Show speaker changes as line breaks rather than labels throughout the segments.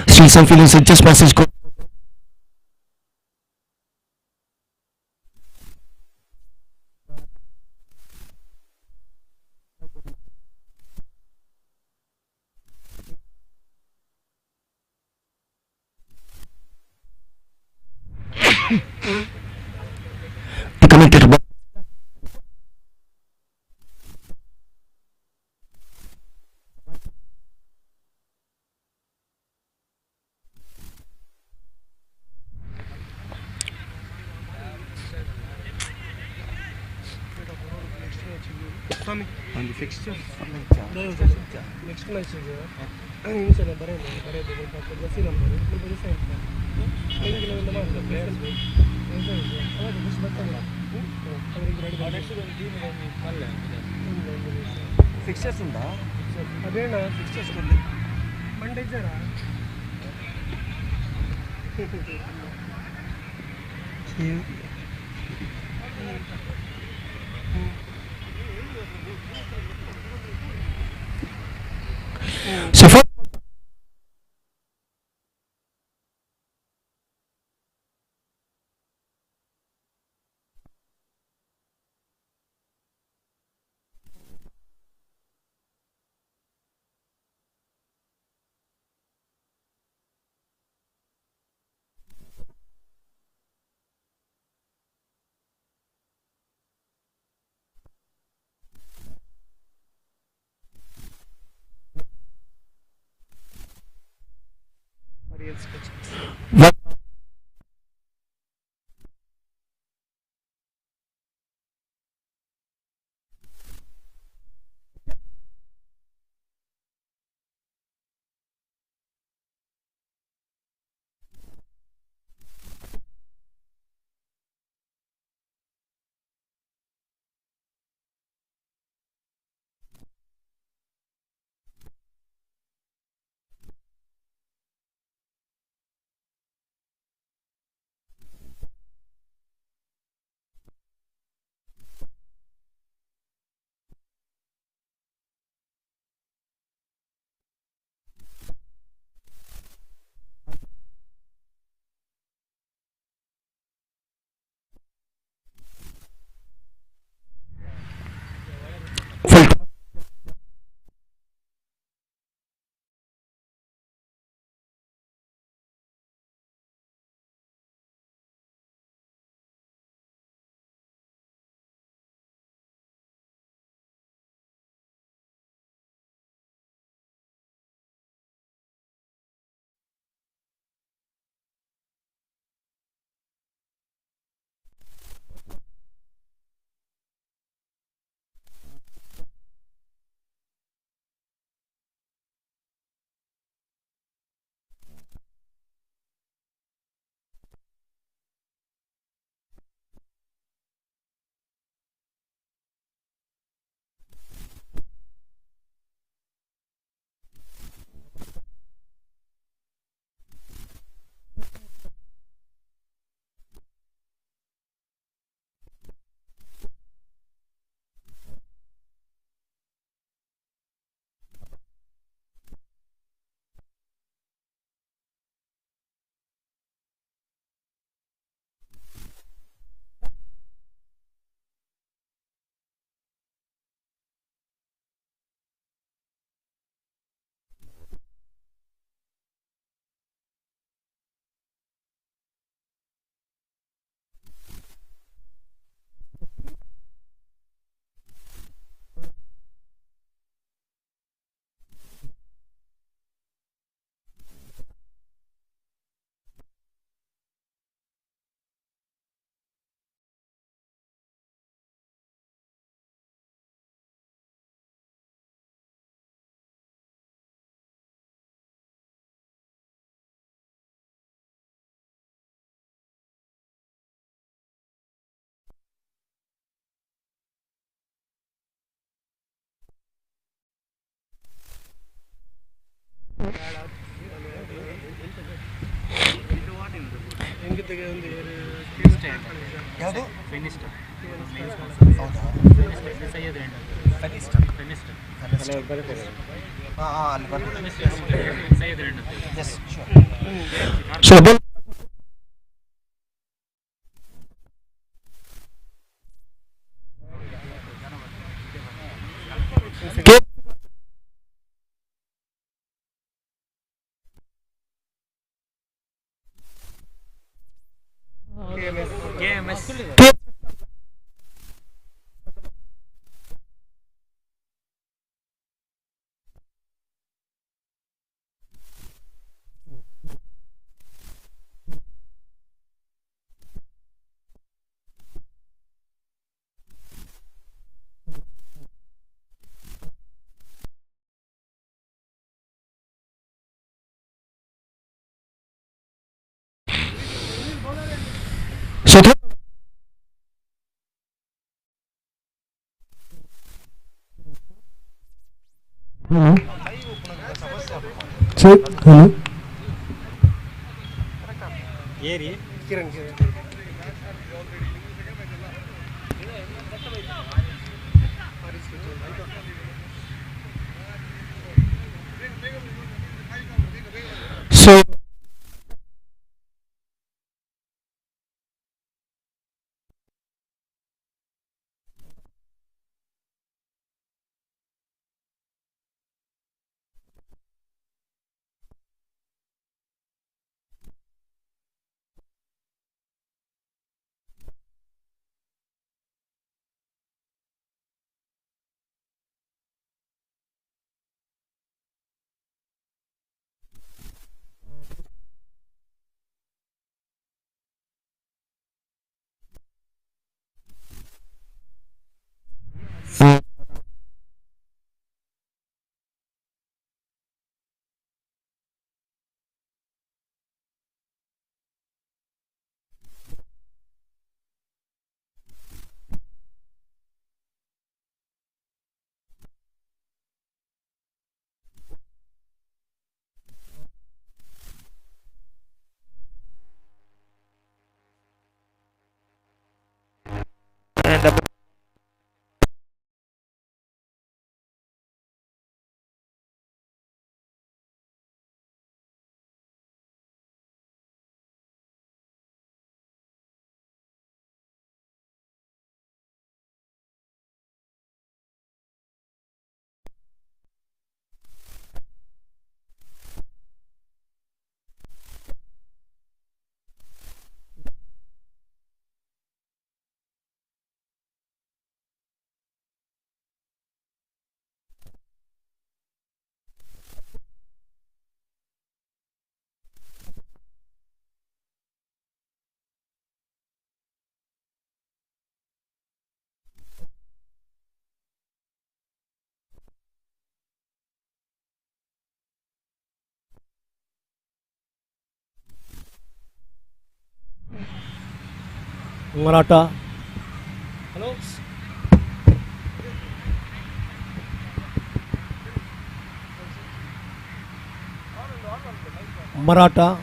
Still some feelings of just message go. To connect it.
On the fixture.
Next match is initially the number.
Fixtures unda?
Adena
Fixtures konde.
Monday jara.
So for
ಜೊತೆಗೆ ಒಂದು
ಯಾವುದು
ಫೆನಿಸ್ಟ್
ಹೌದಾ
ಸಹ್ಯಾದ್ರಿ
ಫೆನಿಸ್ಟ್
ಫೆನಿಸ್ಟ್
ಹಾಂ ಅಲ್ಲಿ ಬರ್ತದೆ
Sahyadri
yes sure
So the ball. K.
KMS
K. So the. Hello. Sir, hello.
ಏರಿ
Kiran
So.
Marata. Hello. Marata.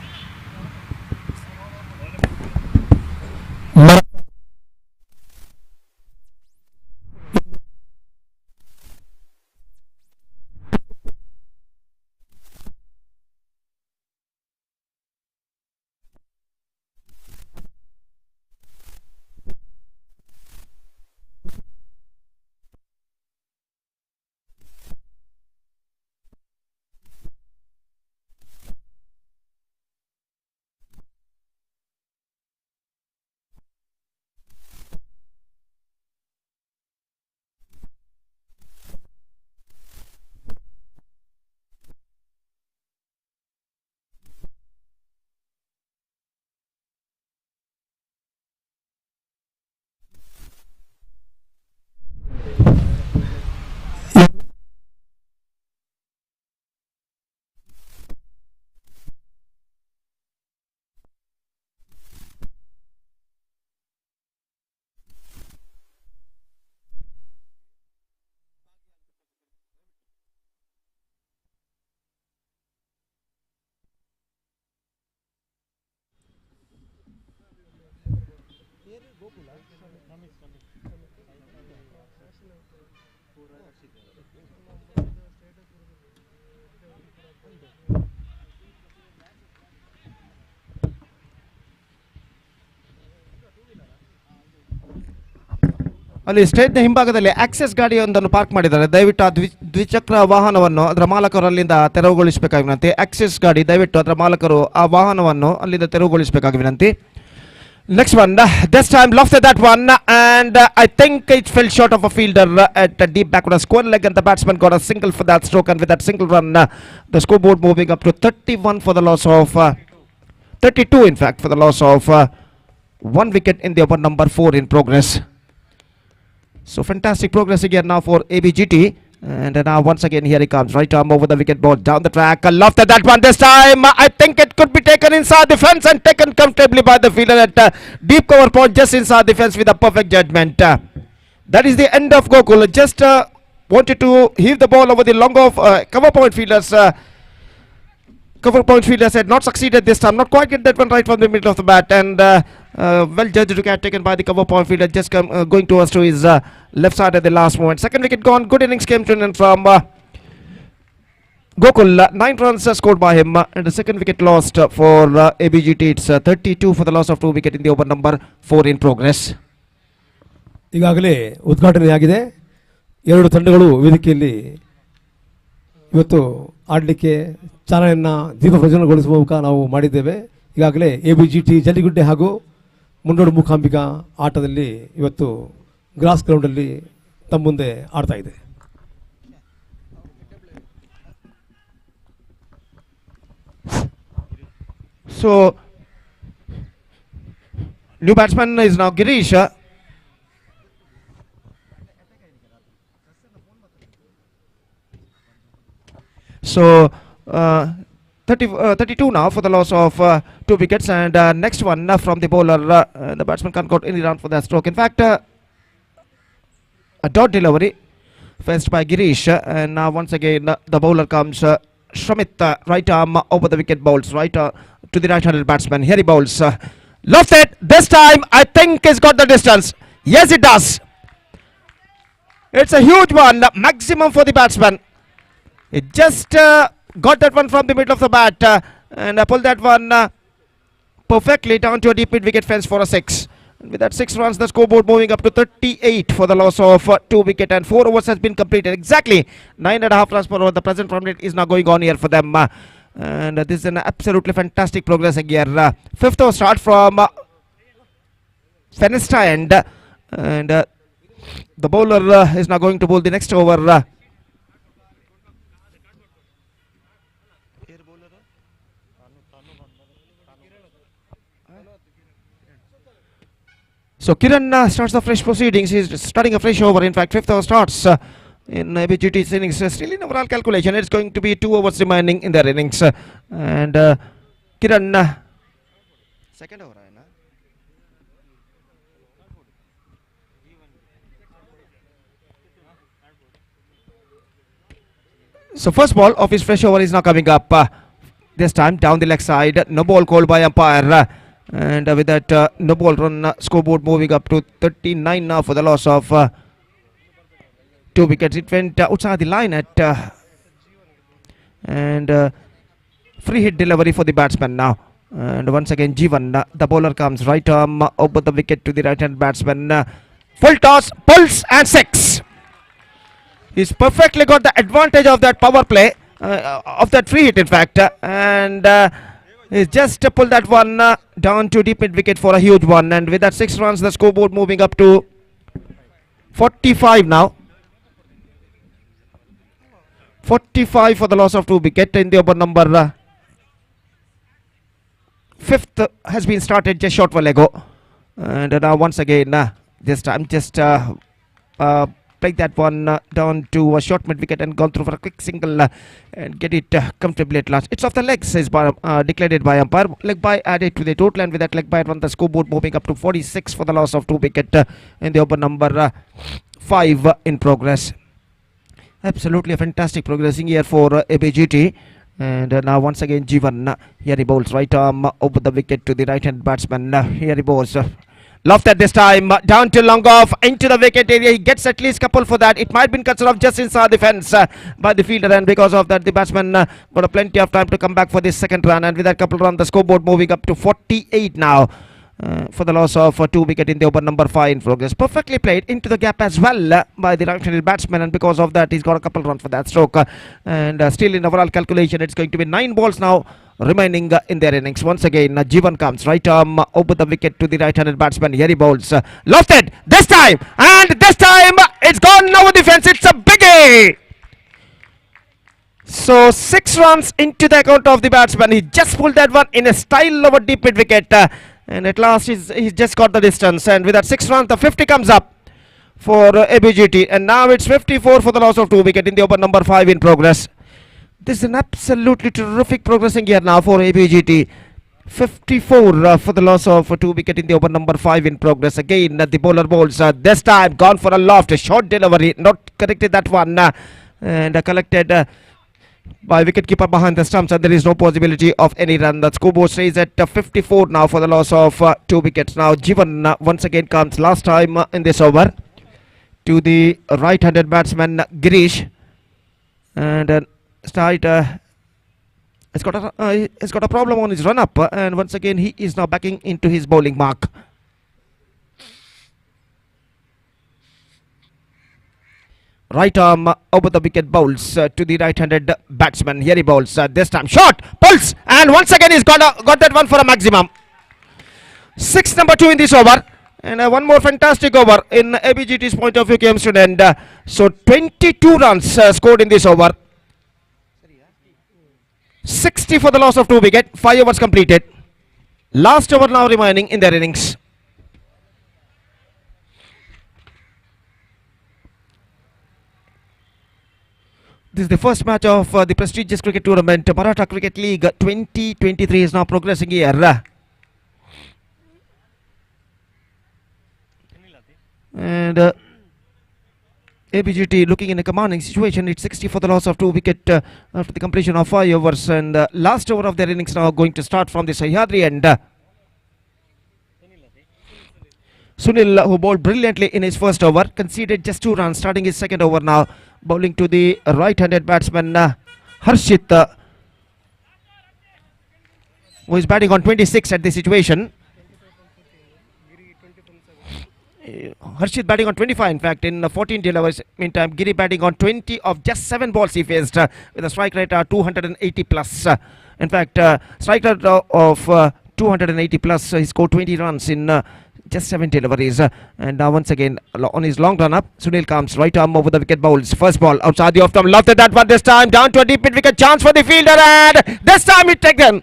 Mar- ಅಲ್ಲಿ ಸ್ಟೇಟ್ನ ಹಿಂಭಾಗದಲ್ಲಿ ಆಕ್ಸೆಸ್ ಗಾಡಿಯೊಂದನ್ನು ಪಾರ್ಕ್ ಮಾಡಿದ್ದಾರೆ. ದಯವಿಟ್ಟು ಆ ದ್ವಿಚಕ್ರ ವಾಹನವನ್ನು ಅದರ ಮಾಲಕರು ಅಲ್ಲಿಂದ ತೆರವುಗೊಳಿಸಬೇಕಾಗಿ ವಿನಂತಿ. ಆಕ್ಸೆಸ್ ಗಾಡಿ ದಯವಿಟ್ಟು ಅದರ ಮಾಲಕರು ಆ ವಾಹನವನ್ನು ಅಲ್ಲಿಂದ ತೆರವುಗೊಳಿಸಬೇಕಾಗಿ ವಿನಂತಿ. Next one, this time lofted that one, and I think it fell short of a fielder at a deep backward square leg, and the batsman got a single for that stroke, and with that single run, the scoreboard moving up to 31 for the loss of 32, in fact, for the loss of one wicket in the over number 4 in progress. So fantastic progress again now for ABGT. And now once again here he comes, right arm over the wicket ball, down the track, lofted that one this time. I think it could be taken inside the fence and taken comfortably by the fielder at deep cover point just inside the fence with a perfect judgment. That is the end of Gokul. Just wanted to heave the ball over the long of cover point fielders. Cover point fielders had not succeeded this time, not quite get that one right from the middle of the bat, and well judged wicket taken by the cover point fielder, just going towards to his left side at the last moment. Second wicket gone, good innings came to an end from Gokul. 9 runs scored by him, and the second wicket lost for ABGT. It's 32 for the loss of 2 wicket in the over number 4 in progress.
ಈಗಾಗಲೇ ಉದ್ಘಾಟನೆಯಾಗಿದೆ. ಎರಡು ತಂಡಗಳು ವೇದಿಕೆಯಲ್ಲಿ ಇವತ್ತು ಆಡಲಿಕ್ಕೆ ಚಾಲನೆಯನ್ನು ದೀಪ ಪ್ರಜ್ವಲನಗೊಳಿಸುವ ಮೂಲಕ ನಾವು ಮಾಡಿದ್ದೇವೆ. ಈಗಾಗಲೇ ABGT ಜಲ್ಲಿಗುಡ್ಡೆ ಹಾಗೂ ಮುಂಡೋಡು ಮೂಕಾಂಬಿಕಾ ಆಟದಲ್ಲಿ ಇವತ್ತು ಗ್ರಾಸ್ ಗ್ರೌಂಡಲ್ಲಿ ತಮ್ಮ ಮುಂದೆ ಆಡ್ತಾ ಇದೆ.
So new batsman is now Girish. So 32 now for the loss of 2 wickets, and next one from the bowler. The batsman can't got any run for that stroke. In fact, a dot delivery faced by Girish, and now once again the bowler comes. Shramit, right arm over the wicket, bowls right to the right-handed batsman. Here he bowls. Lofted this time. I think he's got the distance. Yes, it does. It's a huge one, maximum for the batsman. It just got that one from the middle of the bat and pulled that one perfectly down to a deep mid-wicket fence for a 6. And with that 6 runs, the scoreboard moving up to 38 for the loss of 2 wicket, and 4 overs has been completed. Exactly 9.5 runs per over. The present run rate is now going on here for them. And this is an absolutely fantastic progress here. 5th over start from Fenesta end, and the bowler is now going to bowl the next over. So Kiran starts the fresh proceedings. He's starting a fresh over. In fact, 5th over starts in ABGT's innings. Still in overall calculation, it's going to be 2 overs remaining in their innings. And Kiran, second over. So first ball of his fresh over is now coming up. This time down the leg side. No ball called by umpire. And with that no ball run, scoreboard moving up to 39 now for the loss of 2 wickets. It went outside the line at and free hit delivery for the batsman now. And once again Jeevan, the bowler comes right arm over the wicket to the right hand batsman. Full toss, pulls, and 6. He's perfectly got the advantage of that power play, of that free hit in fact, and he's just pulled that one down to deep mid wicket for a huge one. And with that 6 runs, the scoreboard moving up to 45 now. 45 for the loss of 2 wicket in the over number 5th has been started just short while ago. And now once again this time just played that one down to a short mid wicket and gone through for a quick single and get it comfortably at last. It's off the legs is declared by umpire. Leg by added to the total, and with that leg by run, the scoreboard moving up to 46 for the loss of 2 wicket in the over number 5 in progress. Absolutely a fantastic progressing here for ABGT. And now once again Jeevan, here he bowls right arm over the wicket to the right hand batsman. Here he bowls Lofted this time, down to long off, into the wicket area. He gets at least couple for that. It might be considered just inside the fence by the fielder, and because of that, the batsman got a plenty of time to come back for this second run. And with that couple run, the scoreboard moving up to 48 now. For the loss of 2 wicket in the over number 5 in progress. Perfectly played into the gap as well by the right-handed batsman, and because of that, he's got a couple runs for that stroke. And still in overall calculation, it's going to be 9 balls now remaining in their innings. Once again, Jivan comes right arm over the wicket to the right-handed batsman. Here he bowls. Lofted this time, and this time it's gone over the fence. It's a biggie. So 6 runs into the account of the batsman. He just pulled that one in a style over deep mid wicket. And at last he's just got the distance, and with that 6 runs, the 50 comes up for ABGT, and now it's 54 for the loss of 2 wicket in the over number 5 in progress. This is an absolutely terrific progressing here now for ABGT. 54 for the loss of 2 wicket in the over number 5 in progress. Again the bowler bowls, this time gone for a loft, a short delivery, not corrected that one, and collected by wicketkeeper behind the stumps, and there is no possibility of any run. The scoreboard stays at 54 now for the loss of 2 wickets. Now Jivan once again comes last time in this over to the right-handed batsman Girish, and has got a problem on his run-up, and once again he is now backing into his bowling mark. Right arm over the wicket bowls to the right-handed batsman. Here he bowls. This time short, pulls, and once again he's got that one for a maximum. 6 number 2 in this over, and one more fantastic over in ABGT's point of view came to an end. So 22 runs scored in this over. 60 for the loss of 2 wicket. 5 overs completed. Last over now remaining in their innings. This is the first match of the prestigious cricket tournament. Maratha Cricket League 2023 is now progressing here. And ABGT looking in a commanding situation. It's 60 for the loss of 2 wicket after the completion of 5 overs. And last over of their innings now going to start from the Sahyadri end. Sunil, who bowled brilliantly in his first over, conceded just 2 runs, starting his second over now, bowling to the right-handed batsman Harshit, who is batting on 26 at the situation. Harshit batting on 25, in fact, in 14 deliveries. Meantime, Giri batting on 20 of just 7 balls he faced, with a strike rate of 280 plus. In fact, strike rate of 280 plus, he scored 20 runs in just 7 deliveries. And now once again on his long run up, Sunil comes right arm over the wicket bowls. First ball outside the off stump, lofted that one this time, down to a deep mid wicket, chance for the fielder, and this time he taken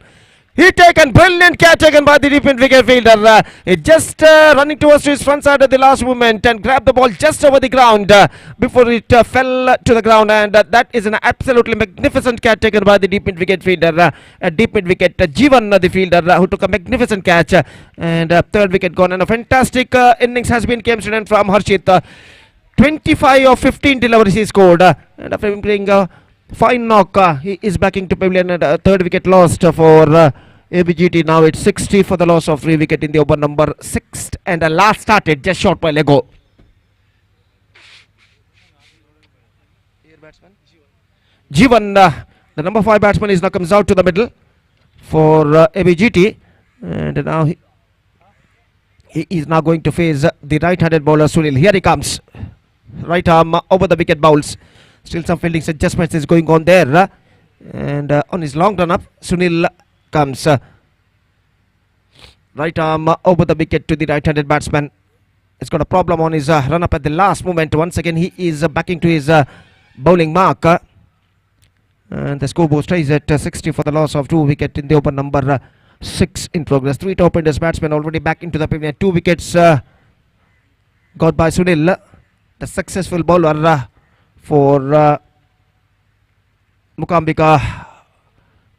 brilliant catch taken by the deep mid wicket fielder. He just running towards his front side at the last moment and grabbed the ball just over the ground before it fell to the ground, and that is an absolutely magnificent catch taken by the deep mid wicket fielder. Deep mid wicket Jivan, the fielder, who took a magnificent catch, and third wicket gone, and a fantastic innings has been came from Harshit. 25 of 15 deliveries he scored, and after playing fine knock, he is backing to pavilion, and third wicket lost for ABGT. Now it's 60 for the loss of 3 wicket in the over number 6, and the last started just short while ago. Jivan, the number 5 batsman, is now comes out to the middle for ABGT, and now he is now going to face the right-handed bowler Sunil. Here he comes, right arm over the wicket bowls. Still some fielding adjustments is going on there, and on his long run up, Sunil comes right arm over the wicket to the right-handed batsman. He's got a problem on his run up at the last moment. Once again he is backing to his bowling mark, and the scoreboard stays at 60 for the loss of 2 wicket in the over number 6 in progress. 3 top enders batsmen already back into the pavilion. 2 wickets got by Sunil, the successful bowler for Mukambika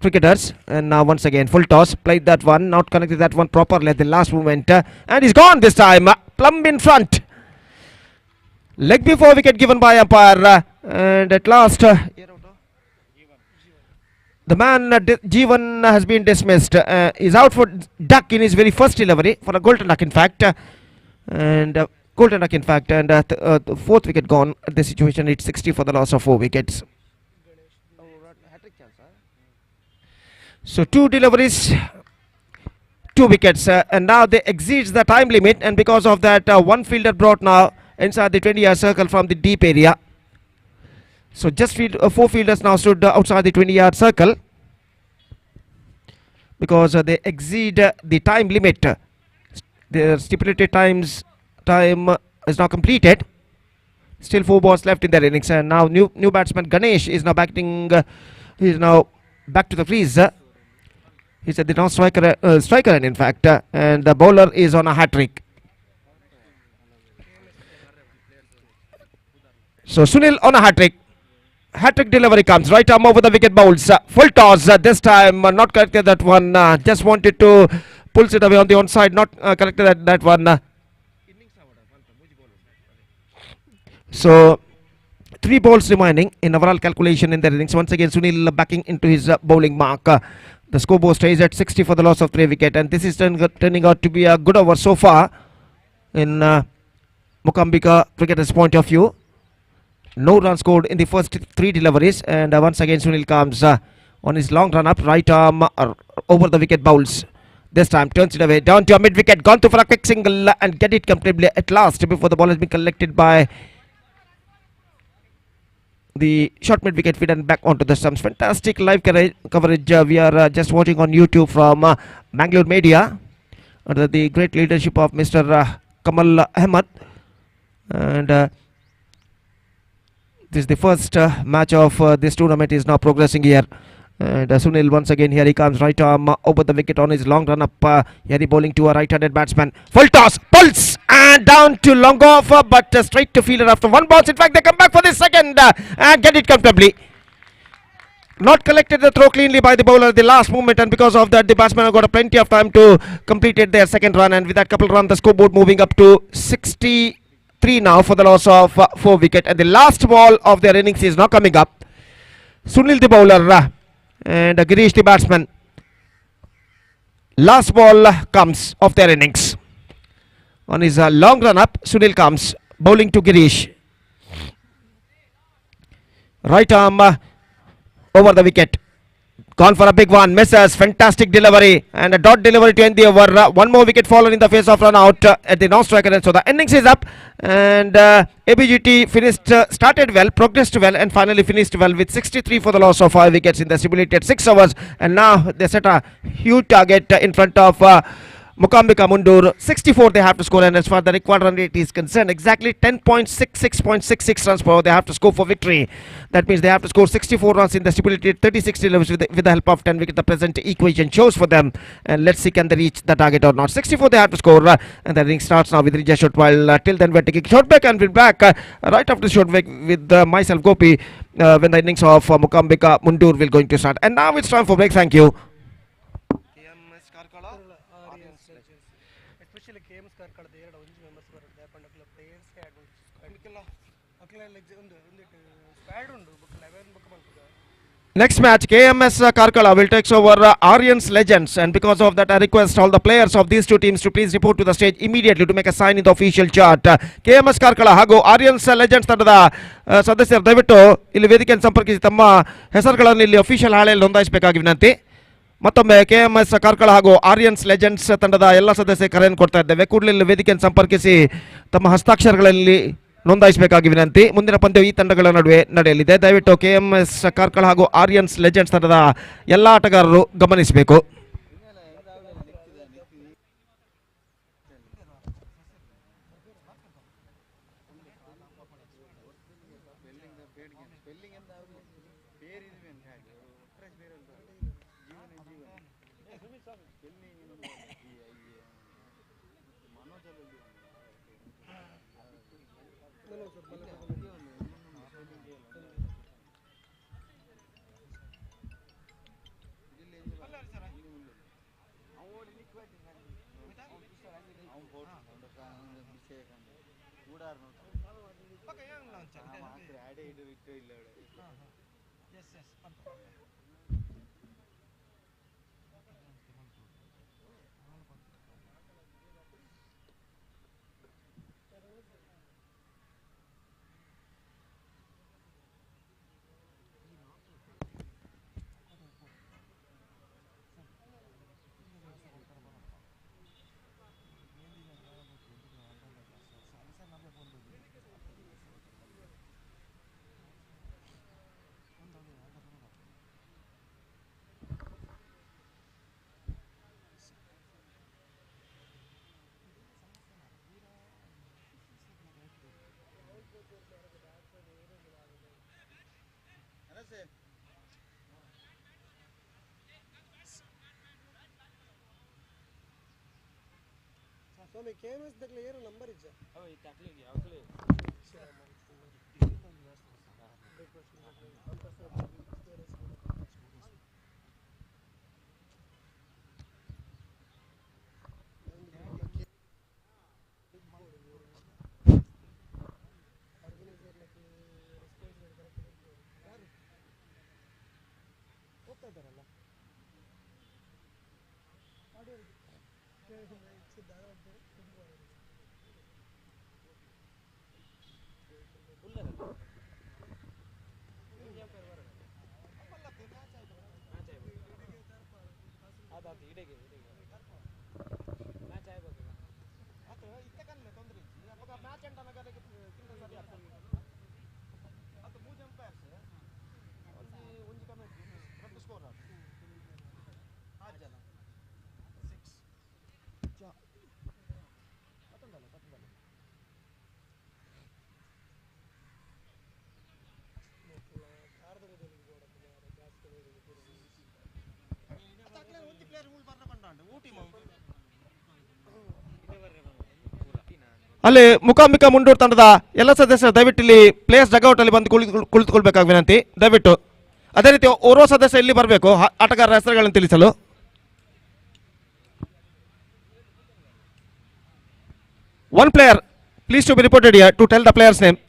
cricketers. And now once again full toss, played that one, not connected that one properly at the last moment, and he's gone this time, plumb in front. Leg before wicket given by umpire, and at last the man Jivan has been dismissed. Is out for duck in his very first delivery, for a golden duck in fact. and golden duck in fact, and the fourth wicket gone. At the situation, it's 60 for the loss of 4 wickets. So 2 deliveries, 2 wickets, and now they exceeds the time limit, and because of that, one fielder brought now inside the 20-yard circle from the deep area. So just 4 fielders now stood outside the 20-yard circle because they exceed the time limit. Their stipulated time is now completed. Still 4 balls left in their innings, and now new batsman Ganesh is now batting. He is now back to the crease. He's at the striker end in fact, and the bowler is on a hat trick. So Sunil on a hat trick. Hat-trick delivery comes right arm over the wicket, bowls full toss, this time not corrected that one, just wanted to pulls it away on the onside, not corrected that one. So 3 balls remaining in overall calculation in their innings. Once again Sunil backing into his bowling mark. The scoreboard stays at 60 for the loss of 3 wicket, and this is turning out to be a good over so far in Mokambika cricketers' point of view. No run scored in the first 3 deliveries, and once again Sunil comes on his long run up, right arm over the wicket, bowls. This time turns it away down to a mid wicket, gone to for a quick single and get it comfortably at last before the ball has been collected by the short mid wicket feed and back onto the stumps. Fantastic live coverage we are just watching on YouTube from Mangalore media under the great leadership of Mr. Kamal Ahmed, and this is the first match of this tournament is now progressing here, and Sunil once again, here he comes, right arm over the wicket on his long run up, here he bowling to a right-handed batsman, full toss, pulse and down to long off, but straight to fielder after 1 bounce. In fact they come back for the second and get it comfortably. Not collected the throw cleanly by the bowler at the last moment, and because of that the batsman have got plenty of time to complete their second run, and with that couple run the scoreboard moving up to 63 now for the loss of 4 wicket, and the last ball of their innings is now coming up. Sunil the bowler and Girish the batsman. Last ball comes of their innings. On his long run up, Sunil comes bowling to Girish. Right arm over the wicket. Gone for a big one, misses, fantastic delivery and a dot delivery to end the over. 1 more wicket fallen in the face of run out at the non-striker end. So the innings is up, and ABGT started well, progressed well, and finally finished well with 63 for the loss of 5 wickets in the stipulated 6 overs. And now they set a huge target in front of Mokambika Mundur. 64 they have to score, and as far as the required run rate is concerned, exactly 10.66 runs per over they have to score for victory. That means they have to score 64 runs in the stipulated 36 deliveries with the help of 10 wickets. The present equation shows for them, and let's see can they reach the target or not. 64 they have to score, and the inning starts now with Rija shot. While till then we're taking short break, and we'll back right after the short break with myself Gopi when the innings of Mokambika Mundur will going to start. And now it's time for break. Thank you.
Especially KMS Karkala, they had only members were there, particular players had
Next match, KMS Karkala will take over Aryan's Legends, and because of that I request all the players of these two teams to please report to the stage immediately to make a sign in the official chart. KMS Karkala ಹಾಗೂ Aryan's Legends ತಂಡದ ಸದಸ್ಯರು ದಯವಿಟ್ಟು ಇಲ್ಲಿ ವೇದಿಕೆಯನ್ನು ಸಂಪರ್ಕಿಸಿ ತಮ್ಮ ಹೆಸರುಗಳನ್ನು ಇಲ್ಲಿ ಅಫಿಷಿಯಲ್ ಹಾಳೆಯಲ್ಲಿ ನೋಂದಾಯಿಸಬೇಕಾಗಿ ವಿನಂತಿ. ಮತ್ತೊಮ್ಮೆ KMS ಕಾರ್ಕಳ ಹಾಗೂ ಆರ್ಯನ್ಸ್ ಲೆಜೆಂಡ್ಸ್ ತಂಡದ ಎಲ್ಲ ಸದಸ್ಯರು ಕರೆಯನ್ನು ಕೊಡ್ತಾ ಇದ್ದೇವೆ. ಕೂಡಲೇ ವೇದಿಕೆಯನ್ನು ಸಂಪರ್ಕಿಸಿ ತಮ್ಮ ಹಸ್ತಾಕ್ಷರಗಳಲ್ಲಿ ನೋಂದಾಯಿಸಬೇಕಾಗಿ ವಿನಂತಿ. ಮುಂದಿನ ಪಂದ್ಯವು ಈ ತಂಡಗಳ ನಡುವೆ ನಡೆಯಲಿದೆ. ದಯವಿಟ್ಟು KMS ಕಾರ್ಕಳ ಹಾಗೂ ಆರ್ಯನ್ಸ್ ಲೆಜೆಂಡ್ಸ್ ತಂಡದ ಎಲ್ಲ ಆಟಗಾರರು ಗಮನಿಸಬೇಕು.
स्वामी KMS दगले ಏನು ನಂಬರ್ ಇಜ್ಜ
ಅಲ್ಲಿ ಮುಖಾಂಬಿಕಾ ಮುಂಡೂರು ತಂಡದ ಎಲ್ಲ ಸದಸ್ಯರು ದಯವಿಟ್ಟು ಇಲ್ಲಿ ಪ್ಲೇಯರ್ಸ್ ಡಗೌಟ್ ಅಲ್ಲಿ ಬಂದು ಕುಳಿತುಕೊಳ್ಬೇಕಾಗಿ ವಿನಂತಿ ದಯವಿಟ್ಟು. ಅದೇ ರೀತಿ ಓರ್ವ ಸದಸ್ಯ ಇಲ್ಲಿ ಬರಬೇಕು ಆಟಗಾರರ ಹೆಸರುಗಳನ್ನು ತಿಳಿಸಲು. One player please to be reported here to tell the player's name.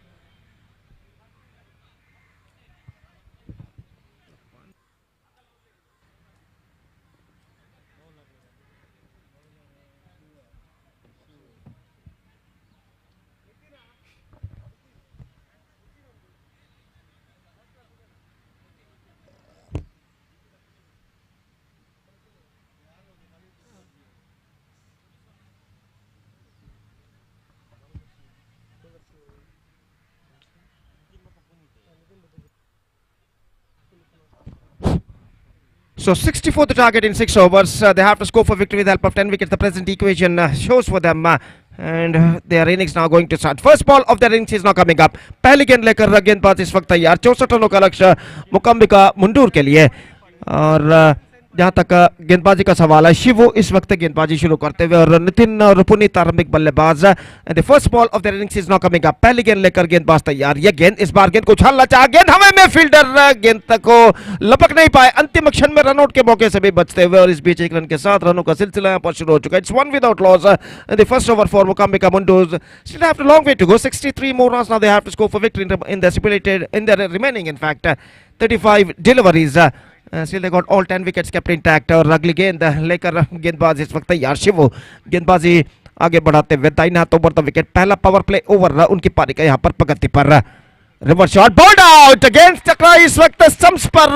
So 64 the target in 6 overs. They have to score for victory with the help of 10 wickets. The present equation shows for them. And their innings now going to start. First ball of their innings is now coming up. पहली गेंद लेकर गेंदबाज इस वक्त तैयार. 64 रनों का लक्ष्य मुकाम्बिका मुंडूर के लिए. और जहां तक गेंदबाजी का सवाल है, शिवू इस वक्त गेंदबाजी शुरू करते हुए और नितिन और पुनीत आरंभिक बल्लेबाज. The first ball of the innings is now coming up. पहली गेंद लेकर गेंदबाज तैयार. ये गेंद इस बार गेंद को उछालना चाहा, गेंद हवा में, फील्डर गेंद तक को लपक नहीं पाए. अंतिम क्षण में रनआउट के मौके से भी बचते हुए और इस बीच एक रन के साथ रनों का सिलसिला यहां पर शुरू हो चुका है. It's one without loss. The first over for Mookambika Mundur. Still have a long way to go. 63 more runs now they have to score for victory in the stipulated, in the remaining in fact 35 deliveries. Still they got all 10 wickets kept intact. और अगली गेंद लेकर गेंदबाज इस वक्त तैयार. शिवू गेंदबाजी आगे बढ़ाते हुए दाहिने हाथों पर विकेट. पहला पावर प्ले ओवर उनकी पारी का यहाँ पर प्रगति पर. Reverse shot bowled out. गेंद टकरा इस वक्त स्टंप्स पर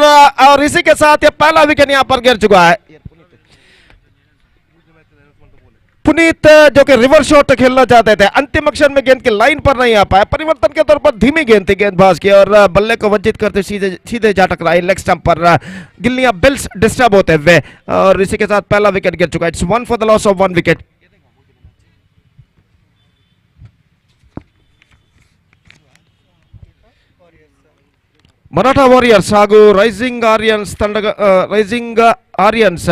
और इसी के साथ ये पहला विकेट यहाँ पर गिर चुका है. पुनीत जो कि रिवर्स शॉट खेलना चाहते थे, अंतिम क्षण में गेंद की लाइन पर नहीं आ पाए. परिवर्तन के तौर पर धीमी गेंद थी गेंदबाज की और बल्ले को वंचित करते सीधे सीधे जा टकराई लेग स्टंप पर. गिल्लियां बिल्स डिस्टर्ब होते हुए और इसी के साथ पहला विकेट गिर चुका है. It's one for the loss of one wicket. Maratha warriors ಹಾಗೂ ರೈಸಿಂಗ್ ಆರಿಯನ್ಸ್ ತಂಡ ರೈಸಿಂಗ್ ಆರಿಯನ್ಸ್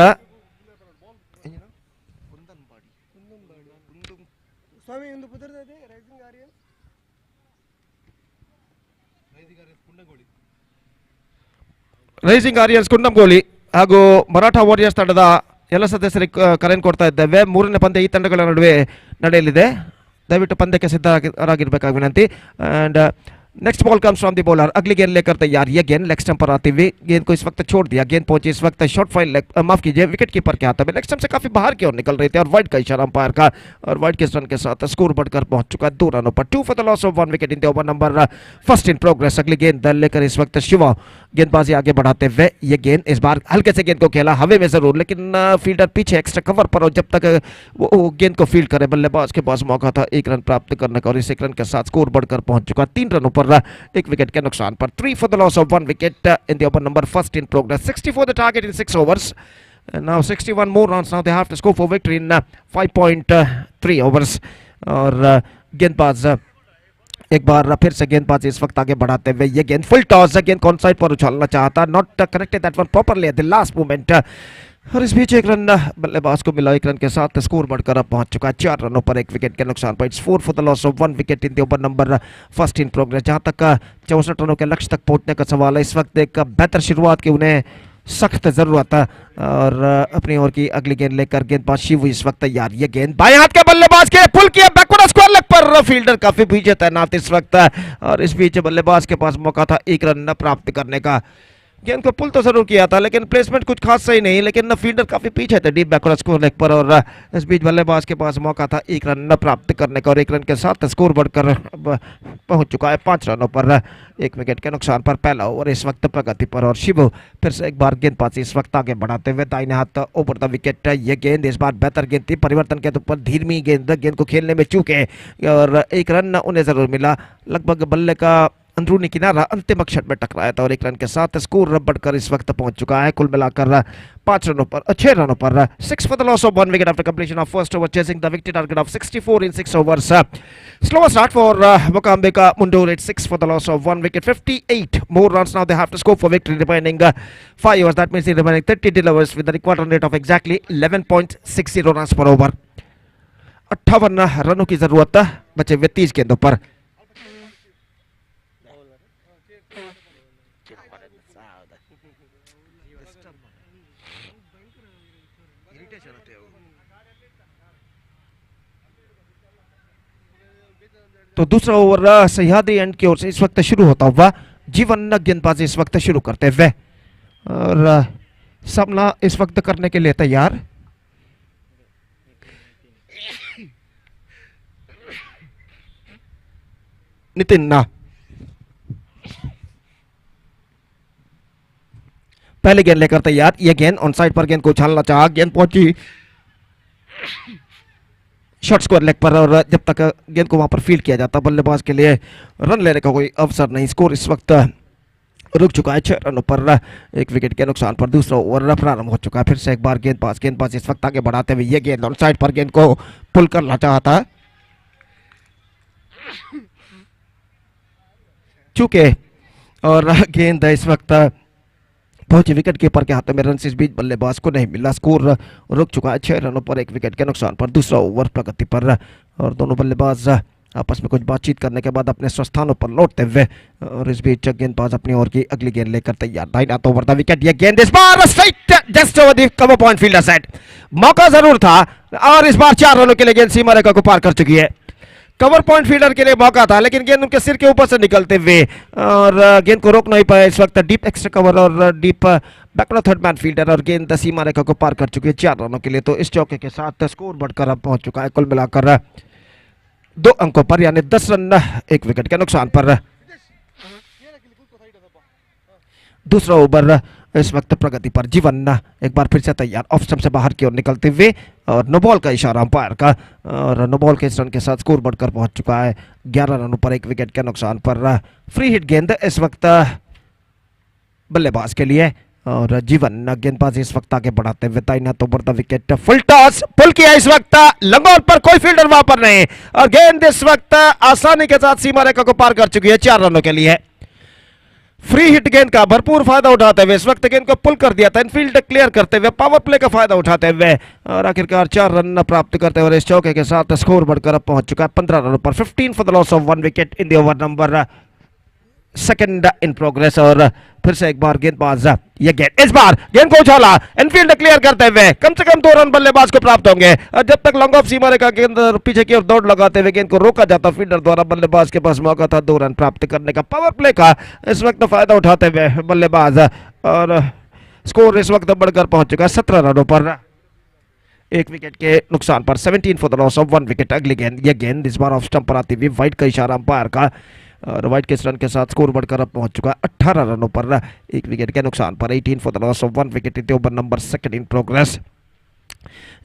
ಸ್ವಾಮಿ ಒಂದು ಪುತ್ರದ ಇದೆ ರೈಸಿಂಗ್ ಆರಿಯನ್
ರೈಸಿಂಗ್ ಆರಿಯನ್ಸ್ ಕುಂಡಂಗೋಳಿ ಹಾಗೂ ಮರಾಠಾ ವಾರಿಯರ್ಸ್ ತಂಡದ ಎಲ್ಲ ಸದಸ್ಯರಿಗೆ ಕರೆಯನ್ನು ಕೊಡ್ತಾ ಇದ್ದೇವೆ. ಮೂರನೇ ಪಂದ್ಯ ಈ ತಂಡಗಳ ನಡುವೆ ನಡೆಯಲಿದೆ. ದಯವಿಟ್ಟು ಪಂದ್ಯಕ್ಕೆ ಸಿದ್ಧರಾಗಿರ್ಬೇಕಾಗಿ ವಿನಂತಿ. And next ball comes from the bowler. अगली गेंद लेकर तैयार. ये गेंद लेग स्टंप पर आती हुई गेंद को इस वक्त छोड़ दिया. गेंद पहुंची इस वक्त शॉर्ट फाइल माफ कीजिए विकेट कीपर के हाथ में. लेग स्टंप से काफी बाहर की ओर निकल रही थी और वाइड का इशारा अंपायर का और वाइड के रन के साथ स्कोर बढ़कर पहुंच चुका है 2 रनों पर. 2 for the loss of 1 wicket in the over number first in progress. अगली गेंद लेकर इस वक्त शिवा गेंदबाजी आगे बढ़ाते हुए. ये गेंद इस बार हल्के से गेंद को खेला हवे में जरूर, लेकिन फील्डर पीछे एक्स्ट्रा कवर पर और जब तक वो गेंद को फील्ड करे बल्लेबाज के पास मौका था 1 रन प्राप्त करने का और इस 1 रन के साथ स्कोर बढ़कर पहुंच चुका 3 रनों पर 1 विकेट के नुकसान पर. 3 for the loss of 1 wicket in the over number first in progress. 64 the target in 6 overs. Now 61 more runs now they have to score for victory in 5.3 overs. और गेंदबाज एक बार फिर से गेंदबाज इस वक्त आगे बढ़ाते हुए. ये गेंद फुल टॉस. गेंद कौन साइड पर उछालना चाहता, not connected that one properly at the last moment. और इस बीच एक रन बल्लेबाज को मिला, 1 रन के साथ स्कोर बढ़कर अब पहुंच चुका है 4 रनों पर 1 विकेट के नुकसान पर। It's 4 for the loss of 1 wicket in the over number first in progress. जहां तक 64 रनों के लक्ष्य तक पहुंचने का सवाल है, इस वक्त एक बेहतर शुरुआत की उन्हें सख्त जरूरत है। और अपनी ओर की अगली गेंद लेकर गेंदबाज शिव इस वक्त तैयार। ये गेंद बाएं हाथ के बल्लेबाज के पुल किया बैकवर्ड स्क्वायर लेग पर, फील्डर काफी पीछे तैनात इस वक्त। और इस बीच बल्लेबाज के पास मौका था 1 रन प्राप्त करने का। गेंद को पुल तो जरूर किया था लेकिन प्लेसमेंट कुछ खास सही नहीं, लेकिन फील्डर काफी पीछे थे डीप बैकवर्ड स्कोर लेग पर। और इस बीच बल्लेबाज के पास मौका था 1 रन प्राप्त करने का और 1 रन के साथ स्कोर बढ़कर पहुंच चुका है 5 रनों पर 1 विकेट के नुकसान पर। पहला ओवर इस वक्त प्रगति पर और शिव फिर से एक बार गेंदबाजी इस वक्त आगे बढ़ाते हुए दाहिने हाथ ओवर द विकेट। ये गेंद इस बार बेहतर गेंद थी, परिवर्तन के ऊपर धीमी गेंद को खेलने में चूके और 1 रन उन्हें जरूर मिला। लगभग बल्ले का अंदरूनी किनारा अंतिम अक्षर में टकराया था और 1 रन के साथ स्कोर बढ़कर इस वक्त पहुंच चुका है कुल मिलाकर 6 रनों पर 6 for the loss of 1 wicket after completion of first over, chasing the wicket target of 64 in 6 overs. Slow start for Mokambe Mundur at 6 for the loss of 1 wicket, 58 more runs now they have to score for victory remaining 5 overs. That means the remaining 30 delivers with a required run rate of exactly 11.60 runs per over। 58 रनों की जरूरत बचे हुए 30 गेंदों पर। तो दूसरा over Sahyadri and की ओर से इस वक्त शुरू होता हुआ जीवन गेंदबाजी इस वक्त शुरू करते हुए और सामना इस वक्त करने के लिए तैयार। नितिन पहले गेंद लेकर तैयार। यह गेंद ऑन साइड पर गेंद को उछालना चाहा, गेंद पहुंची शॉर्ट स्क्वायर लेग पर और जब तक गेंद को वहां पर फील्ड किया जाता बल्लेबाज के लिए रन लेने का कोई अवसर नहीं। स्कोर इस वक्त रुक चुका है 6 रनों पर 1 विकेट के नुकसान पर। दूसरा ओवर प्रारंभ हो चुका है। फिर से एक बार गेंदबाज इस वक्त आगे बढ़ाते हुए ये गेंद ऑन साइड पर गेंद को पुल करना चाहता चूके और गेंद इस वक्त पहुंचे विकेट कीपर के हाथों में। रन इस बीच बल्लेबाज को नहीं मिला। स्कोर रुक चुका है 6 रनों पर 1 विकेट के नुकसान पर। दूसरा ओवर प्रगति पर और दोनों बल्लेबाज आपस में कुछ बातचीत करने के बाद अपने स्थानों पर लौटते हुए और इस बीच गेंदबाज अपनी ओर की अगली गेंद लेकर तैयार। दाहिना ओवर द विकेट। ये गेंद इस बार strike just over the cover point, fielder set. मौका जरूर था और इस बार 4 रनों के लिए गेंद सीमा रेखा को पार कर चुकी है। कवर पॉइंट फील्डर के लिए मौका था लेकिन गेंद उनके सिर के ऊपर से निकलते हुए और गेंद को रोक नहीं पाया इस वक्त डीप एक्स्ट्रा कवर और deep backward third man fielder और गेंद सीमा रेखा को पार कर चुकी है 4 रनों के लिए। तो इस चौके के साथ स्कोर बढ़कर अब पहुंच चुका है कुल मिलाकर 2 अंकों पर, यानी 10 रन 1 विकेट के नुकसान पर। दूसरा ओवर इस वक्त प्रगति पर। जीवन एक बार फिर से तैयार, ऑफ स्टंप से बाहर की ओर निकलते हुए और नो बॉल का इशारा अंपायर का और नो बॉल के इस रन के साथ स्कोर बढ़कर पहुंच चुका है 11 रनों पर 1 विकेट के नुकसान पर। फ्री हिट गेंद इस वक्त बल्लेबाज के लिए और जीवन गेंदबाजी इस वक्त आगे बढ़ाते हुए दाहिना over the wicket, full toss pull किया इस वक्त लंगोट पर, कोई फील्डर वहां पर नहीं और गेंद इस वक्त आसानी के साथ सीमा रेखा को पार कर चुकी है 4 रनों के लिए। फ्री हिट गेंद का भरपूर फायदा उठाते हुए इस वक्त गेंद को पुल कर दिया था, इनफील्ड क्लियर करते हुए पावर प्ले का फायदा उठाते हुए और आखिरकार 4 रन प्राप्त करते हुए इस चौके के साथ स्कोर बढ़कर अब पहुंच चुका है 15 रनों पर। 15 for the loss of 1 wicket in the over number second in progress. और फिर से एक बार गेंदबाज ये गेंद इस बार गेंद को उछाला, इनफील्ड क्लियर करते हुए कम से कम 2 रन बल्लेबाज को प्राप्त होंगे और जब तक लॉन्ग ऑफ सीमा रेखा के अंदर पीछे की ओर दौड़ लगाते हुए गेंद को रोका जाता फील्डर द्वारा, बल्लेबाज के पास मौका था 2 रन प्राप्त करने का। पावर प्ले का इस वक्त फायदा उठाते हुए बल्लेबाज और स्कोर इस वक्त बढ़कर पहुंच चुका है 17 रनों पर 1 विकेट के नुकसान पर। 17 for the loss of 1 wicket. अगली गेंद, यह गेंद इस बार ऑफ स्टंप पर आती हुई वाइड का इशारा अंपायर का और वाइड के इस रन के साथ स्कोर बढ़कर अब पहुंच चुका है 18 रनों पर 1 विकेट के नुकसान पर। 18 for the loss of 1 wicket in over number second in progress.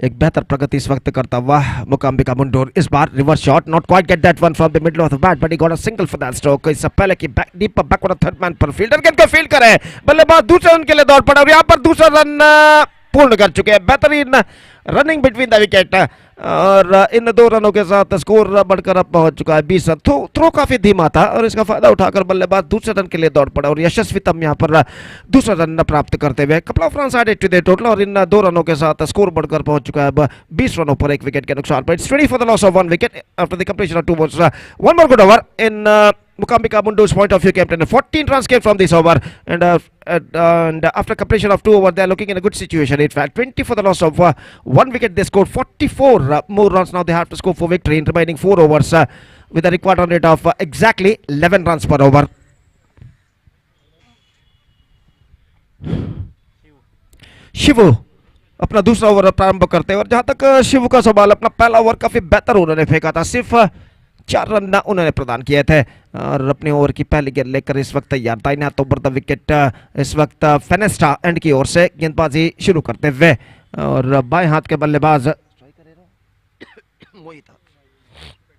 एक बेहतर प्रगति इस वक्त करता हुआ मोकाम्बे मुंडूर। इस बार reverse shot, not quite get that one from the middle of the bat but he got a single for that stroke. इससे पहले कि डीप बैकवर्ड थर्ड मैन पर फील्डर गेंद को फील्ड करे, बल्लेबाज दूसरे रन के लिए दौड़ पड़ा और यहां पर दूसरा रन पूर्ण कर चुके हैं। बेहतरीन रनिंग बिटवीन द विकेट, और इन 2 रनों के साथ स्कोर बढ़कर अब पहुंच चुका है 20 रन। थ्रो काफी धीमा था और इसका फायदा उठाकर बल्लेबाज दूसरे रन के लिए दौड़ पड़ा और यशस्वीतम यहाँ पर दूसरा रन प्राप्त करते हुए couple of runs added to the total, और इन 2 रनों के साथ स्कोर बढ़कर पहुंच चुका है अब 20 रनों पर 1 विकेट के नुकसान पर। It's 20 for the loss of 1 wicket after the completion of 2 balls. One more good over in Mukambika Mundu's point of view, captain. 14 runs came from this over, and after completion of 2 overs, they are looking in a good situation. In fact, 20 for the loss of 1 wicket. They scored 44 more runs. Now they have to score for victory in remaining 4 overs with a required run rate of exactly 11 runs per over. Shibu अपना दूसरा over प्रारंभ करते हैं, और जहां तक शिवू का सवाल, अपना पहला ओवर काफी बेहतर उन्होंने फेंका था, सिर्फ 4 रन उन्होंने प्रदान किए थे, और अपने ओवर की पहली गेंद लेकर इस वक्त तैयार। दाहिने हाथ ओवर द विकेट इस वक्त फेनेस्टा एंड की ओर से गेंदबाजी शुरू करते हुए, और बाएं हाथ के बल्लेबाज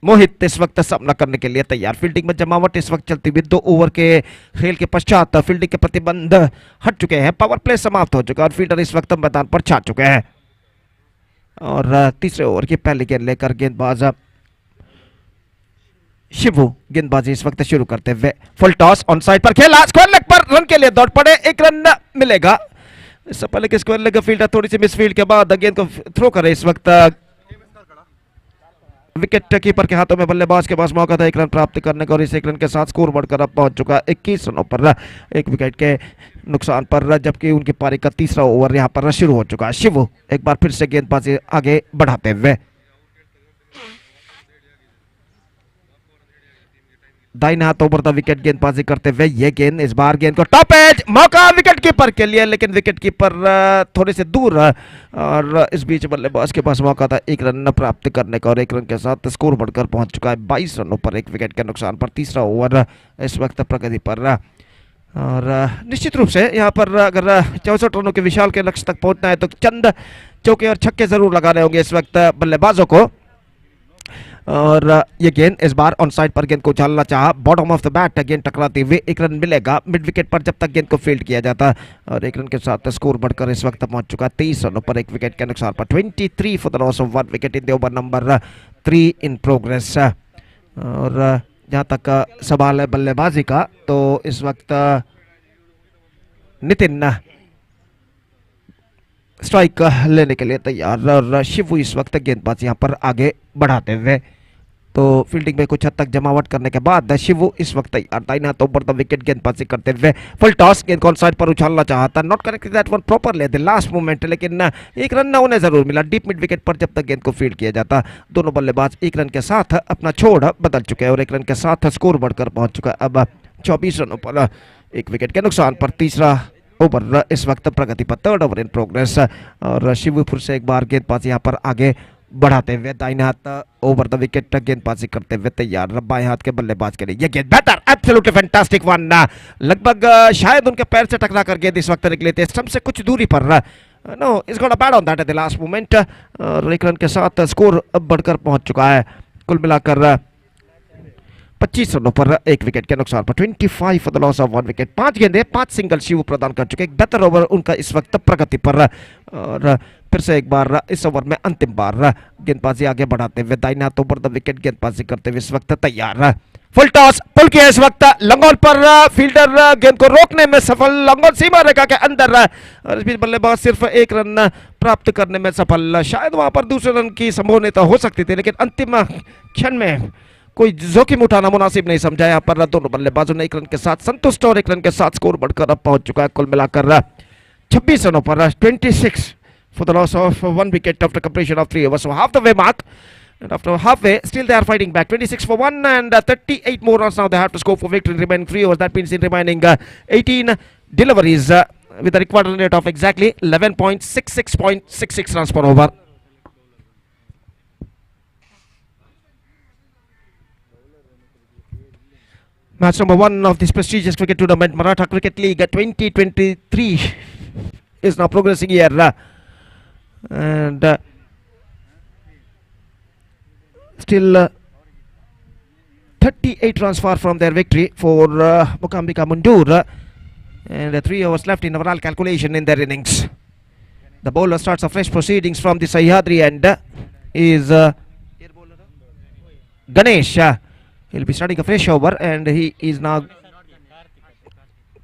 मोहित इस वक्त सामना करने के लिए तैयार। फील्डिंग में जमावट इस वक्त चलती हुई 2 ओवर के खेल के पश्चात फील्डिंग के प्रतिबंध हट चुके हैं, पावर प्ले समाप्त हो चुका है और फील्डर इस वक्त मैदान पर छा चुके हैं, और तीसरे ओवर की पहली गेंद लेकर गेंदबाज शिवू गेंदबाजी इस वक्त शुरू करते हुए, फुल टॉस ऑन साइड पर खेला, स्क्वायर लेग पर रन के लिए दौड़ पड़े, 1 रन मिलेगा। इससे पहले कि स्क्वायर लेग फील्डर थोड़ी सी मिसफील्ड के बाद गेंद को थ्रो करे, इस वक्त विकेट कीपर के हाथों में बल्लेबाज के पास मौका था 1 रन प्राप्त करने का, और इस 1 रन के साथ स्कोर बढ़कर अब पहुंच चुका है 21 रनों पर 1 विकेट के नुकसान पर, जबकि उनकी पारी का तीसरा ओवर यहां पर शुरू हो चुका है। शिवू एक बार फिर से गेंदबाजी आगे बढ़ाते हुए, दाहिने हाथ ओवर द विकेट गेंदबाजी करते हुए, ये गेंद इस बार गेंद को टॉप एज, मौका विकेट कीपर के लिए, लेकिन विकेट कीपर थोड़े से दूर, और इस बीच बल्लेबाज के पास मौका था 1 रन प्राप्त करने का, और 1 रन के साथ स्कोर बढ़कर पहुंच चुका है 22 रनों पर 1 विकेट के नुकसान पर। तीसरा ओवर इस वक्त प्रगति पर, और निश्चित रूप से यहाँ पर अगर 64 रनों के विशाल के लक्ष्य तक पहुंचना है तो चंद चौके और छक्के जरूर लगाने होंगे इस वक्त बल्लेबाजों को, और ये गेंद इस बार ऑन साइड पर गेंद को उछालना चाहा, बॉटम ऑफ द बैट गेंद टकराते हुए 1 रन मिलेगा मिड विकेट पर जब तक गेंद को फील्ड किया जाता, और 1 रन के साथ स्कोर बढ़कर इस वक्त पहुंच चुका 23 रनों पर 1 विकेट के नुकसान पर। 23 for the loss of 1 wicket in the over number 3 in progress. और जहां तक सवाल है बल्लेबाजी का, तो इस वक्त नितिन स्ट्राइक लेने के लिए तैयार, और शिवू इस वक्त गेंदबाजी यहां पर आगे बढ़ाते हुए, तो फील्डिंग में कुछ हद तक जमावट करने के बाद शिवू इस वक्त तैयार। दाहिने हाथ ओवर द विकेट गेंदबाजी करते हुए, फुल टॉस, गेंद को ऑन साइड पर उछालना चाहता, not corrected that one properly the last moment, लेकिन 1 रन उन्हें जरूर मिला डीप मिड विकेट पर जब तक गेंद को फील्ड किया जाता। दोनों बल्लेबाज 1 रन के साथ अपना छोड़ बदल चुके हैं, और 1 रन के साथ स्कोर बढ़कर पहुंच चुका है अब 24 रनों पर 1 विकेट के नुकसान पर। तीसरा ओवर इस वक्त प्रगति पर, 3rd ओवर इन प्रोग्रेस, और शिवू फिर से एक बार गेंदबाजी यहाँ पर आगे बढ़ाते हुए, दाहिने हाथ ओवर द विकेट गेंदबाजी करते हुए तैयार बाएं हाथ के बल्लेबाज के लिए। ये गेंद बेहतर, एब्सोल्युटली फैंटास्टिक वन, लगभग शायद उनके पैर से टकरा कर गेंद इस वक्त निकले थे, स्टंप से कुछ दूरी पर, no it's got a bad on that at the last moment, और 1 रन के साथ स्कोर अब बढ़कर पहुंच चुका है कुल मिलाकर 25 रनों पर 1 विकेट के नुकसान पर। 25 for the loss of 1 wicket. 5 गेंदें 5 सिंगल शिवू प्रदान कर चुके, एक बेहतर ओवर उनका इस वक्त प्रगति पर, और फिर से एक बार इस ओवर में अंतिम बार गेंदबाजी आगे बढ़ाते हुए, दाहिने हाथ ओवर द विकेट गेंदबाजी करते हुए इस वक्त तैयार। फुल टॉस पुल किया इस वक्त लंगोल पर, फील्डर गेंद को रोकने में सफल, लंगोल सीमा रेखा के अंदर, और इस बीच बल्लेबाज सिर्फ 1 रन प्राप्त करने में सफल। शायद वहां पर दूसरे रन की संभावना हो सकती थी, लेकिन अंतिम क्षण में कोई जोखिम उठाना मुनासिब नहीं समझा। यहाँ पर दोनों बल्लेबाजों ने 1 रन के साथ संतुष्ट, और 1 रन के साथ स्कोर बढ़कर अब पहुंच चुका है कुल मिलाकर 26 रनों पर 26 for the loss of 1 wicket after completion of 3 overs. So half the way mark, and after halfway still they are fighting back. 26 for 1 and 38 more runs now they have to score for victory in remaining 3 overs. That means in remaining 18 deliveries with a required run rate of exactly 11.66 runs per over. Match number 1 of this prestigious cricket tournament, Maratha Cricket League 2023 is now progressing here, and still 38 runs far from their victory for Mukambika Mundur, and 3 overs left in overall calculation in their innings. The bowler starts a fresh proceedings from the Sahyadri end. Is Ganesh. He'll be starting a fresh over, and he is now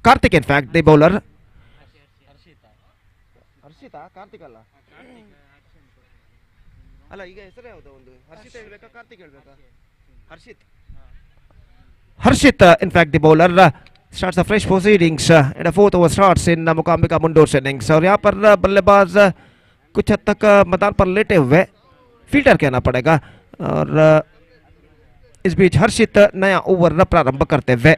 Karthik. In fact, the bowler. Harshita, Karthik alla. ಅಲ್ಲ ಈಗ ಹೆಸರು ಯಾವುದು ಒಂದು ಹರ್ಷಿತ್ ಹೇಳ್ಬೇಕಾ ಕಾರ್ತಿಕ್ ಹೇಳ್ಬೇಕಾ Harshit in fact the bowler starts a fresh proceedings and a fourth over starts in Mookambika मुंडोर innings और यहाँ पर बल्लेबाज कुछ हद तक मैदान पर लेटे हुए फील्डर कहना पड़ेगा और इस बीच हर्षित नया ओवर प्रारंभ करते हुए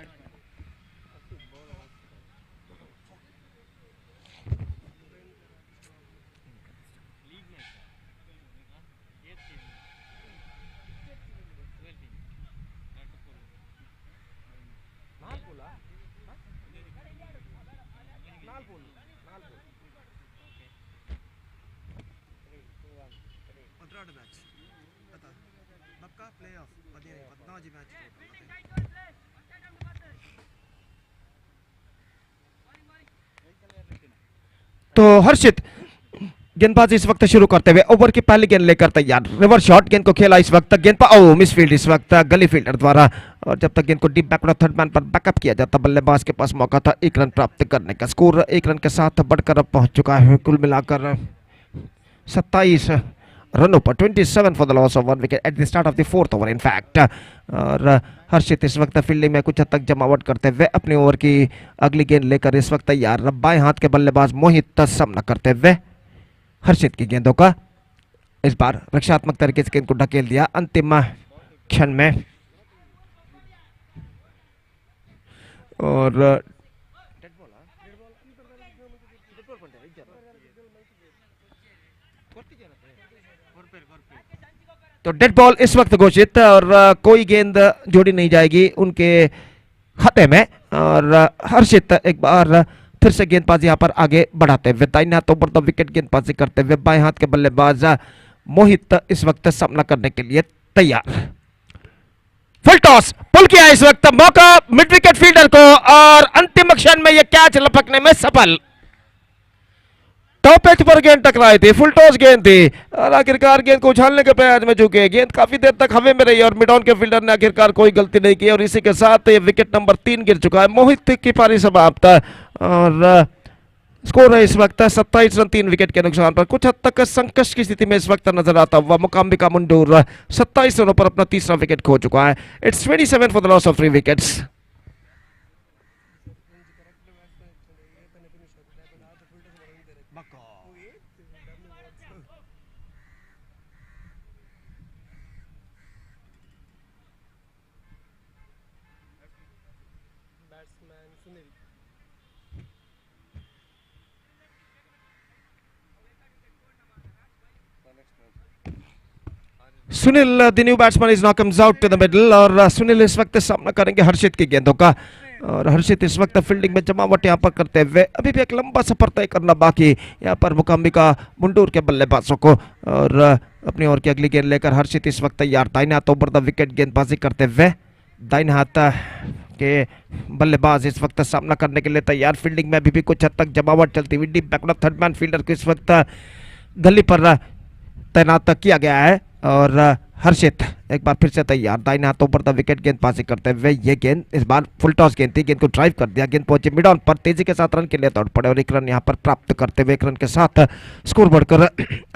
तो हर्षित गेंदबाजी इस वक्त शुरू करते हुए ओवर की पहली गेंद लेकर तैयार रिवर्स शॉट गेंद को खेला इस वक्त गेंद पर मिस फील्ड इस वक्त गली फील्डर द्वारा और जब तक गेंद को डीप बैक थर्ड मैन पर बैकअप किया जाता बल्लेबाज के पास मौका था एक रन प्राप्त करने का स्कोर एक रन के साथ बढ़कर अब पहुंच चुका है कुल मिलाकर 27 रनों पर 27 for the loss of 1 wicket at the start of the fourth over in fact और हर्षित इस वक्त फील्डिंग में कुछ हद तक जमावट करते हुए अपने ओवर की अगली गेंद लेकर इस वक्त तैयार बाएं हाथ के बल्लेबाज मोहित सामना करते हुए हर्षित की गेंदों का इस बार रक्षात्मक तरीके से गेंद को ढकेल दिया अंतिम क्षण में और तो डेड बॉल इस वक्त घोषित और कोई गेंद जोड़ी नहीं जाएगी उनके खाते में और हर्षित एक बार फिर से गेंदबाजी यहां पर आगे बढ़ाते हुए दाहिने हाथों पर तो विकेट गेंदबाजी करते हुए बाएं हाथ के बल्लेबाज मोहित इस वक्त सामना करने के लिए तैयार फुल टॉस पुल किया इस वक्त मौका मिड विकेट फील्डर को और अंतिम क्षण में यह कैच लपकने में सफल टॉप एज पर गेंद टकराई थी फुल टॉस गेंद थी और आखिरकार गेंद को उछालने के प्रयास में झुके गेंद काफी देर तक हवा में रही और मिड ऑन के फील्डर ने आखिरकार कोई गलती नहीं की और इसी के साथ ये विकेट नंबर 3 गिर चुका है मोहित की पारी समाप्त और स्कोर है इस वक्त 27 रन 3 विकेट के नुकसान पर कुछ हद तक संकट की स्थिति में इस वक्त नजर आता हुआ मुकाम्बिका मुंडूर 27 रनों पर अपना तीसरा विकेट खो चुका है it's 27 for the loss of 3 wickets Sunil the new batsman is not comes out to the middle और सुनील इस वक्त सामना करेंगे हर्षित की गेंदों का और हर्षित इस वक्त फील्डिंग में जमावट यहां पर करते हुए अभी भी एक लंबा सफर तय करना बाकी यहां पर मुकाम्बिका मुंडूर के बल्लेबाजों को और अपनी ओवर की अगली गेंद लेकर हर्षित इस वक्त तैयार दाहिने हाथों पर द विकेट गेंदबाजी करते हुए दाहिने हाथ के बल्लेबाज इस वक्त सामना करने के लिए तैयार फील्डिंग में अभी भी कुछ हद तक जमावट चलती हुई deep back third man fielder को इस वक्त गली पर तैनात किया गया है और हर्षित एक बार फिर से तैयार दाहिने हाथों पर द विकेट गेंदबाजी करते हुए ये गेंद इस बार फुल टॉस गेंद थी गेंद को ड्राइव कर दिया गेंद पहुंचे मिड ऑन पर तेजी के साथ रन के लिए दौड़ पड़े और एक रन यहां पर प्राप्त करते हुए एक रन के साथ स्कोर बढ़कर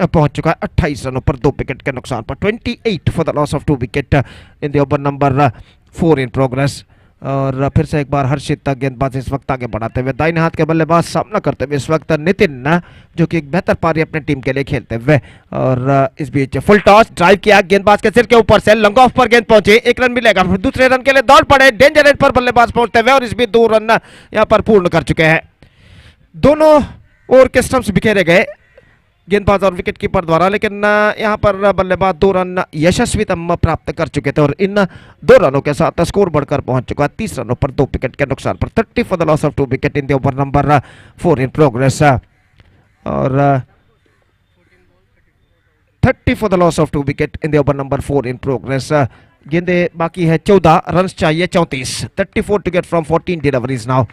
पहुंच चुका है 28 रनों पर 2 विकेट के नुकसान पर 28 for the loss of 2 wicket in the over number 4 in progress और फिर से एक बार हर्षित गेंदबाज इस वक्त आगे बढ़ाते हुए दाहिने हाथ के बल्लेबाज सामना करते हुए इस वक्त नितिन जो कि एक बेहतर पारी अपने टीम के लिए खेलते हुए और इस बीच फुल टॉस ड्राइव किया गेंदबाज के सिर के ऊपर से लॉन्ग ऑफ पर गेंद पहुंचे एक रन मिलेगा फिर दूसरे रन के लिए दौड़ पड़े डेंजर एंड पर बल्लेबाज पहुंचते हुए और इस बीच 2 रन यहां पर पूर्ण कर चुके हैं दोनों ओवर के स्टंप्स बिखेरे गए गेंदबाज और विकेट कीपर द्वारा लेकिन यहां पर बल्लेबाज 2 रन यशस्वीतम प्राप्त कर चुके थे और इन 2 रनों के साथ स्कोर बढ़कर पहुंच चुका है 30 रनों पर 2 विकेट के नुकसान पर 30 for the loss of 2 wicket in the over number 4 in progress और 30 for the loss of 2 wicket in the over number 4 in progress गेंदे बाकी है 14 रन चाहिए 34 34 to get from 14 deliveries now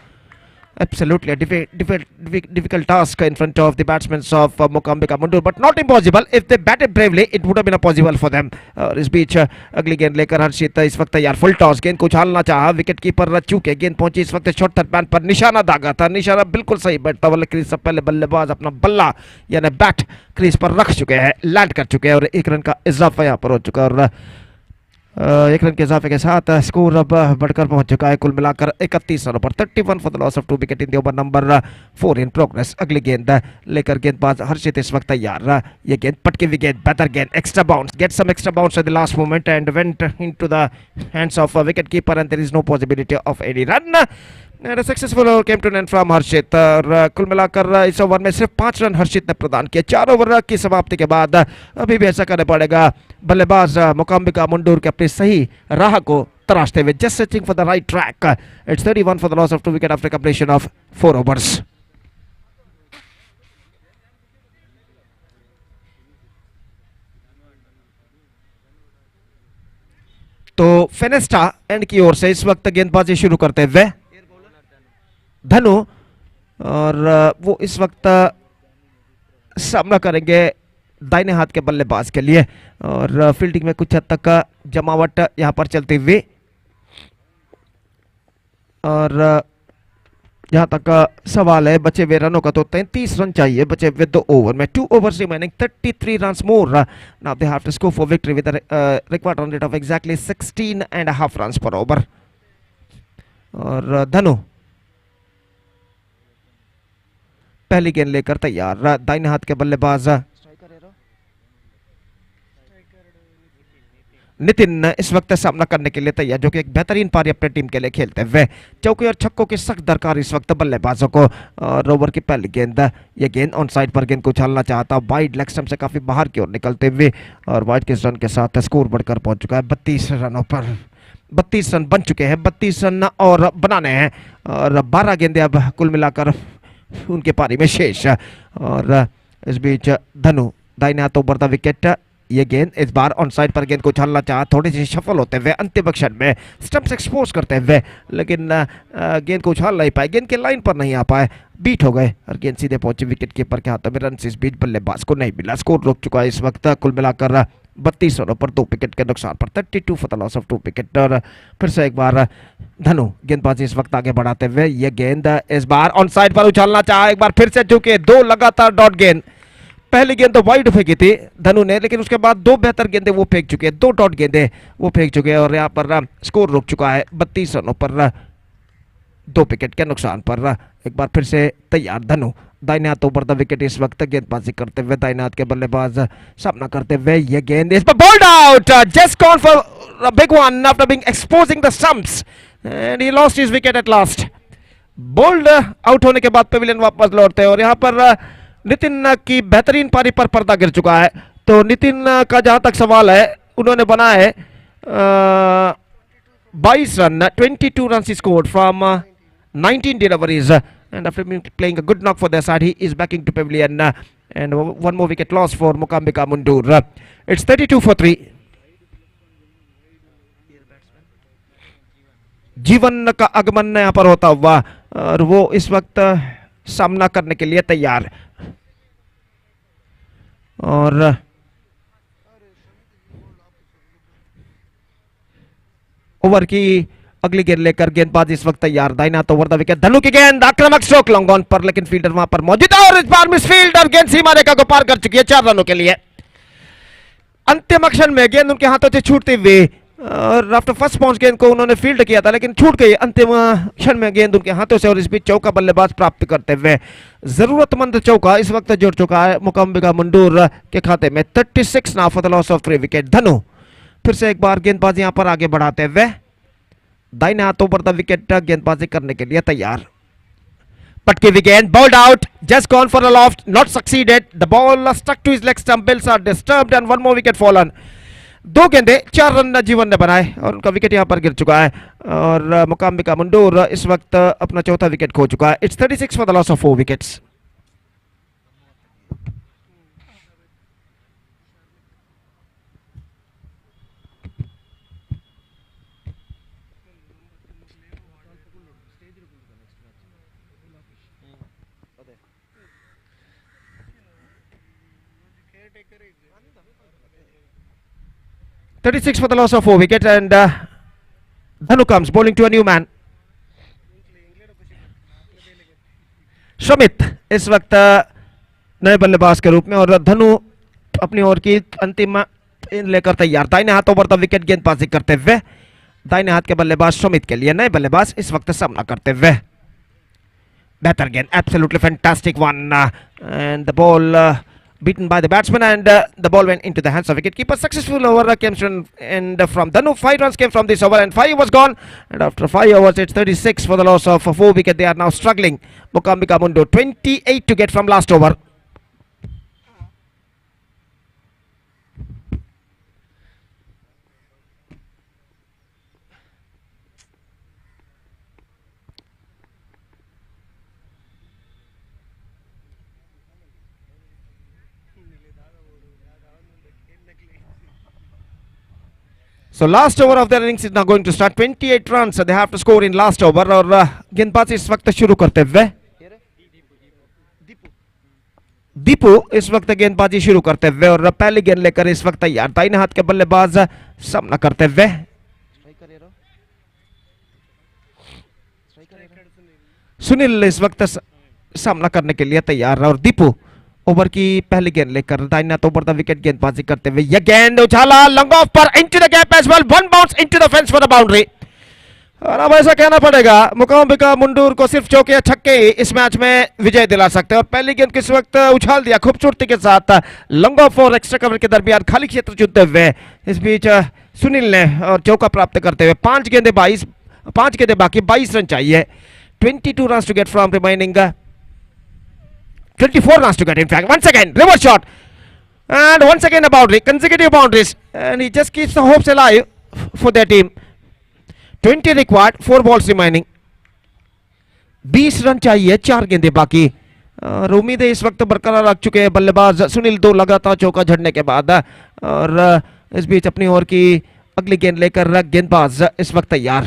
Absolutely a difficult task in front of the batsmen of Mokambika Mundur, but not impossible. If they batted bravely, it would have been a possible for them. और इस बीच अगली गेंद लेकर हर्षित इस वक्त तैयार, full toss, गेंद को उछालना चाहा, विकेट कीपर चूके, गेंद पहुंची इस वक्त शॉर्ट थर्ड मैन पर, निशाना दागा था, निशाना बिल्कुल सही बैठता हुआ, लेकिन इससे पहले बल्लेबाज अपना बल्ला यानी बैट क्रीज पर रख चुके हैं, लैंड कर चुके हैं और एक रन का इजाफा यहाँ पर हो चुका है और एक रन के इजाफे के साथ स्कोर अब बढ़कर पहुंच चुका है कुल मिलाकर 31 रनों पर, 31 for the loss of 2 wicket in the over number 4 in progress. अगली गेंद लेकर गेंदबाज हर्षित इस वक्त तैयार, ये गेंद पटकी हुई गेंद, बेहतर गेंद, extra bounce, get some extra bounce at the last moment and went into the hands of wicket keeper and there is no possibility of any run. Successful over came to an end from Harshit और कुल मिलाकर इस ओवर में सिर्फ 5 run हर्षित ने प्रदान किए। 4 ओवर की समाप्ति के बाद अभी भी ऐसा करना पड़ेगा बल्लेबाज मोकाम्बिका मुंडूर के अपनी सही राह को तराशते हुए, just searching for the right track. It's 31 for the loss of 2 wicket after completion of 4 overs. तो फेनेस्टा एंड की ओर से इस वक्त गेंदबाजी शुरू करते हुए धनु, और वो इस वक्त सामना करेंगे दाहिने हाथ के बल्लेबाज के लिए और फील्डिंग में कुछ हद तक जमावट यहां पर चलती हुई और जहां तक सवाल है बचे हुए रनों का, तो 33 रन चाहिए बचे हुए 2 ओवर में, 2 overs remaining, 33 runs more. Now they have to score for victory with a required run rate of exactly 16.5 runs per over. और धनु पहली गेंद लेकर तैयार, दाहिने हाथ के बल्लेबाज नितिन इस वक्त सामना करने के लिए तैयार, जो कि एक बेहतरीन पारी अपने टीम के लिए खेलते हुए, चौके और छक्कों की सख्त दरकार इस वक्त बल्लेबाजों को। और ओवर की पहली गेंद, ये गेंद ऑन साइड पर गेंद को उछालना चाहता, वाइड लेग स्टंप से काफी बाहर की ओर निकलते हुए और वाइड के रन के साथ स्कोर बढ़कर पहुंच चुका है 32 रनों पर। 32 रन बन चुके हैं, 32 रन और बनाने हैं और 12 गेंदें अब कुल मिलाकर उनके पारी में शेष। और इस बीच धनु दाहिने हाथ ओवर द विकेट, ये गेंद इस बार ऑन साइड पर गेंद को उछालना चाहा, थोड़ी सी सफल होते हुए अंतिम क्षण में स्टंप्स एक्सपोज करते हुए, लेकिन गेंद को उछाल नहीं पाए, गेंद के लाइन पर नहीं आ पाए, बीट हो गए और गेंद सीधे पहुंची विकेट कीपर के हाथों में। रन इस बीच बल्लेबाज को नहीं मिला, स्कोर रुक चुका है इस वक्त कुल मिलाकर 32 रनों पर 2 विकेट के नुकसान पर, 32 for the loss of 2 wicket. और फिर से एक बार धनु गेंदबाजी इस वक्त आगे बढ़ाते हुए, यह गेंद इस बार ऑन साइड पर उछालना चाहा, एक बार फिर से चूके 2 लगातार डॉट गेंद, पहली गेंद तो वाइड फेंकी थी धनु ने, लेकिन उसके बाद 2 बेहतर गेंदे वो फेंक चुके हैं, 2 डॉट गेंदे वो फेंक चुके हैं और यहाँ पर स्कोर रुक चुका है 32 रनों पर 2 विकेट के नुकसान पर। एक बार फिर से तैयार धनु दाहिने हाथ ओवर द विकेट इस वक्त गेंदबाजी करते हुए, दाहिने हाथ के बल्लेबाज सामना करते हुए, ये गेंद इस पर bowled out, just gone for a big one after being exposing the stumps and he lost his wicket at last. Bowled out होने के बाद पेविलियन वापस लौटते हैं और यहाँ पर नितिन की बेहतरीन पारी पर पर्दा गिर चुका है। तो नितिन का जहां तक सवाल है, उन्होंने बनाया है 22 run, 22 runs he scored from 19 deliveries and after playing a good knock for their side he is backing to pavilion and one more wicket loss for Mokambika Mundur. It's 32 for 3. जीवन का आगमन यहाँ पर होता हुआ और वो इस वक्त सामना करने के लिए तैयार और ओवर की अगली गेंद लेकर गेंदबाज इस वक्त तैयार, दाहिना हाथ ओवर द विकेट, धनु की गेंद, आक्रामक स्ट्रोक लॉन्ग ऑन पर, लेकिन फील्डर वहां पर मौजूद है और इस बार मिस फील्ड और गेंद सीमा रेखा को पार कर चुकी है 4 रनों के लिए। अंतिम क्षण में गेंद उनके हाथों से छूटती हुई और आफ्टर फर्स्ट पॉइंट गेंद को उन्होंने फील्ड किया था, लेकिन छूट गई अंतिम क्षण में गेंद उनके हाथों से और इस बीच चौका बल्लेबाज प्राप्त करते हुए जरूरतमंद चौका इस वक्त जुड़ चुका है मोकाम्बिका मुंडूर के खाते में। 36 now for the loss of 3 wicket. धनु फिर से एक बार गेंदबाजी यहां पर आगे बढ़ाते हुए, दाहिने हाथ ओवर द विकेट गेंदबाजी करने के लिए तैयार, पटकी हुई गेंद, bowled out, just gone for a loft, not succeeded, the ball stuck to his leg stump, bails are disturbed and one more wicket fallen. 2 गेंदे 4 रन जीवन ने बनाए और उनका विकेट यहां पर गिर चुका है और मोकाम्बिका मुंडूर इस वक्त अपना चौथा विकेट खो चुका है। It's 36 for the loss of 4 wickets. 36 for the loss of 4 wicket, and Dhanu comes bowling to a new man. Shamit इस वक्त नए बल्लेबाज के रूप में, और धनु अपनी ओर की अंतिम गेंद लेकर तैयार। दाहिने हाथों पर विकेट गेंदबाजी करते हुए दाहिने हाथ के बल्लेबाज शमित के लिए नए बल्लेबाज इस वक्त सामना करते हुए। बेहतर गेंद, absolutely fantastic one, and the ball beaten by the batsman, and the ball went into the hands of wicketkeeper. Successful over came from Dhanu. 5 runs came from this over, and 5 was gone. And after 5 overs, it's 36 for the loss of 4 wicket. They are now struggling. Mukambika Mundur 28 to get from last over. So last over of their innings is now going to start. 28 runs they have to score in last over, और गेंदबाजी इस वक्त शुरू करते हुए दीपू इस वक्त गेंदबाजी शुरू करते हुए, और पहली गेंद लेकर इस वक्त तैयार। दाहिने हाथ के बल्लेबाज सामना करते हुए। सुनील इस वक्त सामना करने के लिए तैयार, और दीपू ओवर की पहली गेंद लेकर दाहिने हाथ ओवर द विकेट गेंदबाजी करते हुए। यह गेंद उछाला लॉन्ग ऑफ पर, into the gap as well, one bounce into the fence for the boundary. और अब ऐसा कहना पड़ेगा मुकाम्बिका मुंडूर को सिर्फ चौके या छक्के इस मैच में विजय दिला सकते हैं, और पहली गेंद किस वक्त उछाल दिया खूबसूरती के साथ लॉन्ग ऑफ और एक्स्ट्रा कवर के दरमियान खाली क्षेत्र चुनते हुए। इस बीच सुनील ने और चौका प्राप्त करते हुए 5 गेंदे बाकी, 22 रन चाहिए। 22 runs to get from remaining 24 runs to get, in fact. Once again reverse shot, and once again a boundary, consecutive boundaries, and he just keeps the hopes alive for their team. 20 required, 4 balls remaining, 20 run चाहिए, 4 गेंदे बाकी, और उम्मीदें इस वक्त बरकरार रख चुके हैं बल्लेबाज सुनील 2 लगातार चौका झड़ने के बाद। और इस बीच अपनी ओर की अगली गेंद लेकर गेंदबाज इस वक्त तैयार।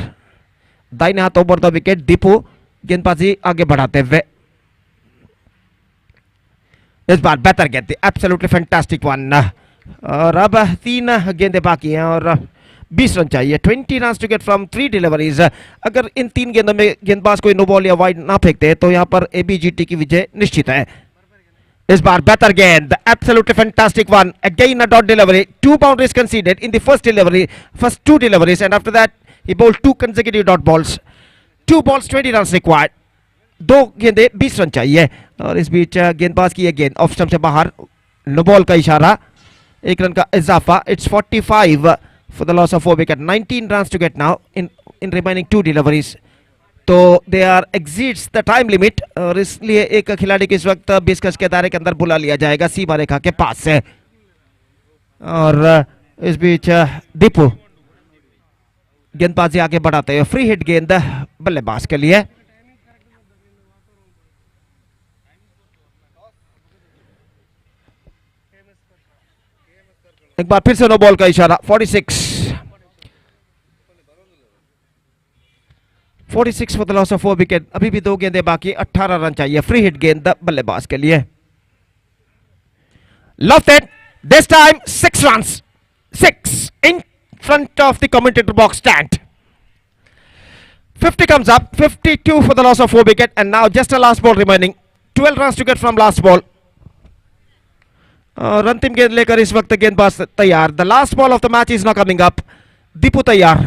दाहिने हाथ ओवर द विकेट दीपू गेंदबाजी आगे बढ़ाते हुए। इस बार बेहतर गेंद, एब्सोल्युटली फैंटास्टिक वन, और अब 3 गेंदे बाकी हैं और 20 रन चाहिए। 20 run to get from 3 deliveries. अगर इन 3 गेंदों में गेंदबाज कोई नो बॉल या वाइड ना फेंकते तो यहां पर एबीजीटी की विजय निश्चित है। इस बार बेहतर गेंद, absolutely fantastic one, again a dot delivery, 2 boundaries considered in the first 2 deliveries, and after that he bowled 2 consecutive dot balls, 2 balls 20 runs required, 2 गेंदे 20 रन चाहिए। और इस बीच गेंदबाज की यह गेंद ऑफ स्टंप से बाहर, नो बॉल का इशारा, 1 रन का इजाफा। It's 45 for the loss of 4 wicket, 19 run to get now in remaining 2 deliveries। तो they are exits the time limit, और इसलिए एक खिलाड़ी को इस वक्त 20 गज के दायरे के अंदर बुला लिया जाएगा सीमा रेखा के पास से। और इस बीच दीपू गेंदबाजी आगे बढ़ाते हुए, फ्री हिट गेंद बल्लेबाज के लिए। एक बार फिर से नो बॉल का इशारा। 46 for the loss of 4 wicket, अभी भी 2 गेंदे बाकी, 18 रन चाहिए। फ्री हिट गेंद बल्लेबाज के लिए। Love it, this time 6 runs, 6 in front of the commentator box stand. 50 comes up, 52 for the loss of 4 wicket, and now just a last ball remaining, 12 runs to get from last ball. और अंतिम गेंद लेकर इस वक्त गेंदबाज तैयार। The last ball of the match is now coming up. Deepu तैयार,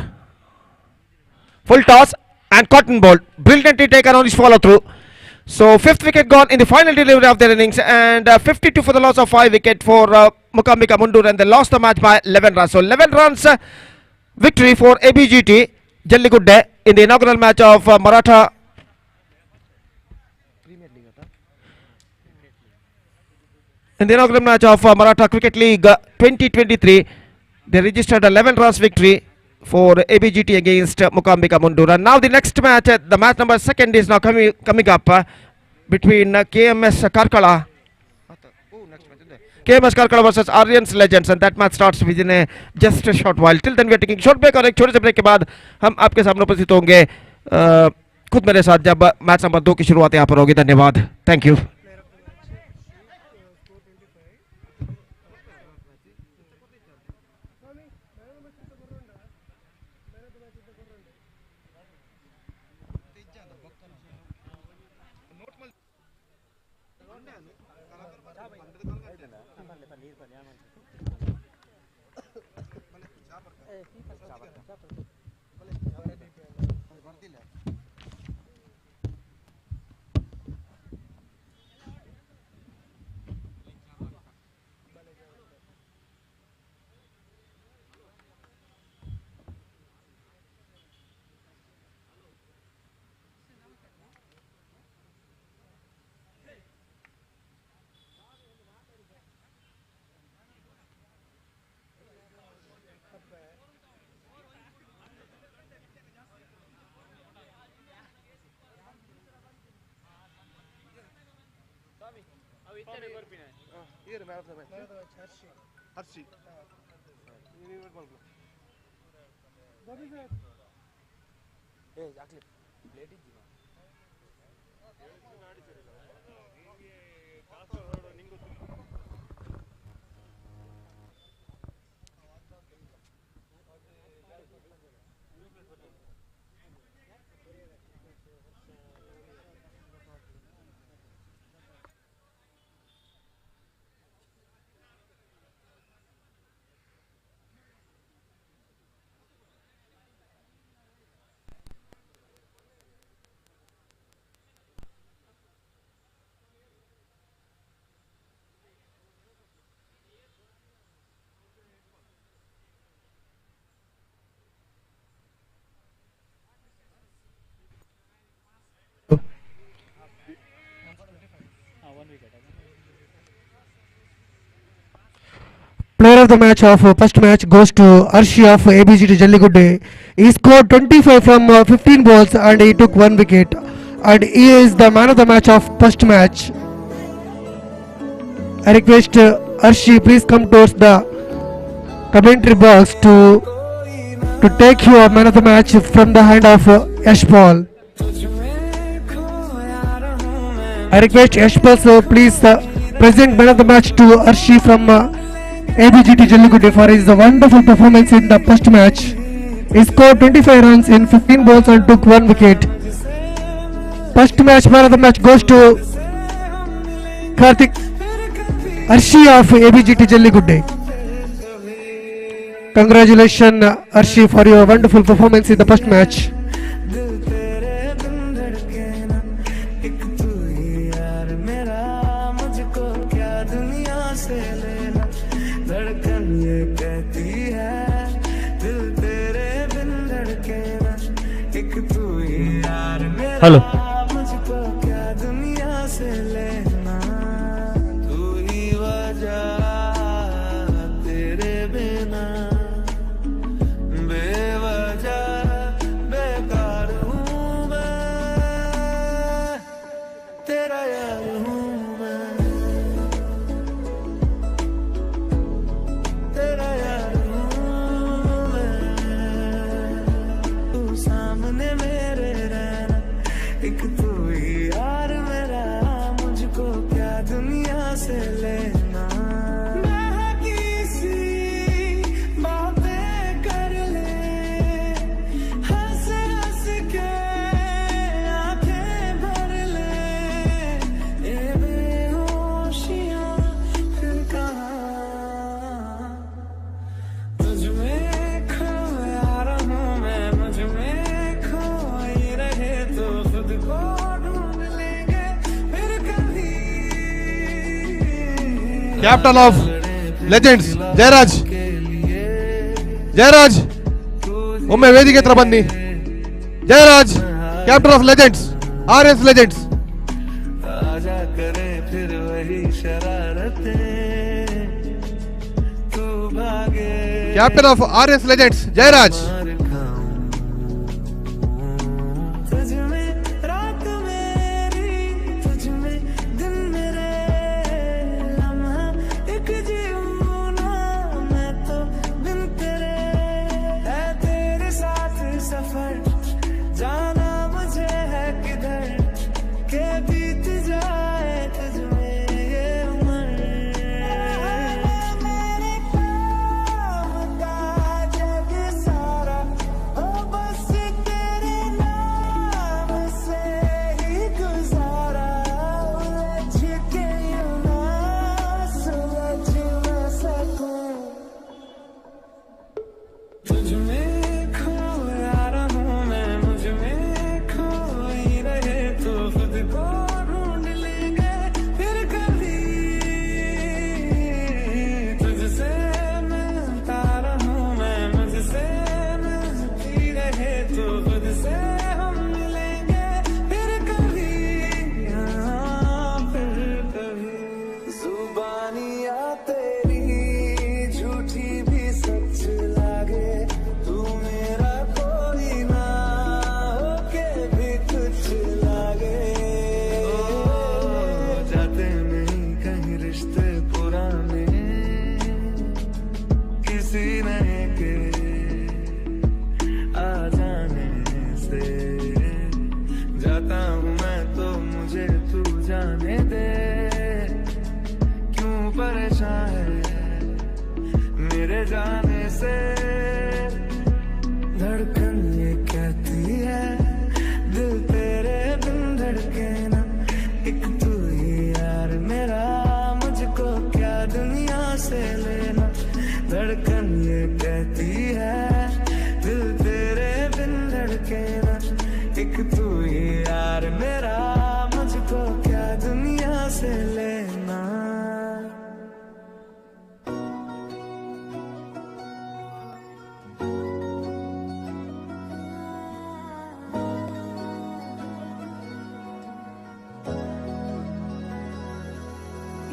full toss and cotton ball, brilliantly taken on his follow through. So 5th wicket gone in the final delivery of their innings, and 52 for the loss of 5 wicket for Mukambika Mundur, and they lost the match by 11 runs. So 11 runs victory for ABGT Jallikudde in the inaugural match of Maratha Maratha Cricket League 2023. They registered 11 runs victory for ABGT against Mukambika Mundur. And now the next match, the match number 2 is now coming up between KMS Karkala versus Aryan's Legends, and that match starts within just a short while. Till then we are taking short break, और एक छोटे से break के बाद हम आपके सामने उपस्थित होंगे खुद मेरे साथ जब मैच नंबर 2 की शुरुआत यहाँ पर होगी। धन्यवाद, thank you.
Here, man of the match. Harshi.
Player of the match of first match goes to Arshi of ABGT Jalligudde. He scored 25 from 15 balls and he took 1 wicket. And he is the man of the match of first match. I request Arshi, please come towards the commentary box to take your man of the match from the hand of Yashpal. I request Yashpal sir, please present man of the match to Arshi from ABGT Jalligudde for his wonderful performance in the first match. He scored 25 runs in 15 balls and took 1 wicket. First match man of the match goes to Karthik Arshi of ABGT Jalligudde. Congratulations Arshi for your wonderful performance in the first match.
Hello
Captain of legends Jayaraj Jayaraj ಒಮ್ಮೆ ವೇದಿಕೆ ಹತ್ರ ಬನ್ನಿ. Jayaraj captain of legends RS legends. Captain of RS legends Jayaraj.
सारा
सीने के आ जाने से जाता हूँ मैं तो मुझे तू जाने दे। क्यों परेशान है मेरे जाने से। धड़कन ये कहती है दिल तेरे बिन धड़के ना। एक तू ही यार मेरा मुझको क्या दुनिया से लेना। धड़कन ये कहती है दिल तेरे बिन धड़के ना। एक तू ही यार मेरा मुझको क्या दुनिया से लेना।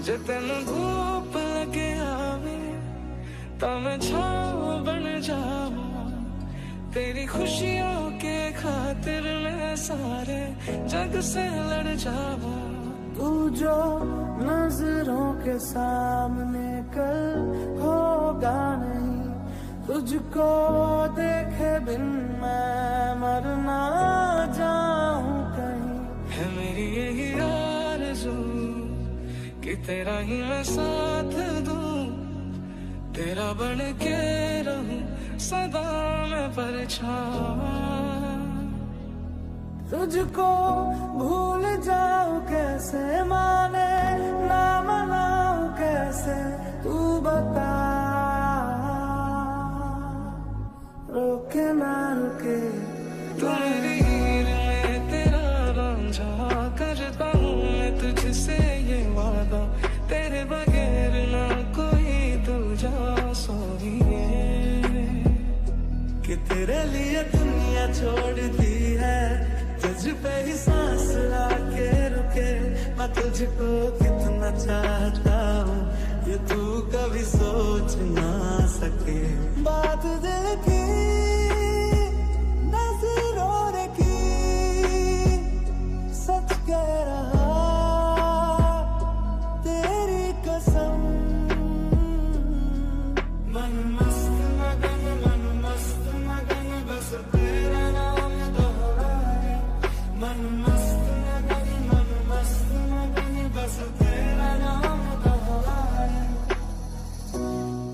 जे तेन धूप लगे आवे तो मैं छाँव बन जाऊं। तेरी खुशियों के खातिर मैं सारे जग से लड़ जाऊं। तू जो नजरों के सामने कल होगा नहीं। तुझको देखे बिन मैं मर ना जाऊं कहीं। है मेरी यही आरज़ू कि तेरा ही मैं साथ दूं। तेरा बन के रहूं सदा मैं परछावां। तुझको भूल जाऊं कैसे माने ना मनाऊं कैसे तू बता। रोके ना रुके तू मेरी हीर में तेरा रांझा। करता हूँ मैं तुझसे ये वादा तेरे बगैर ना कोई दूजा सोनिए। कि तेरे लिए दुनिया छोड़ दी है तुझ पे ही सांस आके रुके। मैं तुझको कितना चाहता हूँ ये तू कभी सोच ना सके। बात दिल की नजरों ने की सच कह रहा तेरी कसम। मन मस्त मगन बस तेरा नाम दोहराए। मन मस्त मगन बस तेरा नाम दोहराए।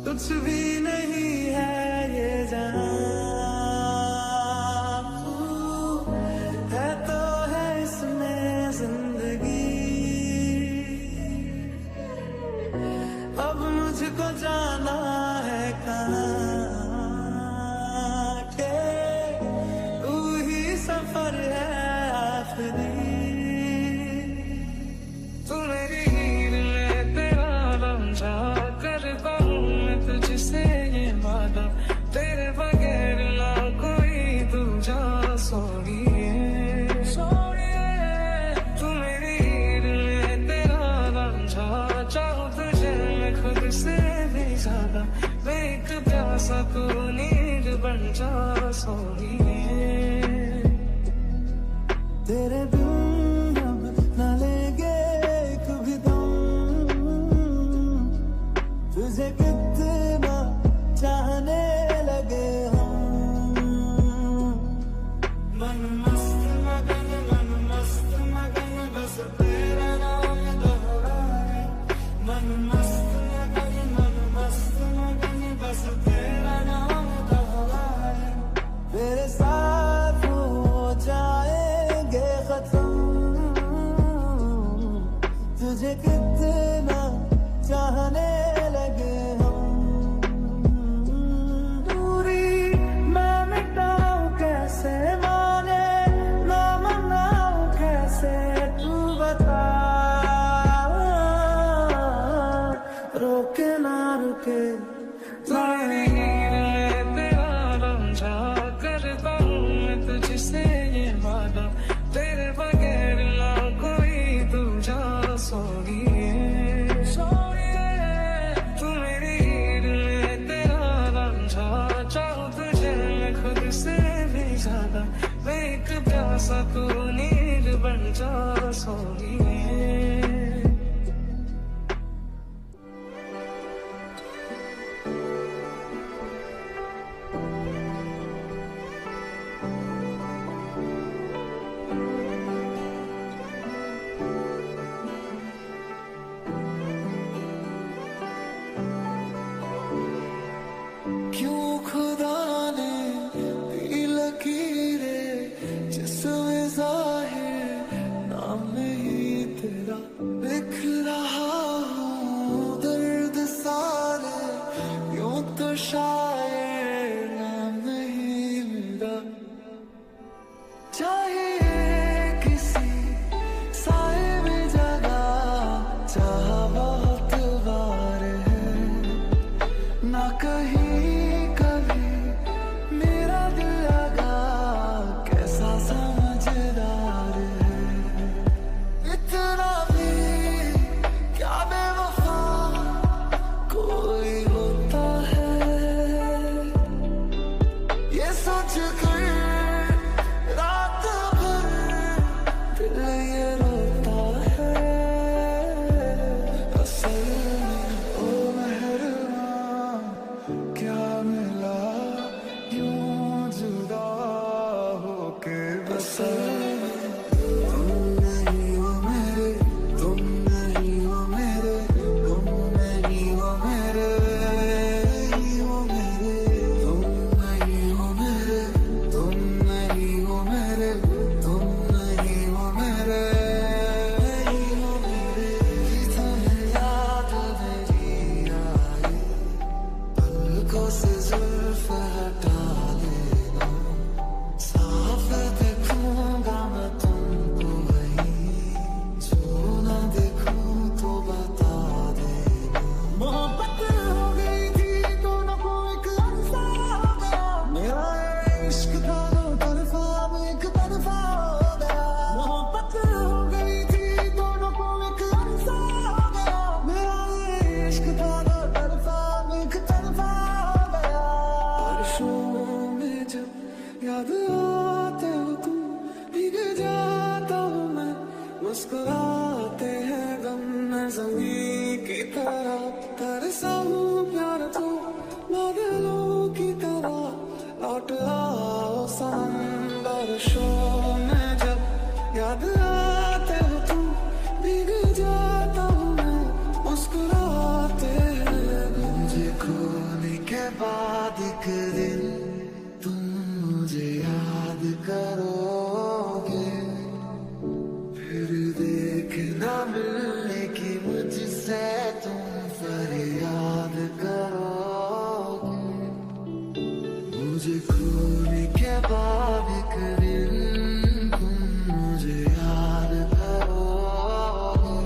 कुछ भी नहीं है ये जान है तो है इसमें जिंदगी। अब मुझको जाना है कहाँ के तू ही सफर है आखिरी। तू मेरी हीर में तेरा रांझा। करता हूँ मैं तुझसे ये वादा तेरे बगैर ना कोई दूजा सोनिए। तू मेरी हीर में तेरा रांझा। चाहूँ तुझे मैं खुद से भी ज्यादा। मैं एक प्यासा तू नीर बन जा सोनिए। तेरे बिन अब न लेंगे कभी दम। तुझे कितना चाहने लगे हम। मन मस्त मगन बस तेरा नाम दोहराए। मन मस्त मगन बस तेरा नाम दोहराए। तेरे साथ हो जाएंगे खत्म। तुझे कितना चाहने लगे हम। दूरी मैं मिटाऊं कैसे माने ना मनाऊं कैसे तू बता। रोके ना रुके तेरी हीर में तेरा रांझा। करता हूँ मैं तुझसे ये वादा तेरे बगैर ना कोई दूजा सोनिए। तू मेरी हीर में तेरा रांझा। चाहूँ तुझे मैं खुद से भी ज्यादा। मैं एक प्यासा तू नीर बन जा सोनिए। शायर नाम नहीं मेरा, चाहिए किसी साहिब जगह, चाह बहुत बार है ना कहीं कभी मेरा दिल लगा, कैसा समझदार है। इतना भी क्या बेवफा कोई होता है, ये सोच कर रात भर दिल ये रोता है। असल में ओ मेहरबान क्या मिला यूं जुदा होके, बस तुम नहीं हो मेरे, तुम नहीं हो मेरे, तुम नहीं हो मेरे, नहीं हो मेरे, तुम नहीं हो मेरे, तुम नहीं हो मेरे, तुम नहीं हो मेरे, नहीं हो मेरे। तुम्हें याद मेरी आई, पलकों से जुल्फ हटा लेना, साफ देखूंगा मैं तुमको वहीं, जो ना देखूं तो बता देना। मोहब्बत हो गई थी दोनों को एक लम्हा हो गया, मेरा ये इश्क था दो तरफा अब एक तरफा हो गया। मोहब्बत हो गई थी दोनों को एक लम्हा हो गया, मेरा ये इश्क था दो तरफा अब एक तरफा हो गया। बारिशों में जब याद आते हो तुम, भीग जाता हूँ मैं, मुस्कुराते हैं गम में ज़मीं की तरह, तरसा हूँ प्यार तो बादलों की तरह, लौट आओ सनम। बारिशों में जब याद आते हो तुम, भीग जाता हूँ मैं, मुस्कुराते हैं मुझे खोने के बाद एक दिन तुम मुझे याद करोगे, फिर देखना मिलने की मुझसे तुम फरियाद करोगे। मुझे खोने के बाद एक दिन तुम मुझे याद करोगे,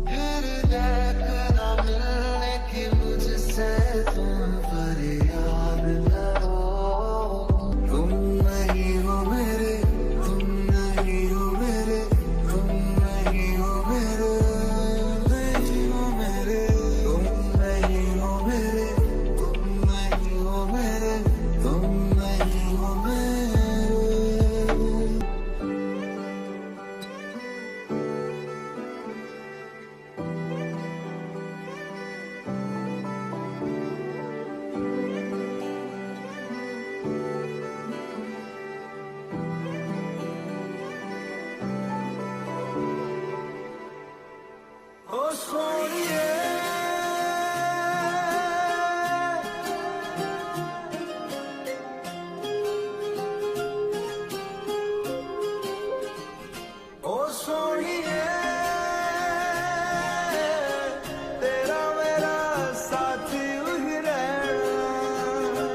फिर देखना मिलने की मुझसे तुम फरियाद करोगे। तुम नहीं हो मेरे, तुम नहीं हो मेरे, तुम नहीं हो मेरे, नहीं हो मेरे, तुम नहीं हो मेरे, तुम नहीं हो मेरे, तुम नहीं हो मेरे। ओ सोनिए ओ सोनिए, तेरा मेरा साथी वही रहना,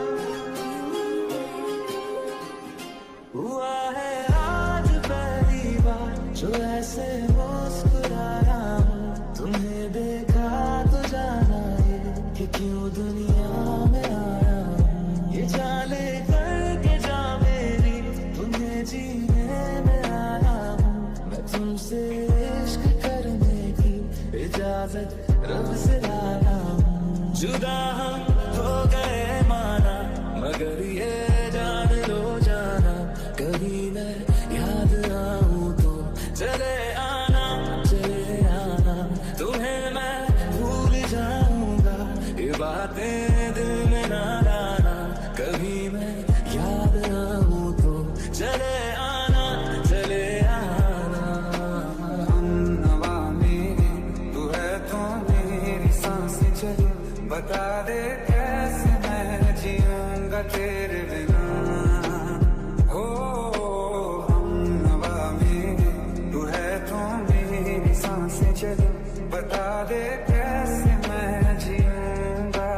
हुआ है आज पहली बार जो ऐसे मुस्कुराया हूँ, तुम्हें देखा तो जाना ये कि क्यों दुनिया में आया हूँ, ये चाले करके जा मेरी तुम्हें जीने में आया हूँ, मैं तुमसे इश्क करने की इजाजत रब से लाया हूँ। जुदा हम हो गए माना, मगर ये जान लो जाना, कभी मैं याद आऊँ तो चले आना, चले आना, तुम्हें मैं भूल जाऊंगा, ये बातें दिल में ना लाना, कभी मैं याद आऊँ तो चले आना, चले आना। हम नवा मेरे तू है तो मेरी सांसें चली, बता दे कैसे मैं जीऊंगा तेरे बिना। हो हम नवा मेरे तू है तो मेरी सांसें चली, बता दे कैसे मैं जीऊंगा।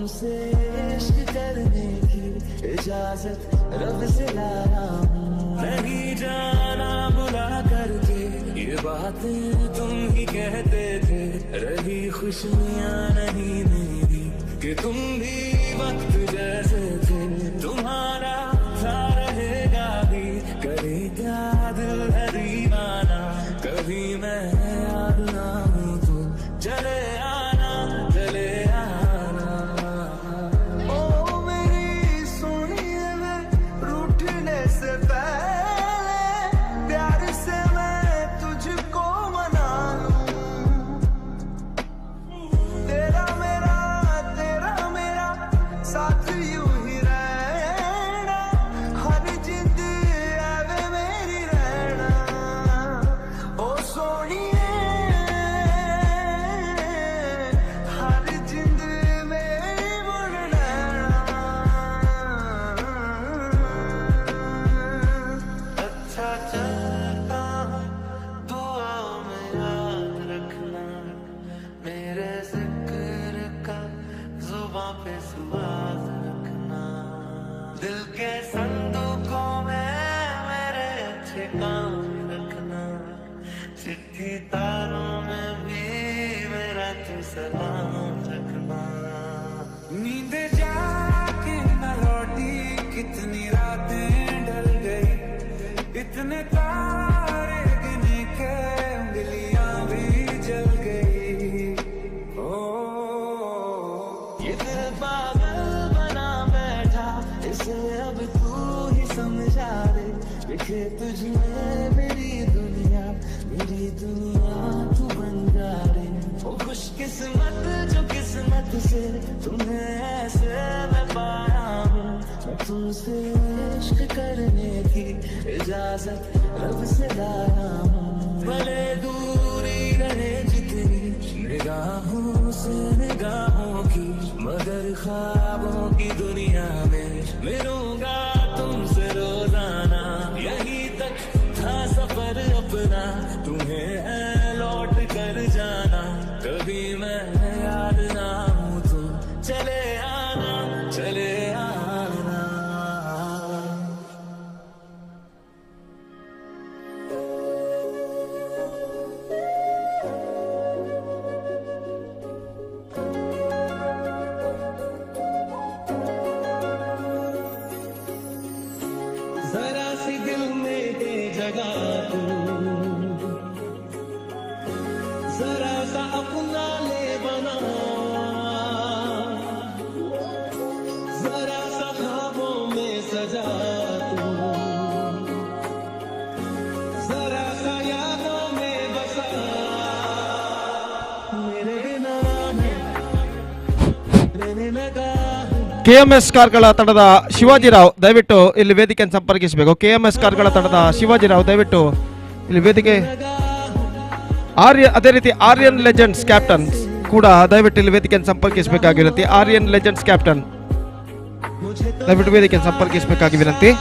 तुमसे इश्क करने की इजाजत रब से लाया हूँ। नहीं जाना बुला करके ये बातें तुम ही कहते थे, रही खुशियाँ नहीं मेरी कि तुम भी वक्त जैसे थे। तुम्हारा था रहेगा भी, करे क्या दिल है दीवाना, कभी मैं याद ना हूँ तो चले आना, चले आना। ओ मेरी सुनिए, मैं रूठने से पहले प्यार से मैं तुझको मना लूं। तेरा मेरा साथ यूं ही रहना, हर जिंद आवे मेरी रहना। ओ सोनिए, हर जिंद मेरी मुड़ रहना। अच्छा चलता दुआ में याद रखना, मेरे जिक्र का जुबां पे सुवास रखना। दिल के संदूकों में मेरे अच्छे काम रखना, चिट्ठी तारों में भी मेरा तू सलाम रखना। नींद जाके न लौटी, कितनी रातें ढल गई, इतने तारे गिने के उंगलियां भी जल गई। ओ ये दिल पागल बना बैठा, इसे अब तू ही समझा दे। लिखे तुझमें मेरी दुनिया तू बन जा रे। ओ खुशकिस्मत जो किस्मत से तुम्हें ऐसे मैं पाया हूँ। मैं तुमसे इश्क करने की इजाजत रब से लाया हूँ। भले दूरी रहे जितनी निगाहों से निगाहों की, मगर ख्वाबों की दुनिया में मिलूंगा तुमसे रोजाना। यहीं तक था सफर अपना, तुम्हें है लौट कर जाना। कभी मैं याद ना हूँ तो चले आना, चले आना। जरा सी दिल में दे जगह तू, जरा सा अपना ले बना, जरा सा ख्वाबों में सजा तू, जरा सा यादों में बसा। मेरे बिना रहने लगा।
KMS ಕಾರ್ಗಳ ತಂಡದ ಶಿವಾಜಿರಾವ್ ದಯವಿಟ್ಟು ಇಲ್ಲಿ ವೇದಿಕೆಯನ್ನು ಸಂಪರ್ಕಿಸಬೇಕು. KMS ಕಾರ್ಗಳ ತಂಡದ ಶಿವಾಜಿರಾವ್ ದಯವಿಟ್ಟು ಇಲ್ಲಿ ವೇದಿಕೆ. ಅದೇ ರೀತಿ ಆರ್ಯನ್ ಲೆಜೆಂಡ್ಸ್ ಕ್ಯಾಪ್ಟನ್ ಕೂಡ ದಯವಿಟ್ಟು ಇಲ್ಲಿ ವೇದಿಕೆಯನ್ನು ಸಂಪರ್ಕಿಸಬೇಕಾಗಿರುತ್ತೆ. ಆರ್ಯನ್ ಲೆಜೆಂಡ್ಸ್ ಕ್ಯಾಪ್ಟನ್ ದಯವಿಟ್ಟು ವೇದಿಕೆಯನ್ನು ಸಂಪರ್ಕಿಸಬೇಕಾಗಿ ವಿನಂತಿ.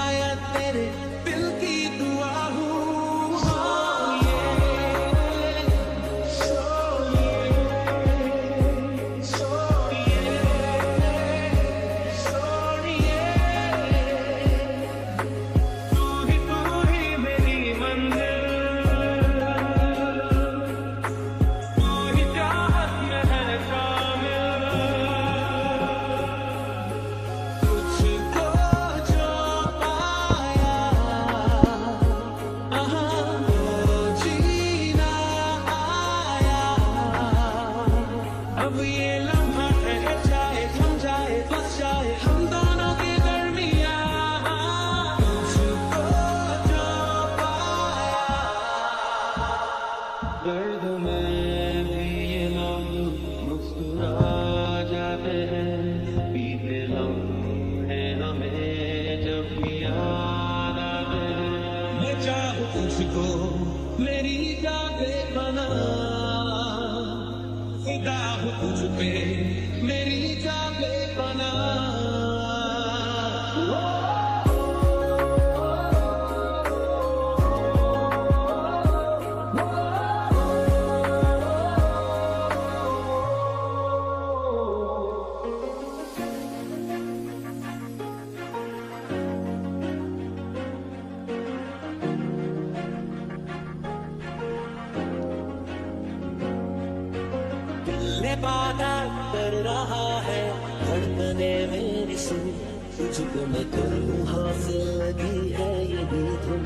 तुझको मैं कर लूं हासिल लगी है यही धुन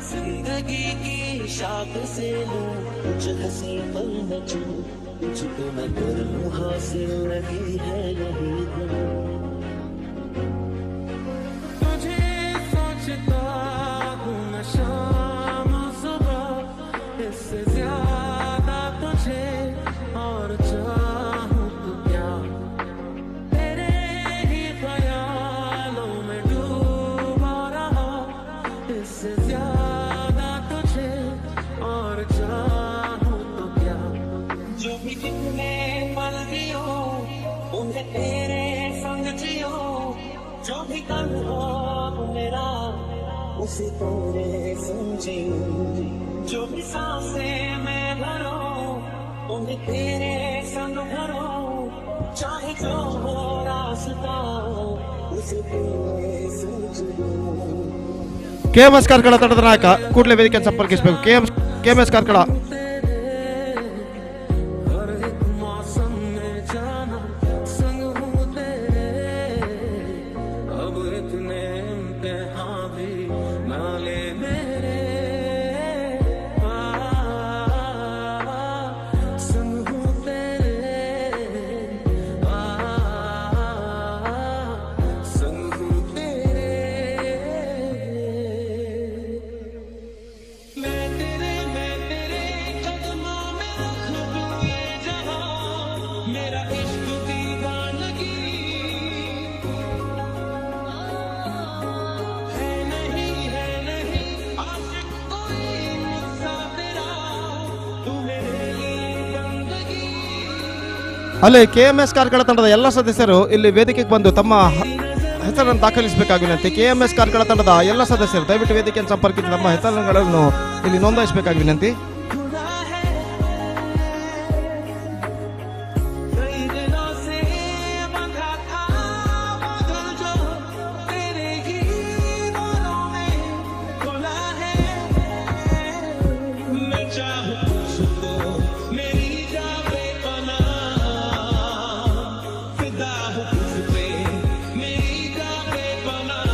जिंदगी की शाख से लूं कुछ हंसी पल न चूं तुझको मैं कर लूं हासिल लगी है यही धुन तुझे सोचता हूँ मैं शाम सुबह इससे ज्यादा तुझे और चाहूँ तो क्या तेरे ही ख्यालों में डूबा रहा इससे ज्यादा तुझे और चाहूँ तो क्या जो भी जितने पल जियो उन्हें तेरे संग जियो जो भी कल हो मेरा उसे तेरे समझियो जो भी सांसें मैं भरो उन्हें तेरे संग भरो चाहे जो हो रास्ता उसे तेरे समझियो
KMS ಕಾರ್ಕಳ ತಂಡದ ನಾಯಕ ಕೂಡಲೇ ವೇದಿಕೆಯನ್ನು ಸಂಪರ್ಕಿಸಬೇಕು. KMS ಕಾರ್ಕಳ
हर एक मौसम में जाना संग हूँ तेरे अब इतने इम्तिहान भी ना ले मेरे संग हूँ तेरे संग हूँ तेरे मैं तेरे कदमों में रख दूं ये जहां मेरा इश्क दीवानगी है नहीं आशिक कोई मुझसा तेरा तू मेरे लिए बंदगी
ಅಲ್ಲಿ KMS ಕಾರ್ಕಳ ತಂಡದ ಎಲ್ಲ ಸದಸ್ಯರು ಇಲ್ಲಿ ವೇದಿಕೆಗೆ ಬಂದು ತಮ್ಮ ಹೆಸರನ್ನು ದಾಖಲಿಸಬೇಕಾಗಿ ವಿನಂತಿ. KMS ಕಾರ್ಕಳ ತಂಡದ ಎಲ್ಲ ಸದಸ್ಯರು ದಯವಿಟ್ಟು ವೇದಿಕೆಯನ್ನು ಸಂಪರ್ಕಿಸಿ ತಮ್ಮ ಹೆಸರುಗಳನ್ನು ಇಲ್ಲಿ ನೋಂದಾಯಿಸಬೇಕಾಗಿ ವಿನಂತಿ.
खुदा है कई दिनों से बंधा था बादल जो तेरे ही बालों में खुला है मैं चाहूं तुझको मेरी जावे पनाह फिदा हूं तुझ पे मेरी जावे पनाह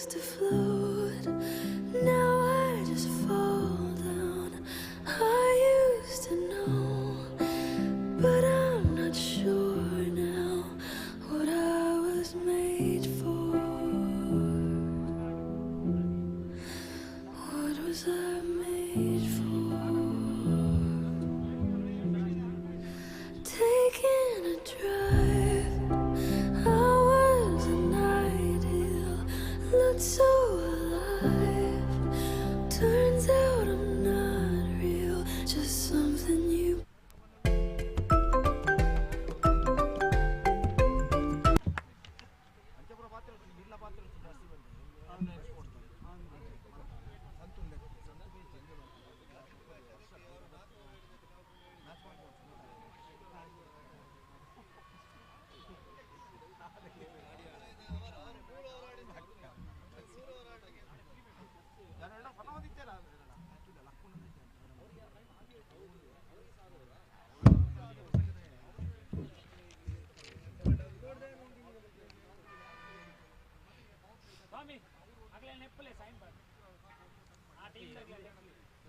used to float, now I just fall down. I used to know, but I'm not sure now what I was made for. What was I made for? Taking a drive, I was an ideal, looked so alive. Turns out I'm not real, just something you.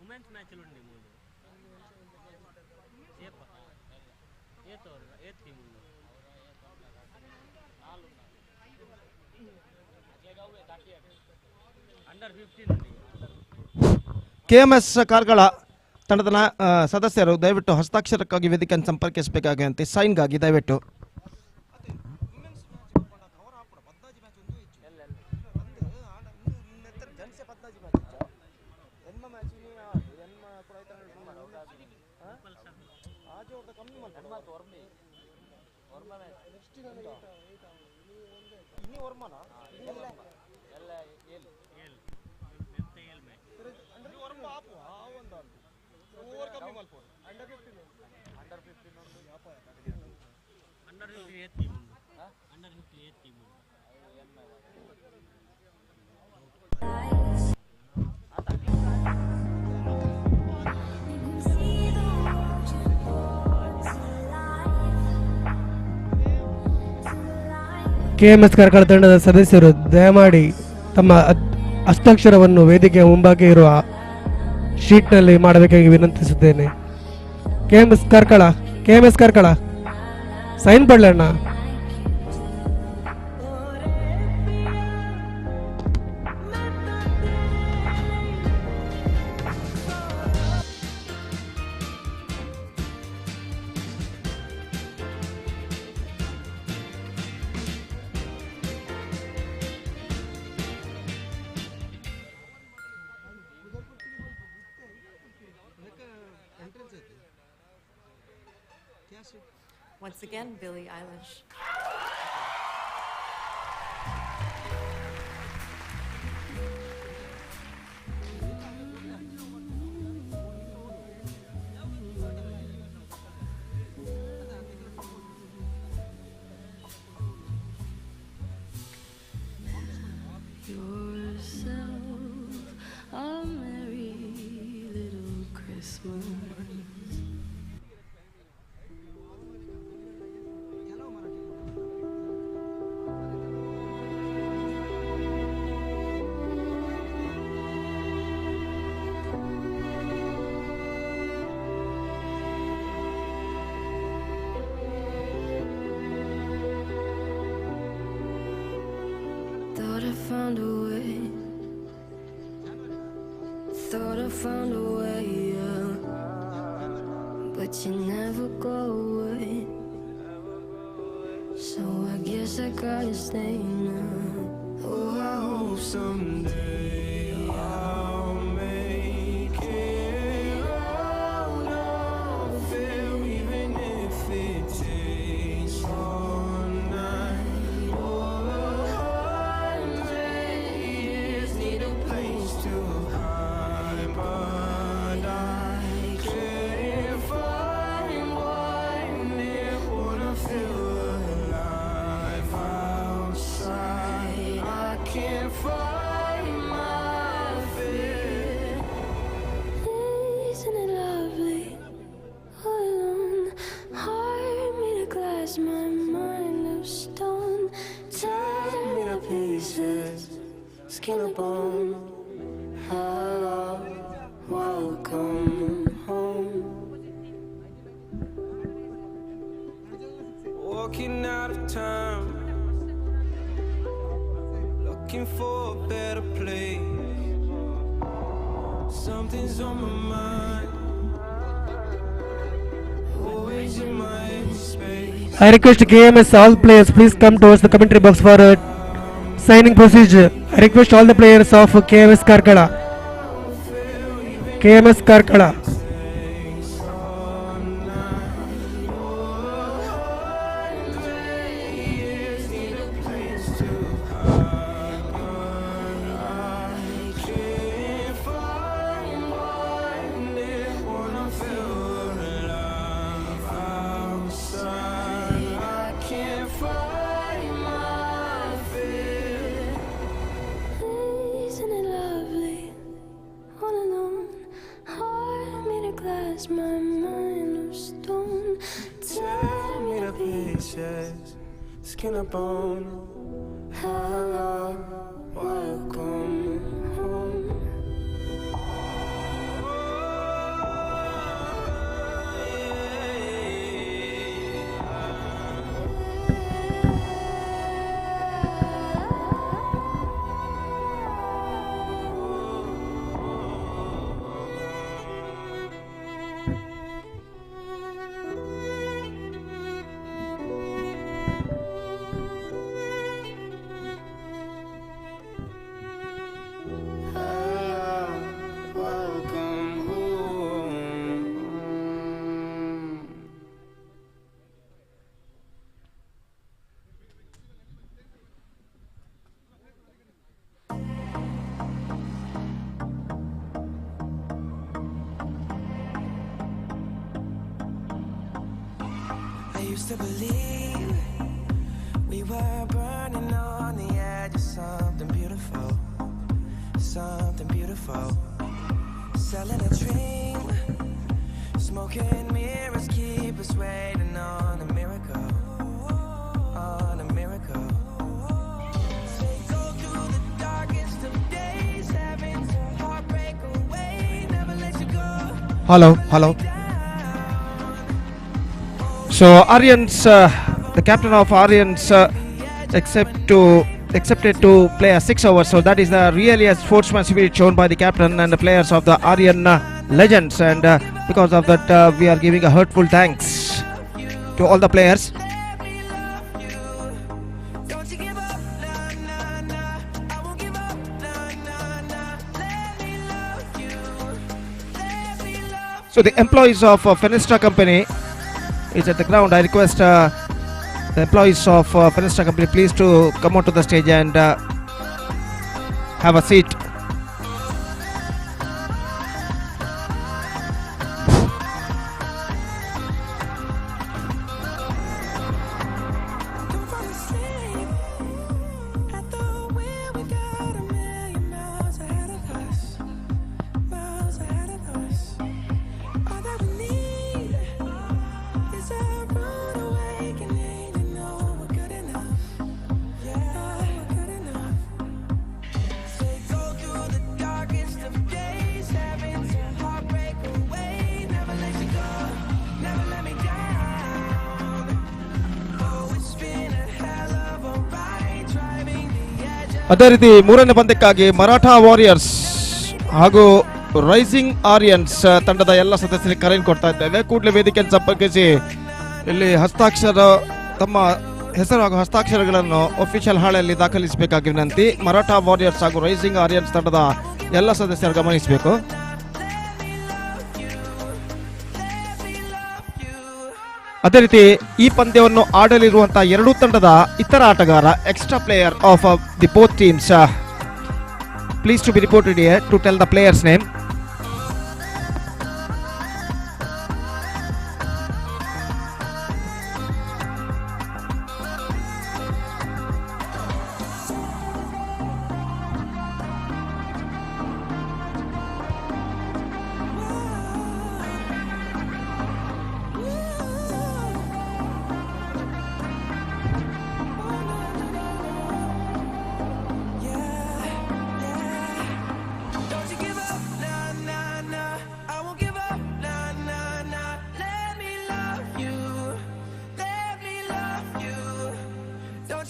Women's match ಉಂಟು ಮೂರು ಏತ್ team under 15 ఉంది
KMS ಕಾರ್ಗಳ ತಂಡದ ಸದಸ್ಯರು ದಯವಿಟ್ಟು ಹಸ್ತಾಕ್ಷರಕ್ಕಾಗಿ ವೇದಿಕೆಯನ್ನು ಸಂಪರ್ಕಿಸಬೇಕಾಗುವಂತೆ ಸೈನ್ಗಾಗಿ ದಯವಿಟ್ಟು
under 58 team under 58 team
KMS Karkala ತಂಡದ ಸದಸ್ಯರು ದಯಮಾಡಿ ತಮ್ಮ ಹಸ್ತಾಕ್ಷರವನ್ನು ವೇದಿಕೆಯ ಮುಂಭಾಗ ಇರುವ ಶೀಟ್ನಲ್ಲಿ ಮಾಡಬೇಕಾಗಿ ವಿನಂತಿಸುತ್ತೇನೆ. KMS ಕಾರ್ಕಳ ಸೈನ್ ಪಡ್ಲಣ್ಣ.
Once again, Billie Eilish. Yourself a merry little Christmas. Thought I found a way. Thought I found a way, yeah. But you never go away. So I guess I gotta stay now. Oh, I hope someday I'll make it out of it, even if it takes all night or 100 years. Need a place to hide, but I can't find one near. Wanna feel alive outside. I can't find my
skin and bone. Hello, welcome home. Walking out of town, looking for a better place. Something's on my mind, always in my empty space.
I request KMS all players please come towards the commentary box for signing procedure. I request all the players of KMS Karkala. KMS Karkala.
Isn't it lovely? All alone, heart made of glass, my mind of stone.
Tear me to pieces, skin and bone. Hello, welcome home. Welcome home. I used to believe we were burning on the edge of something beautiful, something beautiful. Selling a dream, smoking mirrors keep us waiting on a miracle, on a miracle. Go through the darkest of days, having to heartbreak away, never let you go.
Hello. So Aryans, the captain of Aryans, accepted to play a 6 hours. So that is the really a sportsman spirit shown by the captain and the players of the Aryan legends. And because of that, we are giving a heartful thanks to all the players.
Don't you give up, nah, nah, nah. I won't give up, nah, nah, nah. Let me love you, let me love.
So the employees of Fenestra Company is at the ground. I request the employees of Fenestra Company please to come onto the stage and have a seat.
Don't fall asleep at the wheel. We got a million miles ahead of us, miles ahead of us. All that we need is a rude awakening to know we're good enough. Yeah, we're good enough. Say go through the darkest of days, having to heartbreak away, never let you go, never let me down. Oh, it's been a hell of a ride, driving the edge of
ಅದೇ ರೀತಿ ಮೂರನೇ ಪಂದ್ಯಕ್ಕಾಗಿ Maratha warriors ಹಾಗೂ rising Aryans ತಂಡದ ಎಲ್ಲ ಸದಸ್ಯರಿಗೆ ಕರೆಯನ್ನು ಕೊಡ್ತಾ ಇದ್ದೇವೆ. ಕೂಡಲೇ ವೇದಿಕೆಯನ್ನು ಸಂಪರ್ಕಿಸಿ ಇಲ್ಲಿ ಹಸ್ತಾಕ್ಷರ ತಮ್ಮ ಹೆಸರು ಹಾಗೂ ಹಸ್ತಾಕ್ಷರಗಳನ್ನು ಅಫಿಷಿಯಲ್ ಹಾಳೆಯಲ್ಲಿ ದಾಖಲಿಸಬೇಕಾಗಿ ವಿನಂತಿ. ಮರಾಠಾ ವಾರಿಯರ್ಸ್ ಹಾಗೂ ರೈಸಿಂಗ್ ಆರಿಯನ್ಸ್ ತಂಡದ ಎಲ್ಲ ಸದಸ್ಯರು ಗಮನಿಸಬೇಕು. ಅದೇ ರೀತಿ ಈ ಪಂದ್ಯವನ್ನು ಆಡಲಿರುವಂತಹ ಎರಡೂ ತಂಡದ ಇತರ ಆಟಗಾರ extra player of the both teams please to be reported here to tell the players name.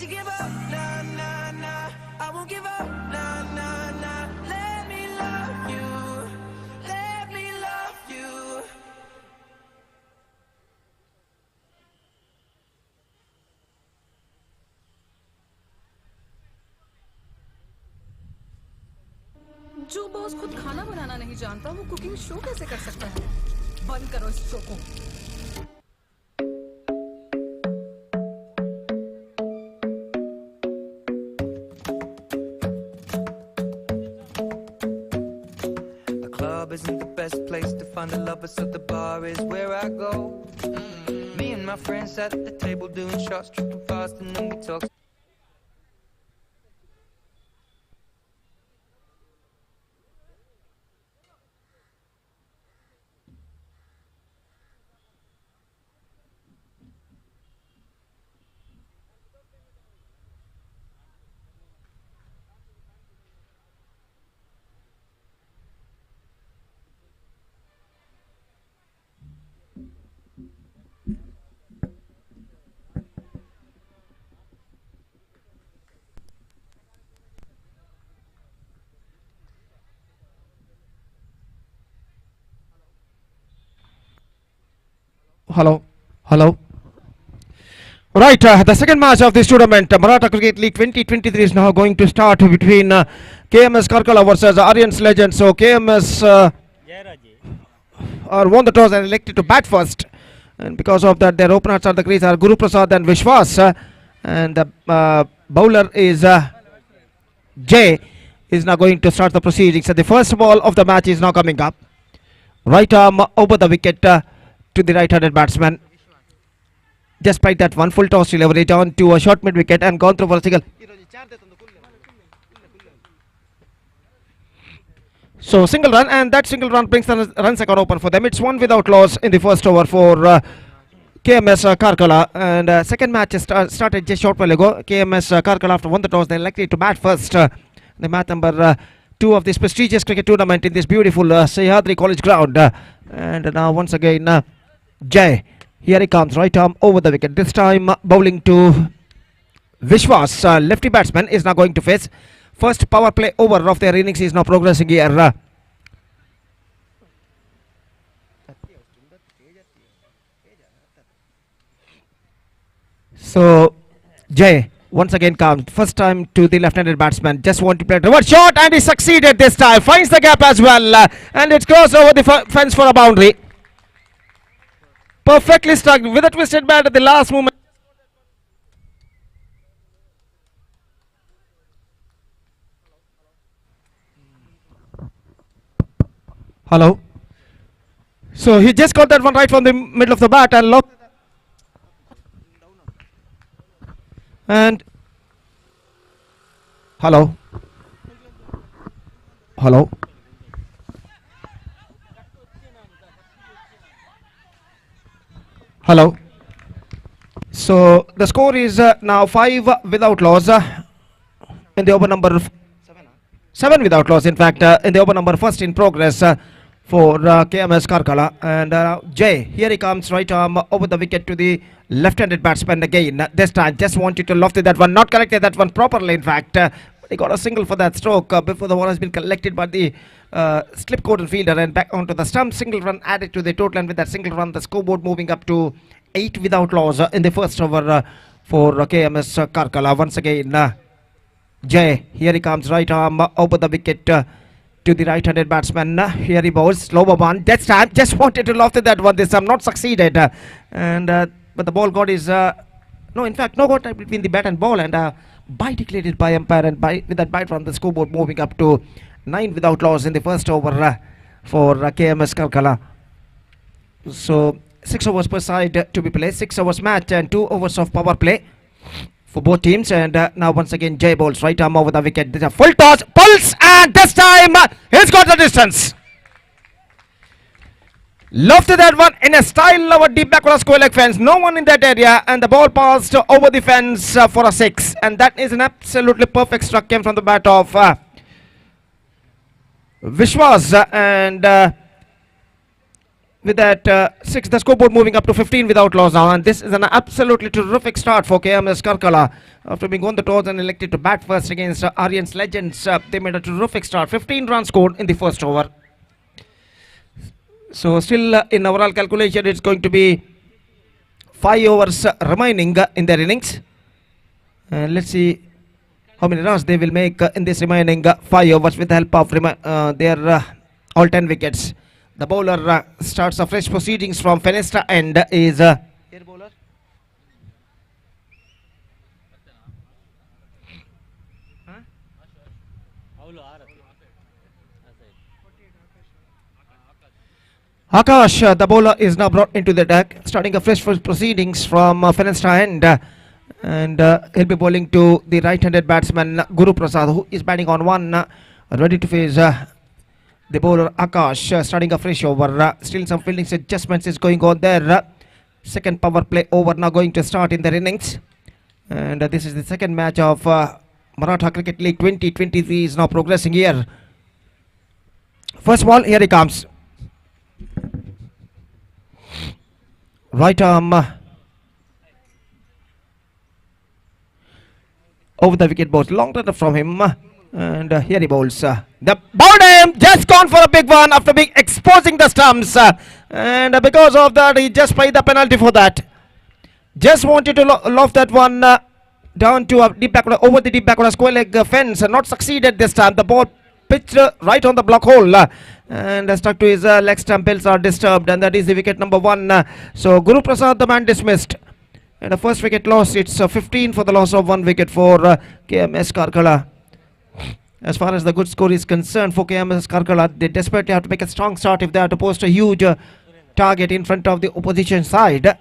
you give up, nah, nah, nah. I won't give up, nah, nah, nah. Let me love you, let me love you.
जो boss खुद खाना बनाना नहीं जानता वो cooking show कैसे कर सकता है? बंद करो इस शो को।
The club isn't the best place to find a lover, so the bar is where I go. Me and my friends sat at the table doing shots, tripping fast, and then we talk.
Hello. Hello. Right, the second match of this tournament, Maratha Cricket League 2023 is now going to start between KMS Karkala versus Aryans Legends. So KMS are won the toss and elected to bat first. And because of that, their openers are the crease are Guru Prasad and Vishwas. And the bowler is Jay is now going to start the proceedings. So the first ball of the match is now coming up. Right arm over the wicket to the right-handed batsman. Despite that, one full toss delivery down to a short mid-wicket and gone through for a single. So single run, and that single run brings the runs account open for them. It's one without loss in the first over for KMS Karkala. And second match started just short while ago. KMS Karkala, after won the toss, they're likely to bat first. The match number 2 of this prestigious cricket tournament in this beautiful Sahyadri College ground. And now once again, Jay, here he comes, right arm over the wicket. This time bowling to Vishwas, lefty batsman, is now going to face. First power play over of their innings is now progressing here. So Jay once again comes, first time to the left-handed batsman, just want to play reverse shot, and he succeeded this time, finds the gap as well, and it's crossed over the fence for a boundary. Perfectly struck with a twisted bat at the last moment. Hello. So he just got that one right from the middle of the bat and locked. And hello. Hello. Hello. So the score is now 5 without loss in the over number 7 without loss, in fact, in the over number first in progress for KMS Karkala. And Jay, here he comes, right arm over the wicket to the left-handed batsman again. This time just wanted to loft that one, not collected that one properly, in fact. But he got a single for that stroke before the ball has been collected by the slip-coated fielder and back onto the stump. Single run added to the total, and with that single run the scoreboard moving up to 8 without loss in the first over for KMS Karkala. Once again, Jay, here he comes, right arm over the wicket to the right-handed batsman. Here he bowls, slower one. This time just wanted to loft that one, this time not succeeded. But the ball got his no, in fact, no contact between the bat and ball, and bite declared by umpire, and with that bite from the scoreboard moving up to 9 without loss in the first over for KMS Karkala. So 6 overs per side to be played, 6 overs match and 2 overs of power play for both teams. And now once again Jay bowls, right arm over the wicket. There's a full toss, pulse, and this time he's got the distance. Lofted that one in a style of a deep backward square leg fence. No one in that area, and the ball passed over the fence for a 6. And that is an absolutely perfect struck, came from the bat of Vishwas. And with that 6, the scoreboard moving up to 15 without loss now, and this is an absolutely terrific start for KMS Karkala. After being on the toes and elected to bat first against Aryan's Legends, they made a terrific start. 15 runs scored in the first over. So still in overall calculation, it's going to be 5 overs remaining in their innings. And let's see how many runs they will make in this remaining 5 overs with the help of their all 10 wickets. The bowler starts a fresh proceedings from Fenestra end is here bowler. Akash, the bowler, is now brought into the deck, starting a fresh proceedings from Fenestra end, and he'll be bowling to the right-handed batsman Guru Prasad, who is batting on one, ready to face the bowler Akash, starting a fresh over. Still some fielding adjustments is going on there. Second power play over now going to start in their innings, and this is the second match of Maratha Cricket League 2023 is now progressing here. First ball, here he comes. Right arm over the wicket, both long runner from him, and here he bowls. The bowler just gone for a big one after being exposing the stumps, and because of that he just paid the penalty for that. Just wanted to loft that one down to a deep backward, over the deep backward square leg fence, and not succeeded this time. The ball pitched right on the block hole, and stuck to his leg stump. Bells are disturbed, and that is the wicket number 1. So Guru Prasad, the man, dismissed, and the first wicket loss. It's 15 for the loss of 1 wicket for KMS Karkala. As far as the good score is concerned for KMS Karkala, they desperately have to make a strong start if they have to post a huge target in front of the opposition side.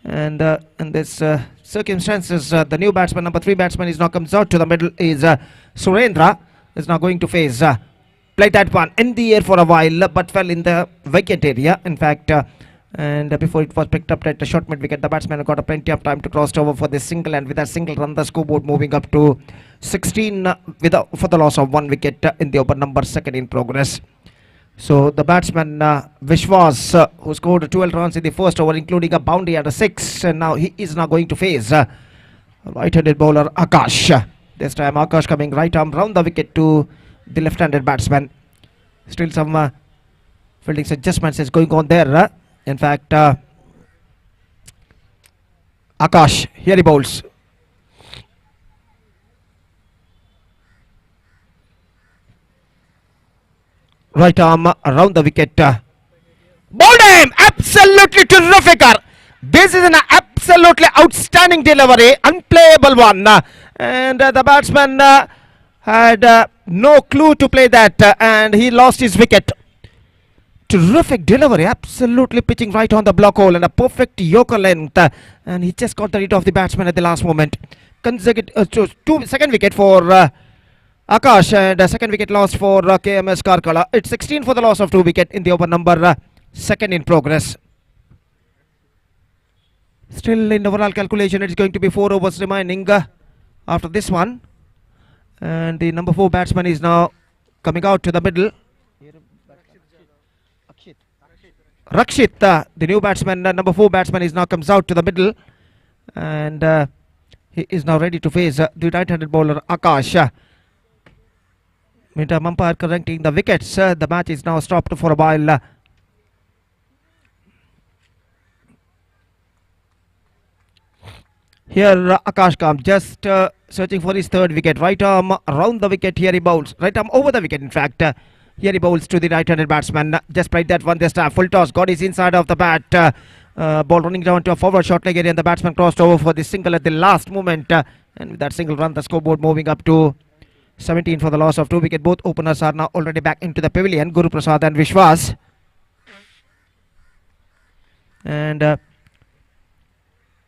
And in this circumstances, the new batsman, number 3 batsman, is now comes out to the middle, is Surendra, is now going to face played that one in the air for a while, but fell in the wicket area, in fact, and before it was picked up at the short mid wicket, the batsman got a plenty of time to cross over for this single, and with that single run, the scoreboard moving up to 16 for the loss of 1 wicket in the over number 2nd in progress. So the batsman Vishwas, who scored 12 runs in the first over, including a boundary at a 6, and now he is now going to face right-handed bowler Akash. This time Akash coming right arm round the wicket to the left-handed batsman. Still some fielding adjustments is going on there. In fact, Akash, here he bowls. Right arm around the wicket. Bowled him! Absolutely terrific. This is an absolutely outstanding delivery. Unplayable one. And the batsman had no clue to play that, and he lost his wicket. Terrific delivery, absolutely pitching right on the block hole, and a perfect yorker length, and he just got the rid of the batsman at the last moment. Second wicket for Akash, and second wicket lost for KMS Karkala. It's 16 for the loss of 2 wicket in the over number 2nd in progress. Still in overall calculation, it's going to be 4 overs remaining after this one, and the number 4 batsman is now coming out to the middle. Rakshit, the new batsman, number 4 batsman, is now comes out to the middle, and he is now ready to face the right-handed bowler Akash. Meantime, umpire correcting the wickets. The match is now stopped for a while. Here Akash comes, just searching for his 3rd wicket. Right arm around the wicket. Here he bowls. Right arm over the wicket, in fact. Here he bowls to the right-handed batsman. Just played that one this time. Full toss. Got his inside of the bat. Ball running down to a forward short leg area, and the batsman crossed over for the single at the last moment. And with that single run, the scoreboard moving up to 17 for the loss of 2 wicket. Both openers are now already back into the pavilion, Guru Prasad and Vishwas. And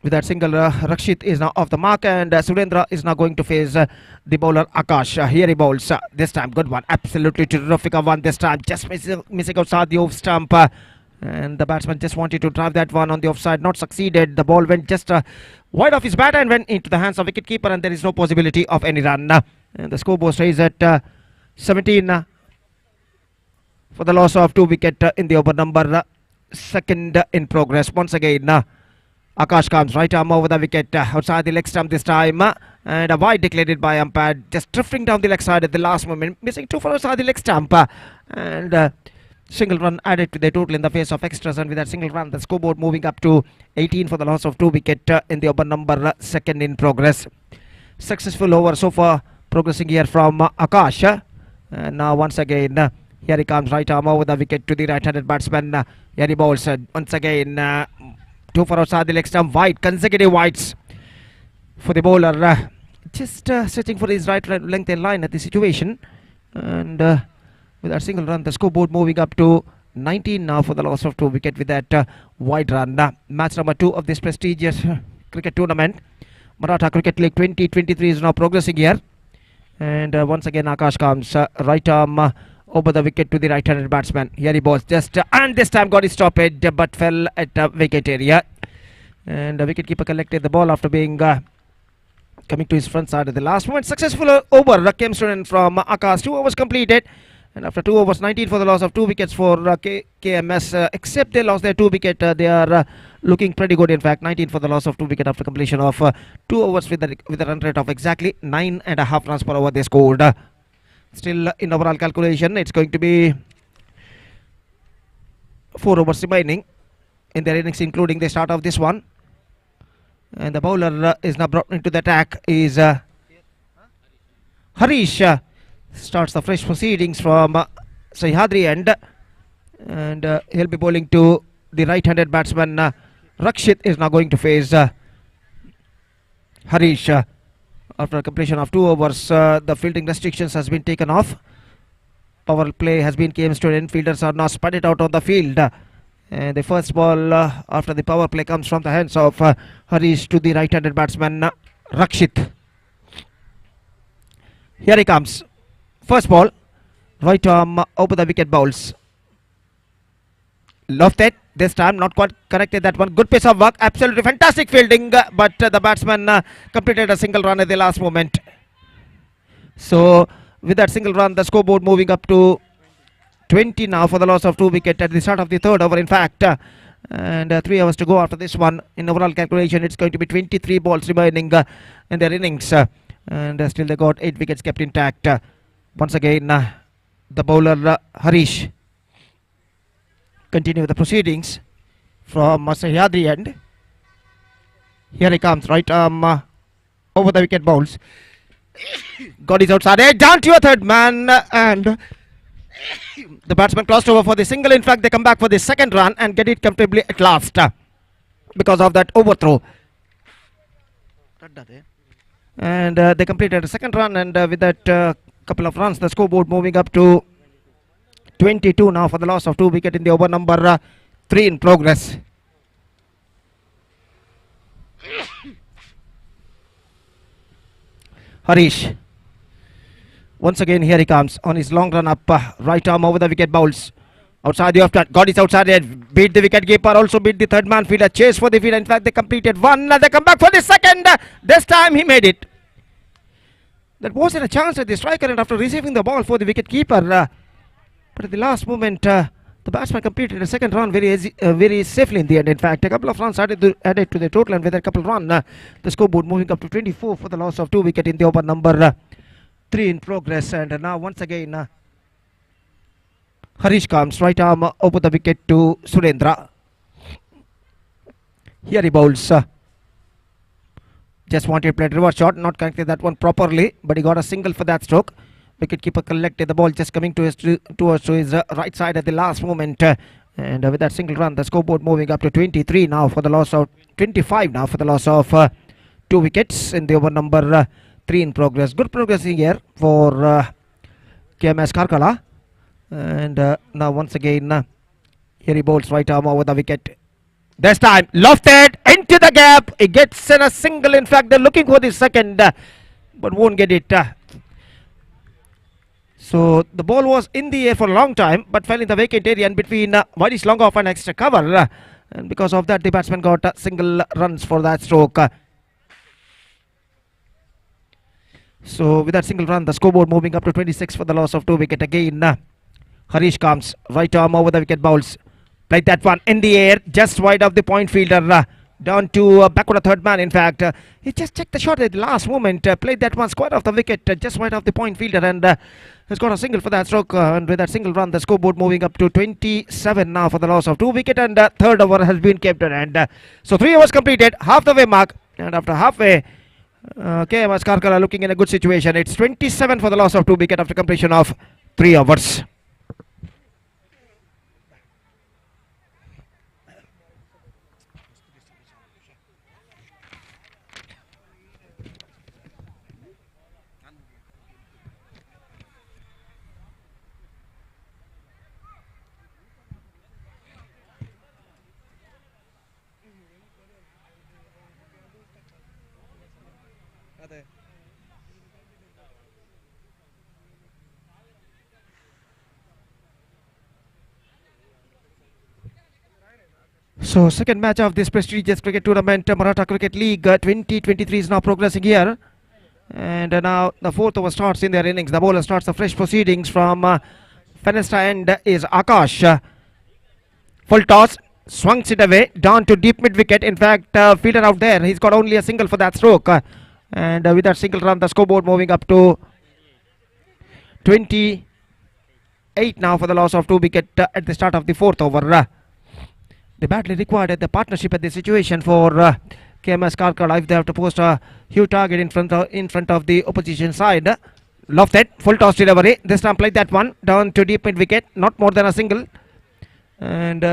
with that single, Rakshit is now off the mark, and Surendra is now going to face the bowler Akash. Here he bowls. This time, good one. Absolutely terrific one this time. Just missing outside the off stump. And the batsman just wanted to drive that one on the offside. Not succeeded. The ball went just wide off his bat and went into the hands of wicketkeeper, and there is no possibility of any run. And the scoreboard stays at 17 for the loss of 2 wicket in the over number second in progress. Once again, Akash comes right arm over the wicket outside the leg stump this time. And a wide declared by umpire, just drifting down the leg side at the last moment, missing 2 for outside the leg stump. And single run added to the total in the face of extras, and with that single run, the scoreboard moving up to 18 for the loss of 2 wicket in the over number second in progress. Successful over so far, progressing here from Akash. And now once again, here he comes, right arm over the wicket to the right-handed batsman. Here he bowls once again. 2 for outside the leg stump, wide, consecutive wides for the bowler. Just searching for his right length and line at the situation. And with that single run, the scoreboard moving up to 19 now for the loss of 2 wicket with that wide run. Match number 2 of this prestigious cricket tournament. Maratha Cricket League 2023 is now progressing here. And once again, Akash comes right arm over the wicket to the right-handed batsman. Here he bowls just and this time got his stoppage, but fell at the wicket area. And the wicketkeeper collected the ball after being coming to his front side at the last moment. Successful over came student from Akash. 2 overs completed. And after 2 overs, 19 for the loss of 2 wickets for KMS. Except they lost their 2 wicket, they are looking pretty good. In fact, 19 for the loss of 2 wicket after completion of 2 overs with a run rate of exactly 9.5 runs per over they scored. Still in overall calculation, it's going to be 4 overs remaining in their innings, including the start of this one. And the bowler is now brought into the attack is Harish. Starts the fresh proceedings from Sahyadri end. And he'll be bowling to the right-handed batsman. Rakshit is now going to face Harish. After completion of 2 overs, the fielding restrictions has been taken off. Power play has been came to end. Fielders are now spread out on the field. And the first ball after the power play comes from the hands of Harish to the right-handed batsman Rakshit. Here he comes. First ball, right arm over the wicket bowls. Lofted this time, not quite corrected that one. Good piece of work, absolutely fantastic fielding, but the batsman completed a single run at the last moment. So with that single run, the scoreboard moving up to 20 now for the loss of 2 wicket at the start of the third over, in fact. And 3 hours to go after this one. In overall calculation, it's going to be 23 balls remaining in their innings. And still they got 8 wickets kept intact. Once again, the bowler Harish continue the proceedings from Sahyadri end. Here he comes, right arm over the wicket bowls. Got his outside edge, down to your third man, and the batsman crossed over for the single. In fact, they come back for the second run and get it comfortably at last because of that overthrow. And they completed a second run, and with that couple of runs, the scoreboard moving up to 22 now for the loss of 2 wicket in the over number 3 in progress. Harish. Once again, here he comes on his long run up, right arm over the wicket bowls. Outside the off cut, got his outside edge, beat the wicket keeper, also beat the third man fielder, chase for the field. In fact, they completed one, they come back for the second. This time he made it. That wasn't a chance at the striker, and after receiving the ball for the wicket keeper, but at the last moment, the batsman completed a second run very safely in the end. In fact, a couple of runs added to the total, and with a couple of runs, the scoreboard moving up to 24 for the loss of 2 wicket in the over number 3 in progress. And now once again, Harish comes, right arm over the wicket to Surendra. Here he bowls. Just wanted to play a reverse shot, not connected that one properly, but he got a single for that stroke. Wicketkeeper collected the ball, just coming to towards his right side at the last moment. And with that single run, the scoreboard moving up to 23 now for the loss of 25 now for the loss of 2 wickets in the over number 3 in progress. Good progressing here for KMS Karkala. And now once again, here he bowls right arm over the wicket. This time lofted into the gap. He gets in a single. In fact, they're looking for the second, but won't get it. So the ball was in the air for a long time, but fell in the vacant area in between Whitey's long off and extra cover. And because of that, the batsman got single runs for that stroke. So with that single run, the scoreboard moving up to 26 for the loss of 2 wicket again. Harish comes, right arm over the wicket bowls. Played that one in the air, just wide of the point fielder. Down to backward a third man, in fact. He just checked the shot at the last moment. Played that one square off the wicket, just wide of the point fielder, and has got a single for that stroke. And with that single run, the scoreboard moving up to 27 now for the loss of 2 wicket, and third over has been kept. And so 3 overs completed, half the way mark. And after halfway, KMS Karkala looking in a good situation. It's 27 for the loss of 2 wicket after completion of 3 overs. So second match of this prestigious cricket tournament, Maratha Cricket League 2023 is now progressing here. And now the fourth over starts in their innings. The bowler starts the fresh proceedings from Fenesta end is Akash. Full toss, swings it away, down to deep mid wicket. In fact, fielder out there, he's got only a single for that stroke. And with that single run, the scoreboard moving up to 28 now for the loss of 2 wicket at the start of the fourth over. They badly required the partnership at the situation for KMS Karkala if they have to post a huge target in front of the opposition side. Lofted, full toss delivery. This time played that one down to deep mid wicket, not more than a single. And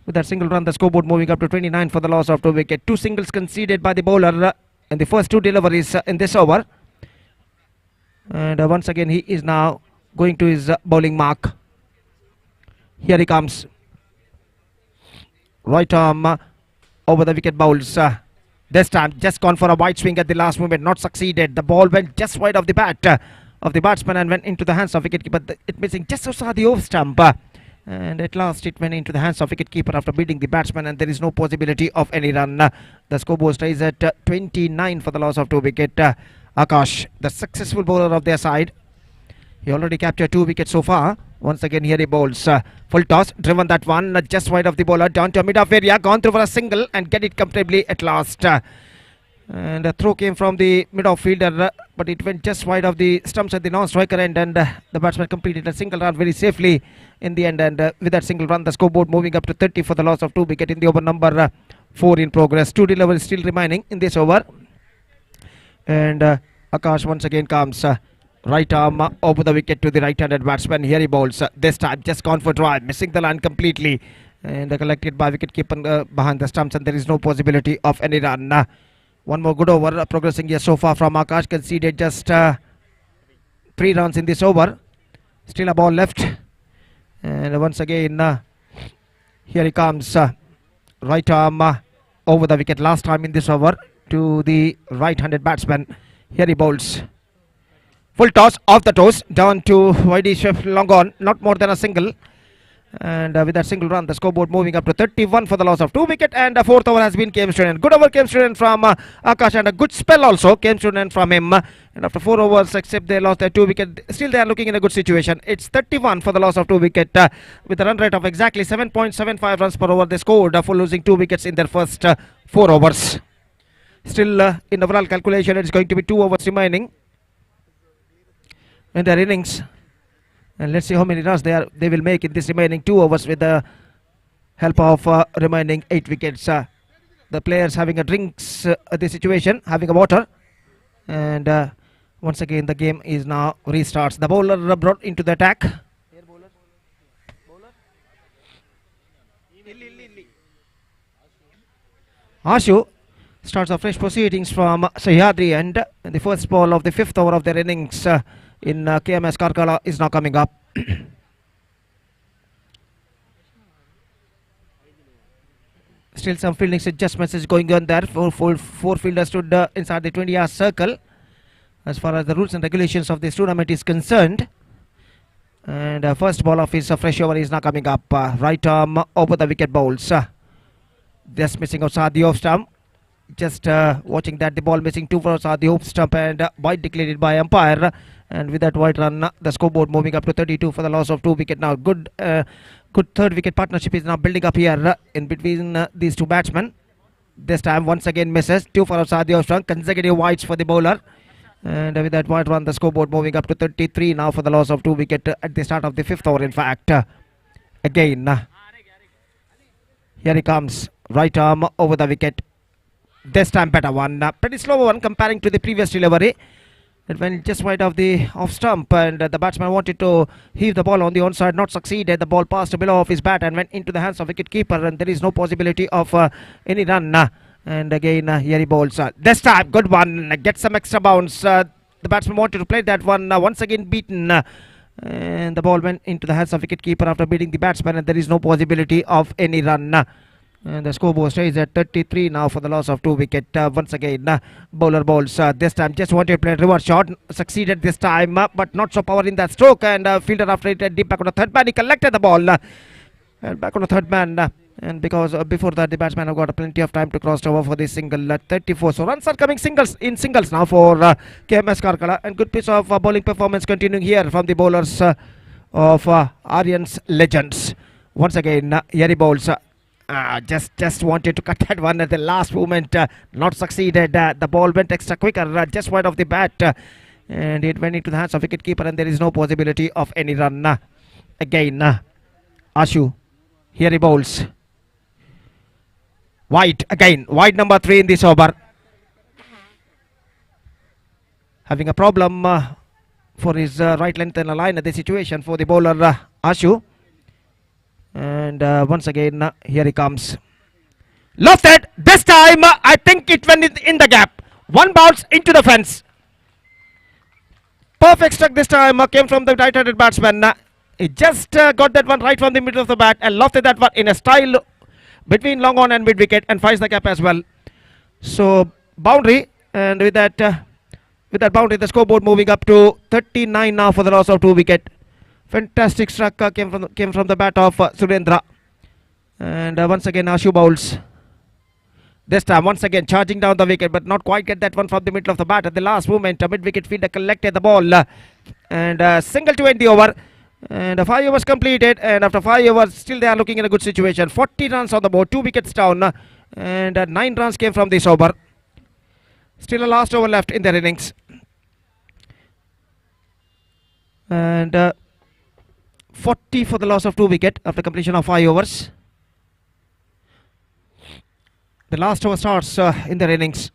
with that single run, the scoreboard moving up to 29 for the loss of 2 wicket. 2 singles conceded by the bowler in the first 2 deliveries in this over. And once again, he is now going to his bowling mark. Here he comes. Right arm over the wicket bowls. This time just gone for a wide swing at the last moment, not succeeded. The ball went just wide of the bat of the batsman and went into the hands of wicketkeeper. It missing just outside the off stump. And at last it went into the hands of wicketkeeper after beating the batsman, and there is no possibility of any run. The scoreboard stays at 29 for the loss of 2 wicket. Akash, the successful bowler of their side. He already captured 2 wickets so far. Once again, here he bowls. Full toss, driven that one just wide of the bowler, down to a mid-off area, gone through for a single and get it comfortably at last. And a throw came from the mid-off fielder, but it went just wide of the stumps at the non-striker end, and the batsman completed a single run very safely in the end. And with that single run, the scoreboard moving up to 30 for the loss of 2 wicket in the over number 4 in progress. 2 deliveries still remaining in this over. And Akash once again comes. Right arm over the wicket to the right-handed batsman. Here he bowls. This time just gone for drive, missing the line completely, and collected by wicketkeeper behind the stumps, and there is no possibility of any run. One more good over progressing here so far from Akash. Conceded just 3 runs in this over. Still a ball left, and once again here he comes. Right arm over the wicket last time in this over to the right-handed batsman. Here he bowls. Full toss off the toes, down to wideish long on, not more than a single. And with that single run, the scoreboard moving up to 31 for the loss of 2 wicket. And the fourth over has been came student. Good over came student from Akash, and a good spell also came student from him. And after 4 overs, except they lost their 2 wicket, still they are looking in a good situation. It's 31 for the loss of 2 wicket with a run rate of exactly 7.75 runs per over. They scored for losing 2 wickets in their first 4 overs. Still in overall calculation, it's going to be 2 overs remaining in their innings, and let's see how many runs they will make in this remaining 2 overs with the help of remaining 8 wickets. The players having a drinks at the situation, having a water, and once again the game is now restarts. The bowler brought into the attack. Ashu starts a fresh proceedings from Sahyadri, and the first ball of the 5th over of their innings in KMS Karkala is now coming up. Still some fielding adjustments is going on there. Four fielders stood inside the 20-yard circle as far as the rules and regulations of this tournament is concerned. And first ball of his fresh over is now coming up. Right arm over the wicket bowls. Just missing outside the off stump. just watching that the ball missing 2 for the off stump and wide declared by umpire. And with that wide run, the scoreboard moving up to 32 for the loss of 2 wicket. Now good third wicket partnership is now building up here in between these two batsmen. This time once again misses 2 for the off stump, consecutive wides for the bowler. And with that wide run, the scoreboard moving up to 33 now for the loss of 2 wicket at the start of the 5th over. In fact, again, here he comes, right arm over the wicket. This time better one, pretty slow one comparing to the previous delivery. It went just wide of the off stump, and the batsman wanted to heave the ball on the onside, not succeeded. The ball passed below off his bat and went into the hands of wicket keeper, and there is no possibility of any run. And again, here he bowls. This time, good one. Get some extra bounce. The batsman wanted to play that one. Once again beaten. And the ball went into the hands of wicket keeper after beating the batsman. And there is no possibility of any run. And the scoreboard stays at 33 now for the loss of 2 wicket. Once again, bowler bowls. This time, just wanted to play a reverse shot. Succeeded this time, but not so power in that stroke. And fielder after it deep back on the third man. He collected the ball. And back on the third man. And because before that the batsman have got plenty of time to cross over for the single 34. So runs are coming singles now for KMS Karkala, and good piece of bowling performance continuing here from the bowlers of Aryan's legends. Once again, here he bowls. Just wanted to cut that one at the last moment, not succeeded. The ball went extra quicker, just wide of the bat, and it went into the hands of wicket keeper, and there is no possibility of any run. Again, Ashu, here he bowls. Wide again, wide number 3 in this over. Having a problem for his right length and a line at the situation for the bowler Ashu. And once again, here he comes. Lofted, this time I think it went in the gap. One bounce into the fence. Perfect struck this time, came from the right-handed batsman. He just got that one right from the middle of the bat and lofted that one in a style between long on and mid wicket and finds the gap as well. So boundary, and with that boundary, the scoreboard moving up to 39 now for the loss of 2 wicket. Fantastic struck came from the bat of Surendra, and once again Ashu bowls. This time once again charging down the wicket, but not quite get that one from the middle of the bat at the last moment. A mid wicket fielder collected the ball and single to end the over. And 5 overs completed, and after 5 overs still they are looking in a good situation. 40 runs on the board, 2 wickets down, and 9 runs came from this over. Still a last over left in their innings, and 40 for the loss of 2 wicket after completion of 5 overs. The last over starts in their innings.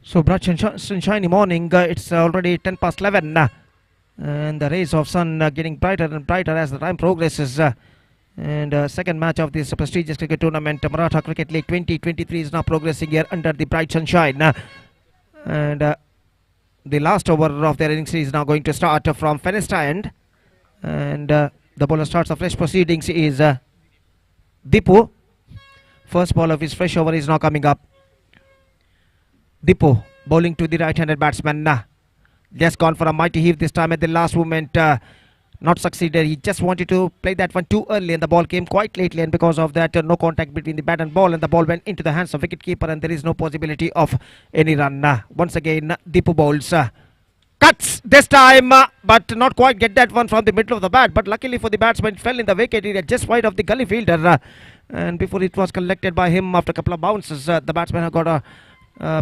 So bright sunshiny morning, it's already 10 past 11, and the rays of sun getting brighter and brighter as the time progresses. And second match of this prestigious cricket tournament, Maratha Cricket League 2023, is now progressing here under the bright sunshine. And the last over of their innings is now going to start from Fenesta end. And the bowler starts the fresh proceedings is Dipu. First ball of his fresh over is now coming up. Dipu bowling to the right-handed batsman. Just gone for a mighty heave this time at the last moment. Not succeeded. He just wanted to play that one too early, and the ball came quite lately, and because of that no contact between the bat and ball, and the ball went into the hands of wicketkeeper, and there is no possibility of any run. Once again Dipu bowls. Cuts this time, but not quite get that one from the middle of the bat, but luckily for the batsman it fell in the wicket area just wide of the gully fielder, and before it was collected by him after a couple of bounces, the batsman had got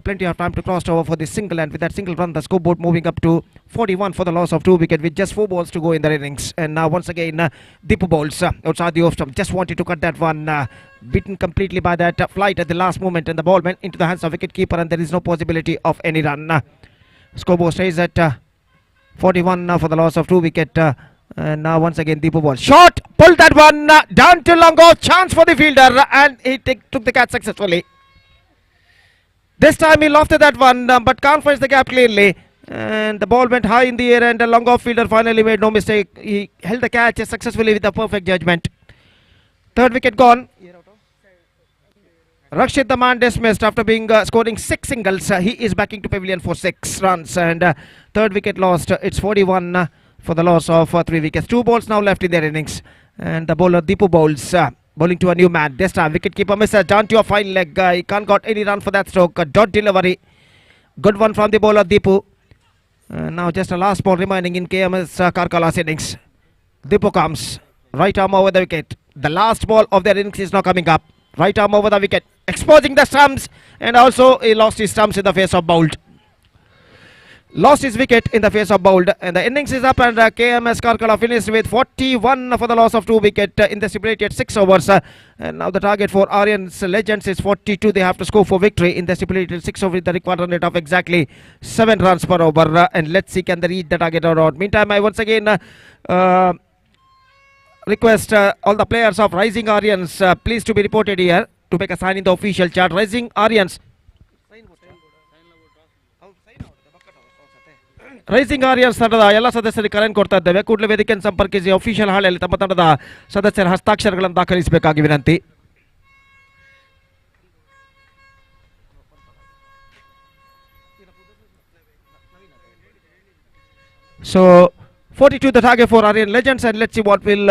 plenty of time to cross over for the single, and with that single run the scoreboard moving up to 41 for the loss of 2 wicket with just 4 balls to go in the innings. And now once again Dipu bowls outside the off stump, just wanted to cut that one, beaten completely by that flight at the last moment, and the ball went into the hands of wicketkeeper, and there is no possibility of any run. Scoreboard stays at 41 now for the loss of 2 wicket. And now once again Dipu ball shot, pulled that one down to long off, chance for the fielder, and he took the catch successfully. This time he lofted that one, but can't find the gap clearly, and the ball went high in the air, and the long off fielder finally made no mistake. He held the catch successfully with a perfect judgment. Third wicket gone. Rakshit, the man dismissed after being scoring 6 singles. He is backing to pavilion for 6 runs, and third wicket lost. It's 41 for the loss of 3 wickets. 2 balls now left in their innings, and the bowler Deepu bowls. Bowling to a new man. This time wicketkeeper misses. Down to a fine leg. He can't got any run for that stroke. Dot delivery. Good one from the bowler Deepu. Now just a last ball remaining in KMS Karkala's innings. Deepu comes. Right arm over the wicket. The last ball of their innings is now coming up. Right arm over the wicket. Exposing the stumps. And also he lost his stumps in the face of bowled. Lost his wicket in the face of bowled, and the innings is up, and KMS Karkala finished with 41 for the loss of 2 wicket in the stipulated 6 overs. And now the target for Aryan's Legends is 42. They have to score for victory in the stipulated 6 overs with the required run rate of exactly 7 runs per over. And let's see can they reach the target or not. Meantime, I once again request all the players of Rising Aryans please to be reported here to make a sign in the official chart. Rising Aryans. Rising Aryans ತಂಡದ ಎಲ್ಲ ಸದಸ್ಯರಿಗೆ ಕರೆಯನ್ನು ಕೊಡ್ತಾ ಇದ್ದೇವೆ. ಕೂಡಲೇ ವೇದಿಕೆಯನ್ನು ಸಂಪರ್ಕಿಸಿ official ಹಾಳೆಯಲ್ಲಿ ತಮ್ಮ ತಂಡದ ಸದಸ್ಯರ ಹಸ್ತಾಕ್ಷರಗಳನ್ನು ದಾಖಲಿಸಬೇಕಾಗಿ ವಿನಂತಿ. So 42 the target for Aryan Legends, and let's see what will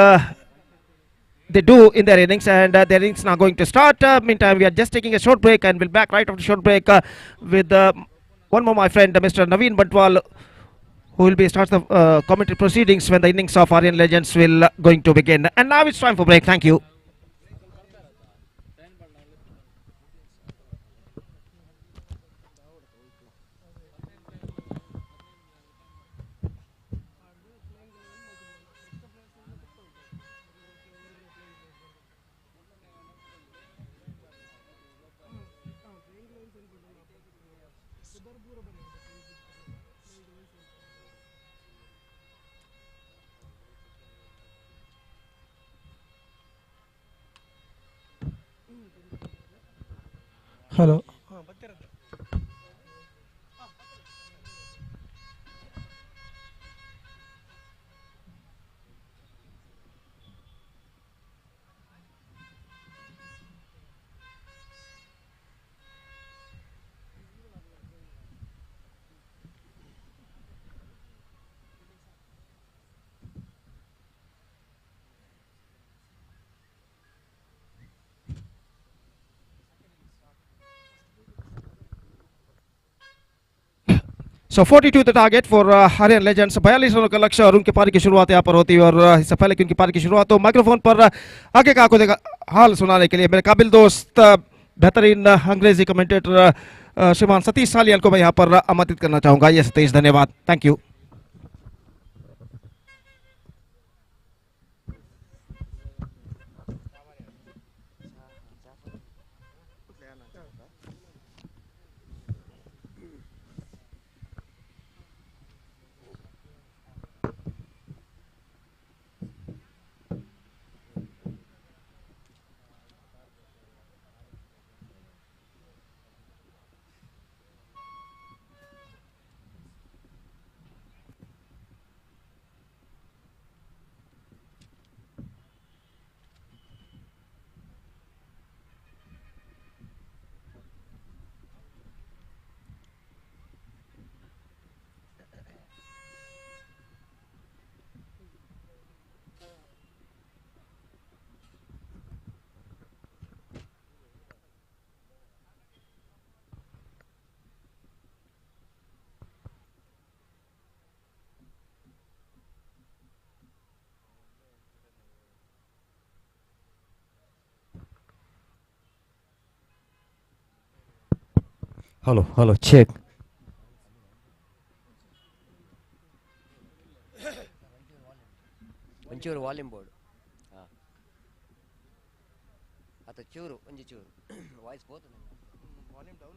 they do in their innings, and their innings now going to start. Meantime, we are just taking a short break, and we'll back right after short break with one more my friend Mr. Naveen Bantwal, who will be start the commentary proceedings when the innings of Aryan Legends will going to begin. And now it's time for break. Thank you.
Hello.
So 42 the target for Aryan Legends. 42 रनों का लक्ष्य और उनकी पारी की शुरुआत यहाँ पर होती है, और इससे पहले कि उनकी पारी की शुरुआत हो माइक्रोफोन पर आगे का आंखों हाल सुनाने के लिए मेरे काबिल दोस्त बेहतरीन अंग्रेजी कमेंटेटर श्रीमान सतीश सालियान को मैं यहाँ पर आमंत्रित करना चाहूँगा. ये सतीश, धन्यवाद. Thank you.
Hello, check. Onchuru volume board. Ata churu, onji churu. Voice both. Volume down.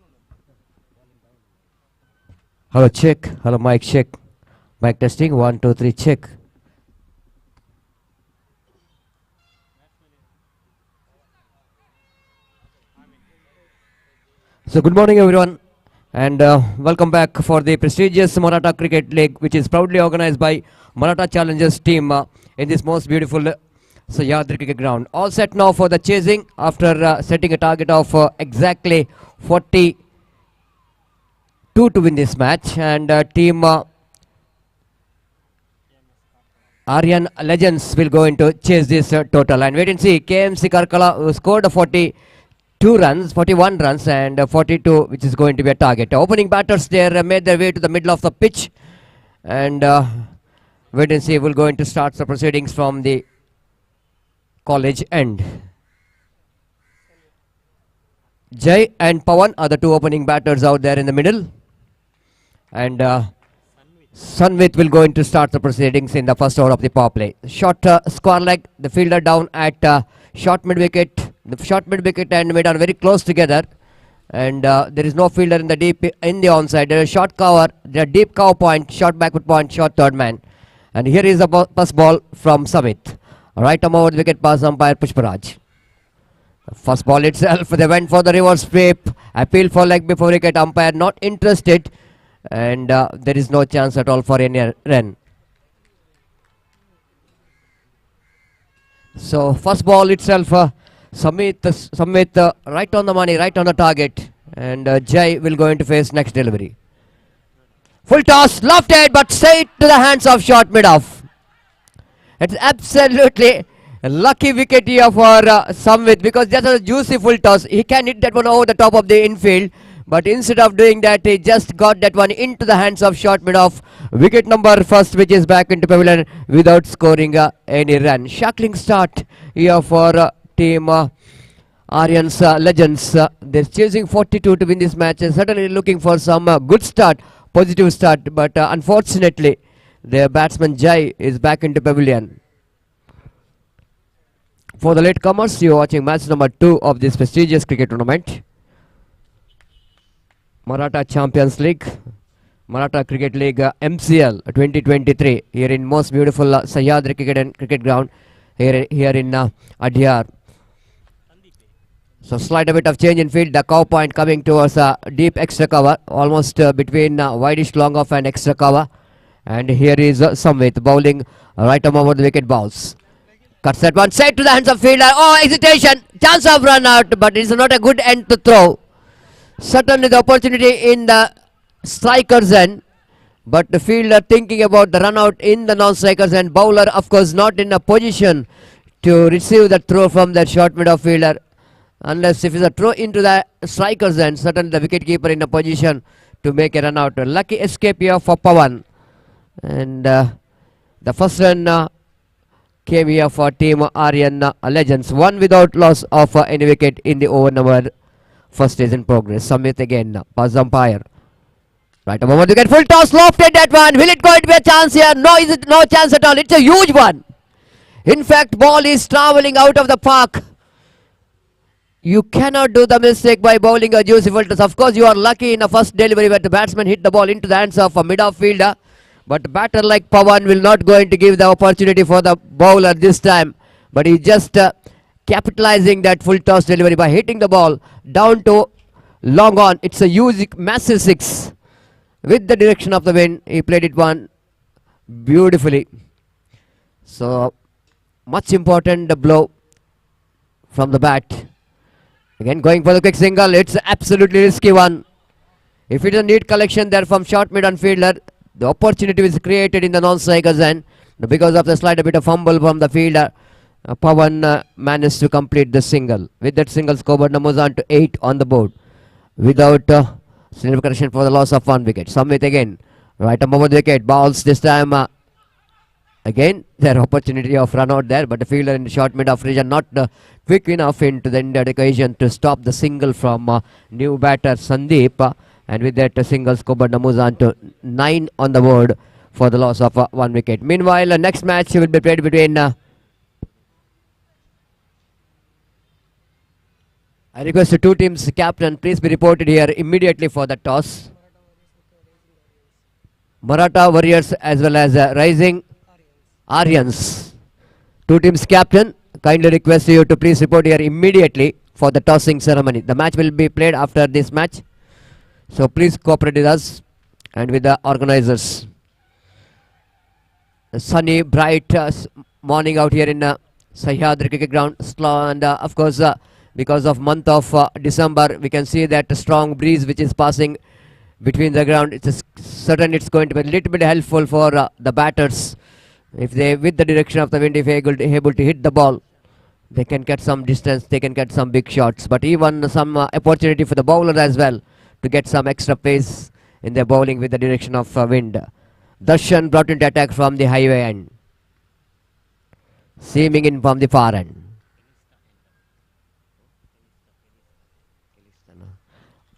Hello, check. Hello, mic check. Mic testing. 1, 2, 3, check. So good morning everyone, and welcome back for the prestigious Maratha Cricket League, which is proudly organized by Maratha Challengers team in this most beautiful Sahyadri cricket ground. All set now for the chasing after setting a target of exactly 42 to win this match. And team Aryan Legends will go into chase this total. And wait and see. KMC Karkala who scored 41 runs and 42, which is going to be a target. Opening batters there made their way to the middle of the pitch. And wait and see. We're going to start the proceedings from the college end. Jai and Pawan are the two opening batters out there in the middle. And Sanvit will go into start the proceedings in the first over of the power play. Short square leg, the fielder down at short mid wicket. The short mid wicket and mid are very close together. And there is no fielder in the deep in the onside. There is short cover, there deep cover point, short backward point, short third man. And here is a pass ball from Samit. Right arm over the wicket pass umpire Pushparaj. First ball itself, they went for the reverse sweep. Appeal for leg before wicket, umpire not interested. And there is no chance at all for any run. So first ball itself, Samit right on the money, right on the target. And Jai will go into face next delivery. Full toss, lofted, but straight to the hands of short mid-off. It's absolutely a lucky wicket here for Samvit, because that's a juicy full toss. He can hit that one over the top of the infield, but instead of doing that, he just got that one into the hands of short mid-off. Wicket number first, which is back into pavilion without scoring any run. Shackling start here for team Aryan's Legends. They're chasing 42 to win this match and certainly looking for some good start, positive start, but unfortunately their batsman Jai is back into pavilion. For the latecomers, you're watching match number 2 of this prestigious cricket tournament. Maratha Champions League, Maratha Cricket League MCL 2023 here in most beautiful Sahyadri cricket ground here in Adyar. So slight a bit of change in field. The cow point coming towards deep extra cover, almost between wideish long off and extra cover. And here is Samvit bowling right arm over the wicket bounce. Cuts that one straight to the hands of fielder. Oh, hesitation, chance of run out, but it's not a good end to throw. Certainly the opportunity in the striker's end, but the fielder thinking about the run out in the non-striker's end. Bowler, of course, not in a position to receive the throw from that short mid-off fielder. Unless if it's a throw into the striker's end, certainly the wicket-keeper in a position to make a run out. A lucky escape here for Pawan. And the first run came here for team Aryan Legends. One without loss of any wicket in the over number first is in progress. Samit again, pass umpire. Right a moment to get full toss, lofted that one. Will it going to be a chance here? No, is it no chance at all? It's a huge one. In fact, ball is traveling out of the park. You cannot do the mistake by bowling a juicy full toss. Of course, you are lucky in the first delivery where the batsman hit the ball into the hands of a mid-off fielder. But batter like Pawan will not going to give the opportunity for the bowler this time. But he just capitalizing that full toss delivery by hitting the ball down to long on. It's a huge, massive six. With the direction of the wind, he played it one beautifully. So, much important the blow from the bat. Again, going for the quick single. It's absolutely risky one. If it is a neat collection there from short mid-on fielder, the opportunity is created in the non-striker's end. Because of the slight a bit of fumble from the fielder, Pawan managed to complete the single. With that single, scoreboard numbers on to 8 on the board. Without significant correction for the loss of 1 wicket. Samit again. Right arm over the wicket. Bowls this time. Again, their opportunity of run out there. But the fielder in the short mid-off region not quick enough into the Indian occasion to stop the single from new batter Sandeep. And with that single, scoreboard numbers on to 9 on the board for the loss of 1 wicket. Meanwhile, the next match will be played between I request the two teams captain please be reported here immediately for the toss. Maratha Warriors as well as Rising Aryans. Two teams captain, kindly request you to please report here immediately for the tossing ceremony. The match will be played after this match. So please cooperate with us and with the organizers. A sunny, bright morning out here in Sahyadri cricket ground, and of course, because of month of December, we can see that strong breeze which is passing between the ground. Certain it's going to be a little bit helpful for the batters. If they, with the direction of the wind, if able to hit the ball, they can get some distance, they can get some big shots. But even some opportunity for the bowler as well to get some extra pace in their bowling with the direction of wind. Darshan brought into attack from the highway end, seaming in from the far end.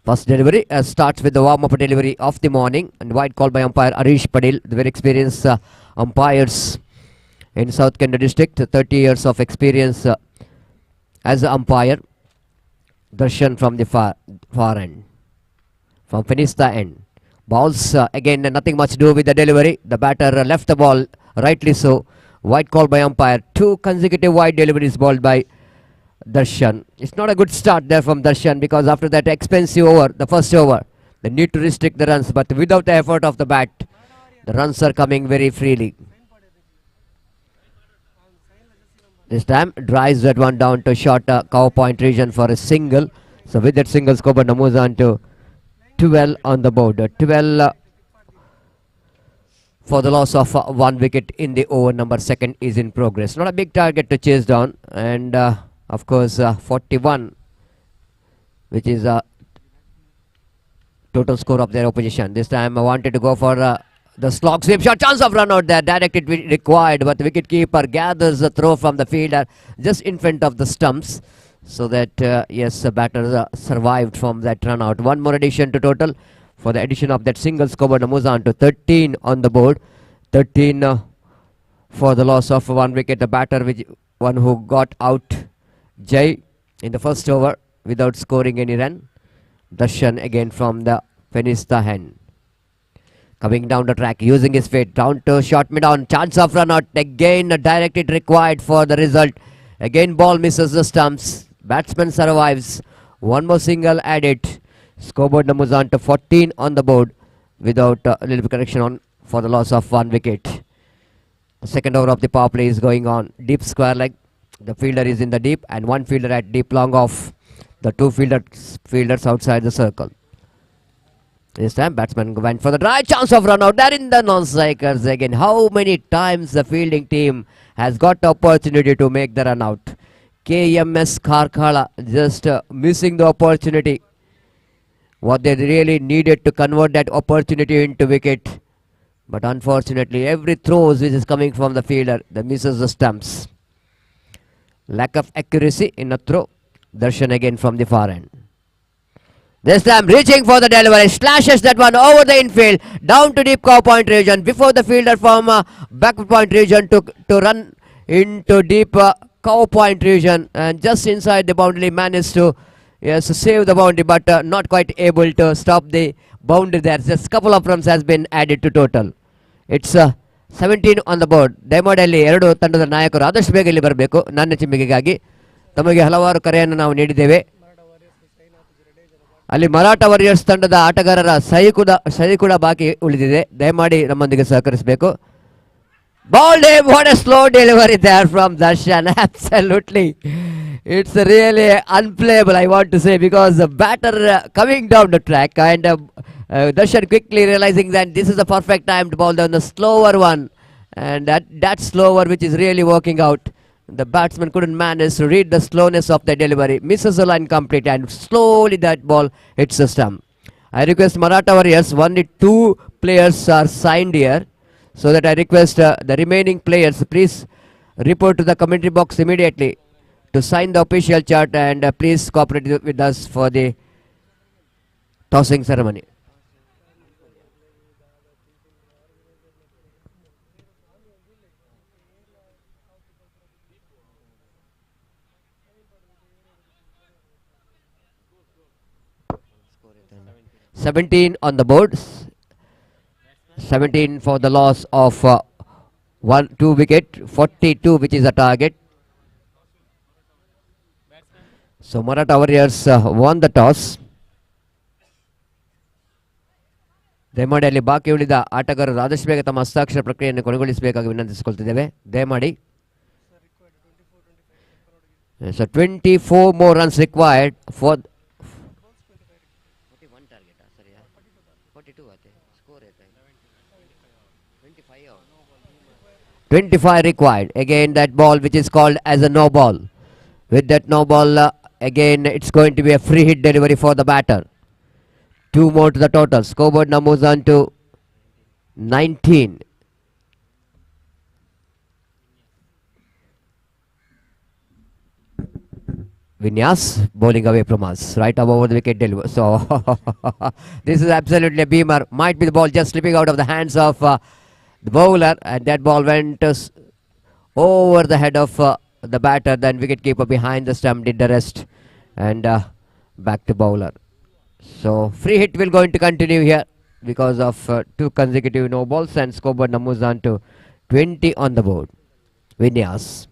First delivery starts with the warm-up delivery of the morning, and wide call by umpire Arish Padil, the very experienced umpires in South Kenda district, 30 years of experience as an umpire. Darshan from the far end, from Finista end. Balls again, nothing much to do with the delivery. The batter left the ball, rightly so. Wide call by umpire. 2 consecutive wide deliveries balled by Darshan. It's not a good start there from Darshan, because after that expensive over, the first over, they need to restrict the runs, but without the effort of the bat, the runs are coming very freely. This time drives that one down to short cover point region for a single. So with that single, Skoban moves on to 12 on the board. 12 for the loss of 1 wicket in the over number. Second is in progress. Not a big target to chase down, and of course 41, which is total score of their opposition. This time I wanted to go for the slog sweep shot. Chance of run out there. Directed required, but the wicket keeper gathers the throw from the fielder just in front of the stumps, so that yes, the batter survived from that run out. One more addition to total for the addition of that single. Scored moves on to 13 on the board. 13 for the loss of 1 wicket. The batter, one who got out, Jai, in the first over without scoring any run. Darshan again from the Fenista hand, coming down the track, using his feet down to short mid on. Chance of run out again. Directed required for the result. Again ball misses the stumps. Batsman survives. One more single added. Scoreboard moves on to 14 on the board without a little bit correction on for the loss of 1 wicket. The second over of the power play is going on. Deep square leg. The fielder is in the deep, and one fielder at deep long off. The 2 fielders outside the circle. This time batsman went for the try. Chance of run out there in the non-strikers again. How many times the fielding team has got the opportunity to make the run out? KMS Karkala just missing the opportunity. What they really needed to convert that opportunity into wicket. But unfortunately, every throw which is coming from the fielder, the misses the stumps. Lack of accuracy in a throw. Darshan again from the far end. This time reaching for the delivery, slashes that one over the infield, down to deep cover point region, before the fielder from back point region to run into deep cover point region, and just inside the boundary managed to save the boundary, but not quite able to stop the boundary there. Just a couple of runs has been added to total. It's 17 on the board. ದಯಮಾಡಿ ಎರಡು ತಂಡದ ನಾಯಕರು ಆದಷ್ಟು ಬೇಗ ಇಲ್ಲಿ ಬರಬೇಕು. ನನ್ನ ಚಿಮ್ಮಿಗೆಗಾಗಿ ತಮಗೆ ಹಲವಾರು ಕರೆಯನ್ನು ನಾವು ನೀಡಿದ್ದೇವೆ. ಅಲ್ಲಿ ಮರಾಠ ವಾರಿಯರ್ಸ್ ತಂಡದ ಆಟಗಾರರ ಸಹಿ ಕೂಡ ಬಾಕಿ ಉಳಿದಿದೆ. ದಯಮಾಡಿ ನಮ್ಮೊಂದಿಗೆ ಸಹಕರಿಸಬೇಕು. Ball name, what a slow delivery there from Darshan. Absolutely. It's really unplayable, I want to say, because the batter coming down the track, and Darshan quickly realizing that this is a perfect time to ball down the slower one, and that slower which is really working out. The batsman couldn't manage to read the slowness of the delivery, misses the line complete, and slowly that ball hits the stump. I request Maratha Warriors, only 2 players are signed here, so that I request the remaining players, please report to the commentary box immediately to sign the official chart, and please cooperate with us for the tossing ceremony. (17 on the board). 17 for the loss of 2 wicket. 42 which is a target. So Maratha Warriors won the toss. ದಯಮಾಡಿ ಅಲ್ಲಿ ಬಾಕಿ ಉಳಿದ ಆಟಗಾರರು ಆದಷ್ಟು ಬೇಗ ತಮ್ಮ ಹಸ್ತಾಕ್ಷರ ಪ್ರಕ್ರಿಯೆಯನ್ನು ಕೊನೆಗೊಳಿಸಬೇಕಾಗಿ ವಿನಂತಿಸಿಕೊಳ್ತಿದ್ದೇವೆ. ದಯಮಾಡಿ So 24 more runs required for 41 target. Sorry, 42 score 25 required. Again that ball which is called as a no ball. With that no ball, again it's going to be a free hit delivery for the batter. 2 more to the total. Scoreboard now moves on to 19. Vinyas bowling away from us, right up over the wicket delivery. So this is absolutely a beamer. Might be the ball just slipping out of the hands of the bowler, and that ball went over the head of the batter. Then wicketkeeper behind the stump did the rest, and back to bowler. So free hit will going to continue here because of 2 consecutive no balls, and scoreboard now moves on to 20 on the board. Vinyas.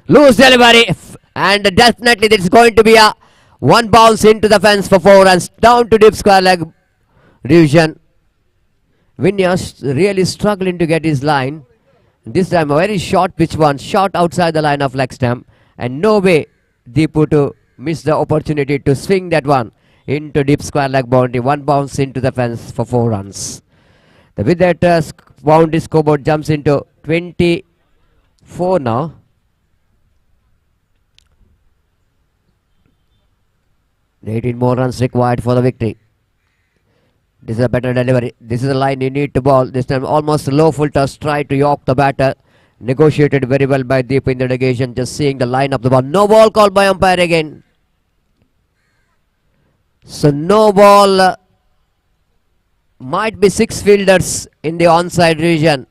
Loose delivery, and definitely there is going to be a 1 bounce into the fence for 4 runs down to deep square leg division. Vinyas really struggling to get his line. This time a very short pitch one, shot outside the line of leg stump, and no way Deepu to miss the opportunity to swing that one into deep square leg boundary. 1 bounce into the fence for 4 runs. With that boundary, scoreboard jumps into 24 now. 18 more runs required for the victory. This is a better delivery. This is a line you need to ball. This time almost low full toss, try to york the batter. Negotiated very well by Deep in the negation. Just seeing the line of the ball. No ball called by umpire again. So no ball. Might be 6 fielders in the onside region.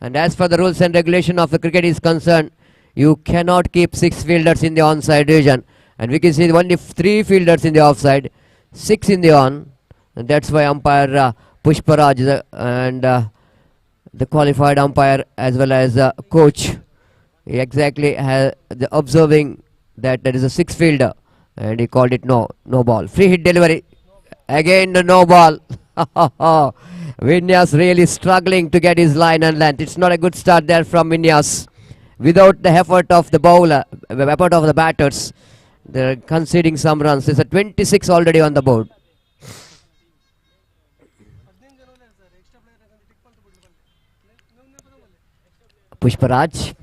And as for the rules and regulation of the cricket is concerned, you cannot keep 6 fielders in the onside region. And we can see only 3 fielders in the offside, 6 in the on. And that's why umpire Pushparaj and the qualified umpire as well as coach, he exactly has the observing that there is a 6 fielder, and he called it no ball. Free hit delivery. Again the no ball. Vinyas really struggling to get his line and length. It's not a good start there from Vinyas. Without the effort of the bowler, effort of the batters, they're conceding some runs. There's a 26 already on the board. Pushparaj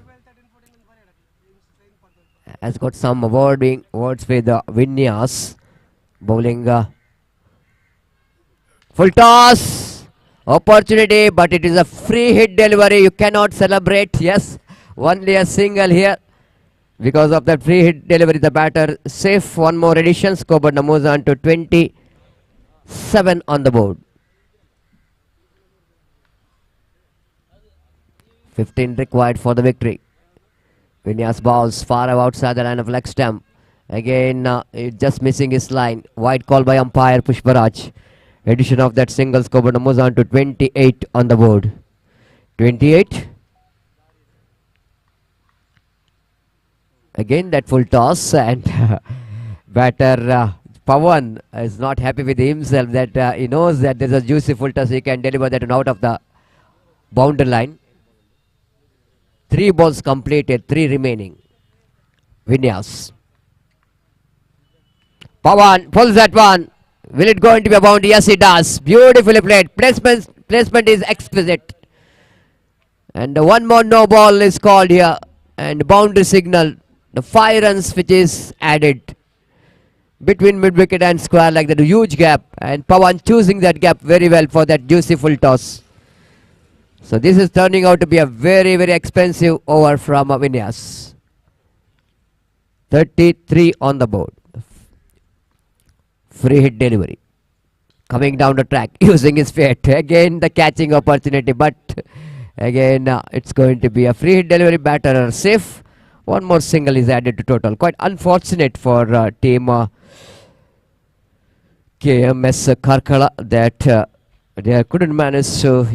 has got some words with Vinyas. Bowling full toss. Opportunity, but it is a free hit delivery. You cannot celebrate. Yes, only a single here. Because of that free hit delivery, the batter safe. 1 more addition. Scoreboard now moves on to 27 on the board. 15 required for the victory. Vinyas balls far outside the line of leg stump. Again, just missing his line. Wide call by umpire Pushparaj. Addition of that single. Scoreboard now moves on to 28 on the board. 28. Again that full toss, and batter Pawan is not happy with himself that he knows that there's a juicy full toss. He can deliver that out of the boundary line. 3 balls completed, 3 remaining. Vinyas. Pawan pulls that one. Will it go into a boundary? Yes, it does. Beautifully played. Placement is exquisite. And 1 more no ball is called here, and boundary signal. The 5 runs which is added between mid-wicket and square like that, a huge gap, and Pawan choosing that gap very well for that juicy full toss. So this is turning out to be a very, very expensive over from Vinyas. 33 on the board. Free hit delivery. Coming down the track, using his feet. Again the catching opportunity, but again it's going to be a free hit delivery. Batter safe. 1 more single is added to total. Quite unfortunate for team KMS Karkala that they couldn't manage to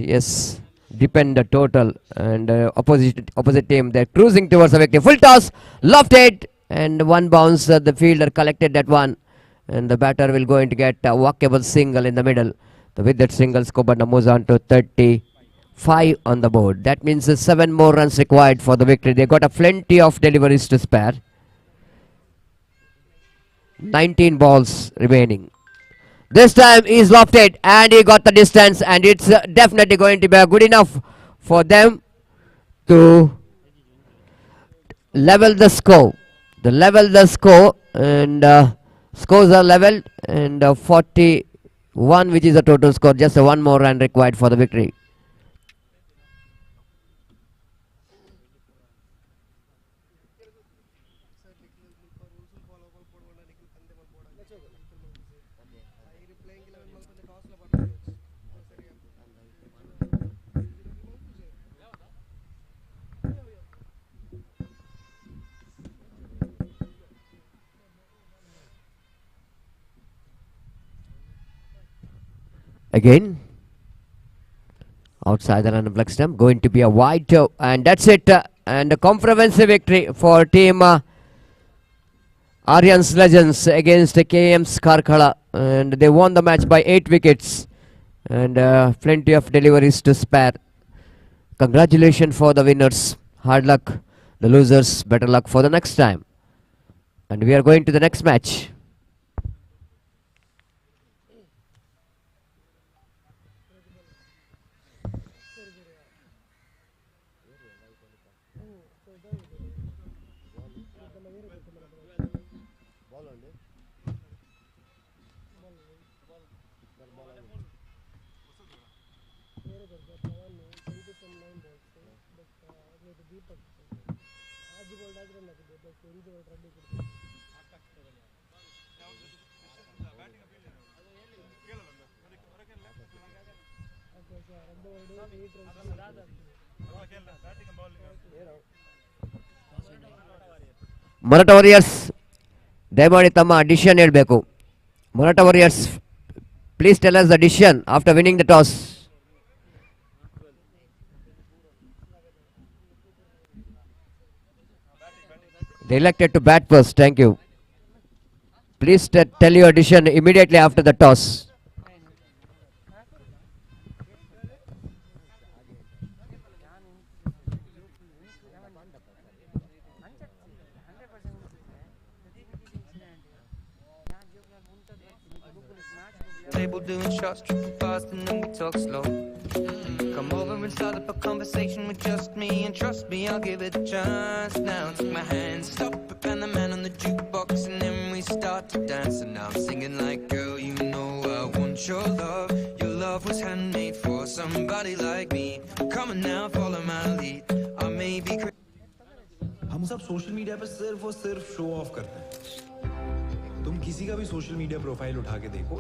depend the total, and opposite team they're cruising towards the victory. Full toss, lofted, and 1 bounce. The fielder collected that one, and the batter will going to get a walkable single in the middle. So with that single, scoreboard moves on to 34. 5 on the board. That means 7 more runs required for the victory. They got a plenty of deliveries to spare. 19 balls remaining. This time he's lofted and he got the distance, and it's definitely going to be good enough for them to level the score. And scores are leveled, and 41, which is the total score. Just one more run required for the victory. Again, outside the run of leg stump, going to be a wide toe, and that's it. And a comprehensive victory for team Aryan's Legends against KM's Karkala, and they won the match by 8 wickets, and plenty of deliveries to spare. Congratulations for the winners. Hard luck, the losers. Better luck for the next time. And we are going to the next match. Marata Warriors, ದಯಮಾಡಿ ತಮ್ಮ decision ಹೇಳಬೇಕು. Marata Warriors, please tell us the decision after winning the toss. They elected to bat first. Thank you. Please tell your decision immediately after the toss.
Table doing shots, tripping fast, and then we talk slow. Come over and start up a conversation with just me, and trust me, I'll give it a chance. Now take my hand, stop it, and the man on the jukebox, and then we start to dance. And now I'm singing like, girl, you know I want your love. Your love was handmade for somebody like me. Come on now, follow my lead. I may be crazy.
हम सब social media पे सिर्फ और सिर्फ show off करते हैं. तुम किसी का भी सोशल मीडिया प्रोफाइल उठा के देखो,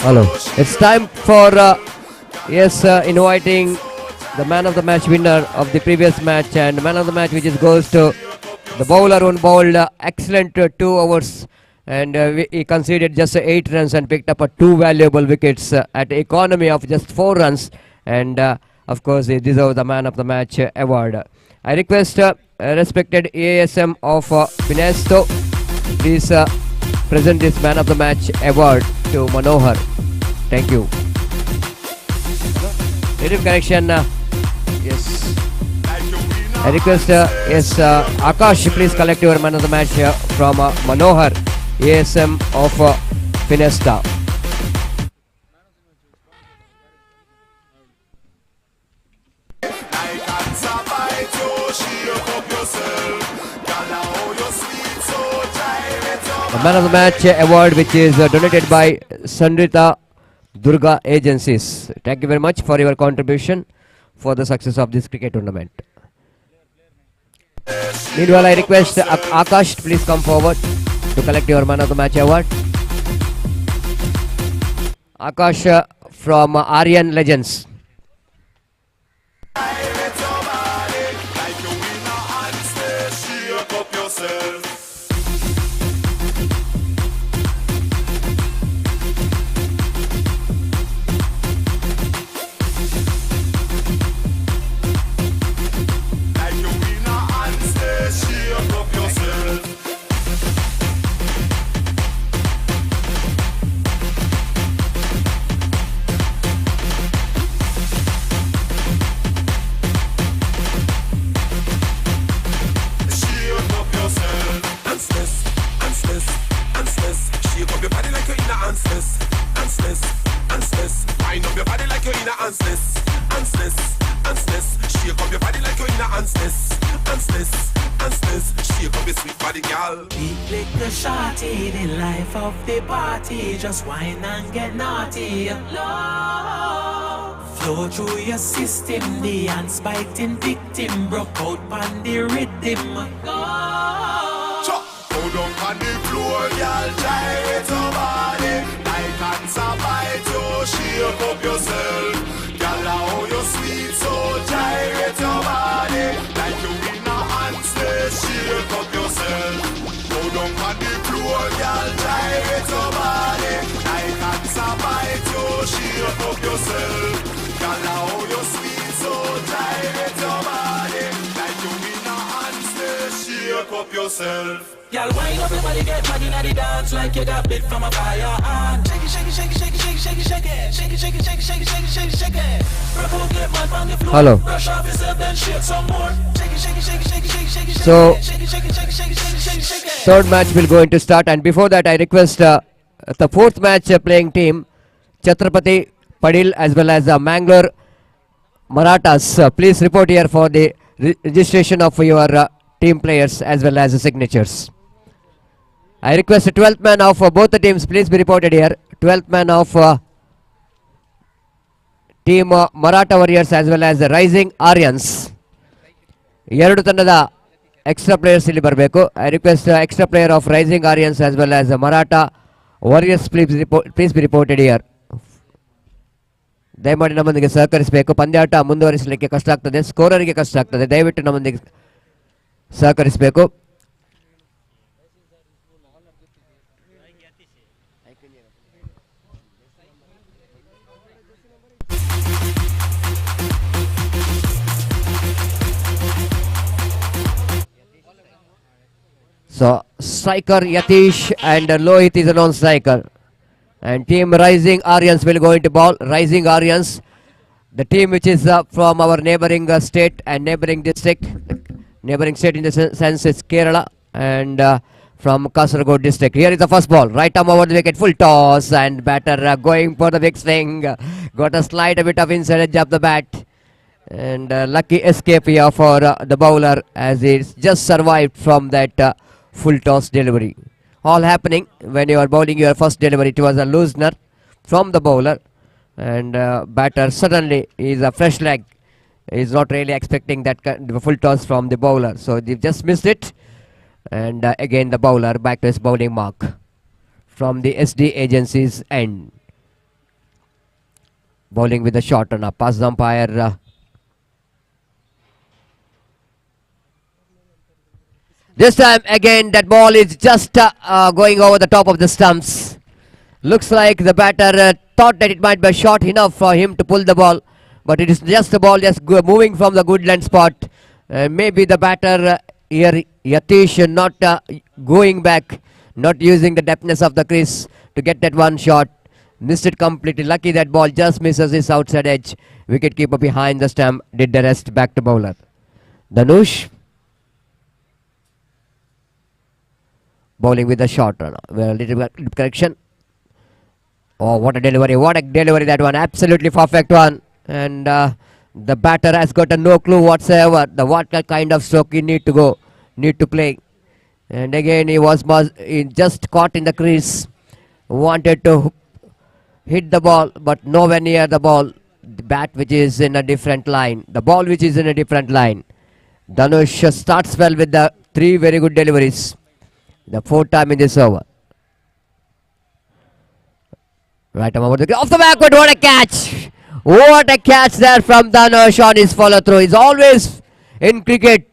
Hello. It's time for inviting the man of the match winner of the previous match, and man of the match which goes to the bowler who bowled excellent 2 overs, and he conceded just 8 runs and picked up 2 valuable wickets at economy of just 4 runs, and of course he deserves the man of the match award. I request respected ASM of Pinesto, please present this man of the match award to Manohar. Thank you. Native connection. Yes. I request Akash, please collect your man of the match from Manohar, ASM of Finesta. The Man of the match award, which is donated by Sandrita Durga Agencies. Thank you very much for your contribution for the success of this cricket tournament. Meanwhile, I request Akash to please come forward to collect your Man of the Match award. Akash from Aryan Legends.
Just whine and get naughty. Love flow through your system. The ants biting victim broke out on the rhythm.
Go down on the floor, girl, gyrate your body. Like ants a bite you, shake up yourself. Girl, how you sweet, so gyrate your body. Like you in a handstand, shake up yourself. Go down on the floor, girl, gyrate your body. Like ants a bite you, shake up yourself. Girl, how you sweet, so gyrate your body. Like you in a handstand, shake up yourself.
Y'all wind up your body, get mad inna the dance like you got bit from a fire and shake it, shake it, shake it, shake it, shake it, shake it, shake it, shake it, shake it, shake it, shake it, shake it, shake it. Rock out, get mad on the floor.
Hello.
Brush off yourself, then shake some more. Shake it, shake it, shake it, shake it, shake it, shake it,
So,
shake it, shake it, shake it, shake it, shake it, shake it, shake it.
third match will go into start, and before that, I request the fourth match playing team, Chhatrapati Padil as well as Mangalore Marathas. Please report here for the registration of your team players as well as the signatures. I request the 12th man of both the teams, please be reported here. 12th man of team Maratha Warriors as well as the Rising Aryans. ಎರಡು ತಂಡದ extra players ಇಲ್ಲಿ ಬರಬೇಕು. I request extra player of Rising Aryans as well as Maratha warriors please be reported here. ದಯಮಾಡಿ ನಮ್ಮೊಂದಿಗೆ ಸಹಕರಿಸಬೇಕು. ಪಂದ್ಯಾಟ ಮುಂದುವರಿಸಲಿಕ್ಕೆ ಕಷ್ಟ ಆಗ್ತದೆ, ಸ್ಕೋರರಿಗೆ ಕಷ್ಟ ಆಗ್ತದೆ. ದಯವಿಟ್ಟು ನಮ್ಮೊಂದಿಗೆ ಸಹಕರಿಸಬೇಕು. So striker Yatish and Lohit is a non-striker, and team Rising Aryans will go into ball. Rising Aryans, the team which is from our neighboring state and neighboring district. Neighboring state in the sense is Kerala, and from Kasaragod district. Here is the first ball, right arm over the wicket, full toss, and batter going for the big swing. Got a slight bit of inside edge of the bat, and lucky escape here for the bowler as he's just survived from that full toss delivery. All happening when you are bowling your first delivery. It was a loosener from the bowler, and batter suddenly is a fresh leg. He's not really expecting that full toss from the bowler, so they just missed it. And again the bowler back to his bowling mark from the SD agency's end. Bowling with a short run up. Pass the umpire. This time again that ball is just going over the top of the stumps. Looks like the batter thought that it might be short enough for him to pull the ball, but it is just the ball just moving from the good land spot. Maybe the batter here Yatish not going back, not using the depthness of the crease to get that one shot. Missed it completely. Lucky that ball just misses his outside edge. Wicket keeper behind the stump did the rest. Back to bowler Dhanush. Bowling with a short run. Well, little correction. Oh, what a delivery. What a delivery that one. Absolutely perfect one. And the batter has got no clue whatsoever. What kind of stroke he need to play. And again he just caught in the crease. Wanted to hit the ball, but nowhere near the ball. The bat which is in a different line. The ball which is in a different line. Dhanush starts well with the 3 very good deliveries. The 4th time in this over. Right arm over the off the backward. What a catch! What a catch there from Dhanush on his follow through. He's always in cricket.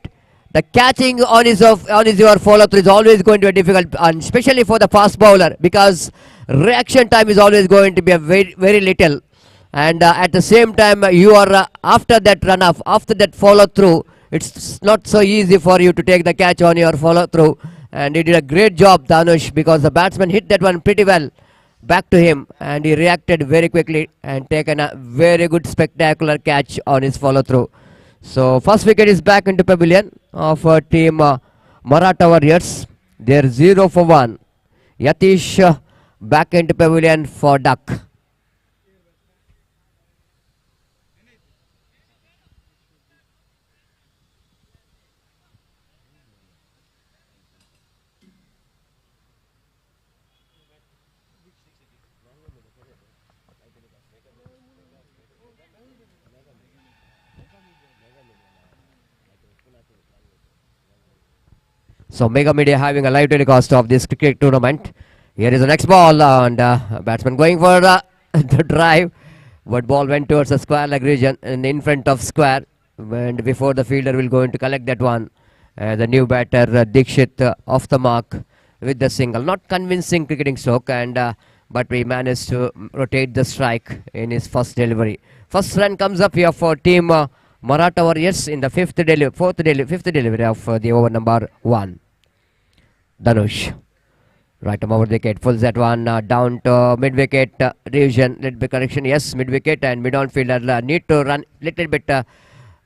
The catching on his your follow through is always going to be difficult, and especially for the fast bowler, because reaction time is always going to be a very little. And at the same time, you are after that run off, after that follow through, it's not so easy for you to take the catch on your follow through. And he did a great job, Dhanush, because the batsman hit that one pretty well back to him, and he reacted very quickly and taken a very good spectacular catch on his follow through. So first wicket is back into pavilion of team Maratha Warriors. They're 0 for 1. Yatish back into pavilion for duck. So Mega Media having a live telecast of this cricket tournament. Here is the next ball, and batsman going for the drive, but ball went towards the square leg region and in front of square, and before the fielder will go in to collect that one. The new batter Dikshit off the mark with the single. Not convincing cricketing stroke, and but we managed to rotate the strike in his first delivery. First run comes up here for team Maratha Warriors in the fifth delivery of the over number 1. Dhanush. Right arm over the wicket. Pulls that one down to mid-wicket region. Little bit correction. Yes, mid-wicket, and mid-on fielder need to run little bit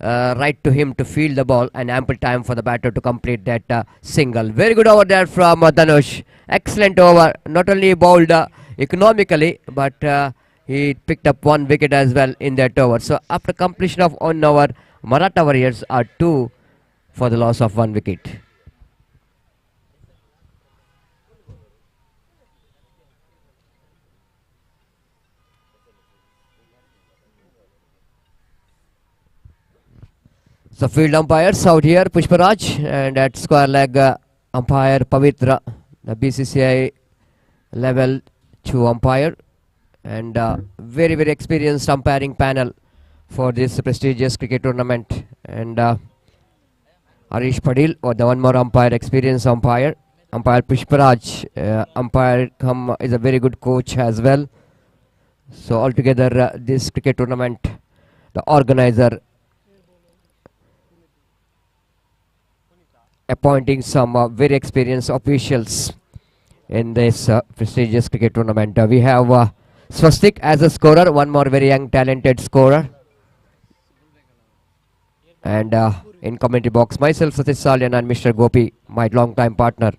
right to him to field the ball, and ample time for the batter to complete that single. Very good over there from Dhanush. Excellent over. Not only bowled economically, but he picked up 1 wicket as well in that over. So after completion of 1 over, Maratha Warriors are 2 for the loss of 1 wicket. So field umpires out here, Pushparaj, and at square leg umpire Pavitra, the BCCI level 2 umpire, and very experienced umpiring panel for this prestigious cricket tournament. And Harish Padil, or the one more umpire, experienced umpire Pushparaj, umpire is a very good coach as well. So altogether this cricket tournament, the organizer appointing some very experienced officials in this prestigious cricket tournament. We have Swastik as a scorer, one more very young talented scorer. And in commentary box, myself Satish Salyan and Mr. Gopi, my long time partner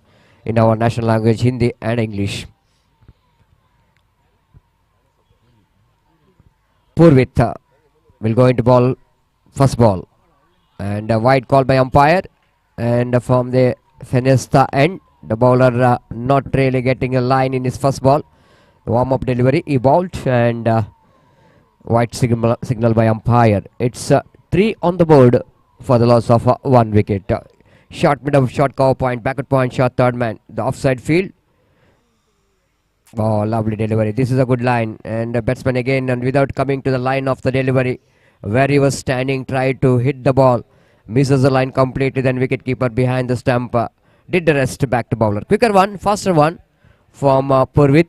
in our national language Hindi and English. Purvit will go into ball, first ball, and a wide call by umpire. And from the Fenesta end, the bowler not really getting a line in his first ball. Warm-up delivery, he bowled, and white signal by umpire. It's 3 on the board for the loss of 1 wicket. Short mid of short cover point, backward point, short third man, the offside field. Oh, lovely delivery. This is a good line, and the batsman again, and without coming to the line of the delivery, where he was standing, tried to hit the ball. Misses the line completely, then wicketkeeper behind the stump did the rest back to bowler. Quicker one, faster one from Purvit.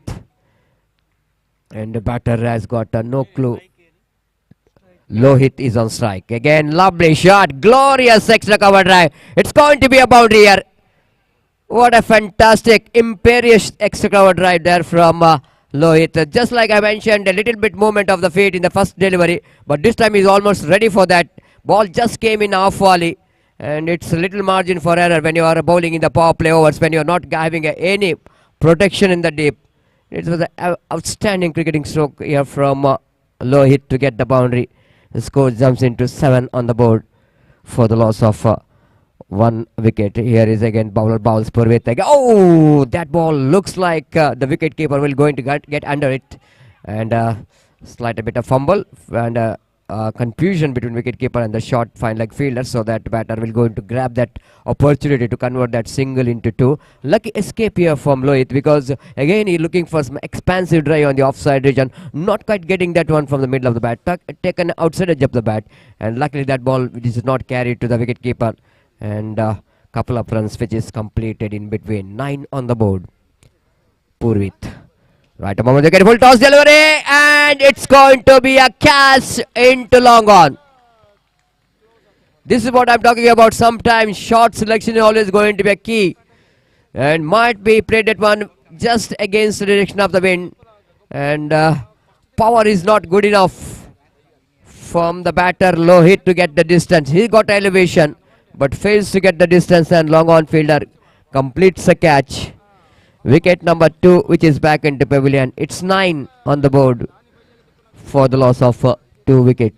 And the batter has got no clue. Lohit is on strike. Again, lovely shot. Glorious extra cover drive. It's going to be a boundary here. What a fantastic, imperious extra cover drive there from Lohit. Just like I mentioned, a little bit movement of the feet in the first delivery, but this time he's almost ready for that. Ball just came in off volley, and it's a little margin for error when you are bowling in the power play overs, when you are not having any protection in the deep. It was an outstanding cricketing stroke here from Lohit to get the boundary. The score jumps into 7 on the board for the loss of 1 wicket. Here is again bowler bowls Purvit again. Oh, that ball looks like the wicket keeper will going to get under it, and slight a bit of fumble and confusion between wicket keeper and the short fine leg fielder, so that batter will going to grab that opportunity to convert that single into 2. Lucky escape here from Lohit, because again he looking for some expansive drive on the offside region, not quite getting that one from the middle of the bat, taken outside edge of the bat, and luckily that ball which is not carried to the wicket keeper, and couple of runs which is completed in between. 9 on the board. Purvit. Right, a moment, they get full toss delivery, and it's going to be a catch into long on. This is what I'm talking about. Sometimes short selection is always going to be a key, and might be played at one just against the direction of the wind, and power is not good enough from the batter Lohit to get the distance. He got elevation, but fails to get the distance, and long on fielder completes the catch. Wicket number 2, which is back into pavilion. It's 9 on the board for the loss of 2 wicket.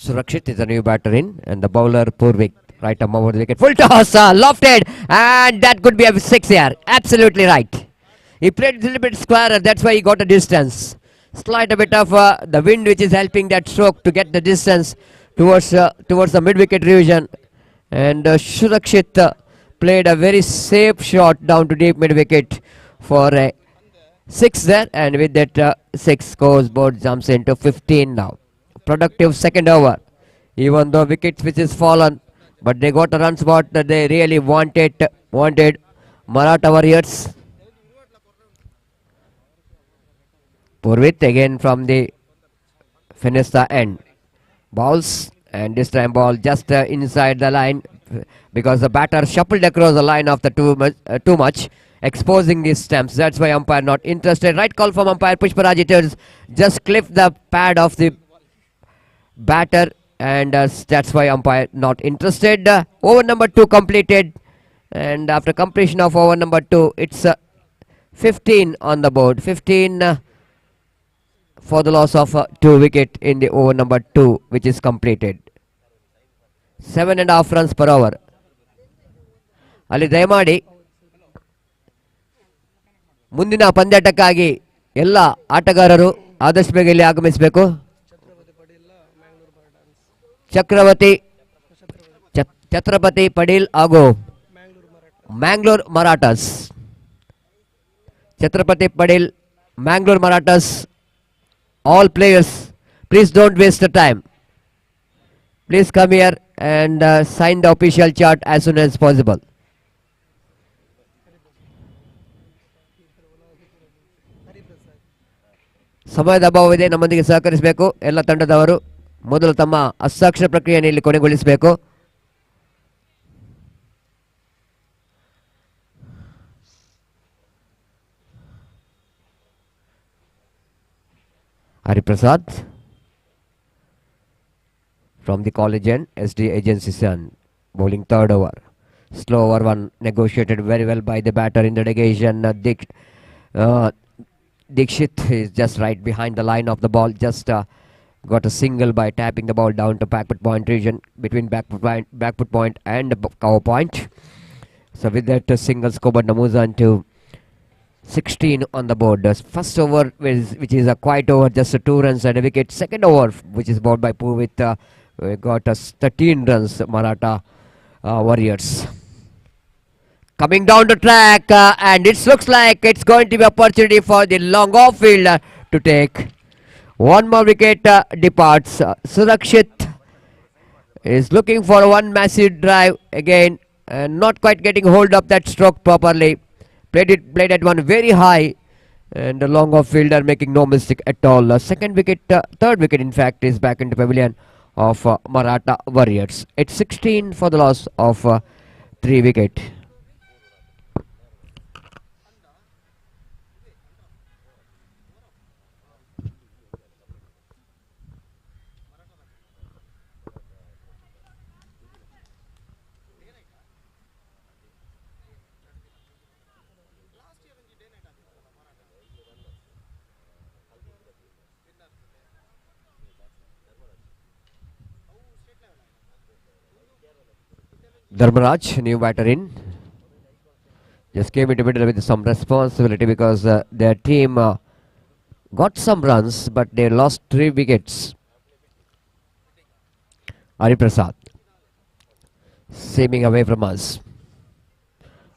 Surakshit is a new batter in, and the bowler Purvik, right arm over the wicket. Full toss, lofted, and that could be a 6 here. Absolutely right. He played a little bit squarer, that's why he got a distance. Slight a bit of the wind which is helping that stroke to get the distance towards the mid-wicket region. And Surakshit played a very safe shot down to deep mid-wicket for a 6 there, and with that 6 scores, board jumps into 15 now. Productive second over, even though wickets which is fallen, but they got a run spot that they really wanted. Maratha Warriors. Purvit again from the finish the end. Balls, and this time ball just inside the line, because the batter shuffled across the line of the too much, exposing these stumps. That's why umpire not interested. Right call from umpire Pushparaj. Just clip the pad of the batter, and that's why umpire not interested. Over number 2 completed, and after completion of over number 2, it's 15 on the board. 15 for the loss of 2 wicket in the over number 2, which is completed. 7.5 runs per over. ಅಲ್ಲಿ ದಯಮಾಡಿ ಮುಂದಿನ ಪಂದ್ಯಾಟಕ್ಕಾಗಿ ಎಲ್ಲ ಆಟಗಾರರು ಆದಷ್ಟು ಬೇಗ ಇಲ್ಲಿ ಆಗಮಿಸಬೇಕು. ಛತ್ರಪತಿ ಪಡೀಲ್ ಹಾಗೂ Mangalore Marathas. Chhatrapati Padil, Mangalore Marathas, all players, please don't waste the time. Please come here and sign the official chart as soon as possible. ಸಮಯದ ಅಭಾವವಿದೆ, ನಮ್ಮೊಂದಿಗೆ ಸಹಕರಿಸಬೇಕು. ಎಲ್ಲ ತಂಡದವರು ಮೊದಲು ತಮ್ಮ ಹಸ್ತಾಕ್ಷರ ಪ್ರಕ್ರಿಯೆಯನ್ನು ಇಲ್ಲಿ ಕೊನೆಗೊಳಿಸಬೇಕು. Hariprasad from the college end, SD Agency Sun, bowling third over. Slow over 1, negotiated very well by the batter in the negation. Dikshit is just right behind the line of the ball, just got a single by tapping the ball down to backward point region, between backward point and cover point. So with that single, Skobar Namuza to 16 on the board. First over, which is a quiet over, just 2 runs and a wicket. Second over, which is bowled by Purvit, got 13 runs, Maratha Warriors. Coming down the track, and it looks like it's going to be opportunity for the long off fielder to take. One more wicket departs. Surakshit is looking for one massive drive again, and not quite getting hold of that stroke properly. Played at one very high, and the long off fielder making no mistake at all. Second wicket, third wicket in fact, is back into pavilion of Maratha Warriors. It's 16 for the loss of 3 wicket. Dharmaraj, new batter in. Just came into middle with some responsibility because their team got some runs, but they lost 3 wickets. Hariprasad seeming away from us.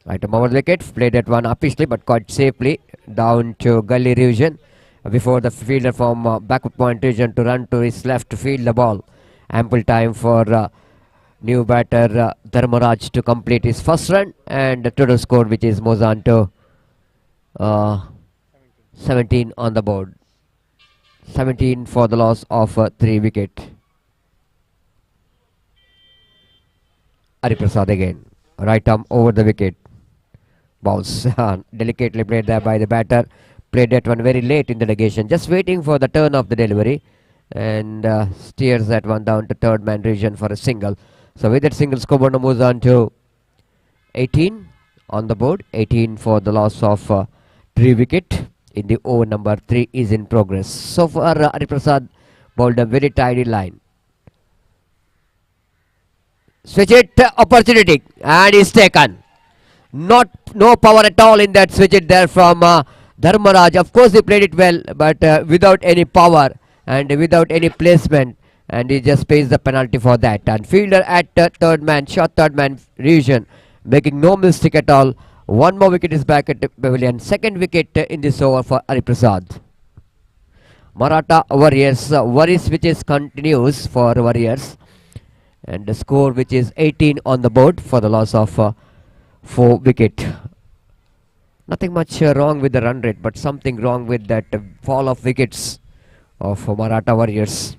Right, a moment wicket, played that one upishly but quite safely down to gully region before the fielder from backward point region to run to his left to field the ball. Ample time for new batter Dharmaraj to complete his first run and the total score which is moves on to 17 on the board. 17 for the loss of 3 wicket. Hariprasad again, right arm over the wicket. Bounce delicately played there by the batter. Played that one very late in the negation, just waiting for the turn of the delivery, and steers that one down to third man region for a single. So with that single, scoreboard moves on to 18 on the board. 18 for the loss of 3 wicket in the over number 3 is in progress. So far Hariprasad bowled a very tidy line. Switch it opportunity and is taken. No power at all in that switch it there from Dharmaraj. Of course he played it well, but without any power and without any placement, and he just pays the penalty for that. And fielder at third man, short third man region, making no mistake at all. One more wicket is back at the pavilion. Second wicket in this over for Hariprasad. Maratha Warriors, worries which is continues for Warriors, and the score which is 18 on the board for the loss of 4 wicket. Nothing much wrong with the run rate, but something wrong with that fall of wickets of Maratha Warriors.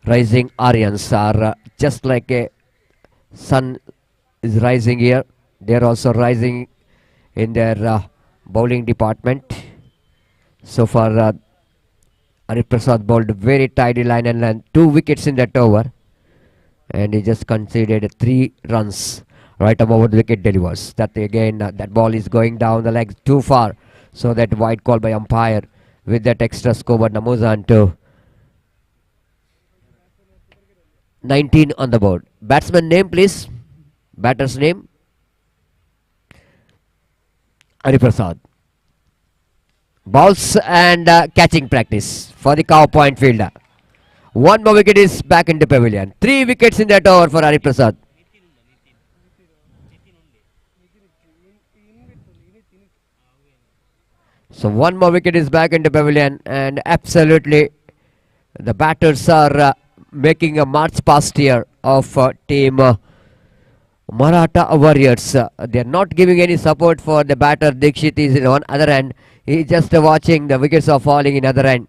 Rising Aryans are just like a sun is rising here. They are also rising in their bowling department. So far Hariprasad bowled very tidy line and 2 wickets in that over, and he just conceded 3 runs. Right above the wicket delivers. That again, that ball is going down the legs too far, so that wide call by umpire. With that extra scoreboard moves on to 19 on the board. Batsman name please. Batter's name. Hariprasad. Balls and catching practice for the cow point fielder. One more wicket is back in the pavilion. 3 wickets in that over for Hariprasad. So one more wicket is back in the pavilion, and absolutely the batters are making a march past here of team Maratha Warriors. They are not giving any support for the batter. Dikshit is in one other end. He is just watching the wickets are falling in other end.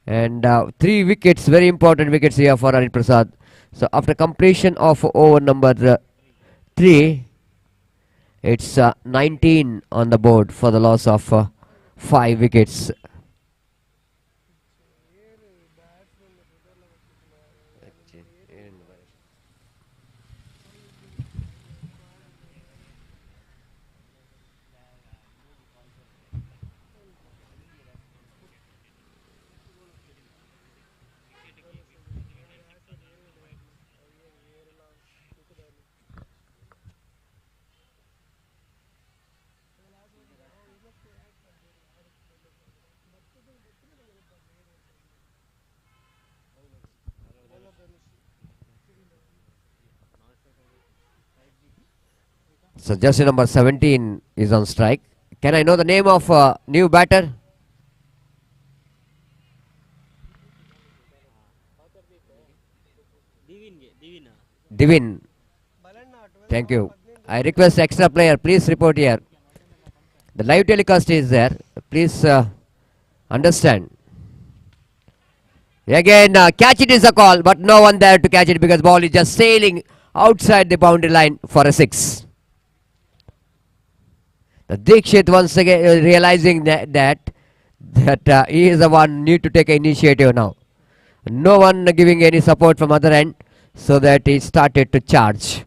And 3 wickets, very important wickets here for Hariprasad. So after completion of over number 3, it's 19 on the board for the loss of 5 wickets. So jersey number 17 is on strike. Can I know the name of new batter? Divin. Thank you. I request extra player, please report here. The live telecast is there. Please understand. Again, catch it is a call, but no one there to catch it because ball is just sailing outside the boundary line for a 6. The Dikshit once again realizing that he is the one need to take initiative now. No one giving any support from other end, so that he started to charge.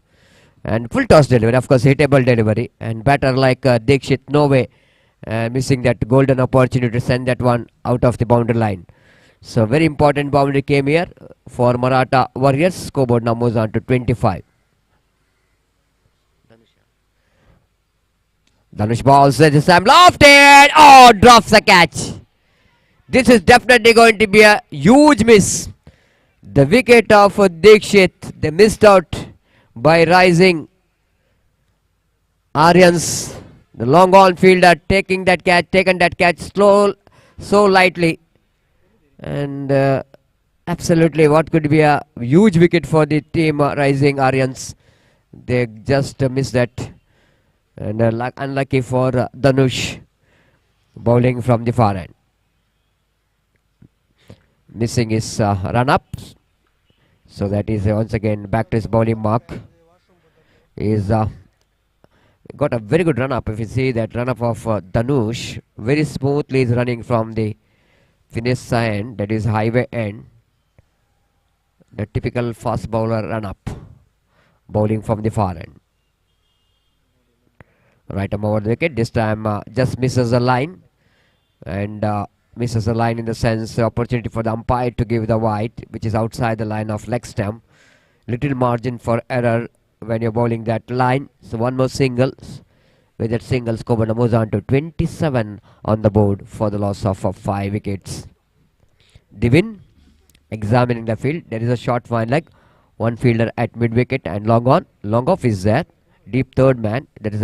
And full toss delivery, of course, hittable delivery. And batter like Dikshit, no way, missing that golden opportunity to send that one out of the boundary line. So very important boundary came here for Maratha Warriors. Scoreboard now moves on to 25. Dhanush balls this time lofted. Oh, drops the catch. This is definitely going to be a huge miss. The wicket of Dikshit, they missed out by rising Aryans. The long on fielder taken that catch so lightly. And absolutely what could be a huge wicket for the team rising Aryans. They just missed that. And unlucky for Dhanush, bowling from the far end. Missing his run up. So that is once again back to his bowling mark. He's got a very good run up. If you see that run up of Dhanush, very smoothly is running from the finish end, that is highway end. The typical fast bowler run up, bowling from the far end. Right arm over the wicket. This time just misses the line, and misses the line in the sense opportunity for the umpire to give the wide, which is outside the line of leg stump. Little margin for error when you're bowling that line. So one more single. With that single, scoreboard moves on to 27 on the board for the loss of 5 wickets. Divin examining the field. There is a short fine leg. One fielder at mid wicket and long on. Long off is there. Deep third man. That is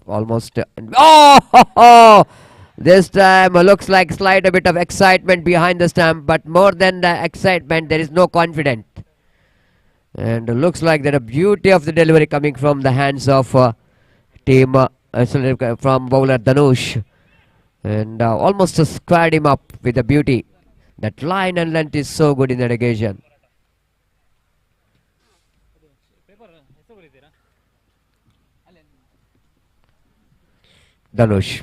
almost. This time looks like slight a bit of excitement behind the stump, but more than the excitement, there is no confidence. And looks like that a beauty of the delivery coming from the hands of team from bowler Dhanush, and almost squared him up with a beauty. That line and length is so good in that occasion. Dhanush.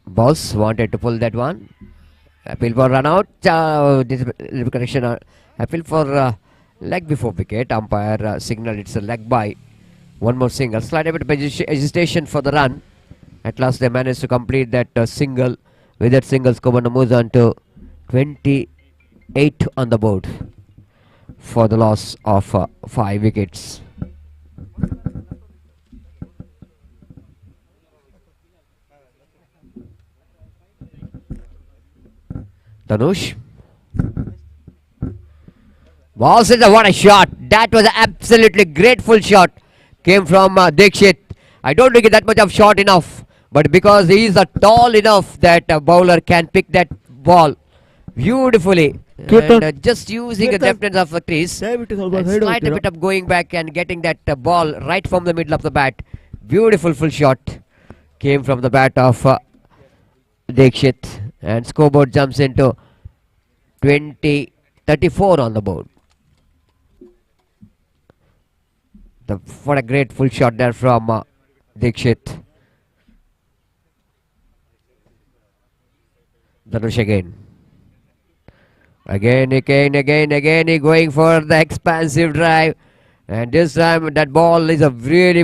Boss wanted to pull that one. Appeal for run out. Correction. Appeal for leg before wicket. Umpire signal it's a leg by. One more single. Slight a bit of hesitation for the run. At last they managed to complete that single. With that single, score moves on to 28 on the board for the loss of 5 wickets. Dhanush. Balls in the what a shot. That was an absolutely grateful shot. Came from Dikshit. I don't think it's that much of shot enough. But because he is tall enough that a bowler can pick that ball beautifully. And just using the deftness of a crease. And slight a bit of going back and getting that ball right from the middle of the bat. Beautiful full shot. Came from the bat of Dikshit. And scoreboard jumps into 34 on the board. What a great full shot there from Dikshit. Dhanush again. Again, he going for the expansive drive. And this time that ball is really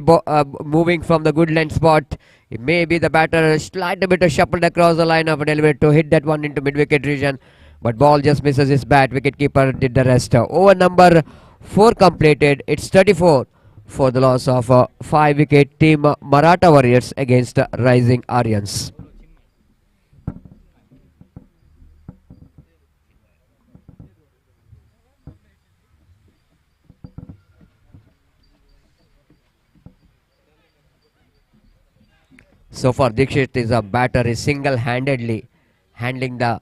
moving from the good length spot. It may be the batter slight a bit shuffled across the line of a delivery to hit that one into mid-wicket region. But ball just misses his bat. Wicketkeeper did the rest. Over number 4 completed. It's 34 for the loss of 5 wicket team Maratha Warriors against Rising Aryans. So far, Dikshit is a batter, is single-handedly handling the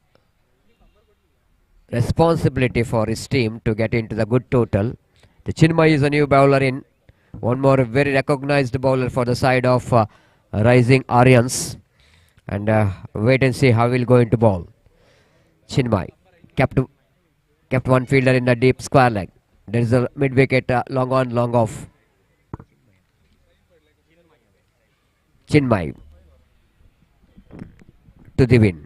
responsibility for his team to get into the good total. The Chinmay is a new bowler in. One more very recognized bowler for the side of Rising Aryans. And wait and see how he'll go into ball. Chinmay, kept one fielder in the deep square leg. There is a mid wicket, long on, long off. Chinmay to the win.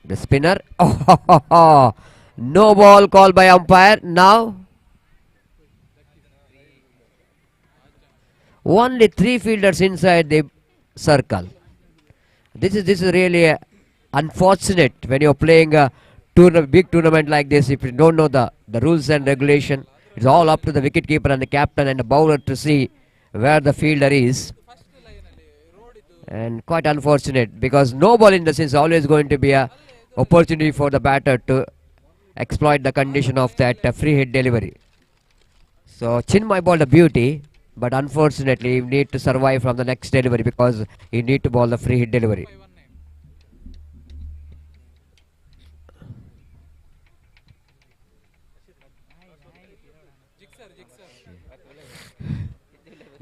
The spinner. Oh, no ball called by umpire. Now only 3 fielders inside the circle. This is really unfortunate when you're playing a big tournament like this. If you don't know the rules and regulation, it's all up to the wicket keeper and the captain and the bowler to see where the fielder is. And quite unfortunate, because no ball in the sense always going to be a opportunity for the batter to exploit the condition of that free hit delivery. So Chinmay bowled a beauty, but unfortunately he need to survive from the next delivery because he need to bowl the free hit delivery.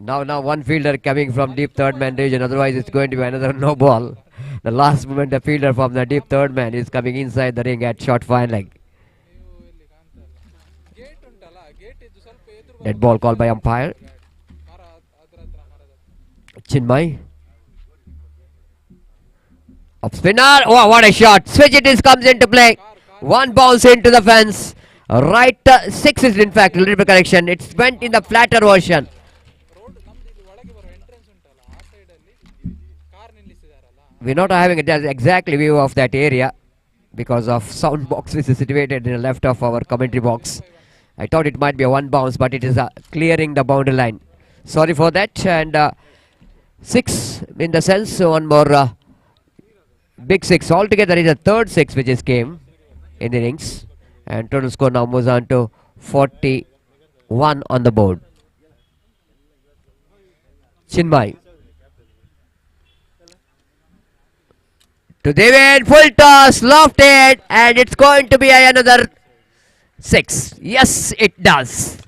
Now one fielder coming from deep third man region, otherwise it's going to be another no ball. The last moment the fielder from the deep third man is coming inside the ring at short fine leg. That ball called by umpire. Chinmay. Up spinner. Oh, what a shot. Switch it is comes into play. One bounce into the fence. Right 6 is in fact a little bit correction. It went in the flatter version. We're not having exactly view of that area because of sound box which is situated in the left of our commentary box. I thought it might be a one bounce, but it is clearing the boundary line. Sorry for that. And 6 in the sense, one more big 6. Altogether is a third 6 which is came in the innings. And total score now moves on to 41 on the board. Chinmay. To Devin, full toss, lofted, and it's going to be another 6. Yes, it does.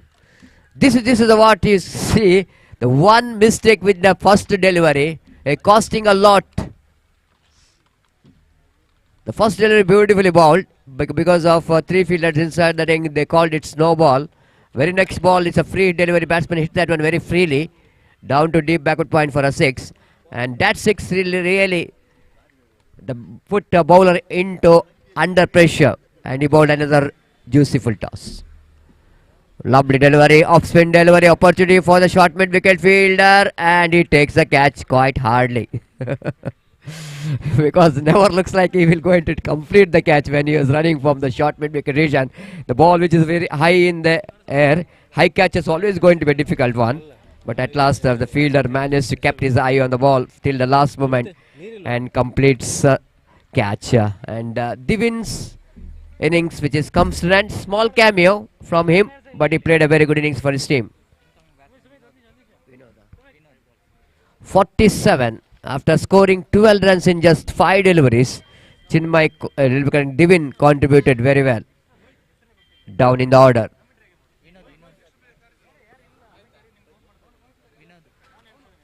This is what you see. The one mistake with the first delivery, costing a lot. The first delivery beautifully bowled because of 3 fielders inside the ring. They called it snowball. Very next ball, it's a free delivery. Batsman hit that one very freely down to deep backward point for a 6, and that 6 really put the bowler into under pressure, and he bowled another juicy full toss. Lovely delivery, off spin delivery, opportunity for the short mid wicket fielder, and he takes the catch quite hardly. Because never looks like he will going to complete the catch when he was running from the short mid wicket region. The ball which is very high in the air, high catch is always going to be a difficult one, but at last the fielder managed to keep his eye on the ball till the last moment and completes catch. And Divin's innings which is comes to an end. Small cameo from him, but he played a very good innings for his team. 47 after scoring 12 runs in just 5 deliveries. Divin contributed very well down in the order.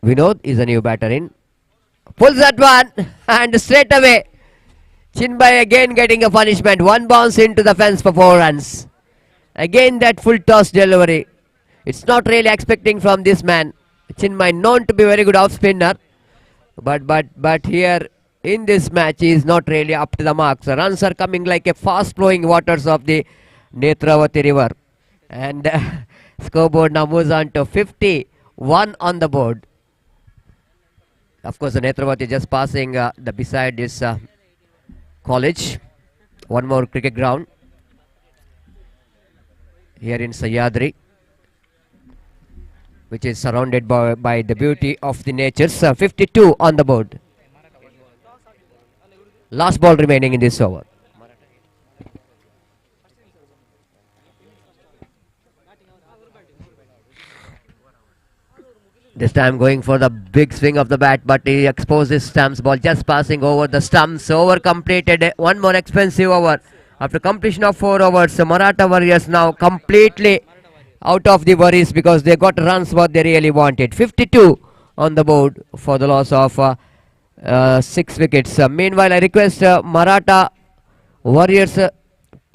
Vinod is a new batter in. Pulls that one and straight away Chinmay again getting a punishment. One bounce into the fence for 4 runs. Again that full toss delivery. It's not really expecting from this man. Chinmay known to be very good off spinner, but here in this match he is not really up to the mark. So runs are coming like a fast flowing waters of the Netravati river, and scoreboard now moves on to 51 on the board. Of course, the Netravati just passing the beside this college. One more cricket ground here in Sahyadri, which is surrounded by the beauty of the natures. 52 on the board. Last ball remaining in this over. This time going for the big swing of the bat, but he exposes Stumps. Ball just passing over the stumps. Over completed. One more expensive over. After completion of 4 overs, Maratha Warriors now completely out of the worries because they got runs what they really wanted. 52 on the board for the loss of 6 wickets. Meanwhile, I request Maratha Warriors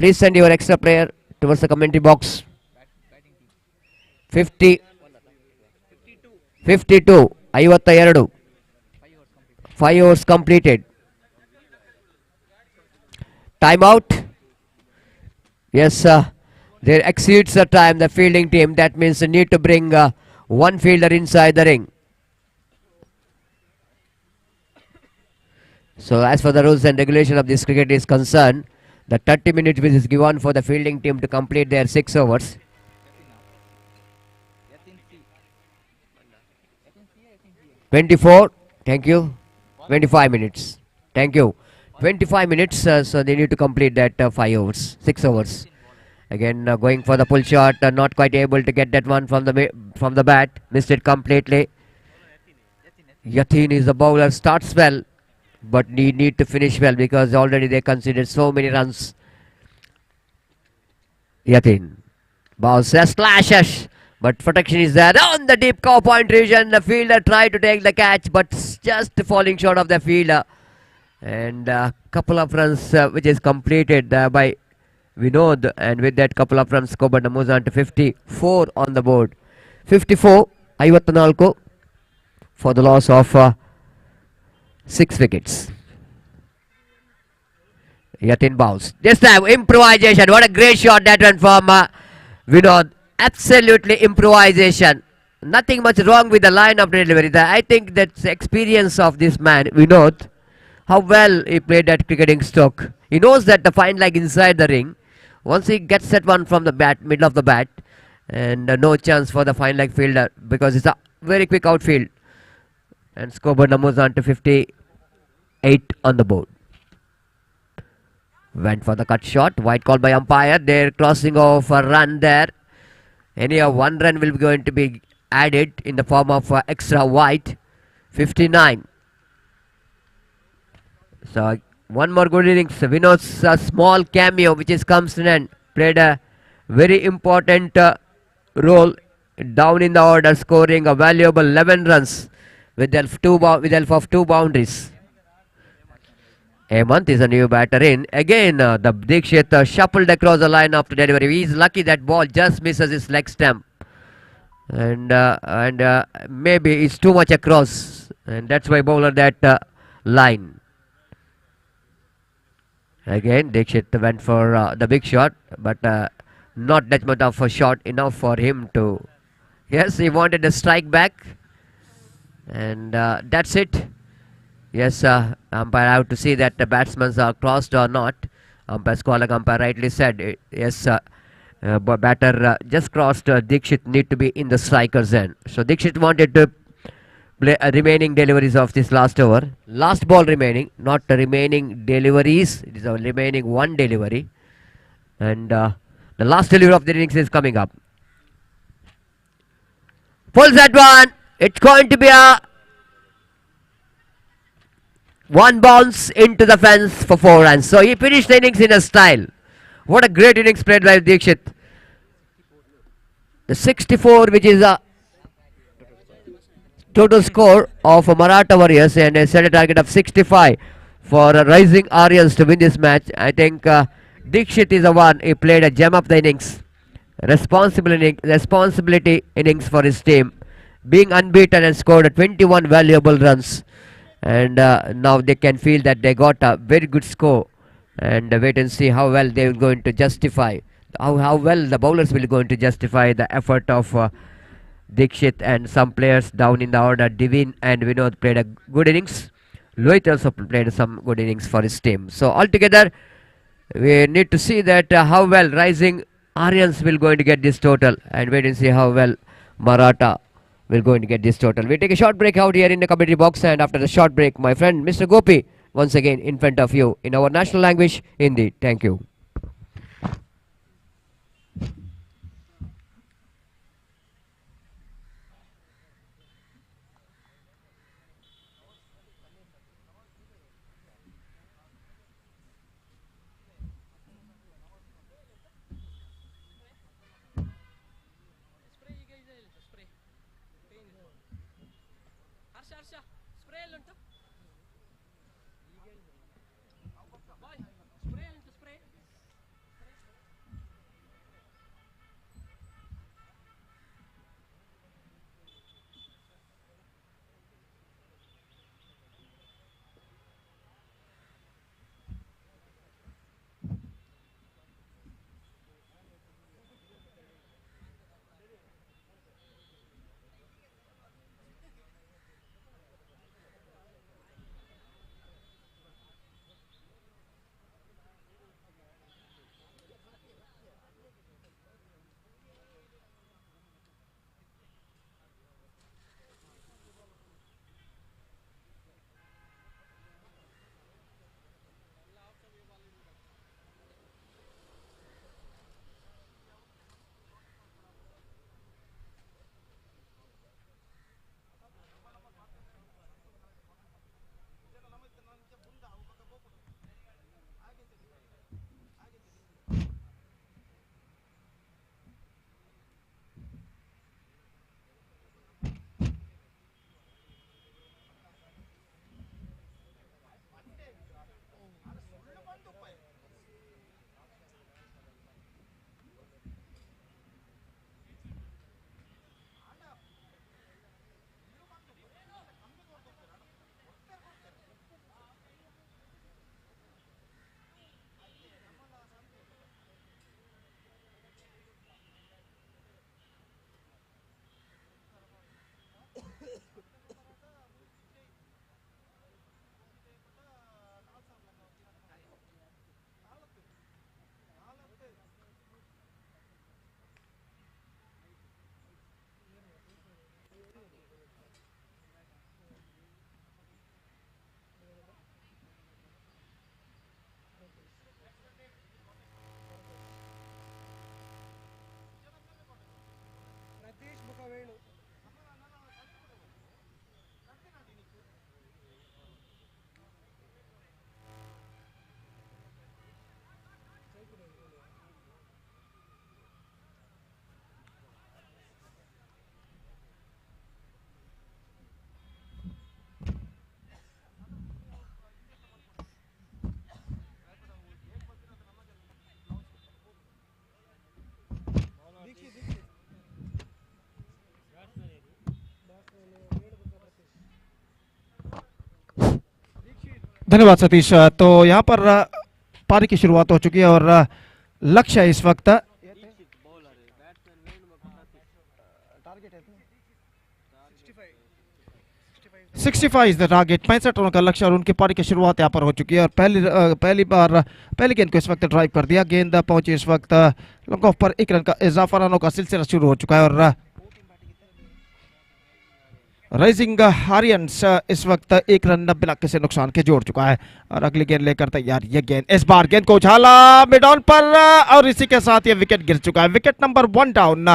Please send your extra player towards the commentary box. 50, 52, 52. 5 overs completed. Timeout. Yes, there exceeds the time, the fielding team. That means they need to bring one fielder inside the ring. So as for the rules and regulation of this cricket is concerned, the 30 minutes which is given for the fielding team to complete their 6 overs. 24, thank you. 25 minutes, thank you. 25 minutes, so they need to complete that 5 overs, 6 overs. Again, going for the pull shot, not quite able to get that one from the bat, missed it completely. Yatin is the bowler, starts well, but need to finish well because already they considered so many runs. Yatin, bounces, slashes, but protection is there on the deep cow point region. The fielder tried to take the catch, but just falling short of the fielder. And a couple of runs which is completed by Vinod, and with that couple of runs, Coburn moves on to 54 on the board. 54, 54 for the loss of 6 wickets. Yatin bounce. This time, improvisation. What a great shot that one from Vinod. Absolutely improvisation. Nothing much wrong with the line of delivery. I think that's the experience of this man, Vinod. How well he played that cricketing stroke. He knows that the fine leg inside the ring. Once he gets that one from the bat, middle of the bat, and no chance for the fine leg fielder because it's a very quick outfield. And Scoburn moves on to 58 on the board. Went for the cut shot. White call by umpire. They're crossing off a run there. Anyhow, 1 run will be going to be added in the form of extra white. 59. So one more good innings. Vinod's small cameo which is comes in and played a very important role down in the order, scoring a valuable 11 runs with the help of 2 boundaries. Hemant is a new batter in. Again, the Dikshit shuffled across the line after delivery. He's lucky that ball just misses his leg stump. And maybe it's too much across. And that's why bowler that line. Again, Dikshit went for the big shot. But not that much of a shot enough for him to... Yes, he wanted a strike back. And that's it. Yes, umpire have to see that the batsmen are crossed or not. Umpire rightly said, yes, batter just crossed. Dikshit need to be in the striker's end. So Dikshit wanted to play remaining deliveries of this last over. Last ball remaining, not the remaining deliveries. It is a remaining 1 delivery. And the last delivery of the innings is coming up. Pulls that one. It's going to be a 1 bounce into the fence for 4 runs. So he finished the innings in a style. What a great innings played by Dikshit. The 64, which is a total score of Maratha Warriors, and they set a target of 65 for Rising Aryans to win this match. I think Dikshit is the one. He played a gem of the innings. Responsibility innings for his team. Being unbeaten and scored 21 valuable runs. And now they can feel that they got a very good score, and wait and see how well they will going to justify, how well the bowlers will going to justify the effort of Dikshit and some players down in the order. Divin and Vinod played a good innings. Lohit also played some good innings for his team. So altogether we need to see that how well Rising Aryans will going to get this total, and wait and see how well Maratha will going to get this total. We take a short break out here in the commentary box, and after the short break, my friend Mr. Gopi once again in front of you in our national language, Hindi. Thank you.
धन्यवाद सतीश। तो यहाँ पर पारी की शुरुआत हो चुकी है और लक्ष्य इस वक्त 65 इज द टारगेट, 65 रनों का लक्ष्य और उनकी पारी की शुरुआत यहाँ पर हो चुकी है। और पहली गेंद को इस वक्त ड्राइव कर दिया, गेंद पहुंची इस वक्त लॉन्ग ऑफ पर, 1 रन का इजाफा, रनों का सिलसिला शुरू हो चुका है और राइजिंग आर्यंस इस वक्त 1 रन 90 लाख से नुकसान के जोड़ चुका है और अगली गेंद लेकर तैयार। ये गेंद इस बार गेंद को उछाला मिड ऑन पर और इसी के साथ ये विकेट गिर चुका है। Wicket number 1 down.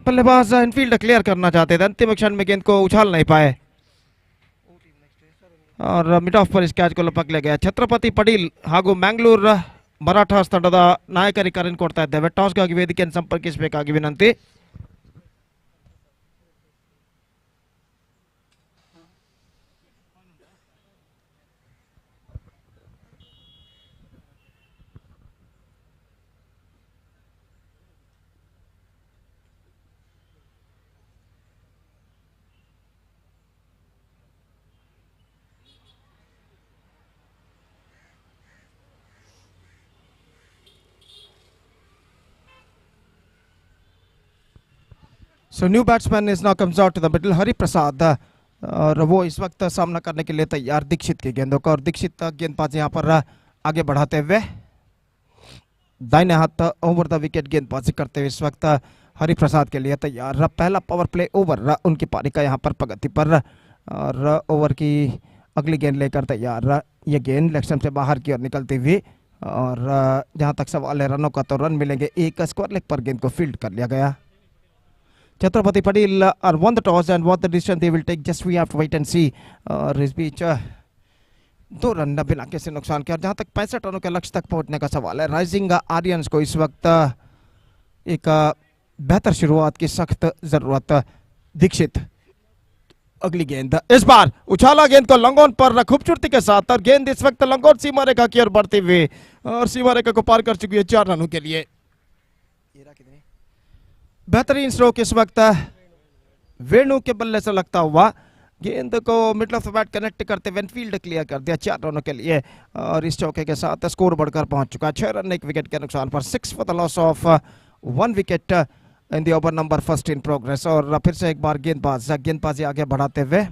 बल्लेबाज इनफील्ड क्लियर करना चाहते थे, अंतिम क्षण में गेंद को उछाल नहीं पाए और मिड ऑफ पर इस कैच को लपक ले गया। छत्रपति पटेल ಹಾಗೂ ಮ್ಯಾಂಗ್ಳೂರ್ ಮರಾಠಾಸ್ ತಂಡದ ನಾಯಕರಿಗೆ ಕರೆ ಕೊಡ್ತಾ ಇದ್ದೇವೆ. ಟಾಸ್ಗಾಗಿ ವೇದಿಕೆಯನ್ನು ಸಂಪರ್ಕಿಸಬೇಕಾಗಿ ವಿನಂತಿ. So new batsman is now comes out to the middle, Hari Prasad, और वो इस वक्त सामना करने के लिए तैयार दीक्षित की गेंदों का। और दीक्षित गेंदबाज यहाँ पर आगे बढ़ाते हुए दाहिने हाथ ओवर द विकेट गेंदबाजी करते हुए इस वक्त हरि प्रसाद के लिए तैयार। पहला पावर प्ले ओवर उनकी पारी का यहाँ पर प्रगति पर और ओवर की अगली गेंद लेकर तैयार। ये गेंद लेग से बाहर की ओर निकलती हुई और जहाँ तक सवाल है रनों का तो रन मिलेंगे, एक स्क्वायर लेग पर गेंद को फील्ड कर लिया गया। Chhatrapati Patel are won the toss and what the decision they will take, just we have to wait and see। और इस बीच 2 रन 90 लाख से नुकसान किया। जहां तक 65 रनों के लक्ष्य तक पहुंचने का सवाल है, राइजिंग आर्यंस को इस वक्त एक बेहतर शुरुआत की सख्त जरूरत। दीक्षित अगली गेंद इस बार उछाला गेंद को लंग ऑन पर खूबसूरती के साथ और गेंद इस वक्त लंग ऑन सीमा रेखा की ओर बढ़ती हुई और सीमा रेखा को पार कर चुकी है 4 रनों के लिए। बेहतरीन स्ट्रोक इस वक्त वेणु के बल्ले से लगता हुआ गेंद को middle of the bat connect करते हुए फील्ड क्लियर कर दिया 4 रनों के लिए और इस चौके के साथ स्कोर बढ़कर पहुंच चुका है 6 रन 1 विकेट के नुकसान पर। 6 for the loss of 1 wicket in the over number first in progress. और फिर से एक बार गेंदबाजी आगे बढ़ाते हुए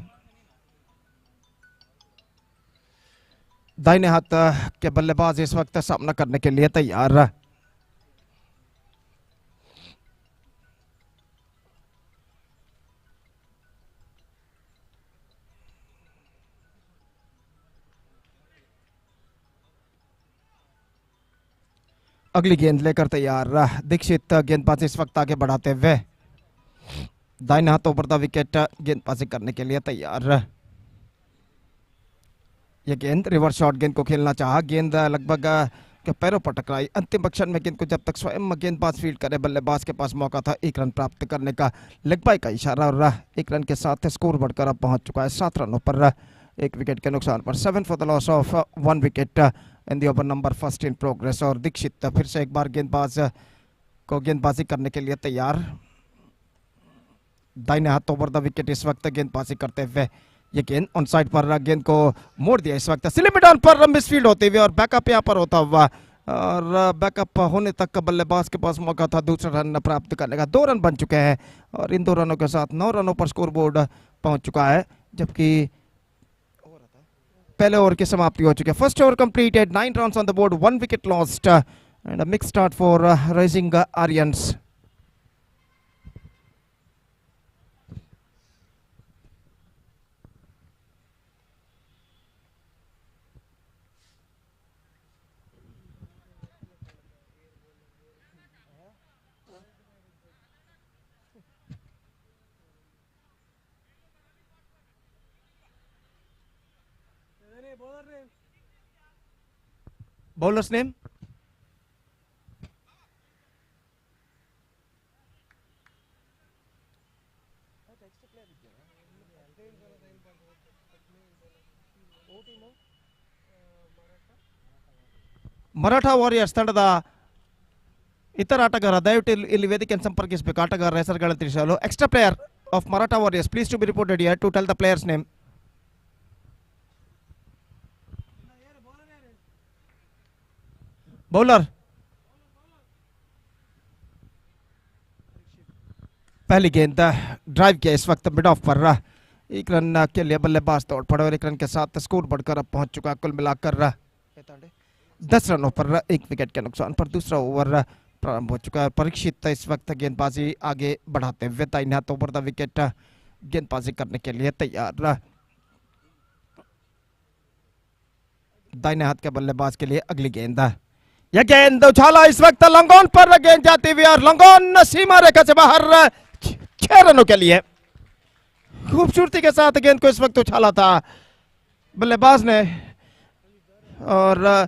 दाहिने हाथ के बल्लेबाज इस वक्त सामना करने के लिए तैयार। अगली गेंद लेकर तैयार दीक्षित, गेंदबाजी इस वक्त आगे बढ़ाते हुए दाहिने हाथ ओवर द विकेट गेंदबाजी करने के लिए तैयार। यह गेंद रिवर्स शॉट गेंद को खेलना चाहा, गेंद लगभग के पैरों पर टकराई। अंतिम क्षण में गेंद को जब तक स्वयं गेंदबाज फील्ड करे बल्लेबाज के पास मौका था 1 रन प्राप्त करने का। लेग बाय का इशारा और 1 रन के साथ स्कोर बढ़कर अब पहुंच चुका है 7 रनों पर 1 विकेट के नुकसान पर। 7 for the loss of 1 wicket in the over number first in progress. और दीक्षित फिर से एक बार गेंदबाज को गेंदबाजी करने के लिए तैयार। दाहिने हाथ ओवर द विकेट इस वक्त गेंदबाजी करते हुए ये गेंद ऑन साइड पर गेंद को मोड़ दिया इस वक्त स्लिप डाउन पर मिसफील्ड होते हुए और बैकअप यहाँ पर होता हुआ और बैकअप होने तक बल्लेबाज के पास मौका था दूसरा रन प्राप्त करने का। 2 रन बन चुके हैं और इन 2 रनों के साथ 9 रनों पर स्कोर बोर्ड पहुंच चुका है, जबकि पहले ओवर की समाप्ति हो चुकी है। First over completed, 9 runs on the board, 1 wicket lost and a mix start for rising Aryans. Bowler's name? Maratha warriors ತಂಡದ ಇತರ ಆಟಗಾರ ದಯವಿಟ್ಟು ಇಲ್ಲಿ ವೇದಿಕೆಯನ್ನು ಸಂಪರ್ಕಿಸಬೇಕು. ಆಟಗಾರರ ಹೆಸರುಗಳನ್ನು ತಿಳಿಸಲು extra player of Maratha warriors please to be reported here to tell the players name. Bowler पहली गेंद ड्राइव किया इस वक्त मिड ऑफ पर, एक रन के लिए बल्लेबाज दौड़ पड़े और एक रन के साथ स्कोर बढ़कर अब पहुंच चुका है कुल मिलाकर 10 रनों पर, एक विकेट के नुकसान पर दूसरा ओवर प्रारंभ हो चुका है। परीक्षित इस वक्त गेंदबाजी आगे बढ़ाते हुए दाहिने हाथ ओवर द विकेट गेंदबाजी करने के लिए तैयार। दाहिने हाथ के बल्लेबाज के लिए अगली गेंद, यह गेंद उछाला इस वक्त लंगोन पर, गेंद जाती हुई और लंगोन सीमा रेखा से बाहर 6 रनों के लिए। खूबसूरती के साथ गेंद को इस वक्त उछाला था बल्लेबाज ने और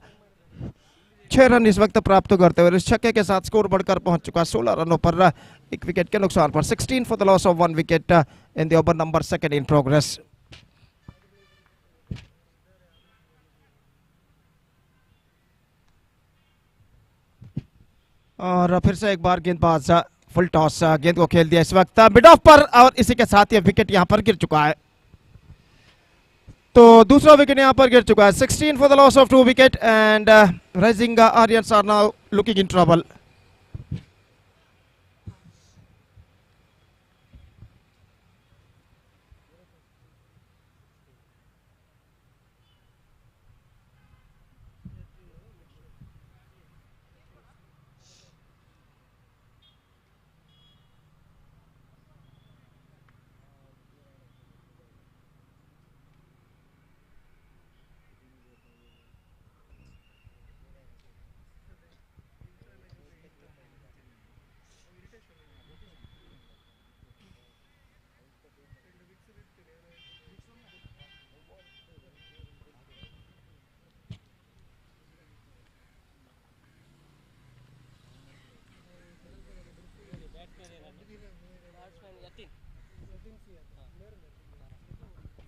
6 रन इस वक्त प्राप्त करते हुए इस छक्के के साथ स्कोर बढ़कर पहुंच चुका 16 रनों पर, एक विकेट के नुकसान पर। 16 for the loss of 1 wicket in the over number 2 in progress. और फिर से एक बार गेंदबाज फुल टॉस गेंद को खेल दिया इस वक्त मिड ऑफ पर और इसी के साथ ये विकेट यहां पर गिर चुका है। तो दूसरा विकेट यहां पर गिर चुका है। 16 for the loss of 2 wicket and Rising Aryans are now looking in trouble.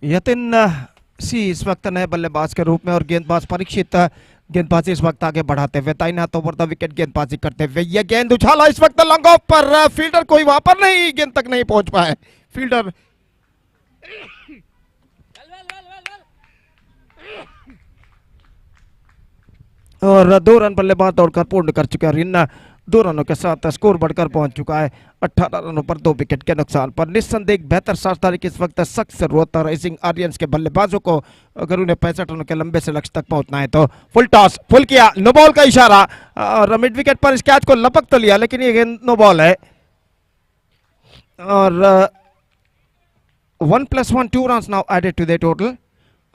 Yatin C इस वक्त नए बल्लेबाज के रूप में और गेंदबाज परीक्षित गेंदबाजी इस वक्त आगे बढ़ाते हुए दाहिने हाथ ओवर द विकेट गेंदबाजी करते हुए यह गेंद उछाला इस वक्त लॉन्ग ऑफ पर, फील्डर कोई वहां पर नहीं, गेंद तक नहीं पहुंच पाए फील्डर। और 2 रन बल्लेबाज दौड़कर पूर्ण कर चुके हैं। इन 2 रनों के साथ स्कोर बढ़कर पहुंच चुका है 18 रनों पर 2 विकेट के नुकसान पर। निस्संदेह बेहतर साझेदारी की इस वक्त सख्त जरूरत है राइजिंग आर्यंस के बल्लेबाजों को, अगर उन्हें 65 रनों के लंबे से लक्ष्य तक पहुंचना है तो। फुल टॉस, फुल किया, नो बॉल का इशारा और मिड विकेट पर इस कैच को लपक तो लिया लेकिन ये गेंद नो बॉल है। और 1 + 1 2 run now added to the total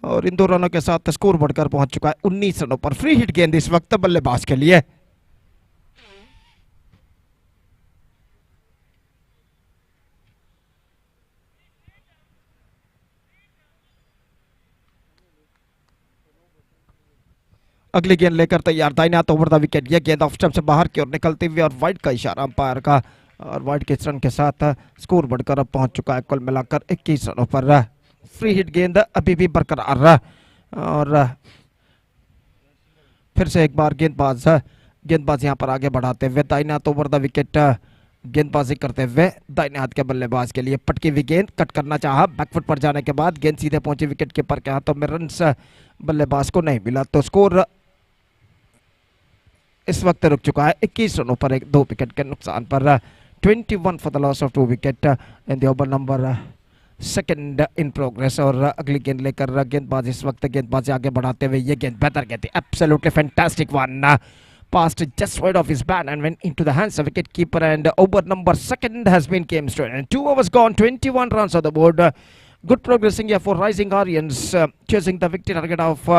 और इन 2 रनों के साथ स्कोर बढ़कर पहुंच चुका है 19 रनों पर। फ्री हिट गेंद इस वक्त बल्लेबाज के लिए। अगली गेंद लेकर तैयार दाहिने हाथ ओवर द विकेट, यह गेंद ऑफ स्टंप से बाहर की ओर निकलती हुई और वाइड का इशारा अंपायर का और वाइड के रन के साथ स्कोर बढ़कर अब पहुंच चुका है कुल मिलाकर 21 रनों पर। फ्री हिट गेंद अभी भी बरकरार रहा और फिर से एक बार गेंदबाज यहां पर आगे बढ़ाते हुए दाहिने हाथ ओवर द विकेट गेंदबाजी करते हुए दाहिने हाथ के बल्लेबाज के लिए पटकी हुई गेंद कट करना चाहा, बैकफुट पर जाने के बाद गेंद सीधे पहुंची विकेट कीपर के हाथों में, रन्स बल्लेबाज को नहीं मिला तो स्कोर इस वक्त रुक चुका है 21 रनों पर 2 विकेट के नुकसान पर। 21 for the loss of 2 wicket in the over number 2 in progress. और अगली गेंद लेकर गेंदबाज इस वक्त गेंदबाजी आगे बढ़ाते हुए ये गेंद बेहतर गेंद थी, absolutely fantastic one, passed just wide of his bat and went into the hands of wicket keeper and over number 2 has been came straight and 2 overs gone, 21 runs on the board. Good progressing here for Rising Aryans, chasing the victory target of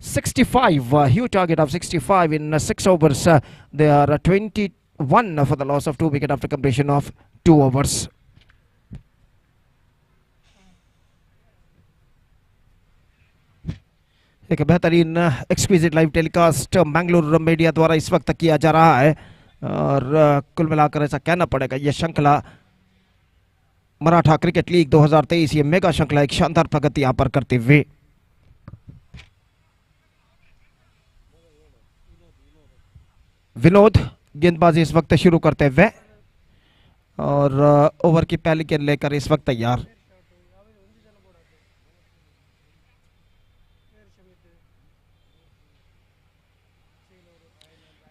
65, huge target of 65 in 6 overs. They are 21 for the loss of 2 wicket after completion of 2 overs. एक बेहतरीन exquisite live telecast Mangalore media द्वारा इस वक्त किया जा रहा है और कुल मिलाकर ऐसा कहना पड़ेगा यह श्रृंखला मराठा क्रिकेट लीग 2023 ये मेगा श्रृंखला एक शानदार प्रगति यहां पर करते हुए विनोद गेंदबाजी इस वक्त शुरू करते हुए और ओवर की पहली गेंद लेकर इस वक्त तैयार।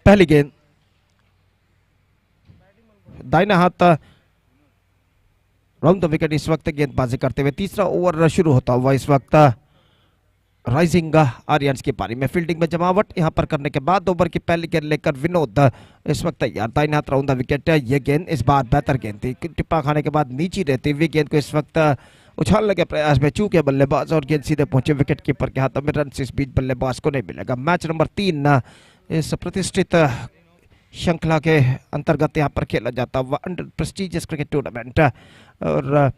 पहली गेंद दाहिना हाथ राउंड द विकेट इस वक्त गेंदबाजी करते हुए। तीसरा ओवर शुरू होता हुआ इस वक्त राइजिंग आर्यंस की पारी में। फील्डिंग में जमावट यहां पर करने के बाद ओवर की पहली गेंद लेकर विनोद इस वक्त तैयार। दाहिने हाथ राउंड द विकेट। ये गेंद इस बार बेहतर गेंद थी। टिप्पा खाने के बाद नीचे रहती हुई गेंद को इस वक्त उछालने के प्रयास में चूके बल्लेबाज और गेंद सीधे पहुंचे विकेट कीपर के हाथों में। रन इस बीच बल्लेबाज को नहीं मिलेगा। मैच नंबर 3 इस प्रतिष्ठित श्रृंखला के अंतर्गत यहाँ पर खेला जाता हुआ अंडर प्रेस्टीजियस क्रिकेट टूर्नामेंट। और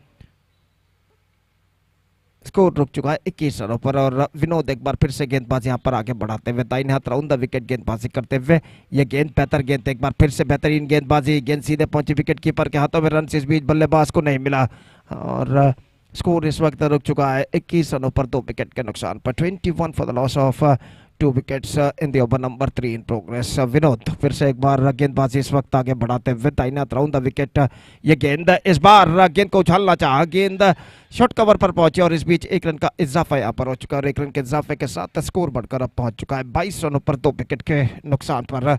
स्कोर रुक चुका है 21 रनों पर। और विनोद एक बार फिर से गेंदबाजी यहाँ पर आगे बढ़ाते हुए दाहिने हाथ राउंड द विकेट गेंदबाजी करते हुए। यह गेंद बेहतर गेंद, एक बार फिर से बेहतरीन गेंदबाजी। गेंद सीधे पहुंची विकेट कीपर के हाथों में। रन इस बीच बल्लेबाज को नहीं मिला और स्कोर इस वक्त रुक चुका है 21 रनों पर 2 विकेट के नुकसान पर। 21 for the loss of 2 wickets in the over number 3 in progress. Vinod फिर से एक बार गेंदबाजी इस वक्त आगे बढ़ाते हुए दाहिने हाथ राउंड द विकेट। ये गेंद इस बार गेंद को उछालना चाहा, गेंद शॉर्ट कवर पर पहुंची और इस बीच 1 रन का इजाफा यहाँ पर हो चुका है। और 1 रन के इजाफे के साथ स्कोर बढ़कर अब पहुंच चुका है 22 रनों पर 2 विकेट के नुकसान पर।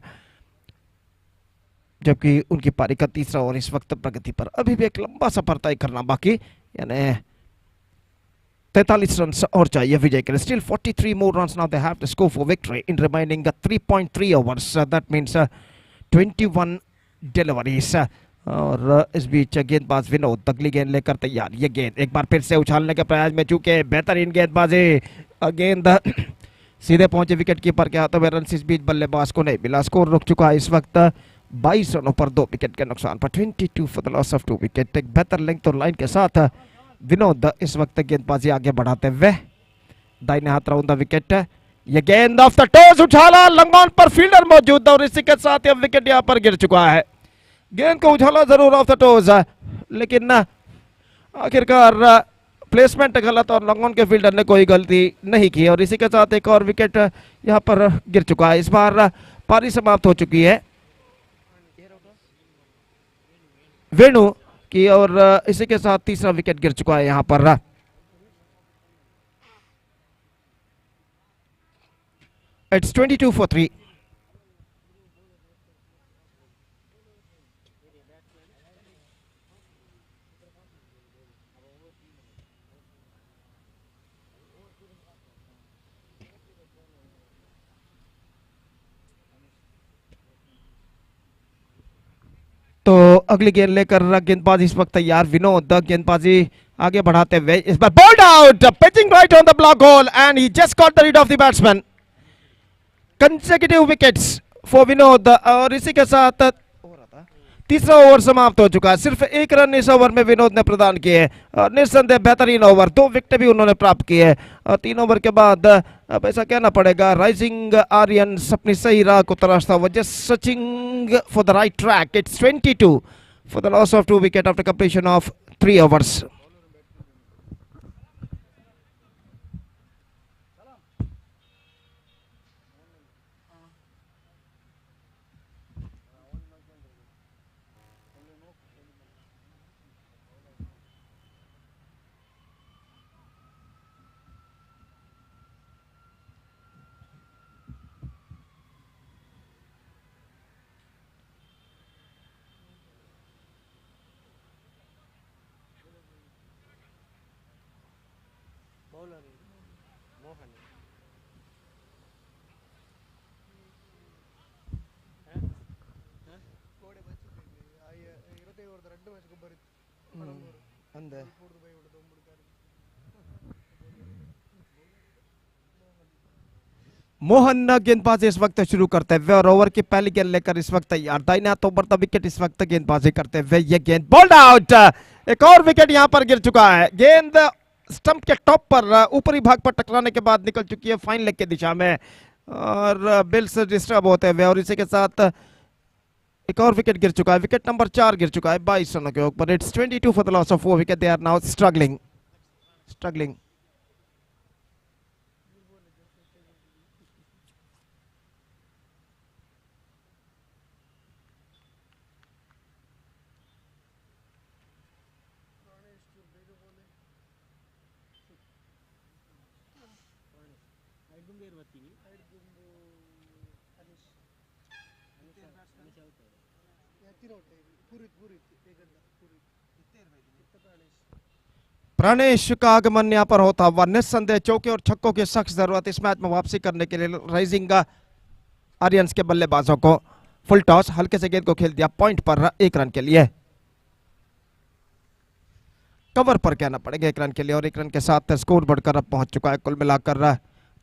जबकि उनकी पारी का तीसरा ओवर इस वक्त प्रगति पर। अभी भी एक लंबा सफर तय करना बाकी, यानी 43 रन और चाहिए विजय के लिए। Still 43 more runs now they have to score for victory in remaining 3.3 overs. That means 21 deliveries. और इस बीच गेंदबाज विनोद अगली गेंद लेकर तैयार। ये गेंद एक बार फिर से उछालने के प्रयास में चूके बेहतरीन गेंदबाजी। गेंद सीधे पहुंचे विकेट कीपर के हाथों में। रन इस बीच बल्लेबाज को नहीं मिला। स्कोर रुक चुका है इस वक्त 22 रनों पर 2 विकेट के नुकसान पर। 22 for the loss of 2 wicket. एक बेहतर लेंथ और लाइन के साथ विनोद इस वक्त गेंदबाजी आगे बढ़ाते हुए दाहिने हाथ राउंड द विकेट। ये गेंद ऑफ द टोज उछाला, लंगॉन पर फील्डर मौजूद और इसी के साथ यह विकेट यहां पर गिर चुका है। गेंद को उछाला जरूर ऑफ द टोज, लेकिन आखिरकार प्लेसमेंट गलत और लंगॉन के फील्डर ने कोई गलती नहीं की और इसी के साथ एक और विकेट यहां पर गिर चुका है। इस बार पारी समाप्त हो चुकी है वेणु की और इसी के साथ तीसरा विकेट गिर चुका है यहां पर। It's 22 for 3। तो अगली गेंद लेकर गेंदबाजी इस वक्त तैयार। विनोद गेंदबाजी आगे बढ़ाते हुए इस बार bowled out, pitching right on the block hole and he just caught the read of the batsman. Consecutive wickets for Vinod और इसी के साथ तीसरा ओवर समाप्त हो चुका है। सिर्फ 1 रन इस ओवर में विनोद ने प्रदान किए और निस्संदेह बेहतरीन ओवर। 2 विकेट भी उन्होंने प्राप्त किए और 3 ओवर के बाद अब ऐसा कहना पड़ेगा राइजिंग आर्यंस अपनी सही राह को तलाशता हुआ, just searching for the right track. It's 22 for the loss of 2 wicket after completion of 3 overs। Mohan गेंदबाजी इस वक्त शुरू करते हुए और ओवर की पहली गेंद लेकर इस वक्त तैयार। दाहिने हाथ ओवर द विकेट इस वक्त गेंदबाजी करते हुए ये गेंद बॉल्ड आउट। एक और विकेट यहां पर गिर चुका है। गेंद स्टंप के टॉप पर ऊपरी भाग पर टकराने के बाद निकल चुकी है फाइन लेग की दिशा में और बिल से डिस्टर्ब होते हुए और इसी के साथ एक और विकेट गिर चुका है। विकेट नंबर 4 गिर चुका है 22 रनों के ऊपर। It's 22 for the loss of 4 wicket. They are now struggling. Pranesh का आगमन यहाँ पर होता हुआ निस्संदेह चौके और छक्कों की सख्त जरूरत इस मैच में वापसी करने के लिए राइजिंग आर्यंस के बल्लेबाजों को। फुल टॉस, हल्के से गेंद को खेल दिया पॉइंट पर 1 रन के लिए, कवर पर कहना पड़ेगा 1 रन के लिए, और 1 रन के साथ स्कोर बढ़कर अब पहुंच चुका है कुल मिलाकर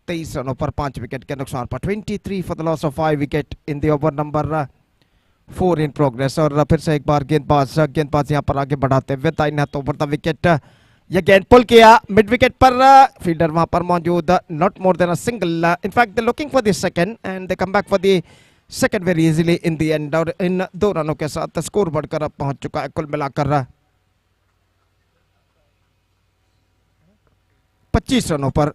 23 रनों पर 5 विकेट के नुकसान पर। 23 for the loss of 5 wicket in the over number 4 in progress. और फिर से एक बार गेंदबाज यहाँ पर आगे बढ़ाते हुए दाहिने हाथ ओवर द विकेट, ये गेंद पुल किया मिड विकेट पर, फील्डर वहां पर मौजूद, not more than a single, in fact they looking for the second and they come back for the second very easily in the end. और इन 2 रनों के साथ स्कोर बढ़कर अब पहुंच चुका है कुल मिलाकर 25 रनों पर।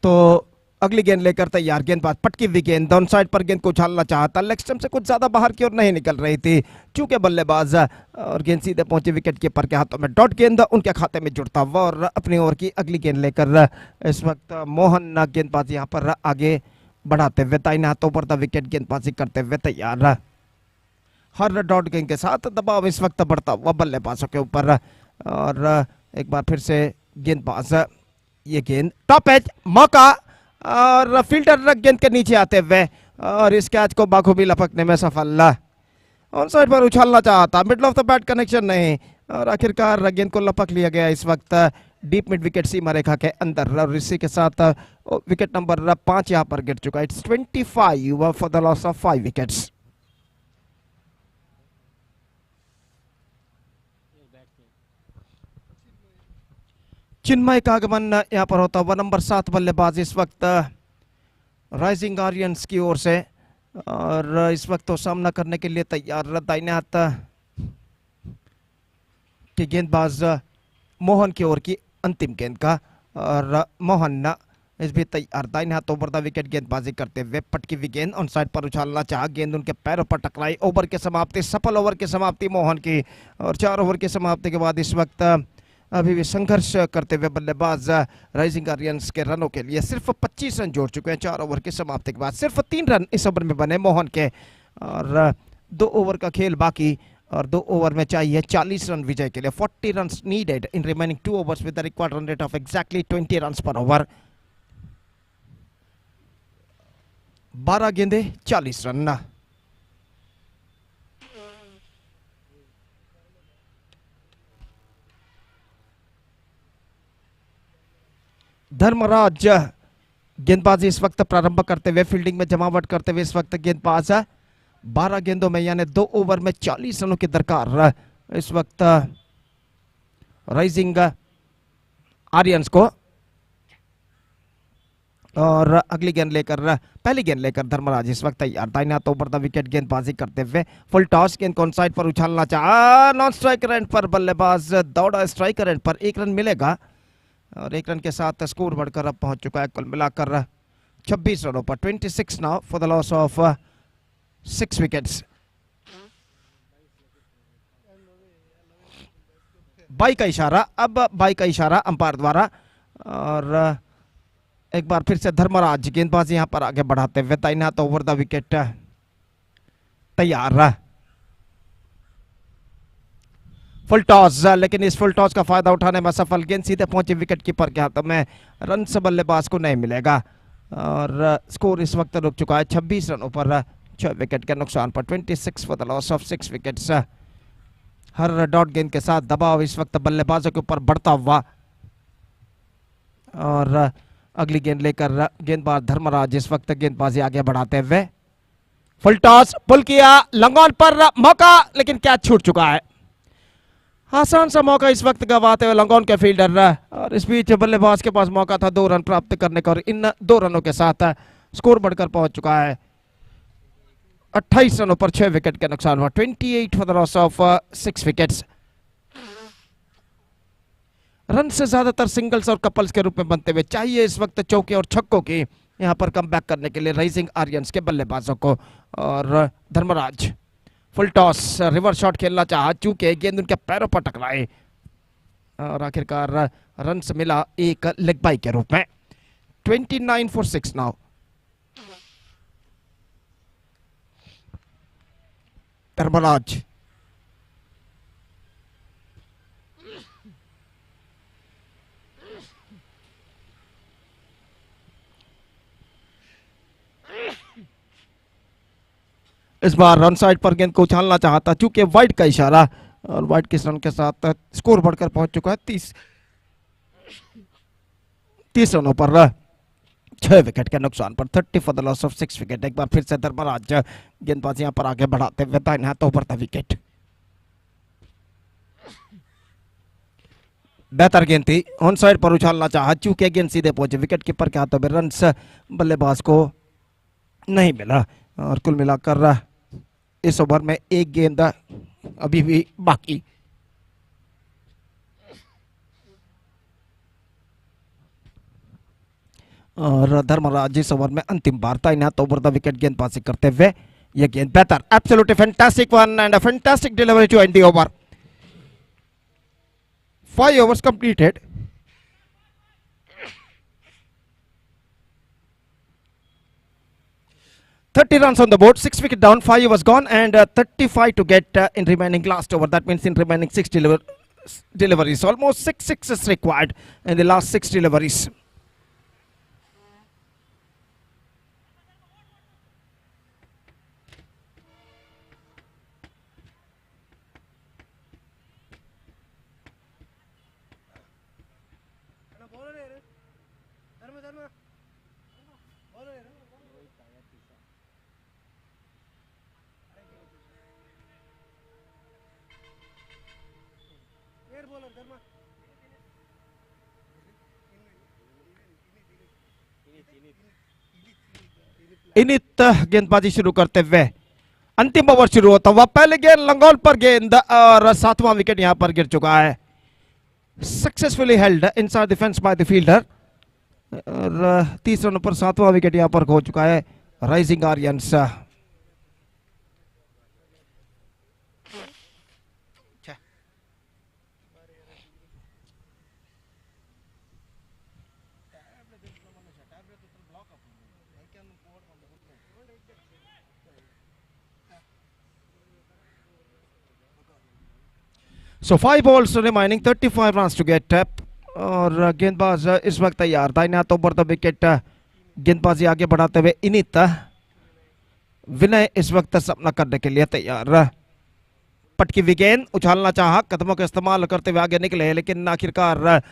तो अगली गेंद लेकर तैयार, गेंदबाज पटकी हुई गेंद डाउन साइड पर गेंद को उछालना चाहता, लेग स्टंप से कुछ ज्यादा बाहर की ओर नहीं निकल रही थी चूंकि बल्लेबाज, और गेंद सीधे पहुंची विकेट कीपर के हाथों में। डॉट गेंद उनके खाते में जुड़ता हुआ और अपनी ओर की अगली गेंद लेकर इस वक्त मोहन गेंदबाज यहाँ पर आगे बढ़ाते हुए दाहिने हाथों पर द विकेट गेंदबाजी करते हुए तैयार। हर डॉट गेंद के साथ दबाव इस वक्त बढ़ता हुआ बल्लेबाजों के ऊपर, और एक बार फिर से गेंदबाज, ये गेंद टॉप एज, मौका, और फील्डर गेंद के नीचे आते हुए और इस कैच को बाखूबी लपकने में सफल। ऑन साइड पर उछालना चाहता, middle of the bat connection नहीं, और आखिरकार गेंद को लपक लिया गया इस वक्त डीप मिड विकेट सीमा रेखा के अंदर, और इसी के साथ विकेट नंबर 5 यहाँ पर गिर चुका है। It's 25 for the loss of 5 wickets. Chinmay का आगमन यहाँ पर होता हुआ नंबर 7 बल्लेबाज इस वक्त राइजिंग आर्यंस की ओर से, और इस वक्त तो सामना करने के लिए तैयार दाहिने हाथ के गेंदबाज मोहन की ओर की अंतिम गेंद का, और मोहन इस भी तैयार दाहिने हाथ ओवर द विकेट गेंदबाजी करते हुए पटकी हुई गेंद ऑन साइड पर उछालना चाहा, गेंद उनके पैरों पर टकराई। ओवर की समाप्ति, सफल ओवर की समाप्ति मोहन की, और 4 ओवर की समाप्ति के बाद इस वक्त अभी भी संघर्ष करते हुए बल्लेबाज राइजिंग आर्यंस के रनों के लिए सिर्फ 25 रन जोड़ चुके हैं 4 ओवर की समाप्ति के बाद। सिर्फ 3 रन इस ओवर में बने मोहन के, और 2 ओवर का खेल बाकी, और 2 ओवर में चाहिए 40 रन विजय के लिए। 40 run needed in remaining 2 overs with the required run rate of exactly 20 run पर ओवर। 12 गेंदे 40 रन। धर्मराज गेंदबाजी इस वक्त प्रारंभ करते हुए, फील्डिंग में जमावट करते हुए इस वक्त गेंदबाज 12 गेंदों में यानी 2 ओवर में 40 रनों की दरकार इस वक्त राइजिंग आर्यंस को, और अगली गेंद लेकर, पहली गेंद लेकर धर्मराज इस वक्त तैयार दाहिने हाथ ओवर द विकेट गेंदबाजी करते हुए। फुल टॉस, गेंद को ऑन साइड पर उछालना चाहा, नॉन स्ट्राइकर एंड पर बल्लेबाज दौड़ा, स्ट्राइकर एंड पर 1 रन मिलेगा, और 1 रन के साथ स्कोर बढ़कर अब पहुंच चुका है कुल मिलाकर 26 रनों पर। 26 now for the loss of 6 wickets. By का इशारा, अब बाई का इशारा अंपायर द्वारा, और एक बार फिर से धर्मराज गेंदबाजी यहां पर आगे बढ़ाते हुए दाहिने हाथ ओवर द विकेट तैयार। फुल टॉस, लेकिन इस फुल टॉस का फायदा उठाने में सफल, गेंद सीधे पहुंची विकेट कीपर के हाथों में, रन से बल्लेबाज को नहीं मिलेगा, और स्कोर इस वक्त रुक चुका है 26 रनों पर 6 विकेट के नुकसान पर। 26 for the loss of 6 wickets. Her dot गेंद के साथ दबाव इस वक्त बल्लेबाजों के ऊपर बढ़ता हुआ, और अगली गेंद लेकर गेंदबाज धर्मराज इस वक्त गेंदबाजी आगे बढ़ाते हुए। फुल टॉस, पुल किया, लंगॉन पर मौका, लेकिन कैच छूट चुका है। आसान सा मौका इस वक्त गवाते हुए लंगॉन के फील्डर, और इस बीच बल्लेबाज के पास मौका था 2 रन प्राप्त करने का, और इन 2 रनों के साथ स्कोर बढ़कर पहुंच चुका है 28 रनों पर 6 विकेट के नुकसान हुआ। 28 for the loss of 6 wickets. Run से ज्यादातर सिंगल्स और कपल्स के रूप में बनते हुए चाहिए इस वक्त चौके और छक्कों की यहां पर कम बैक करने के लिए राइजिंग आर्यंस के बल्लेबाजों को, और Dharmaraj full toss, reverse shot खेलना चाहा, चूंकि गेंद उनके पैरों पर टकराए, और आखिरकार रन मिला एक लेग बाई के रूप में. 29 for 6 नाउ. धर्मराज इस बार रन साइड पर गेंद को उछालना चाहता, चूंकि वाइड का इशारा, और वाइड के रन के साथ स्कोर बढ़कर पहुंच चुका है 30 रनों पर 6 विकेट के नुकसान पर. 30 for the loss of 6 wicket. एक बार फिर से धर्मराज गेंदबाजी यहां पर आगे बढ़ाते हुए दाहिने हाथों पर था विकेट. बेहतर गेंद थी, ऑन साइड पर उछालना चाहा, चूंकि गेंद सीधे पहुंचे विकेट कीपर के हाथों में. रन बल्लेबाज को नहीं मिला. और कुल मिलाकर इस ओवर में एक गेंद अभी भी बाकी. और धर्मराज इस ओवर में अंतिम बार दाहिने हाथ ओवर द विकेट गेंदबाजी करते हुए. यह गेंद बेहतर, absolutely fantastic one and a fantastic delivery to end the over. 5 overs completed. "30 runs on the board, 6 wicket down, 5 overs gone, and 35 to get in remaining last over." That means in remaining 6 deliveries, almost 6 sixes required in the last 6 deliveries. इनित गेंदबाजी शुरू करते हुए अंतिम over शुरू होता हुआ. पहले गेंद लंगोल पर गेंद, और 7वां विकेट यहां पर गिर चुका है. Successfully held inside the fence by the fielder. और 30 रनों पर 7वां विकेट यहां पर खो चुका है rising Aryans. So 5 balls remaining, 35 runs to get up. और गेंदबाज इस वक्त तैयार, दाहिने हाथों पर द विकेट गेंदबाजी आगे बढ़ाते हुए इनित. विनय इस वक्त सामना करने के लिए तैयार. पटकी हुई गेंद, उछालना चाहा, कदमों का इस्तेमाल करते हुए आगे निकले, लेकिन आखिरकार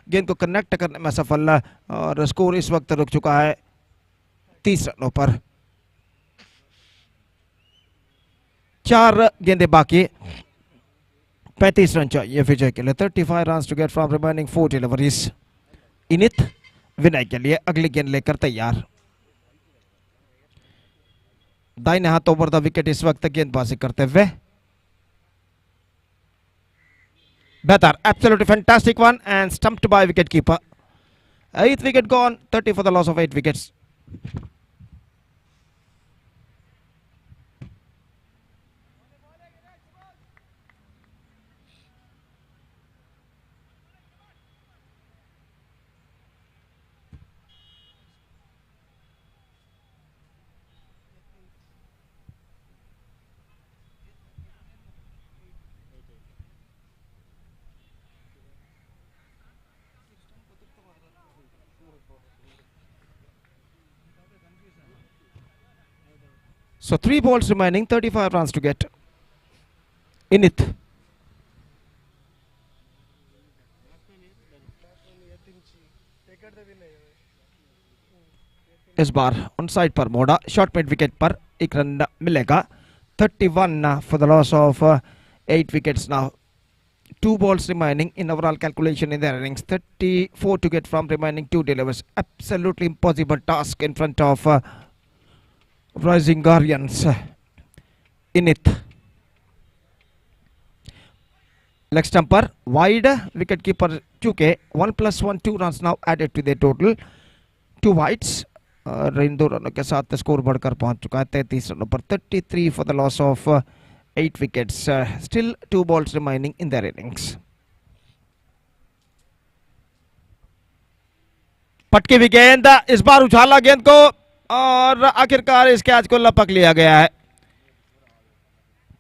गेंद को कनेक्ट करने में सफल. और स्कोर इस वक्त रुक चुका है 30 रनों पर. 4 गेंदें बाकी, 35 रन चाहिए विजय के लिए. 35 runs to get from remaining 4 deliveries. इनित विनय के लिए अगली गेंद लेकर तैयार. दाहिने हाथों पर द विकेट इस वक्त गेंदबाजी करते हुए. बेहतर, absolutely fantastic one and stumped by wicket keeper. 8th wicket gone, 30 for the loss of 8 wickets. So 3 balls remaining, 35 runs to get. Init. इस बार ऑन साइड पर मोड़ा, शॉर्ट मिड विकेट पर एक रन मिलेगा. 31 for the loss of 8 wickets now. 2 balls remaining in overall calculation in their innings. 34 to get from remaining 2 deliveries. Absolutely impossible task in front of Rising Guardians. Init. Leg stumper wide, wicket keeper चूके 1+1 2 runs now added to the total. 2 wides. इन 2 रनों के साथ score बढ़कर पहुंच चुका है 33 रनों पर. 33 for the loss of 8 wickets. Still 2 balls remaining in their innings. पटकी हुई गेंद, इस बार उछाला गेंद को और आखिरकार इस कैच को लपक लिया गया है।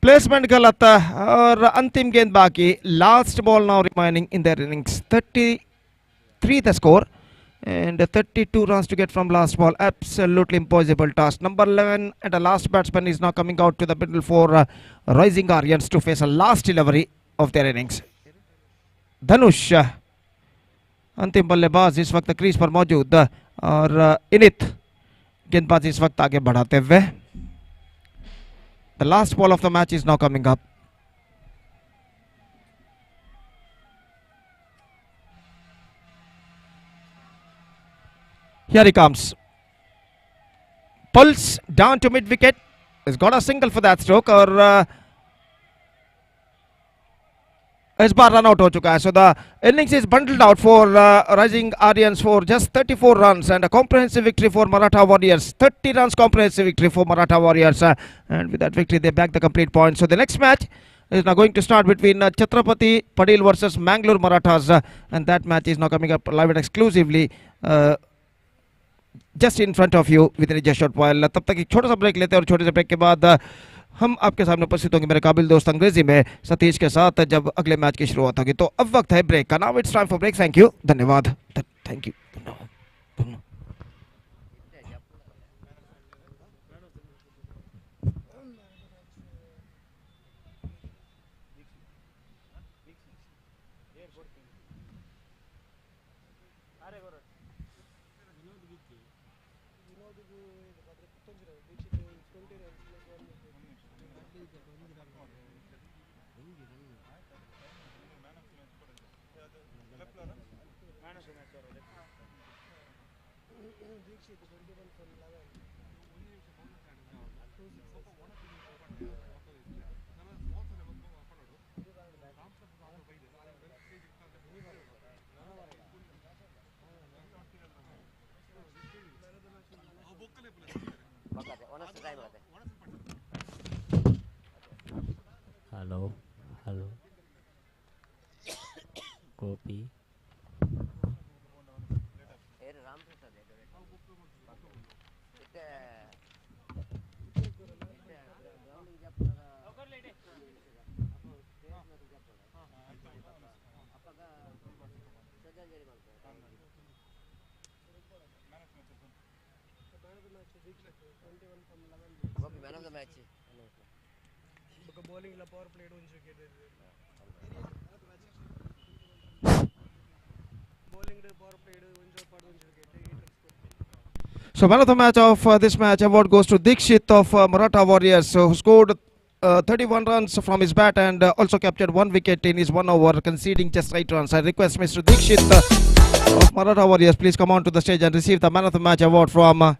प्लेसमेंट गलत और अंतिम गेंद बाकी। Last ball now remaining in their innings. 33 the score and 32 runs to get from last ball. Absolutely impossible task. Number 11 and the last batsman is now coming out to the middle for Rising Aryans to face a last delivery of their innings. धनुष अंतिम बल्लेबाज इस वक्त crease पर मौजूद और इनित गेंदबाज इस वक्त आगे बढ़ाते हुए। The last ball of the match is now coming up. Here he comes. Pulse down to mid wicket. He's got a single for that stroke और इस बार रन आउट हो चुका है. So the innings is bundled out for Rising Aryans for just 34 runs and a comprehensive victory for Maratha Warriors. 30 runs comprehensive victory for Maratha Warriors and with that victory they back the complete point. So the next match is now going to start between Chhatrapati Padil versus Mangalore Marathas and that match is now coming up live and exclusively just in front of you within just short while. तब तक एक छोटा सा break लेते हैं और छोटे से ब्रेक के बाद हम आपके सामने उपस्थित होंगे मेरे काबिल दोस्त अंग्रेजी में सतीश के साथ जब अगले मैच की शुरुआत होगी. तो अब वक्त है ब्रेक का. Now it's time for break. Thank you. धन्यवाद. Thank you.
Hello hello copy
man of the match
bowling la power play unjuke bowling the power play unjo padu unjuke.
So man of the match of this match award goes to Dikshit of Maratha Warriors who scored 31 runs from his bat and also captured 1 wicket in his 1 over conceding just 8 runs. I request Mr. Dikshit of Maratha Warriors please come on to the stage and receive the man of the match award from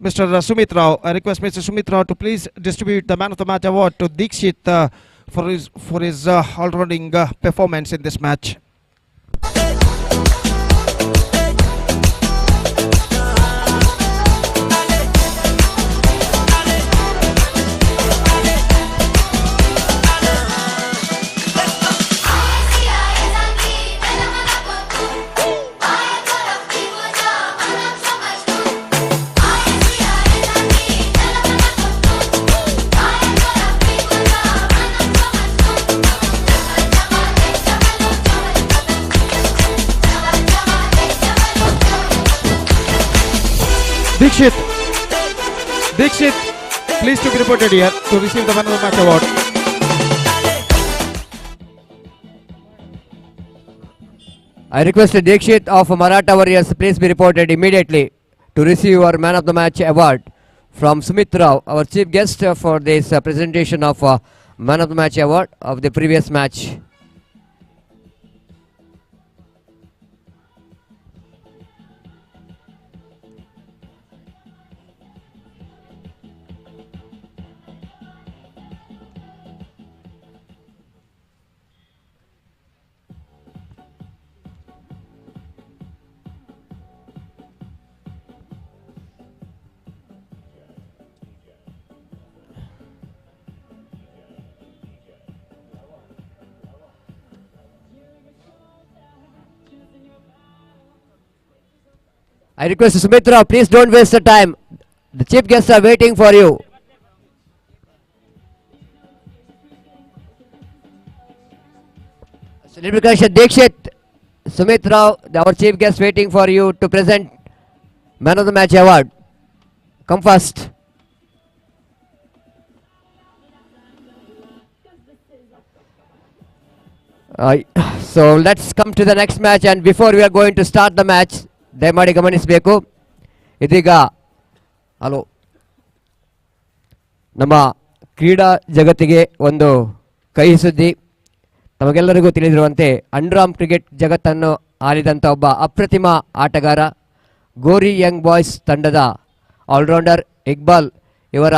Mr. Sumit Rao. I request Mr. Sumit Rao to please distribute the man of the match award to Dikshit for his all-rounding performance in this match. Dikshit, please to be reported here to receive the man of the match award.
I request Dikshit of Maratha Warriors please be reported immediately to receive your man of the match award from Sumit Rao, our chief guest for this presentation of man of the match award of the previous match. I request Sumitra, please don't waste the time. The chief guests are waiting for you. Celebration Dikshit, Sumitra, our chief guest waiting for you to present Man of the Match award. Come first. So let's come to the next match, and before we are going to start the match, ದಯಮಾಡಿ ಗಮನಿಸಬೇಕು. ಇದೀಗ hello ನಮ್ಮ ಕ್ರೀಡಾ ಜಗತ್ತಿಗೆ ಒಂದು ಕಹಿ ಸುದ್ದಿ. ತಮಗೆಲ್ಲರಿಗೂ ತಿಳಿದಿರುವಂತೆ ಅಂಡರ್ಆರ್ಮ್ ಕ್ರಿಕೆಟ್ ಜಗತ್ತನ್ನು ಆಳಿದಂಥ ಒಬ್ಬ ಅಪ್ರತಿಮ ಆಟಗಾರ, ಗೋರಿ ಯಂಗ್ ಬಾಯ್ಸ್ ತಂಡದ ಆಲ್ರೌಂಡರ್ ಇಕ್ಬಾಲ್ ಇವರ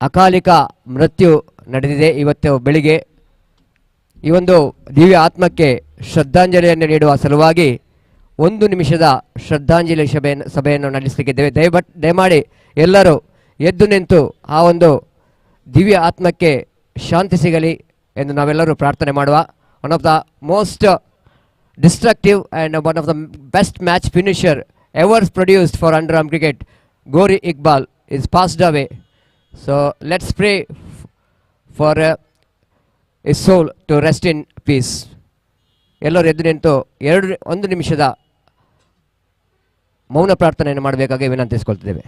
ಅಕಾಲಿಕ ಮೃತ್ಯು ನಡೆದಿದೆ ಇವತ್ತು ಬೆಳಿಗ್ಗೆ. ಈ ಒಂದು ದಿವ್ಯ ಆತ್ಮಕ್ಕೆ ಶ್ರದ್ಧಾಂಜಲಿಯನ್ನು ನೀಡುವ ಸಲುವಾಗಿ 1 ನಿಮಿಷದ ಶ್ರದ್ಧಾಂಜಲಿ ಸಭೆಯನ್ನು ನಡೆಸಲಿಕ್ಕಿದ್ದೇವೆ. ದಯಮಾಡಿ ಎಲ್ಲರೂ ಎದ್ದು ನಿಂತು ಆ ಒಂದು ದಿವ್ಯ ಆತ್ಮಕ್ಕೆ ಶಾಂತಿ ಸಿಗಲಿ ಎಂದು ನಾವೆಲ್ಲರೂ ಪ್ರಾರ್ಥನೆ ಮಾಡುವ. One of the most destructive and one of the best match finisher ever produced for underarm cricket, Gori Iqbal is passed away. So let's pray for his soul to rest in peace. ಎಲ್ಲರೂ ಎದ್ದು ನಿಂತು 1 ನಿಮಿಷದ ಮೌನ ಪ್ರಾರ್ಥನೆಯನ್ನು ಮಾಡಬೇಕಾಗಿ ವಿನಂತಿಸಿಕೊಳ್ತಿದ್ದೇವೆ.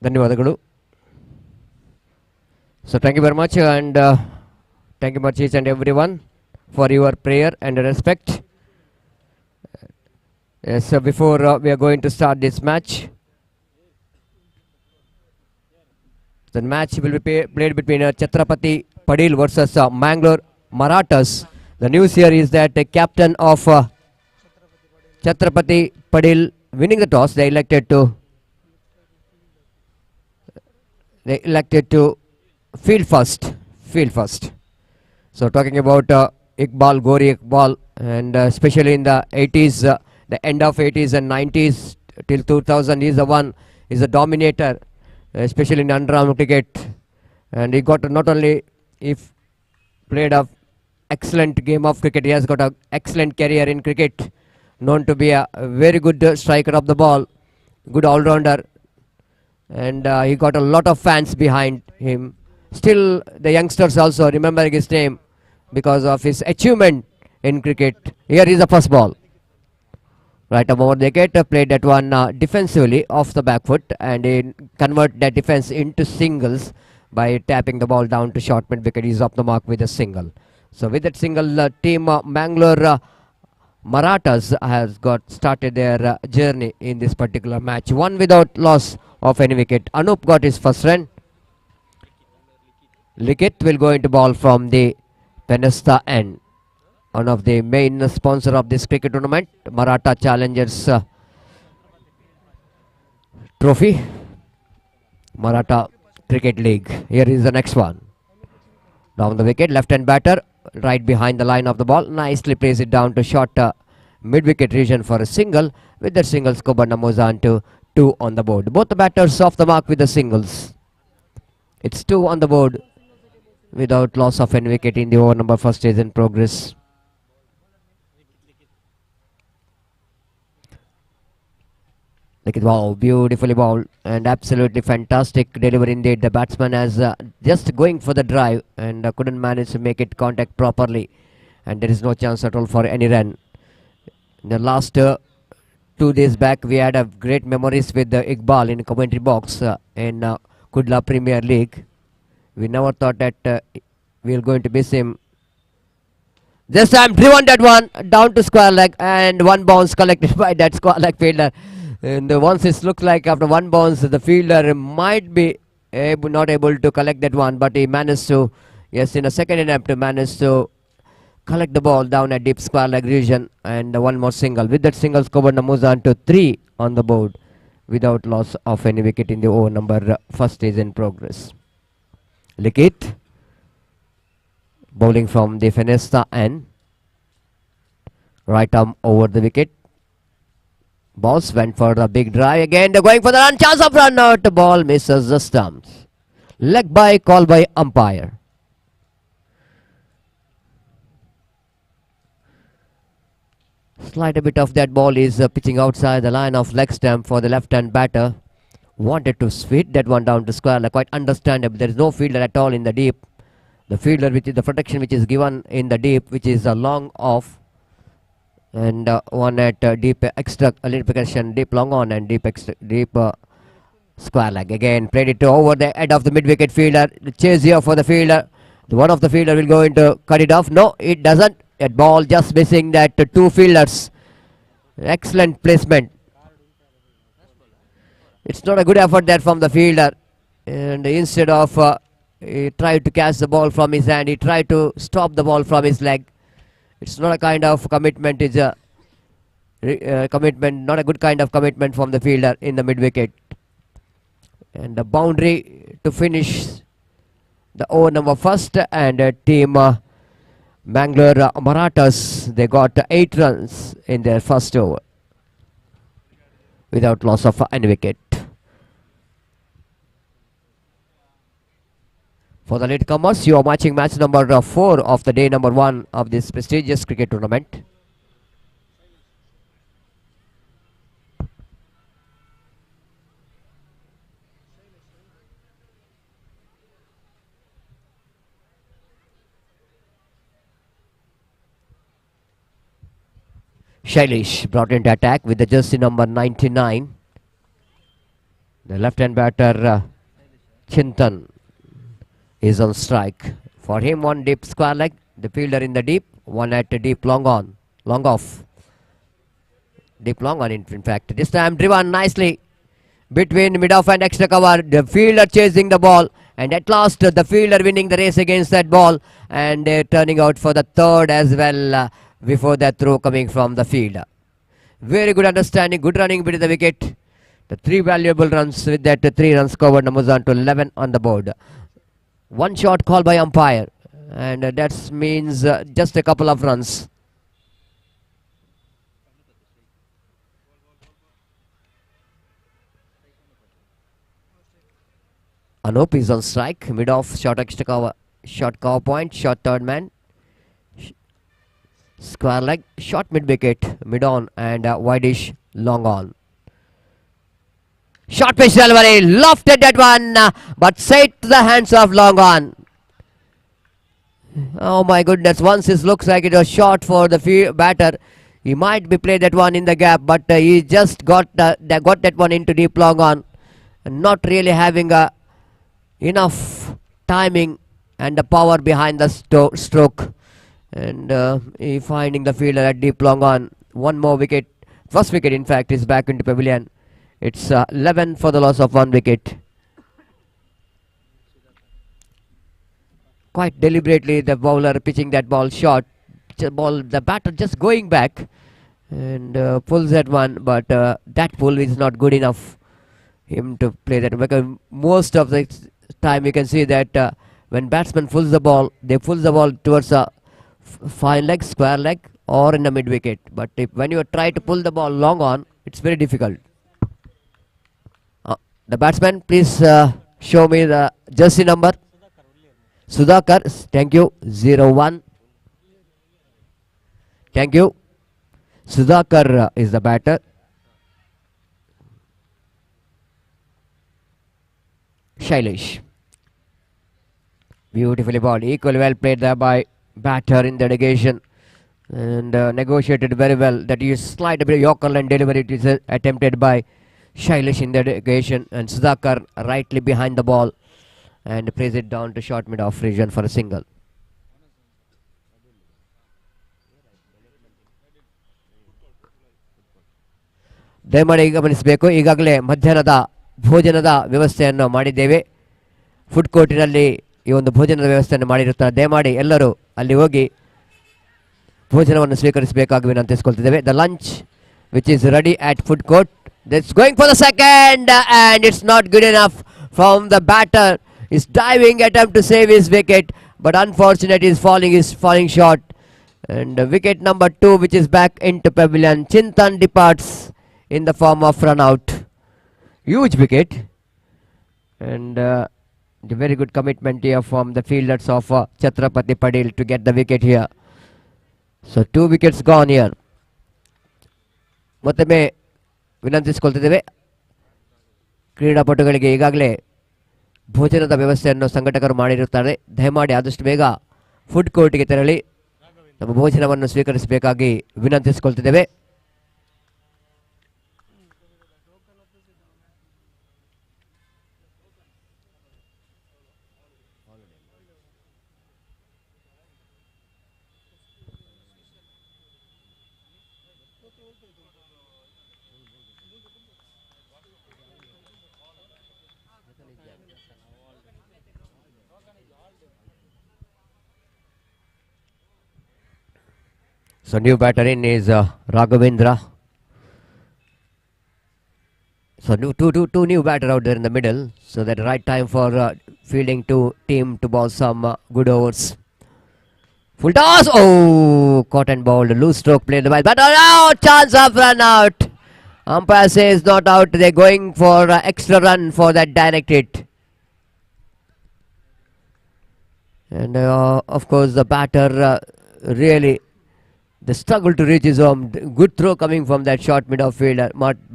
ಧನ್ಯವಾದಗಳು. So thank you very much, and thank you much each and everyone for your prayer and respect. Yes, so before we are going to start this match, the match will be played between Chhatrapati Padil versus Mangalore Marathas. The news here is that the captain of Chhatrapati Padil winning the toss, they elected to field first. So talking about Iqbal, Gori Iqbal, and especially in the 80s, the end of 80s and 90s till 2000, he's the one, he's a dominator, especially in underarm cricket. And he got not only if played a excellent game of cricket, he has got an excellent career in cricket, known to be a very good striker of the ball, good all-rounder. And he got a lot of fans behind him. Still, the youngsters also remember his name because of his achievement in cricket. Here is the first ball. Right over the wicket, played that one defensively off the back foot, and he convert that defense into singles by tapping the ball down to short mid wicket. He's off the mark with a single. So with that single, team Mangalore Marathas has got started their journey in this particular match. One without loss of any wicket. Anup got his first run. Likit will go into ball from the Penesta end, one of the main sponsor of this cricket tournament, Maratha Challengers Trophy, Maratha Cricket League. Here is the next one. Down the wicket, left-hand batter, right behind the line of the ball. Nicely plays it down to short mid-wicket region for a single. With that single, Skobanna moves on to 2 on the board. Both the batters off the mark with the singles. It's 2 on the board without loss of any wicket in the over number first is in progress. Look at wow, beautifully bowled and absolutely fantastic delivery indeed. The batsman has just going for the drive and couldn't manage to make it contact properly, and there is no chance at all for any run. In the last 2 days back, we had a great memories with Iqbal in commentary box in Kudla Premier League. We never thought that we are going to miss him. This time driven that one down to square leg, and one bounce collected by that square leg fielder. And once it looks like after one bounce, the fielder might be not able to collect that one, but he managed to, yes, in a second attempt, managed to collect the ball down a deep square leg region, and one more single. With that single, Skobanna moves on to 3 on the board. without loss of any wicket in the over number first is in progress. Likit bowling from the Fenesta end. Right arm over the wicket. Boss went for the big drive again. They're going for the run. Chance of run out. The ball misses the stumps. Leg by, call by umpire. Slight a bit of that ball is pitching outside the line of leg stump for the left-hand batter. Wanted to sweep that one down to square. Like quite understandable. There is no fielder at all in the deep. The fielder, which is the protection which is given in the deep, which is a long off, and one at deep extra protection, deep long on, and deep extra deep square leg. Again played it over the head of the mid-wicket fielder. The chase here for the fielder. One of the fielder will go into cut it off. No, it doesn't. That ball just missing that two fielders. Excellent placement. It's not a good effort there from the fielder, and instead of he tried to catch the ball from his hand, he tried to stop the ball from his leg. It's not a kind of commitment. It's a commitment, not a good kind of commitment from the fielder in the mid-wicket. And the boundary to finish the over number first, and team Mangalore Marathas, they got 8 runs in their first over without loss of any wicket. For the latecomers, you are watching match number 4 of the day number 1 of this prestigious cricket tournament. Shailesh brought into attack with the jersey number 99. The left-hand batter Chintan is on strike. For him, one deep square leg. The fielder in the deep, one at the deep long on, long off. Deep long on in fact. This time driven nicely between mid-off and extra cover. The fielder chasing the ball, and at last the fielder winning the race against that ball, and turning out for the third as well before that throw coming from the fielder. Very good understanding, good running beneath the wicket. The 3 valuable runs with that 3 runs covered, numbers on to 11 on the board. One shot call by umpire, and that means just a couple of runs. Anup is on strike, mid off, short extra cover, short cover point, short third man, square leg, short mid wicket, mid on, and wideish long on. Short pitch delivery, lofted that one, but straight to the hands of long on. Oh my goodness, once it looks like it was short for the batter. He might be played that one in the gap, but he just got that one into deep long on, not really having enough timing and the power behind the stroke, and he finding the fielder at deep long on. One more wicket, first wicket in fact, is back into pavilion. It's 11 for the loss of 1 wicket. Quite deliberately the bowler pitching that ball short. The batter just going back and pulls that one, but that pull is not good enough him to play that, because most of the time you can see that when batsman pulls the ball, they pull the ball towards a fine leg, square leg, or in the mid wicket. But when you try to pull the ball long on, it's very difficult. The batsman, please show me the jersey number. Sudhakar, thank you. 01. Thank you. Sudhakar is the batter. Shailesh. Beautifully bowled. Equally well played there by batter in the negation. And negotiated very well. That is slight a bit of Yorker line delivery. It is attempted by Shailesh in the negation. And Sudhakar rightly behind the ball, and plays it down to short mid-off region for a single. ದಯಮಾಡಿ ಗಮನಿಸಬೇಕು, ಈಗಾಗಲೇ ಮಧ್ಯಾಹ್ನದ ಭೋಜನದ ವ್ಯವಸ್ಥೆಯನ್ನು ಮಾಡಿದ್ದೇವೆ. Food ಕೋರ್ಟಿನಲ್ಲಿ ಈ ಒಂದು ಭೋಜನದ ವ್ಯವಸ್ಥೆಯನ್ನು ಮಾಡಿರುತ್ತಾರೆ. ದಯಮಾಡಿ ಎಲ್ಲರೂ ಅಲ್ಲಿ ಹೋಗಿ ಭೋಜನವನ್ನು ಸ್ವೀಕರಿಸಬೇಕಾಗಿ ವಿನಂತಿಸಿಕೊಳ್ತಿದ್ದೇವೆ. The lunch which is ready at food court That's going for the second, and it's not good enough from the batter. He's diving attempt to save his wicket, but unfortunately he's falling short. And wicket number 2, which is back into pavilion. Chintan departs in the form of run out. Huge wicket, and the very good commitment here from the fielders of Chhatrapati Padil to get the wicket here. So 2 wickets gone here. ಮತ್ತೊಮ್ಮೆ ವಿನಂತಿಸಿಕೊಳ್ತಿದ್ದೇವೆ ಕ್ರೀಡಾಪಟುಗಳಿಗೆ ಈಗಾಗಲೇ ಭೋಜನದ ವ್ಯವಸ್ಥೆಯನ್ನು ಸಂಘಟಕರು ಮಾಡಿರುತ್ತಾರೆ. ದಯಮಾಡಿ ಆದಷ್ಟು ಬೇಗ food ಕೋರ್ಟ್ಗೆ ತೆರಳಿ ನಮ್ಮ ಭೋಜನವನ್ನು ಸ್ವೀಕರಿಸಬೇಕಾಗಿ ವಿನಂತಿಸಿಕೊಳ್ತಿದ್ದೇವೆ. So new batter in is Raghavendra. So two new batter out there in the middle. So that right time for fielding team to bowl some good overs. Full toss. Oh, caught and bowled. Loose stroke played by batter. Oh, chance of run out. Umpire says not out. They're going for extra run for that direct hit. And of course the batter really the struggle to reach his home. Good throw coming from that short mid of fielder,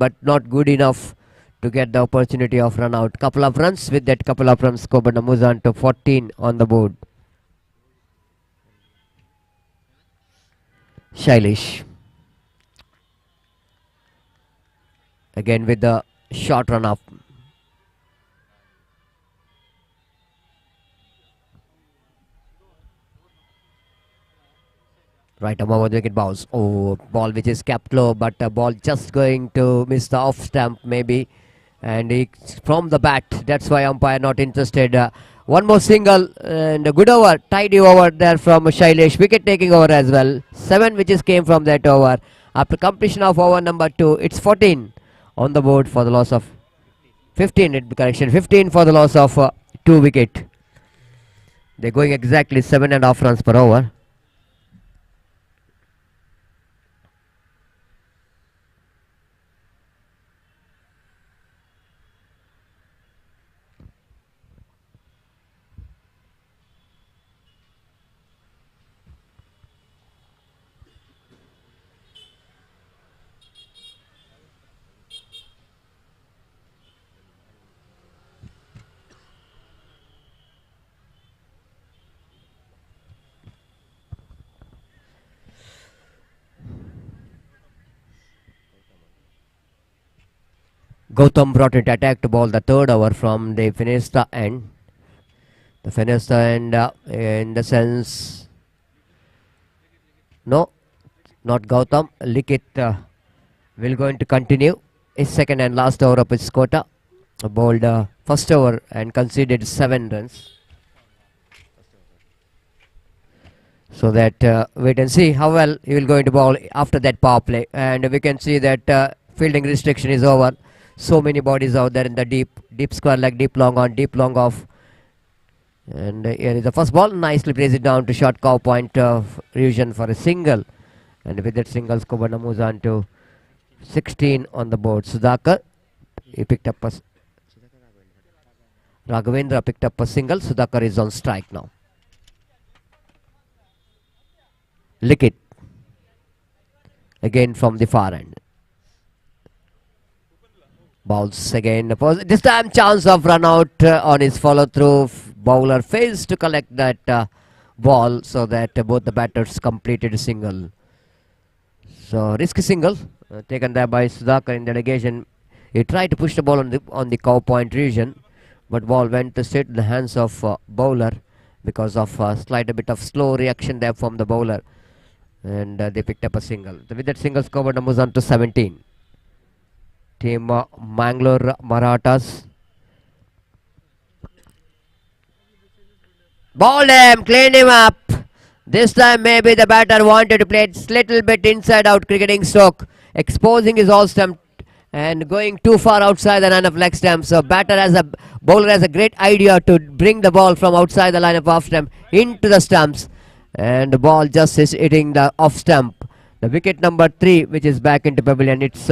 but not good enough to get the opportunity of run out. Couple of runs. With that couple of runs, Kobana moves on to 14 on the board. Shailesh again with the short run up. Right above the wicket bounce. Oh, ball which is kept low, but a ball just going to miss the off stump maybe. And from the bat, that's why umpire not interested. One more single and a good over, tidy over there from Shailesh. Wicket taking over as well. 7 which came from that over. After completion of over number 2, it's 14 on the board for the loss of 15. Correction, 15 for the loss of 2 wicket. They're going exactly 7.5 runs per over. Gautam brought into attack to bowl the 3rd over from the Finesta end. The Finesta end in the sense, no, not Gautam. Likit will going to continue his second and last over of his quota. Bowled first over and conceded 7 runs. So that wait and see how well he will going to bowl after that power play. And we can see that fielding restriction is over. So many bodies out there in the deep square leg, deep long on, deep long off. And here is the first ball. Nicely plays it down to short cow point of revision for a single. And with that single, Skobana moves on to 16 on the board. Sudhakar, he picked up a Raghavendra picked up a single. Sudhakar is on strike now. Likit again from the far end. Bowls again. This time chance of run out on his follow through. Bowler fails to collect that ball, so that both the batters completed a single. So risky single taken there by Sudhakar in delegation. He tried to push the ball on the cow point region, but ball went to straight in the hands of bowler because of slight a bit of slow reaction there from the bowler, and they picked up a single. With that single, Skobana moves on to 17. Team Mangalore Marathas. Bowled him, cleaned him up. This time maybe the batter wanted to play it little bit inside out cricketing stroke, exposing his all stump and going too far outside the line of leg stump. So bowler has a great idea to bring the ball from outside the line of off stump into the stumps, and the ball just is hitting the off stump. The wicket number 3, which is back into pavilion. It's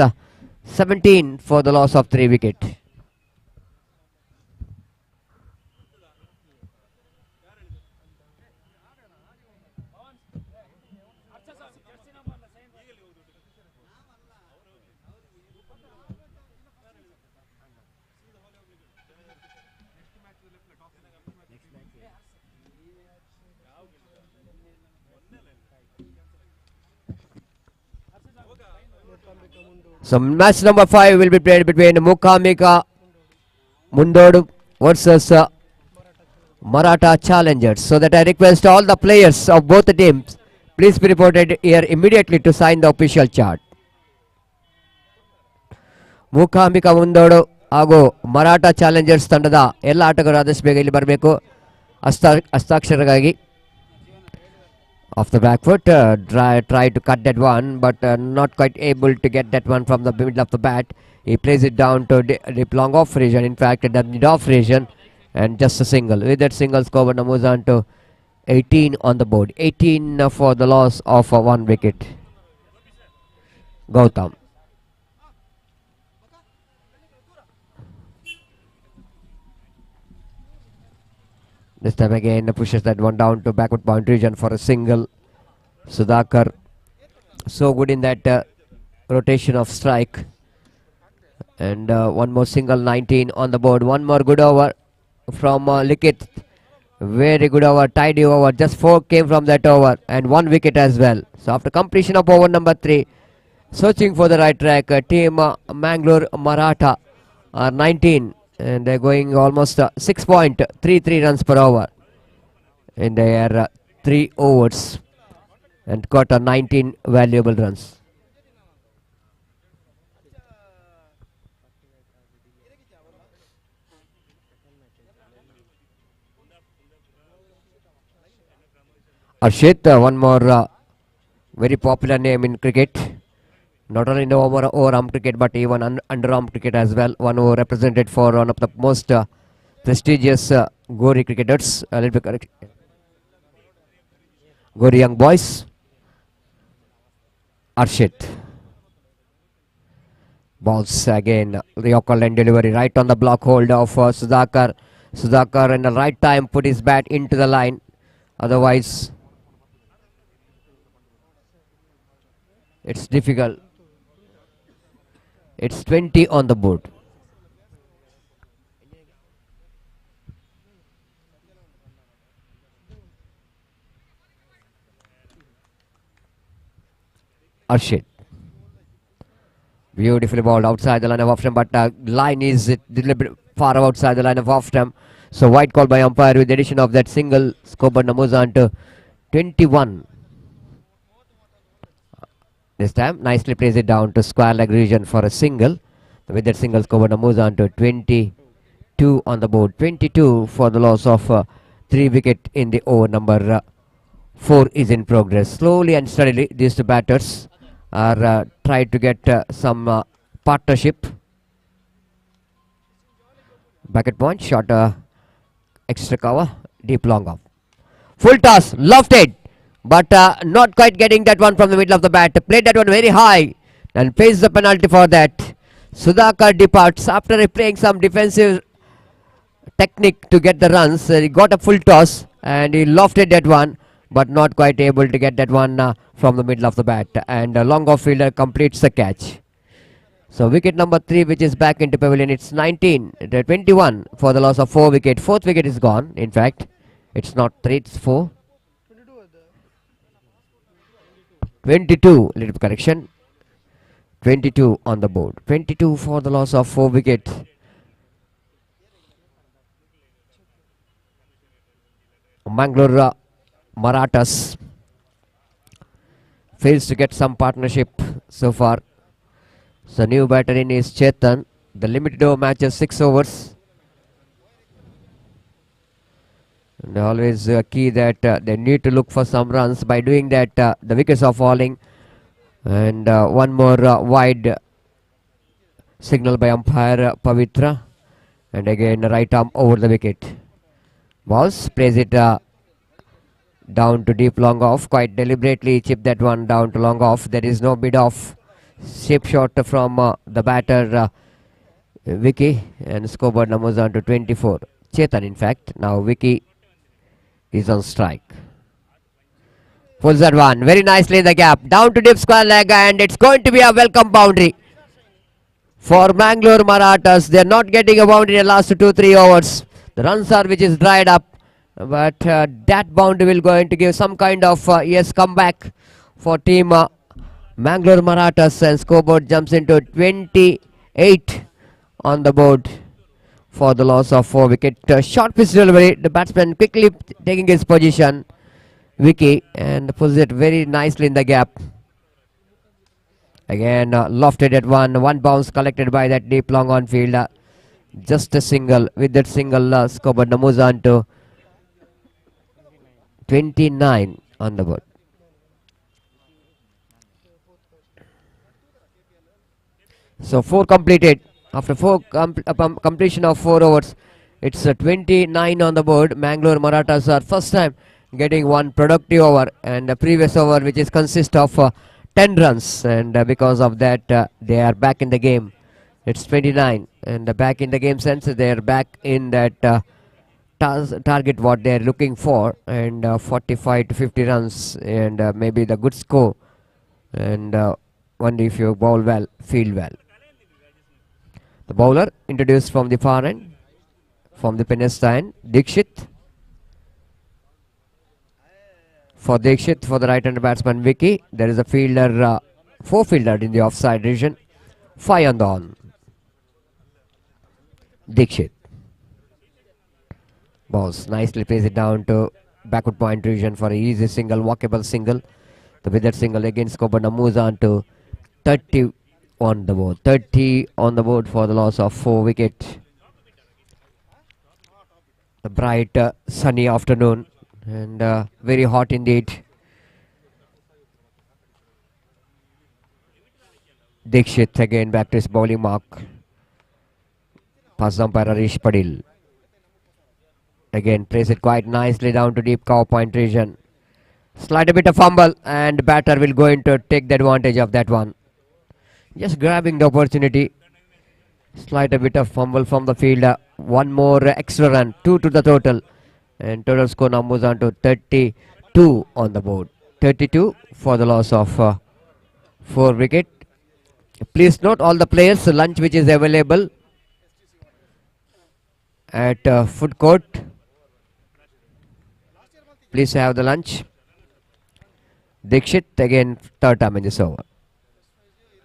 17 for the loss of 3 wicket. So match number 5 will be played between Mukamika Mundodu versus Maratha Challengers. So that I request all the players of both the teams, please be reported here immediately to sign the official chart. Mukamika Mundodu ಹಾಗೂ Maratha Challengers ತಂಡದ ಎಲ್ಲ ಆಟಗಾರರು ಆದಷ್ಟು ಬೇಗ ಇಲ್ಲಿ ಬರಬೇಕು ಹಸ್ತಾಕ್ಷರಕ್ಕಾಗಿ. Off the back foot, try to cut that one, but not quite able to get that one from the middle of the bat. He plays it down to deep long off region, in fact the mid off region, and just a single. With that single, Skobana moves on to 18 on the board. 18 for the loss of 1 wicket. Gautam. This time again pushes that one down to backward point region for a single. Sudhakar so good in that rotation of strike, and one more single. 19 on the board. One more good over from Likith. Very good over, tidy over. Just 4 came from that over, and 1 wicket as well. So after completion of over number 3, searching for the right track, team Mangalore Maratha are 19, and they're going almost 6.33 runs per over in their 3 overs, and got 19 valuable runs. Arshit, one more very popular name in cricket, not only in the overarm cricket but even underarm cricket as well. One who represented for one of the most prestigious Gori cricketers, a little bit correct, Gori young boys. Arshit balls again, the Yorker line delivery right on the block hold of Sudhakar. Sudhakar in the right time put his bat into the line, otherwise it's difficult. It's 20 on the board. Arshit, beautifully balled outside the line of off stump, but line is a little bit far outside the line of off stump. So white call by umpire with the addition of that single. Skobana moves on to 21. This time nicely plays it down to square leg region for a single. With that single, Skobana moves on to 22 on the board. 22 for the loss of 3 wicket in the over number 4 is in progress. Slowly and steadily these two batters are trying to get some partnership. Back at point, short extra cover, deep long off. Full toss, lofted, but not quite getting that one from the middle of the bat. Played that one very high and pays the penalty for that. Sudhakar departs after playing some defensive technique to get the runs. He got a full toss and he lofted that one, but not quite able to get that one from the middle of the bat, and long off fielder completes the catch. So wicket number 3, which is back into pavilion. It's 19, 21 for the loss of 4 wicket. 4th wicket is gone. In fact, it's not 3, it's 4. 22, little correction. 22 on the board. 22 for the loss of 4 wicket. Mangalore Marathas fails to get some partnership so far. So new batter in is Chetan. The limited over matches 6 overs. And always key that they need to look for some runs. By doing that, the wickets are falling. And one more wide Signal by umpire Pavitra. And again right arm over the wicket. Balls plays it down to deep long off. Quite deliberately chip that one down to long off. There is no bid off. Shape shot from the batter Vicky, and scoreboard numbers on to 24. Chetan in fact. Now Vicky is on strike. Pulls that one very nicely in the gap. Down to deep square leg, and it's going to be a welcome boundary for Mangalore Marathas. They are not getting a boundary in the last 2-3 overs. The runs are which is dried up, but that boundary will going to give some kind of yes comeback for team Mangalore Marathas, and scoreboard jumps into 28 on the board for the loss of 4 wicket. Short pitch delivery. The batsman quickly taking his position, Vicky, and pulls it very nicely in the gap. Again lofted at one bounce collected by that deep long on field. Just a single. With that single, scoreboard moves on to 29 on the board. So 4 completed. After completion of 4 overs, it's 29 on the board. Mangalore Marathas are first time getting one productive over, and the previous over which is consist of 10 runs, and because of that they are back in the game. It's 29, and back in the game sense they are back in that target what they are looking for, and 45 to 50 runs, and maybe the good score, and only if you bowl well, field well. The bowler introduced from the far end, from the Penistine, Dikshit. For Dikshit, for the right-hander batsman Vicky, there is a fielder, 4 fielder in the offside region, 5 on the on. Dikshit. Balls nicely plays it down to backward point region for an easy single, walkable single. The with that single again, scoreboard moves on to 30 on the board. 30 on the board for the loss of 4 wicket. A bright sunny afternoon, and very hot indeed. Dikshit again back to his bowling mark. Pass umpire Harish Padil. Again plays it quite nicely down to deep cover point region. Slight a bit of fumble, and batter will going to take the advantage of that one. Just grabbing the opportunity. Slight a bit of fumble from the fielder. One more extra run, 2 to the total. And total score now moves on to 32 on the board. 32 for the loss of 4 wicket. Please note all the players, lunch which is available at food court. Please have the lunch. Dikshit again, third time in this over.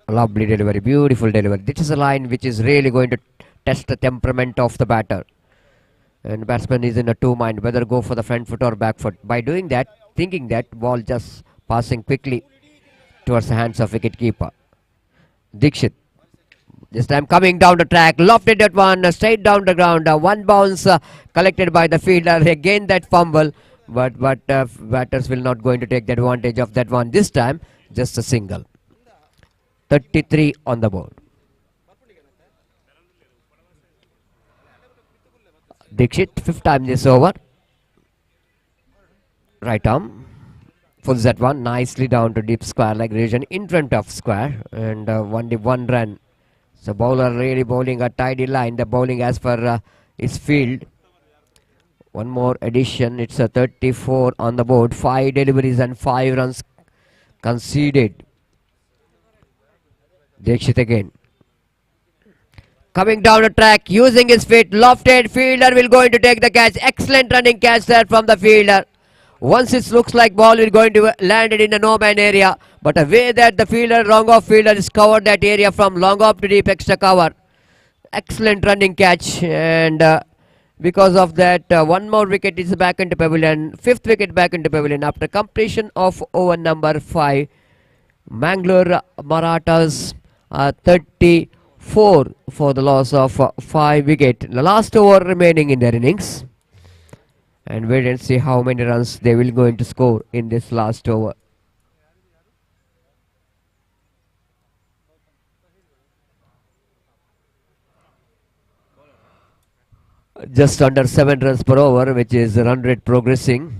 Lovely delivery, beautiful delivery. This is a line which is really going to test the temperament of the batter. And batsman is in a two mind whether go for the front foot or back foot. By doing that, thinking that ball just passing quickly towards the hands of wicket keeper. Dikshit. This time coming down the track, lofted that one, straight down the ground. One bounce collected by the fielder. Again that fumble. But batters will not going to take the advantage of that one. This time, just a single. 33 on the board. Dikshit, 5th time this over. Right arm. Pulls that one nicely down to deep square leg region in front of square. And one run. So bowler really bowling a tidy line. The bowling as per his field. One more addition. It's a 34 on the board. 5 deliveries and 5 runs conceded. Dikshit again. Coming down the track, using his feet, lofted, fielder will going to take the catch. Excellent running catch there from the fielder. Once it looks like ball is going to land it in a no-man area, but a way that the fielder, long off fielder is covered that area from long off to deep extra cover. Excellent running catch, and because of that, one more wicket is back into pavilion. 5th wicket back into pavilion after completion of over number 5. Mangalore Marathas 34 for the loss of 5 wicket. The last over remaining in their innings. And wait and see how many runs they will going to score in this last over. just under 7 runs per over, which is run rate progressing.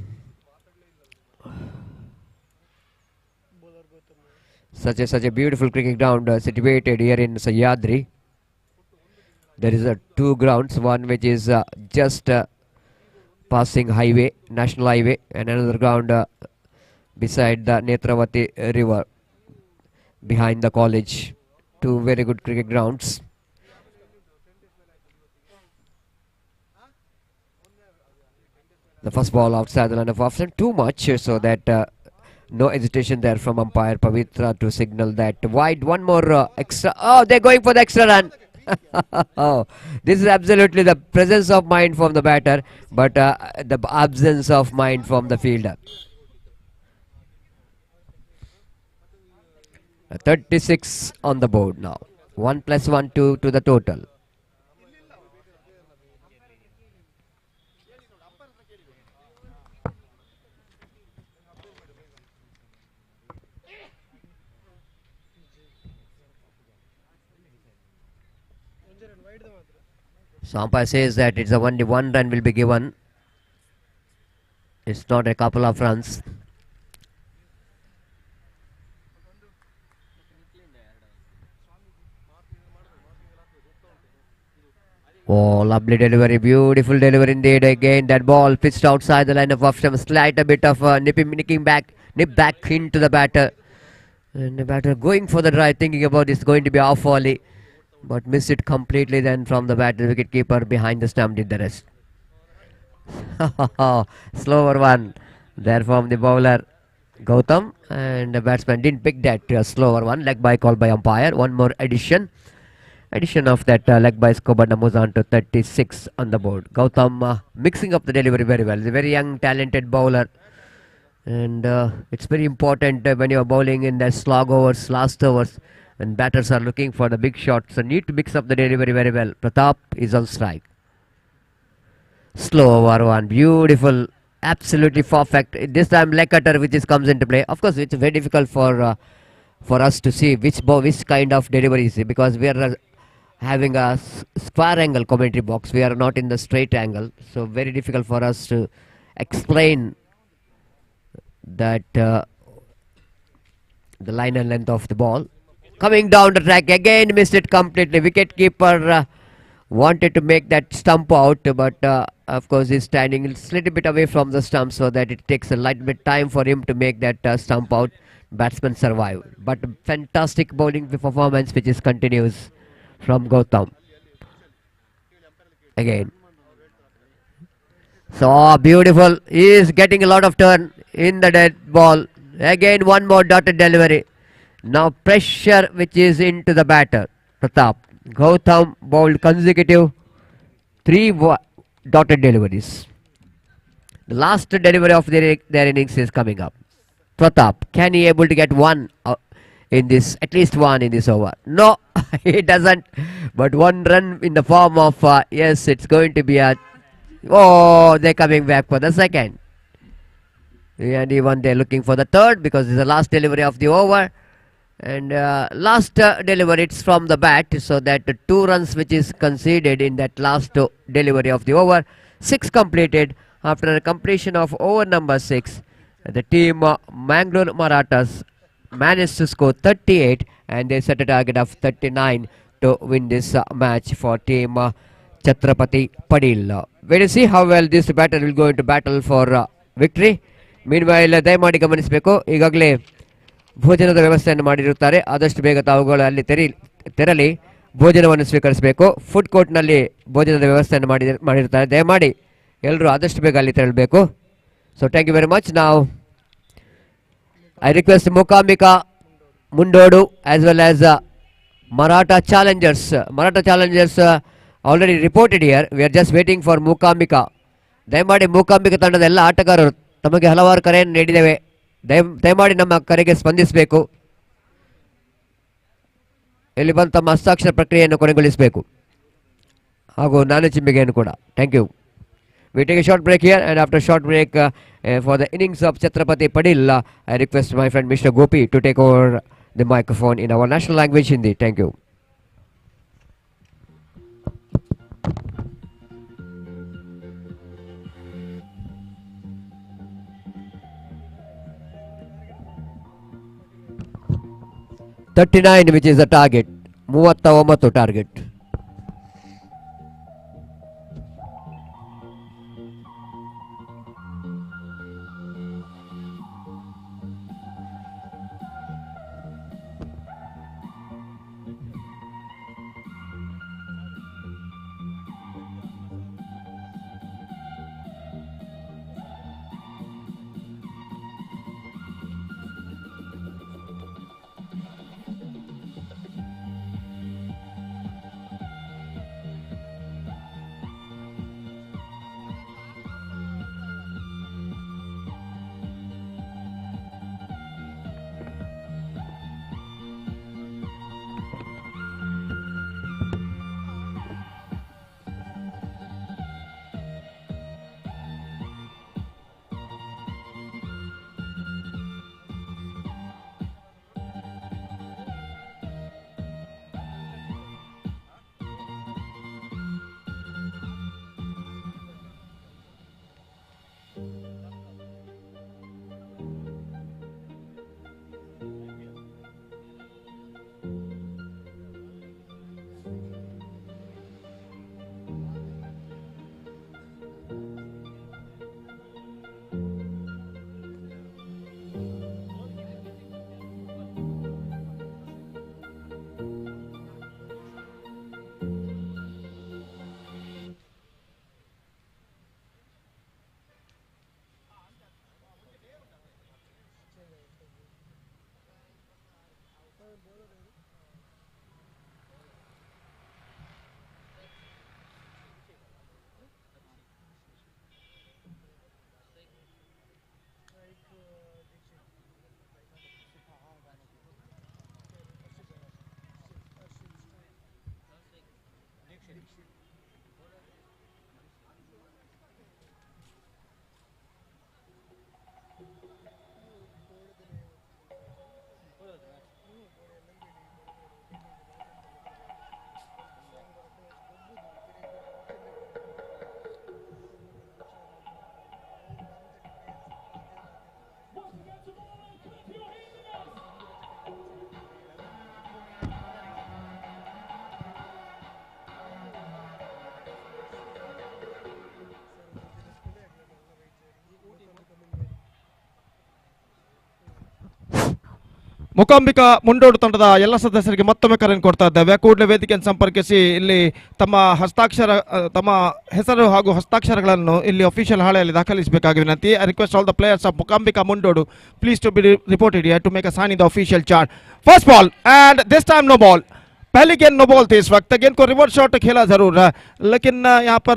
Such a beautiful cricket ground situated here in Sahyadri. There is 2 grounds, one which is just passing highway, national highway, and another ground beside the Netravati river behind the college. 2 very good cricket grounds. The first ball outside the line of offside, too much, so that no hesitation there from umpire Pavitra to signal that wide. One more extra. Oh, they're going for the extra run. Oh, this is absolutely the presence of mind from the batter, but the absence of mind from the fielder. 36 on the board now. 1 + 1, 2 to the total. So umpire says that it's only 1 run will be given. It's not a couple of runs. Oh, lovely delivery, beautiful delivery indeed. Again, that ball pitched outside the line of offside, slight a bit of nip back into the batter. And the batter going for the drive, thinking about it's going to be off volley, but missed it completely. Then from the batter, wicket keeper behind the stump did the rest. Slower one there from the bowler Gautam, and the batsman didn't pick that slower one. Leg by call by umpire. One more addition of that leg by Skobana moves on to 36 on the board. Gautam mixing up the delivery very well. He's a very young, talented bowler, and it's very important when you are bowling in the slog overs, last overs, and batters are looking for the big shots, so need to mix up the delivery very well. Pratap is on strike. Slow over one, beautiful, absolutely perfect. This time leg cutter which comes into play. Of course, it's very difficult for us to see which kind of delivery is it, because we are having a square angle commentary box. We are not in the straight angle, so very difficult for us to explain that the line and length of the ball. Coming down the track again, missed it completely. Wicket keeper wanted to make that stump out, but of course he's standing a little bit away from the stump, so that it takes a light bit time for him to make that stump out. Batsman survive, but fantastic bowling performance which is continues from Gautam. Again, so beautiful. He is getting a lot of turn in the dead ball. Again, one more dotted delivery. Now pressure which is into the batter Pratap. Gautam bowled consecutive 3 dotted deliveries. The last delivery of their innings is coming up. Pratap, can he able to get one in this, at least one in this over? No, he doesn't. But 1 run in the form of yes, it's going to be a. Oh, they're coming back for the second. And even they're looking for the third, because it's the last delivery of the over. And last delivery, it's from the bat, so that 2 runs which is conceded in that last delivery of the over. 6 completed after a completion of over number 6. The team Mangalore Marathas managed to score 38, and they set a target of 39 to win this match for team Chhatrapati Padil. We will see how well this batter will go into battle for victory. Meanwhile, ದಯಮಾಡಿ ಗಮನಿಸಬೇಕು, ಈಗಾಗಲೇ ಭೋಜನದ ವ್ಯವಸ್ಥೆಯನ್ನು ಮಾಡಿರುತ್ತಾರೆ. ಆದಷ್ಟು ಬೇಗ ತಾವುಗಳು ಅಲ್ಲಿ ತೆರಳಿ ಭೋಜನವನ್ನು ಸ್ವೀಕರಿಸಬೇಕು. ಫುಡ್ ಕೋರ್ಟ್ನಲ್ಲಿ ಭೋಜನದ ವ್ಯವಸ್ಥೆಯನ್ನು ಮಾಡಿರುತ್ತಾರೆ. ದಯಮಾಡಿ ಎಲ್ಲರೂ ಆದಷ್ಟು ಬೇಗ ಅಲ್ಲಿ ತೆರಳಬೇಕು. So thank you very much. Now I request Mukambika Mundodu as well as Maratha Challengers. Maratha Challengers already reported here. We are just waiting for Mukambika. ದಯಮಾಡಿ ಮೂಕಾಂಬಿಕಾ ತಂಡದ ಎಲ್ಲ ಆಟಗಾರರು ತಮಗೆ ಹಲವಾರು ಕರೆಯನ್ನು ನೀಡಿದ್ದೇವೆ. ದಯಮಾಡಿ ನಮ್ಮ ಕರೆಗೆ ಸ್ಪಂದಿಸಬೇಕು. ಇಲ್ಲಿ ಬಂದು ತಮ್ಮ ಹಸ್ತಾಕ್ಷರ ಪ್ರಕ್ರಿಯೆಯನ್ನು ಕೊನೆಗೊಳಿಸಬೇಕು, ಹಾಗೂ ನಾನು ಚಿಮ್ಮಿಗೆಯನ್ನು ಕೂಡ. Thank you. We take a short break here, and after a short break for the innings of Chhatrapati Padil, I request my friend Mr. Gopi to take over the microphone in our national language Hindi. Thank you. 39 which is the target. 39 target.
Mookambika Mundodu ತಂಡದ ಎಲ್ಲ ಸದಸ್ಯರಿಗೆ ಮತ್ತೊಮ್ಮೆ ಕರೆಯನ್ನು ಕೊಡ್ತಾ ಇದ್ದೇವೆ. ಕೂಡಲೇ ವೇದಿಕೆಯನ್ನು ಸಂಪರ್ಕಿಸಿ ಇಲ್ಲಿ ತಮ್ಮ ತಮ್ಮ ಹೆಸರು ಹಾಗೂ ಹಸ್ತಾಕ್ಷರಗಳನ್ನು ಇಲ್ಲಿ ಅಫಿಷಿಯಲ್ ಹಾಳೆಯಲ್ಲಿ ದಾಖಲಿಸಬೇಕಾಗಿ ವಿನಂತಿ. I request all the players of Mookambika Mundodu please to be reported here to make a sign in the official chart. First ball and this time no ball. पहली गेंद नो बॉल थी. इस वक्त गेंद को रिवर्स शॉट खेला जरूर है, लेकिन यहाँ पर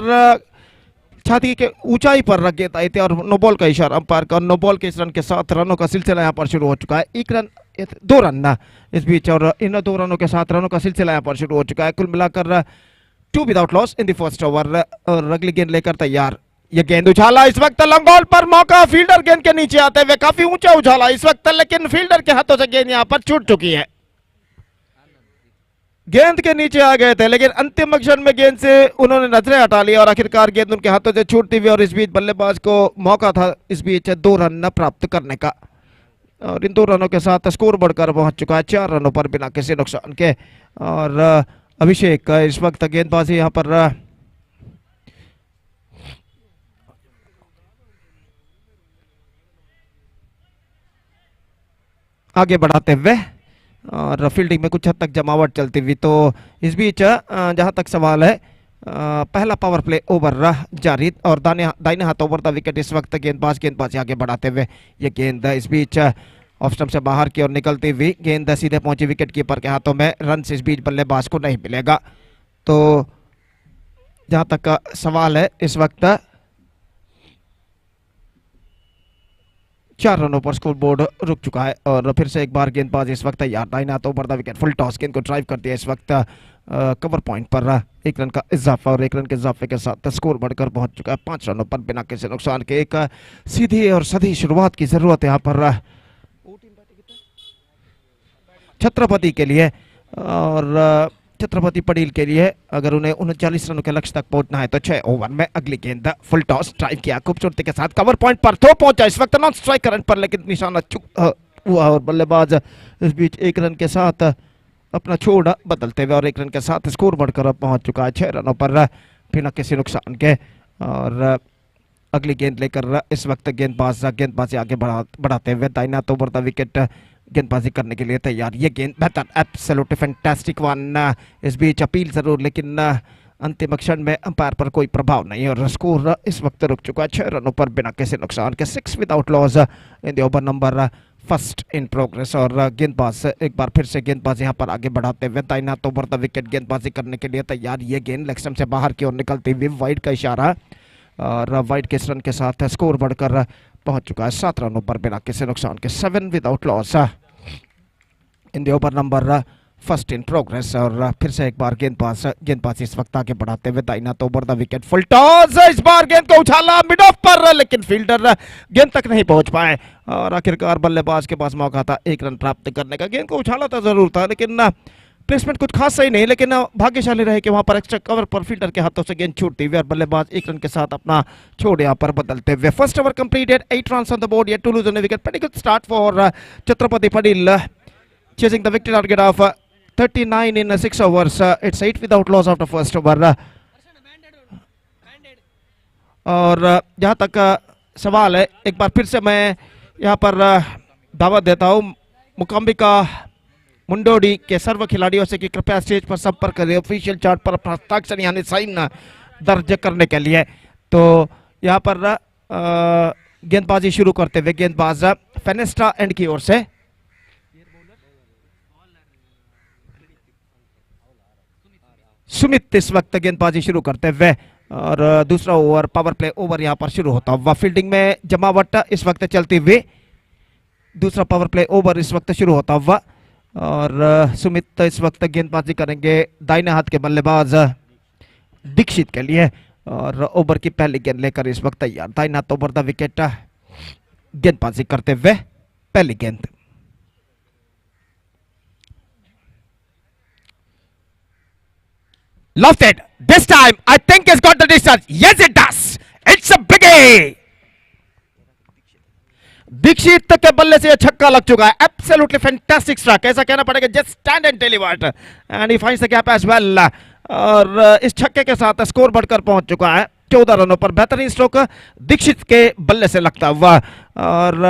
छाती के ऊंचाई पर रख गेंद आई थी और नो बॉल का इशारा अंपायर का. नो बॉल के इस रन के साथ रनों का सिलसिला यहाँ पर शुरू हो चुका है. एक रन 2 रन इस बीच और इन 2 रनों के साथ रनों का सिलसिला यहाँ पर शुरू हो चुका है. कुल मिलाकर 2 without loss in the first over. और अगली गेंद लेकर तैयार. ये गेंद उछाला इस वक्त लॉन्ग बॉल पर मौका. फील्डर गेंद के नीचे आते हुए काफी ऊंचा उछाला इस वक्त, लेकिन फील्डर के हाथों से गेंद यहाँ पर छूट चुकी है. गेंद के नीचे आ गए थे, लेकिन अंतिम क्षण में गेंद से उन्होंने नजरें हटा ली और आखिरकार गेंद उनके हाथों से छूटती हुई. और इस बीच बल्लेबाज को मौका था इस बीच 2 रन प्राप्त करने का. और इन 2 रनों के साथ स्कोर बढ़कर पहुंच चुका है 4 रनों पर बिना किसी नुकसान के. और अभिषेक इस वक्त गेंदबाजी यहाँ पर आगे बढ़ाते हुए और फील्डिंग में कुछ हद तक जमावट चलती हुई. तो इस बीच जहां तक सवाल है, पहला पावर प्ले ओवर जारी और दाहिने हाथ ओवर द विकेट. इस वक्त गेंदबाजी आगे बढ़ाते हुए ये गेंद इस बीच ऑफ स्टंप से बाहर की ओर निकलती हुई गेंद सीधे पहुंची विकेट कीपर के हाथों में. रन इस बीच बल्लेबाज को नहीं मिलेगा. तो जहां तक सवाल है इस वक्त 4 रनों पर स्कोर बोर्ड रुक चुका है. और फिर से एक बार गेंदबाज इस वक्त तैयार. दाहिने हाथ over the wicket. Full toss गेंद को ड्राइव करती है इस वक्त कवर पॉइंट पर. 1 रन का इजाफा और 1 रन के इजाफे के साथ स्कोर बढ़कर पहुंच चुका है 5 रनों पर बिना किसी नुकसान के. एक सीधी और सधी शुरुआत की जरूरत है यहाँ पर छत्रपति के लिए और छत्रपति पटेल के लिए. अगर उन्हें 39 रनों के लक्ष्य तक पहुंचना है तो 6 ओवर में अगली गेंद. फुल टॉस ड्राइव किया खूबसूरती के साथ कवर पॉइंट पर. थ्रो पहुंचा इस वक्त नॉन स्ट्राइक करंट पर, लेकिन निशाना हुआ और बल्लेबाज इस बीच 1 रन के साथ अपना छोड़ बदलते हुए और 1 रन के साथ स्कोर बढ़कर पहुंच चुका है 6 रनों पर बिना किसी नुकसान के। और अगली गेंद लेकर इस वक्त गेंदबाजी आगे बढ़ाते हुए दाहिना तो बढ़ता विकेट गेंदबाजी करने के लिए तैयार। ये गेंद बेहतर, एब्सोल्युटली फैंटास्टिक वन। इस बीच अपील जरूर, लेकिन अंतिम क्षण में अंपायर पर कोई प्रभाव नहीं और स्कोर इस वक्त रुक चुका है 6 रनों पर बिना किसी नुकसान के। 6 without loss in the over number first in progress. और गेंदबाज एक बार फिर से गेंदबाज यहाँ पर आगे बढ़ाते हुए दाहिना तो बढ़ता विकेट गेंदबाजी करने के लिए तैयार। ये गेंद लेग स्टंप से बाहर की ओर निकलती हुई वाइड का इशारा और वाइड के रन के साथ स्कोर बढ़कर पहुंच चुका है 7 रनों पर बिना किसी नुकसान के। 7 without loss in the over number first in progress. और फिर से एक बार गेंदबाज इस वक्त आगे बढ़ाते हुए दाहिना तो over the wicket full toss. इस बार गेंद को उछाला मिड ऑफ पर, लेकिन फील्डर गेंद तक नहीं पहुंच पाए और आखिरकार बल्लेबाज के पास मौका था 1 रन प्राप्त करने का। गेंद को उछाला तो जरूर था, लेकिन प्लेसमेंट कुछ खास सही नहीं, लेकिन भाग्यशाली रहे कि वहां पर एक्स्ट्रा कवर पर फील्डर के हाथों से गेंद छूटती हुई और बल्लेबाज 1 रन के साथ अपना छोड़ यहां पर बदलते हुए। First over completed, 8 runs on the board, yet to lose on the wicket. Pretty good start for Chhatrapati Patel, chasing the victory target of 39 in 6 overs. It's 8 without loss after first over. और जहाँ तक सवाल है, एक बार फिर से मैं यहाँ पर दावा देता हूँ मुकाम्बिका मुंडोडी के सर्व खिलाड़ियों से कि कृपया स्टेज पर संपर्क करें ऑफिशियल चार्ट पर हस्ताक्षर यानी साइन दर्ज करने के लिए। तो यहाँ पर गेंदबाजी शुरू करते हुए गेंदबाज फेनेस्टा एंड की ओर से सुमित इस वक्त गेंदबाजी शुरू करते हुए और दूसरा ओवर पावर प्ले ओवर यहां पर शुरू होता हुआ। फील्डिंग में जमावट इस वक्त चलती हुई, दूसरा पावर प्ले ओवर इस वक्त शुरू होता हुआ और सुमित इस वक्त गेंदबाजी करेंगे दाहिने हाथ के बल्लेबाज दीक्षित के लिए और ओवर की पहली गेंद लेकर इस वक्त तैयार। दाहिना हाथ ओवर द विकेट गेंदबाजी करते हुए पहली गेंद। Lofted. This time, I think it's got the distance. Yes, it does. It's a biggie. Dixit के बल्ले से यह छक्का लग चुका है। Absolutely fantastic strike. ऐसा कहना पड़ेगा, just stand and deliver. And he finds the gap as well. और इस छक्के के साथ स्कोर बढ़कर पहुंच चुका है 14 रनों पर। बेहतरीन स्ट्रोक दीक्षित के बल्ले से लगता हुआ और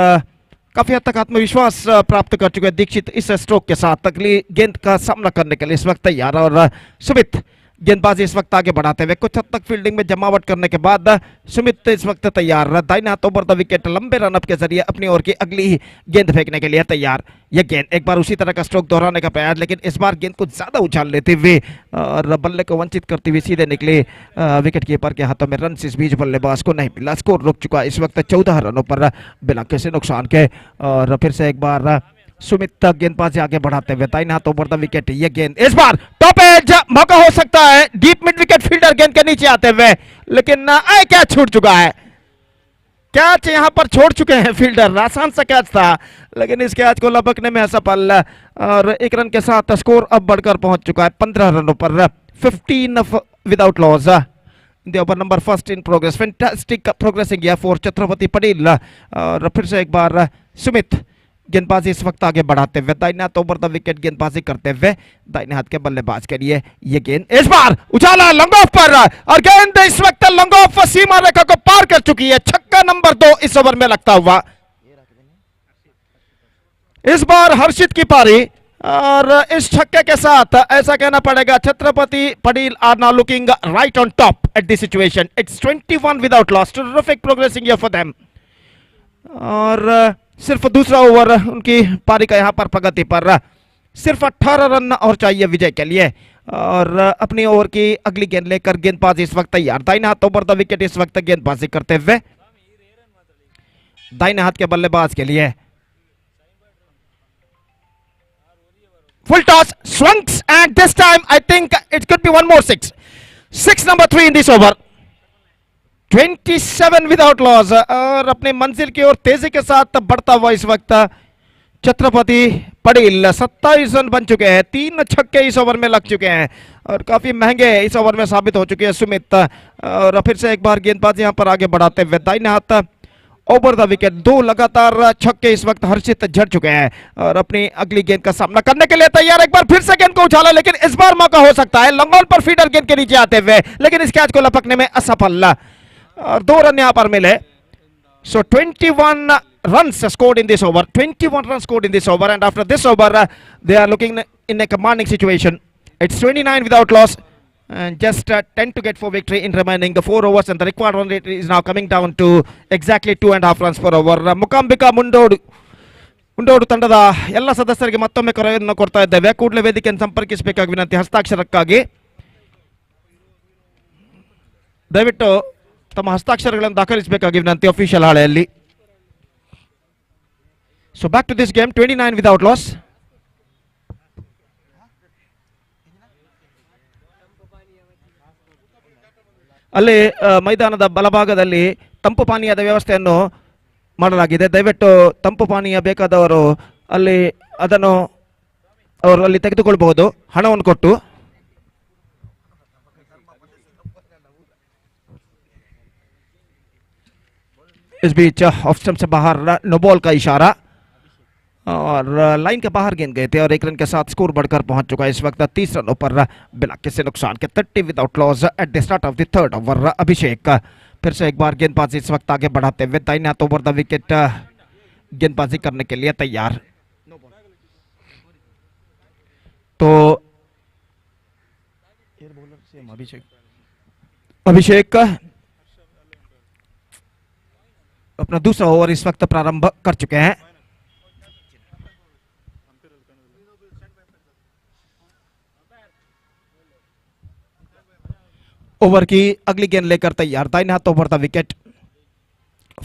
काफी हद तक आत्मविश्वास प्राप्त कर चुके हैं दीक्षित इस स्ट्रोक के साथ। अगली गेंद का सामना करने के लिए इस वक्त तैयार और सुमित गेंदबाजी इस वक्त आगे बढ़ाते हुए कुछ हद तक फील्डिंग में जमावट करने के बाद सुमित इस वक्त तैयार। दाहिने हाथ ओवर द विकेट लंबे रनअप के जरिए अपनी ओर की अगली गेंद फेंकने के लिए तैयार। यह गेंद एक बार उसी तरह का स्ट्रोक दोहराने का प्रयास, लेकिन इस बार गेंद को ज्यादा उछाल लेते हुए और बल्ले को वंचित करते हुए सीधे निकले विकेट कीपर के हाथों में। रन इस बीच बल्लेबाज को नहीं मिला। स्कोर रुक चुका है इस वक्त 14 रनों पर बिना किसी नुकसान के। और फिर से एक बार सुमित गेंदबाजी आगे बढ़ाते हुए दाहिने हाथ ओवर द विकेट। ये गेंद इस बार टॉप एज मौका हो सकता है, डीप मिड विकेट फील्डर गेंद के नीचे आते हुए, लेकिन कैच छूट चुका है। कैच यहां पर छोड़ चुके हैं फील्डर। आसान सा कैच था, लेकिन इस कैच को लपकने में असफल और 1 रन के साथ स्कोर अब बढ़कर पहुंच चुका है 15 रनों पर। 15 without loss the over number first in progress. Fantastic progressing for Chhatrapati Patel. और फिर से एक बार सुमित गेंदबाजी इस वक्त आगे बढ़ाते हुए दाहिने हाथ ओवर द विकेट गेंदबाजी करते हुए दाहिने हाथ के बल्लेबाज के लिए ये गेंद इस बार उछाला लॉन्ग ऑफ पर और गेंद इस वक्त लॉन्ग ऑफ सीमा रेखा को पार कर चुकी है। छक्का नंबर 2 इस ओवर में लगता हुआ। इस बार हर्षित की पारी और इस छक्के के साथ ऐसा कहना पड़ेगा Chhatrapati Patel are now looking right on top at this situation. It's 21 without loss. Terrific progressing for them. और सिर्फ दूसरा ओवर उनकी पारी का यहां पर प्रगति पर। सिर्फ 18 रन और चाहिए विजय के लिए और अपनी ओवर की अगली गेंद लेकर गेंदबाजी इस वक्त तैयार। दाहिने हाथ ओवर द विकेट इस वक्त गेंदबाजी करते हुए दाहिने हाथ के बल्लेबाज के लिए full toss swings and this time I think it could be one more 6. 6 number 3 in this over. 27 without loss और अपनी मंजिल की ओर तेजी के साथ बढ़ता हुआ इस वक्त छत्रपति पटेल। 27 रन बन चुके हैं। 3 छक्के इस ओवर में लग चुके हैं और काफी महंगे इस ओवर में साबित हो चुके हैं सुमित। और फिर से एक बार गेंदबाजी यहां पर आगे बढ़ाते हुए दाहिने हाथ ओवर द विकेट। 2 लगातार छक्के इस वक्त हर्षित झड़ चुके हैं और अपनी अगली गेंद का सामना करने के लिए तैयार। एक बार फिर से गेंद को उछाला, लेकिन इस बार मौका हो सकता है लॉन्ग ऑन पर फीडर गेंद के नीचे आते हुए, लेकिन इस कैच को लपकने में असफल और 2 रन यहां पर मिले। So 21 runs scored in this over. 21 runs scored in this over, and after this over, they are looking in a commanding situation. It's 29 without loss, and just 10 to get for victory in remaining the 4 overs, and the required run rate is now coming down to exactly 2.5 runs per over. Mookambika Mundodu ತಂಡದ ಎಲ್ಲ ಸದಸ್ಯರಿಗೆ ಮತ್ತೊಮ್ಮೆ ಕರೆಯನ್ನು ಕೊಡ್ತಾ ಇದ್ದೇವೆ. ಕೂಡಲೇ ವೇದಿಕೆಯನ್ನು ಸಂಪರ್ಕಿಸಬೇಕಾಗಿ ವಿನಂತಿ ಹಸ್ತಾಕ್ಷರಕ್ಕಾಗಿ. ದಯವಿಟ್ಟು ತಮ್ಮ ಹಸ್ತಾಕ್ಷರಗಳನ್ನು ದಾಖಲಿಸಬೇಕಾಗಿ ವಿನಂತಿ ಅಫಿಷಿಯಲ್ ಹಾಳೆಯಲ್ಲಿ. So back to this game, 29 without loss. ಅಲ್ಲಿ ಮೈದಾನದ ಬಲಭಾಗದಲ್ಲಿ ತಂಪು ಪಾನೀಯದ ವ್ಯವಸ್ಥೆಯನ್ನು ಮಾಡಲಾಗಿದೆ. ದಯವಿಟ್ಟು ತಂಪು ಪಾನೀಯ ಬೇಕಾದವರು ಅಲ್ಲಿ ಅದನ್ನು ಅವರು ಅಲ್ಲಿ ತೆಗೆದುಕೊಳ್ಬಹುದು ಹಣವನ್ನು ಕೊಟ್ಟು. इस बीच ऑफ स्टंप से बाहर नो बॉल का इशारा और लाइन के बाहर गेंद गए थे और 1 रन के साथ स्कोर बढ़कर पहुंच चुका है इस वक्त 30 रनों पर बिना किसी नुकसान के 30 without loss at the start of the third over. Abhishek फिर से एक बार गेंदबाजी इस वक्त आगे बढ़ाते हुए दाहिने हाथ ओवर द विकेट गेंदबाजी करने के लिए तैयार. तो अभिषेक अपना दूसरा ओवर इस वक्त प्रारंभ कर चुके हैं. ओवर की अगली गेंद लेकर तैयार. दाहिने हाथ over the wicket.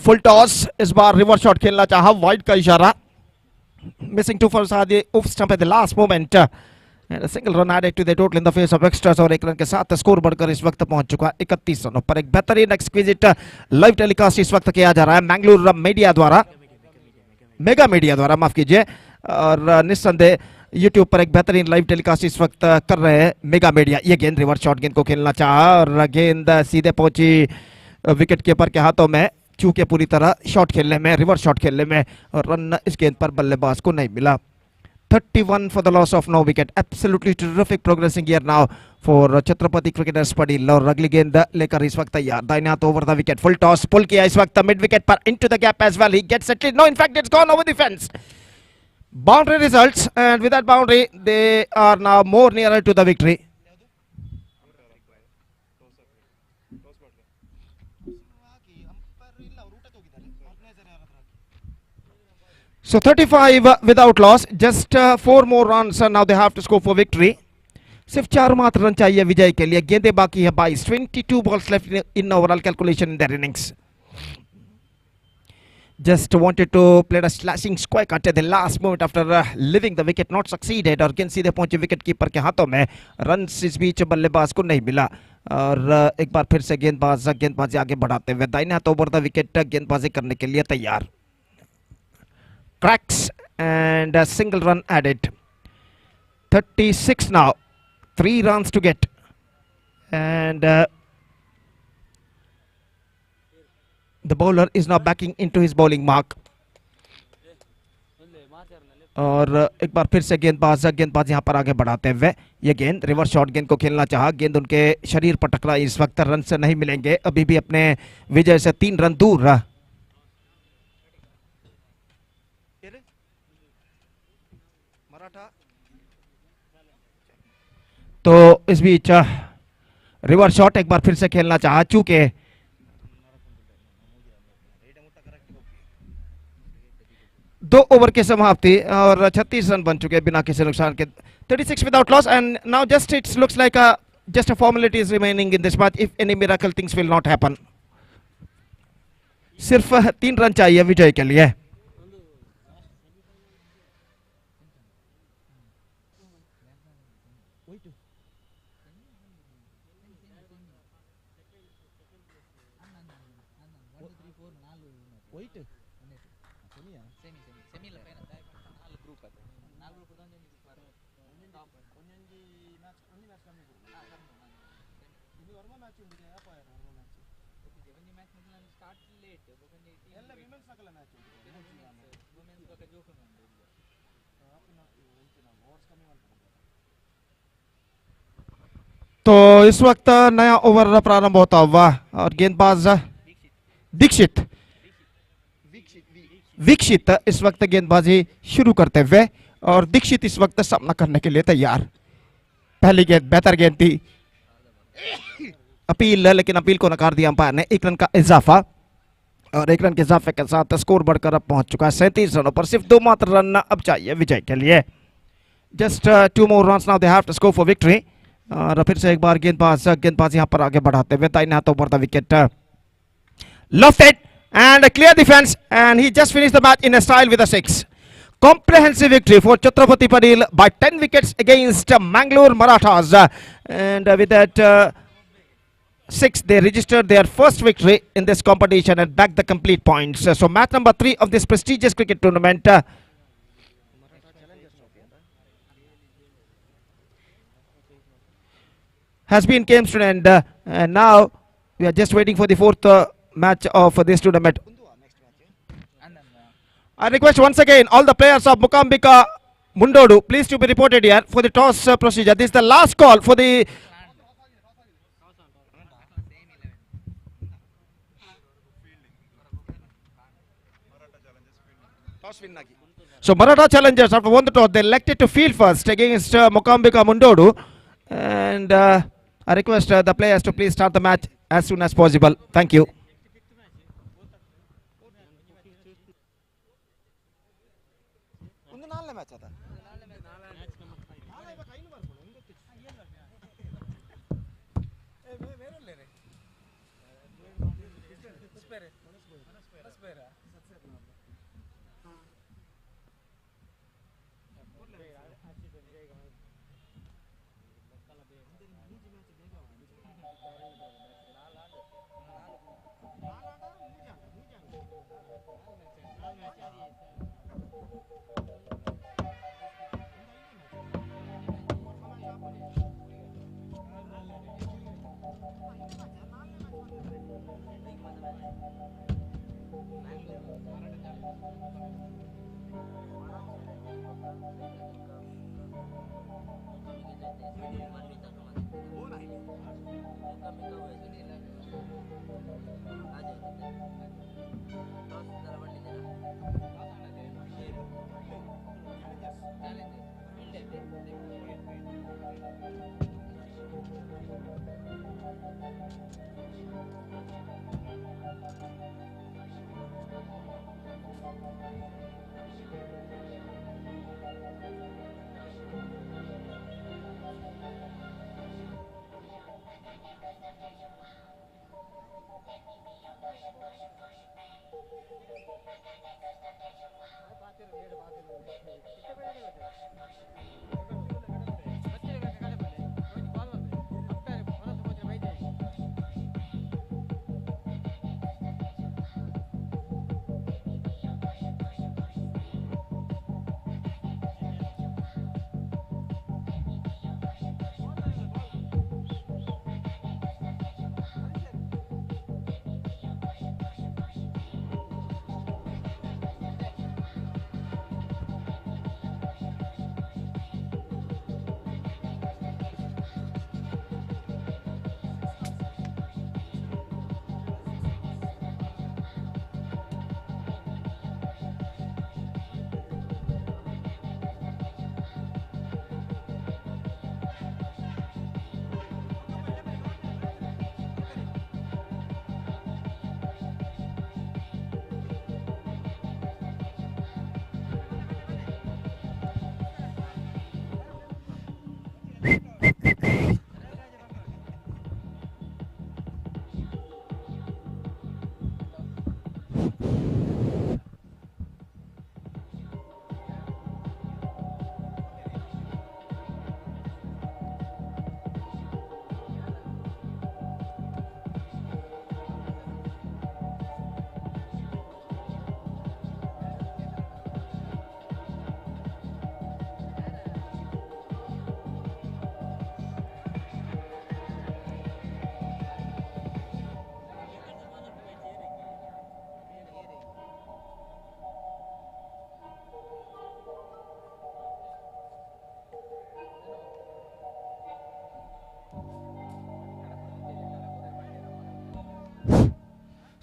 Full toss. इस बार रिवर्स शॉट खेलना चाहा, वाइड का इशारा. Missing 2 for Sahyadri off stump at the last moment. And a single run added to the total in the face of extras और 1 रन के साथ score बढ़कर इस वक्त पहुंच चुका 31 रनों पर. एक बेहतरीन एक्सक्विजिट लाइव टेलीकास्ट इस वक्त किया जा रहा है मैंगलोर मीडिया द्वारा, मेगा मीडिया द्वारा, माफ कीजिए. और निस्संदेह यूट्यूब पर एक बेहतरीन लाइव टेलीकास्ट इस वक्त कर रहे हैं मेगा मीडिया. ये गेंद रिवर्स शॉट गेंद को खेलना चाहा और गेंद सीधे पहुंची विकेट कीपर के हाथों में, चूंकि पूरी तरह शॉट खेलने में, रिवर्स शॉट खेलने में रन इस गेंद पर बल्लेबाज को नहीं मिला. 31 for the loss of no wicket. Absolutely terrific progressing here now for Chhatrapati Cricketers Padil. और अगली गेंद लेकर इस वक्त तैयार. दाहिने हाथ over the wicket. Full toss pull किया इस वक्त मिड विकेट पर, into the gap as well. He gets it. No, in fact, it's gone over the fence. Boundary results, and with that boundary, they are now more nearer to the victory. So 35 without loss, just 4 more runs and now they have to score for victory. सिर्फ 4 मात्र run चाहिए विजय के लिए. गेंदें बाकी है 22. 22 balls left in overall calculation in their innings. Just wanted to play a slashing square at the last moment after leaving the wicket, not succeeded. और गेंद सीधे पहुंची विकेट कीपर के हाथों में. रन इस बीच बल्लेबाज को नहीं मिला और एक बार फिर से गेंदबाजी आगे बढ़ाते हुए दाहिने हाथ ओवर द विकेट गेंदबाजी करने के लिए तैयार. Cracks and a single run added. 36 now. 3 runs to get. And the bowler is now backing into his bowling mark. और एक बार फिर से गेंदबाज यहाँ पर आगे बढ़ाते हुए ये गेंद रिवर्स शॉट गेंद को खेलना चाहा. गेंद उनके शरीर पर टकराई. इस वक्त रन से नहीं मिलेंगे. अभी भी अपने विजय से 3 रन दूर रहा. तो इस बीच रिवर्स शॉट एक बार फिर से खेलना चाहा, चूंकि 2 ओवर की समाप्ति और 36 रन बन चुके बिना किसी नुकसान के. 36 without loss, and now just it looks like just a formality is remaining in this match. If any miracle things will not happen. सिर्फ 3 रन चाहिए विजय के लिए. तो इस वक्त नया ओवर प्रारंभ होता हुआ और गेंदबाज दीक्षित दीक्षित इस वक्त गेंदबाजी शुरू करते हुए और दीक्षित इस वक्त सामना करने के लिए तैयार। पहली गेंद बेहतर गेंद थी, अपील, लेकिन अपील को नकार दिया अंपायर ने। 1 रन का इजाफा और 1 रन के इजाफे के साथ स्कोर बढ़कर अब पहुंच चुका है 37 रनों पर। सिर्फ 2 मात्र रन अब चाहिए विजय के लिए। Just 2 more runs now they have to score for victory। और फिर से एक बार गेंदबाज यहां पर आगे बढ़ाते हुए दाहिने हाथों पर the wicket lofted and a clear defense and he just finished the match in a style with a 6. Comprehensive victory for Chhatrapati Padil by 10 wickets against Mangalore Marathas, and with that 6 they registered their first victory in this competition and bagged the complete points. So match number 3 of this prestigious cricket tournament has been came to an end, and now we are just waiting for the 4th match of this tournament. I request once again all the players of Mukambika Mundodu please to be reported here for the toss procedure. This is the last call for the so Maratha challengers after won the toss they elected to field first against Mukambika Mundodu, and I request the players to please start the match as soon as possible. Thank you.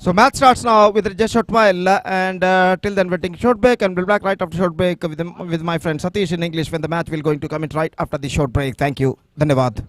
So match starts now with just short while, and till then we're taking short break, and we'll be back right after short break with my friend Satish in English when the match will going to come in right after the short break. Thank you. Dhanyavad.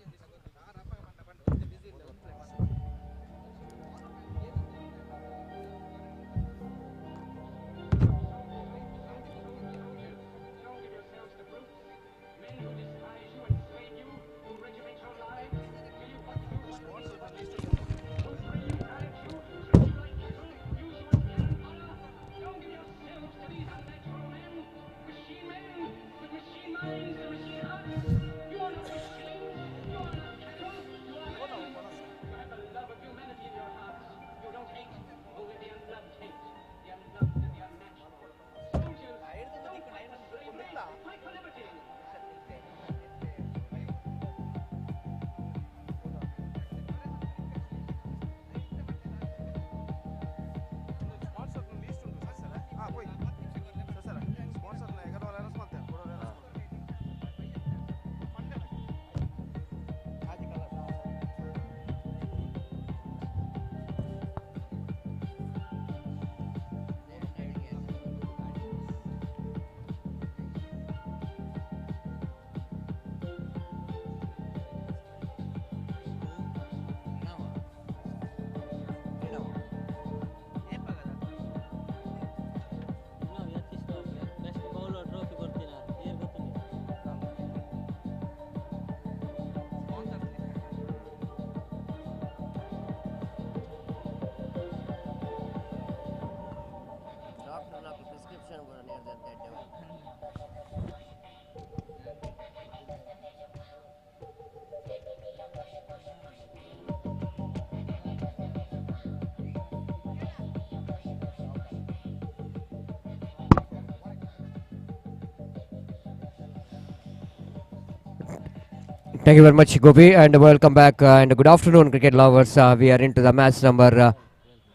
Thank you very much, Gopi, and welcome back and good afternoon, cricket lovers. We are into the match number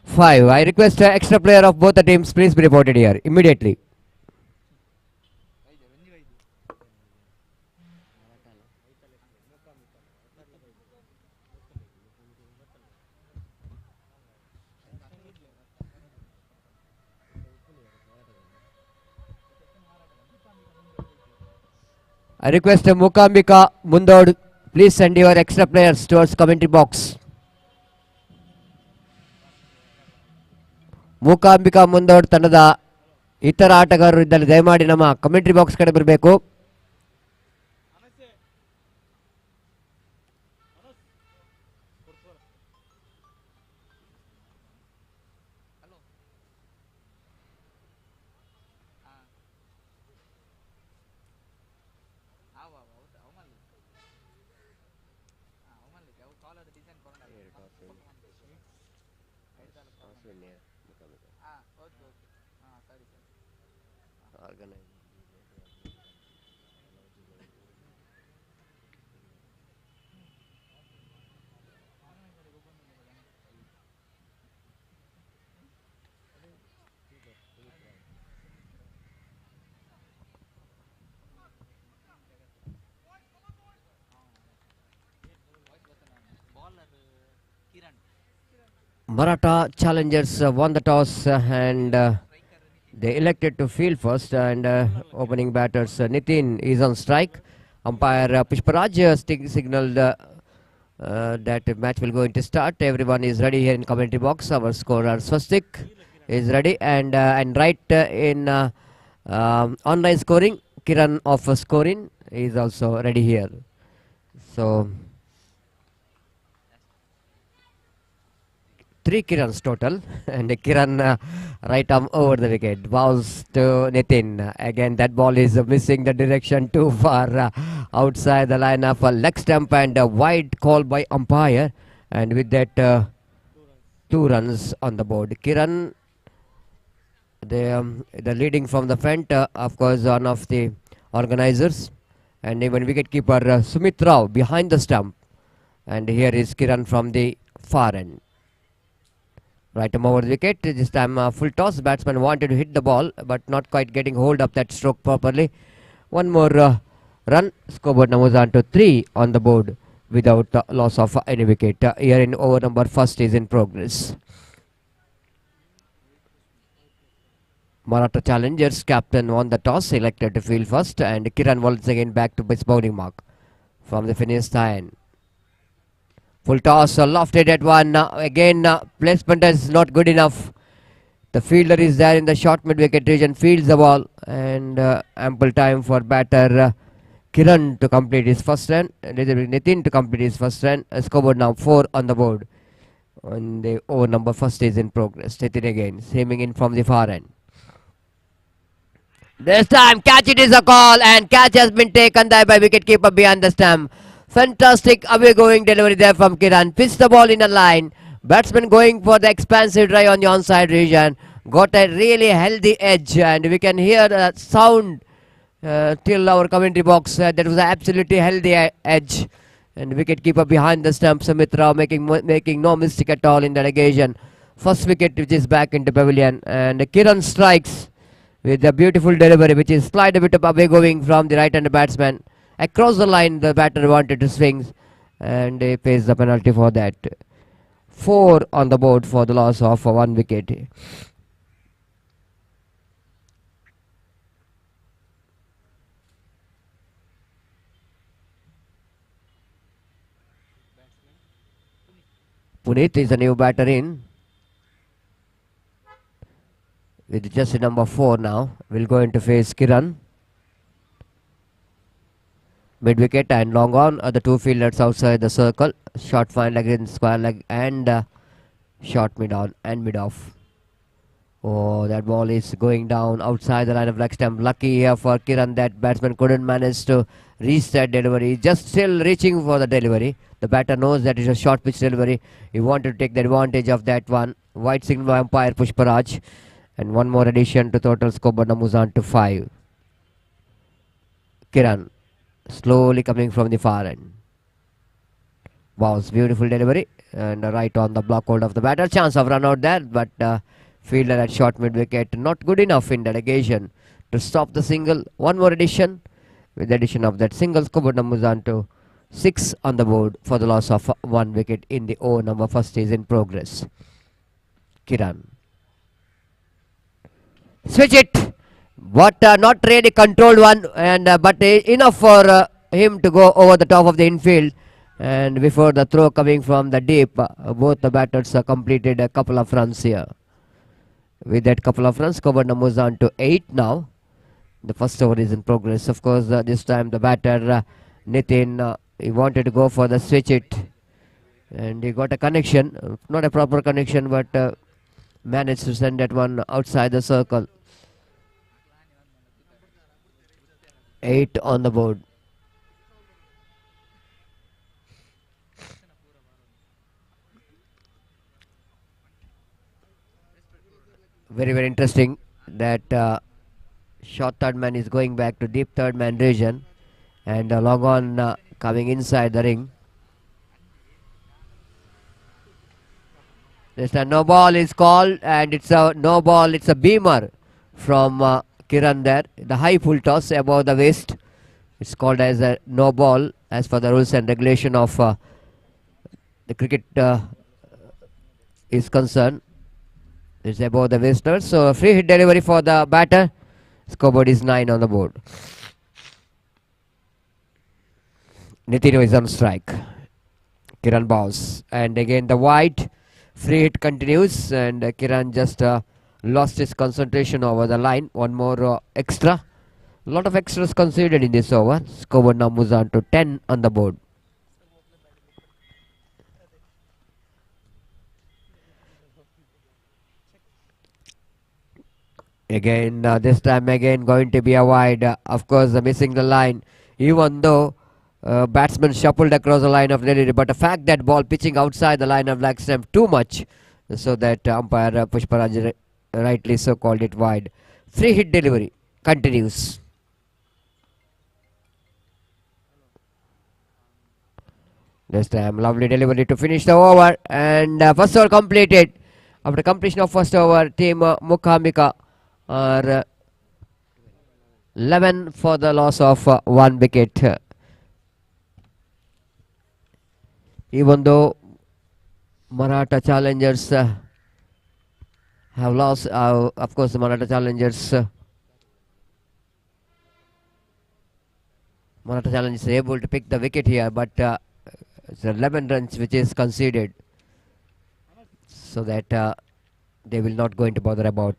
5. I request extra player of both the teams, please be reported here immediately. I request Mukambika Mundod, please send your extra players towards commentary box. Mookambika Mundod ತಂಡದ ಇತರ ಆಟಗಾರರು ಇದ್ದಲ್ಲಿ ದಯಮಾಡಿ ನಮ್ಮ commentary box ಕಡೆ ಬರಬೇಕು. Maratha challengers won the toss and they elected to field first, and opening batters Nitin is on strike. Umpire Pushparaj signaled that match will going to start. Everyone is ready here in commentary box. Our scorer Swastik is ready, and right in online scoring, Kiran of scoring is also ready here. So 3 Kirans total, and Kiran right arm over the wicket, bounce to Nitin. Again that ball is missing the direction too far outside the line of a leg stump, and a wide call by umpire, and with that 2 runs on the board. Kiran, the leading from the front, of course one of the organizers, and even wicket keeper Sumit Rao behind the stump, and here is Kiran from the far end. Right arm over the wicket, this time full toss. Batsman wanted to hit the ball but not quite getting hold of that stroke properly. One more run, scoreboard now moves on to 3 on the board without loss of any wicket. Here in over number first is in progress. Maratha Challengers captain won the toss, selected to field first, and Kiran once again back to his bowling mark from the finish line. Full toss, lofted at one. Again, placement is not good enough. The fielder is there in the short mid-wicket region, fields the ball, and ample time for batter Kiran to complete his first run. Nitin to complete his first run. Scoreboard now 4 on the board. And the over number first is in progress. Nitin again, streaming in from the far end. This time, catch it is a call, and catch has been taken there by wicketkeeper behind the stump. Fantastic away going delivery there from Kiran. Pitched the ball in a line. Batsman going for the expansive drive on the onside region. Got a really healthy edge, and we can hear the sound till our commentary box. That was an absolutely healthy edge. And wicketkeeper behind the stump, Sumit Rao, making no mistake at all in that occasion. First wicket which is back into pavilion, and Kiran strikes with a beautiful delivery, which is slight a bit of away going from the right-handed batsman. Across the line, the batter wanted to swing, and he pays the penalty for that. 4 on the board for the loss of 1 wicket. Puneet is the new batter in, with just number 4 now. Will go into face Kiran. Mid wicket and long on are the two fielders outside the circle. Short fine leg in square leg, and short mid on and mid off. Oh, that ball is going down outside the line of leg stump. Lucky here for Kiran that batsman couldn't manage to reach that delivery. Just still reaching for the delivery. The batter knows that it's a short pitch delivery. He wanted to take the advantage of that one. White signal by umpire Pushparaj. And one more addition to total scoreboard moves on to 5. Kiran slowly coming from the far end. Bounce, beautiful delivery, and right on the block hold of the batter. Chance of run out there, but fielder at short mid wicket not good enough in that occasion to stop the single. One more addition. With the addition of that single, scoreboard moves on to 6 on the board for the loss of 1 wicket in the over number first is in progress. Kiran. Switch it, but not really controlled one, and but enough for him to go over the top of the infield. And before the throw coming from the deep, both the batters completed a couple of runs here. With that couple of runs, scoreboard moves on to 8 now. The first over is in progress. Of course, this time the batter Nitin, he wanted to go for the switch it, and he got a connection, not a proper connection, but managed to send that one outside the circle. 8 on the board. Very, very interesting that short third man is going back to deep third man region, and long on coming inside the ring. There's a no ball is called, and it's a no ball. It's a beamer from Kiran there. The high full toss above the waist. It's called as a no ball as per the rules and regulation of the cricket is concerned. It's above the waisters. So a free hit delivery for the batter. Scoreboard is 9 on the board. Nitin is on strike. Kiran bows, and again the wide. Free hit continues, and Kiran just lost his concentration over the line. One more extra. A lot of extras considered in this over. Scoreboard now moves on to 10 on the board. Again, this time again going to be a wide. Of course, missing the line, even though batsman shuffled across the line of delivery, but the fact that ball pitching outside the line of leg stump too much, so that umpire Pushparaj rightly so called it wide. Free hit delivery continues. This time lovely delivery to finish the over, and first over completed. After completion of first over, team Mukhamika are 11 for the loss of 1 wicket. Even though Maratha Challengers have lost. Of course, the Maratha challengers. Maratha challengers able to pick the wicket here, but it's 11 runs which is conceded, so that they will not going to bother about.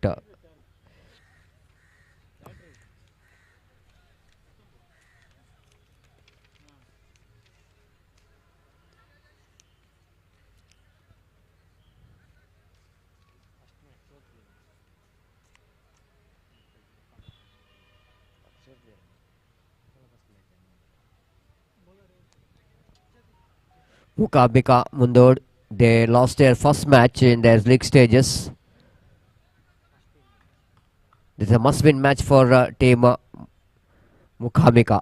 Mukabika Mundod, they lost their first match in their league stages. This is a must-win match for team Mukabika.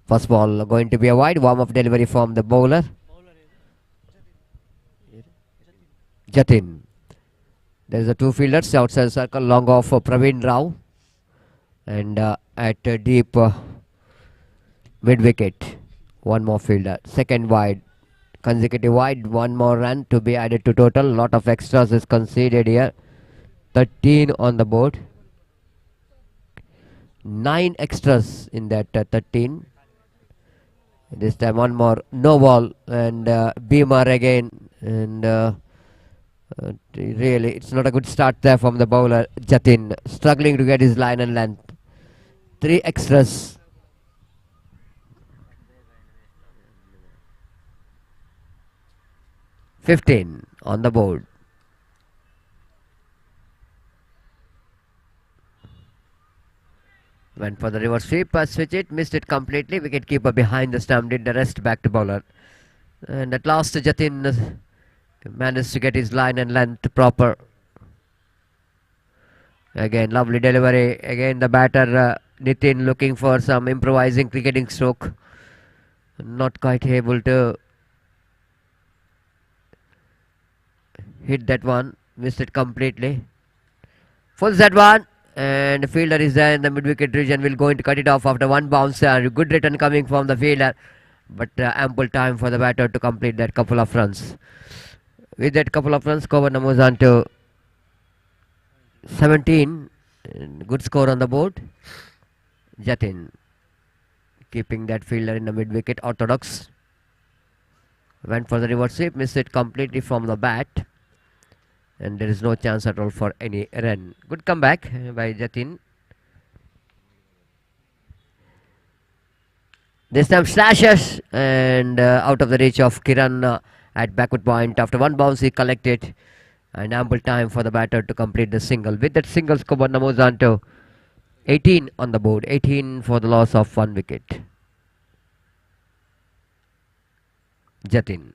First ball going to be a wide warm-up delivery from the bowler Jatin. There is a two fielders outside circle, long off Praveen Rao, and at deep mid wicket, one more fielder. Second wide, consecutive wide, one more run to be added to total. Lot of extras is conceded here. 13 on the board. 9 extras in that 13. This time one more no ball, and Beamer again, and really it's not a good start there from the bowler Jatin, struggling to get his line and length. 3 extras. $15 on the board. Went for the reverse sweep, switch it, missed it completely. Wicket keeper behind the stump did the rest back to bowler. And at last Jatin managed to get his line and length proper. Again, lovely delivery. Again, the batter Nitin looking for some improvising cricketing stroke. Not quite able to hit that one. Missed it completely. Full that one. And the fielder is there in the mid-wicket region. Will going to cut it off after one bounce. Good return coming from the fielder. But ample time for the batter to complete that couple of runs. With that couple of runs, Kovan moves on to 17. Good score on the board. Jatin keeping that fielder in the mid-wicket, orthodox. Went for the reverse sweep, missed it completely from the bat. And there is no chance at all for any run. Good comeback by Jatin. This time slashes, and out of the reach of Kiran at backward point. After one bounce he collected, and ample time for the batter to complete the single. With that single, Koban moves on to 18 on the board. 18 for the loss of 1 wicket. Jatin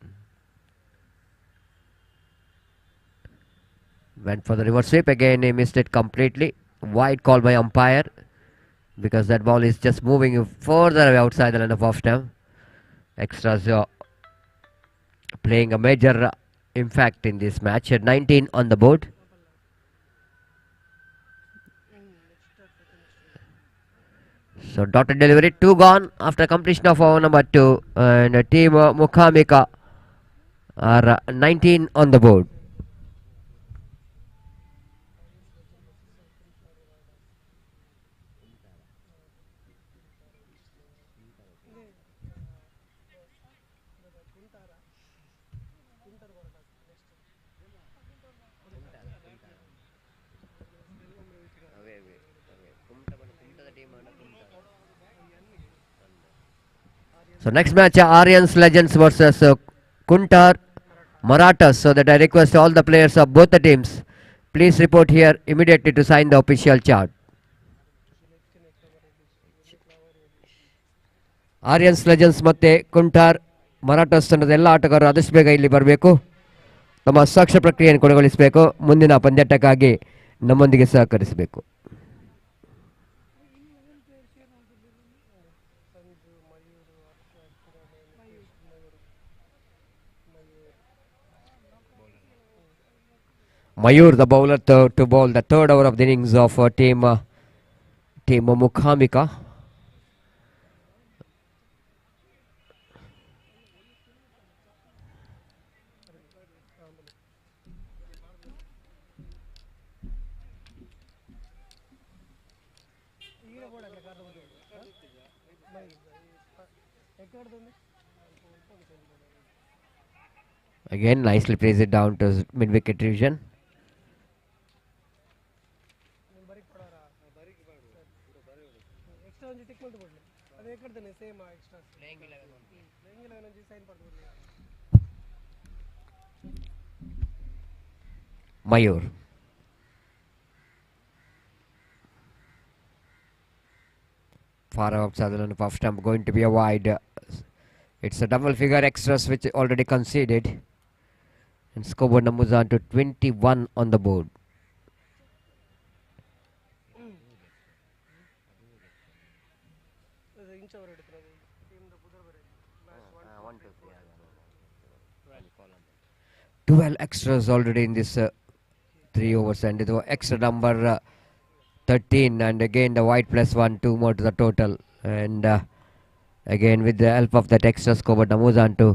went for the reverse sweep. Again he missed it completely. Wide call by umpire, because that ball is just moving further away outside the line of off stump. Extras playing a major impact in this match. At 19 on the board. So dotted delivery, 2 gone after completion of over number 2, and team Mukhamika are 19 on the board. So next match, Aryans Legends versus Kuntar Marathas. So that I request all the players of both the teams, please report here immediately to sign the official chart. Aryans Legends ಮತ್ತೆ ಕುಂಟಾರ್ ಮರಾಠಸ್ ತಂಡದ ಎಲ್ಲ ಆಟಗಾರರು ಆದಷ್ಟು ಬೇಗ ಇಲ್ಲಿ ಬರಬೇಕು. ನಮ್ಮ ಸಾಕ್ಷ್ಯ ಪ್ರಕ್ರಿಯೆಯನ್ನು ಕೊನೆಗೊಳಿಸಬೇಕು. ಮುಂದಿನ ಪಂದ್ಯಾಟಕ್ಕಾಗಿ ನಮ್ಮೊಂದಿಗೆ ಸಹಕರಿಸಬೇಕು. Mayur, the bowler, to bowl the third over of the innings of team Mukhamika. Again, nicely plays it down to mid wicket region.
Extra ಒಂಜಿ ಟಿಕ್ ಮಲ್ತು ಕೊಡ್ಲಿ ಅದು ಏಕಡ್ದೇನೆ ಸೇಮ್ ಎಕ್ಸ್ಟ್ರಾ ಪ್ಲೇಯಿಂಗ್ 11 ಒಂಜಿ ಸೈನ್ ಪಡ್ದು ಕೊಡ್ಲಿ
Mayur. Far outside the line of off stump, going to be a wide. It's a double figure extras which already conceded. And scoreboard numbers on to 21 on the board.
ಇಂಚ್ over ಹಿಡಿತಾರೆ ಟೀಮ್ದ ಪುದರ್ ಬೇರೆ match
12 extras already in this 3 overs, and it was extra number 13, and again the white plus 1, 2 more to the total, and again with the help of that extra scoreboard now moves on to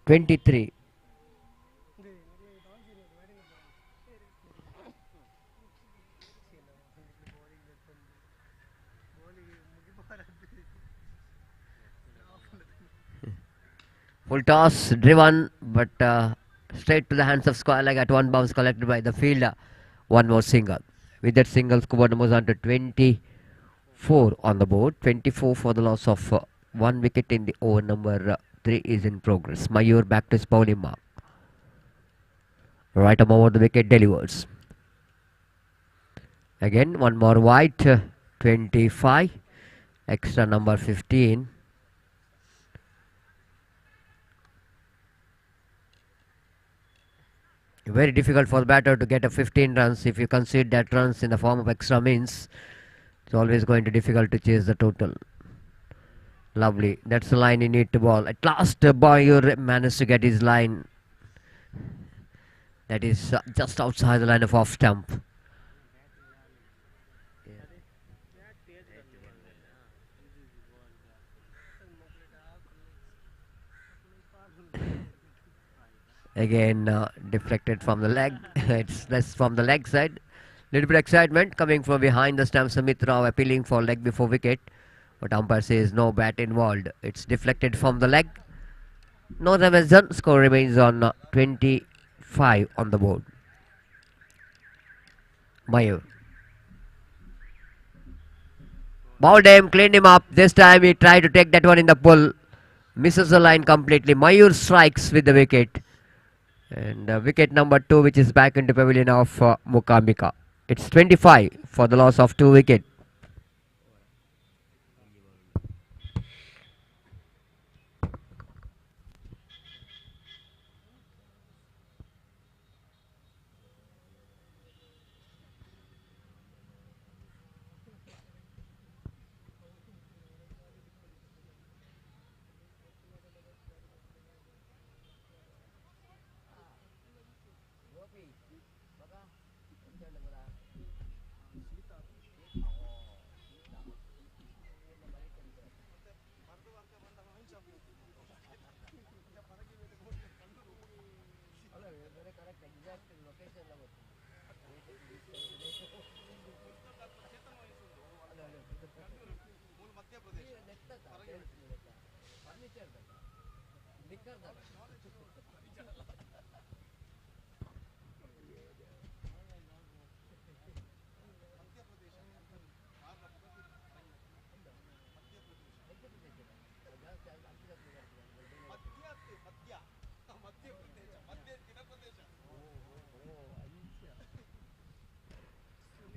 23. Full toss driven, but straight to the hands of square leg at one bounce collected by the fielder. One more single. With that single, scoreboard moves on to 24 on the board. 24 for the loss of 1 wicket in the over number 3 is in progress. Mayur back to his bowling mark. Right arm over the wicket delivers. Again, one more white. 25. Extra number 15. Very difficult for the batter to get a 15 runs. If you concede that runs in the form of extra means, it's always going to be difficult to chase the total. Lovely. That's the line you need to bowl. At last, Mayur managed to get his line. That is just outside the line of off stump. Again, deflected from the leg. It's less from the leg side. Little bit excitement coming from behind the stump. Samit Rao appealing for leg before wicket, but umpire says no bat involved. It's deflected from the leg. No damage done. Score remains on 25 on the board. Mayur. Bowled him, cleaned him up. This time he tried to take that one in the pull. Misses the line completely. Mayur strikes with the wicket. And wicket number 2, which is back into pavilion of Mukambika. It's 25 for the loss of 2 wickets.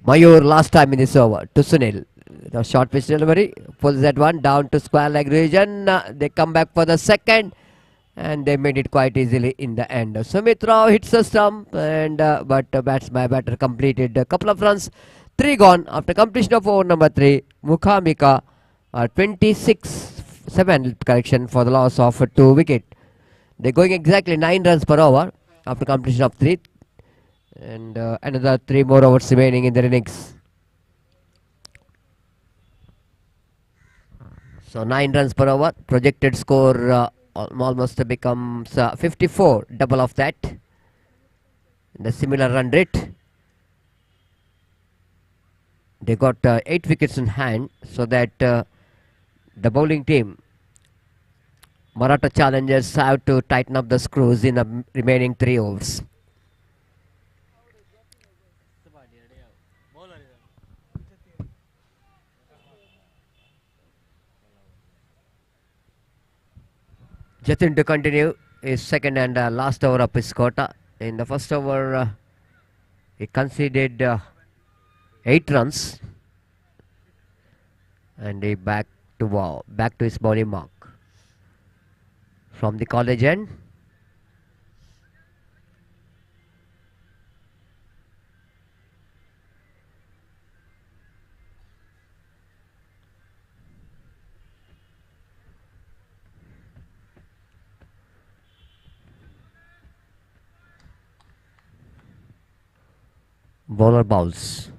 Mayur last time in this over to Sunil. The short pitch delivery pulls that one down to square leg region. They come back for the second, and they made it quite easily in the end. Sumit Rao hits the stump, and but batter completed a couple of runs. 3 gone after completion of over number 3. Mukhamika 26-7 correction for the loss of 2 wicket. They're going exactly 9 runs per over after completion of 3. And another 3 more overs remaining in their innings. So 9 runs per over. Projected score almost becomes 54. Double of that. The similar run rate. They got 8 wickets in hand, so that The bowling team, Maratha Challengers, have to tighten up the screws in the remaining 3 overs. Jatin to continue his second and last over of his quota. In the first over, he conceded 8 runs, and he back to his bowling mark. From the college end, bowler bowls.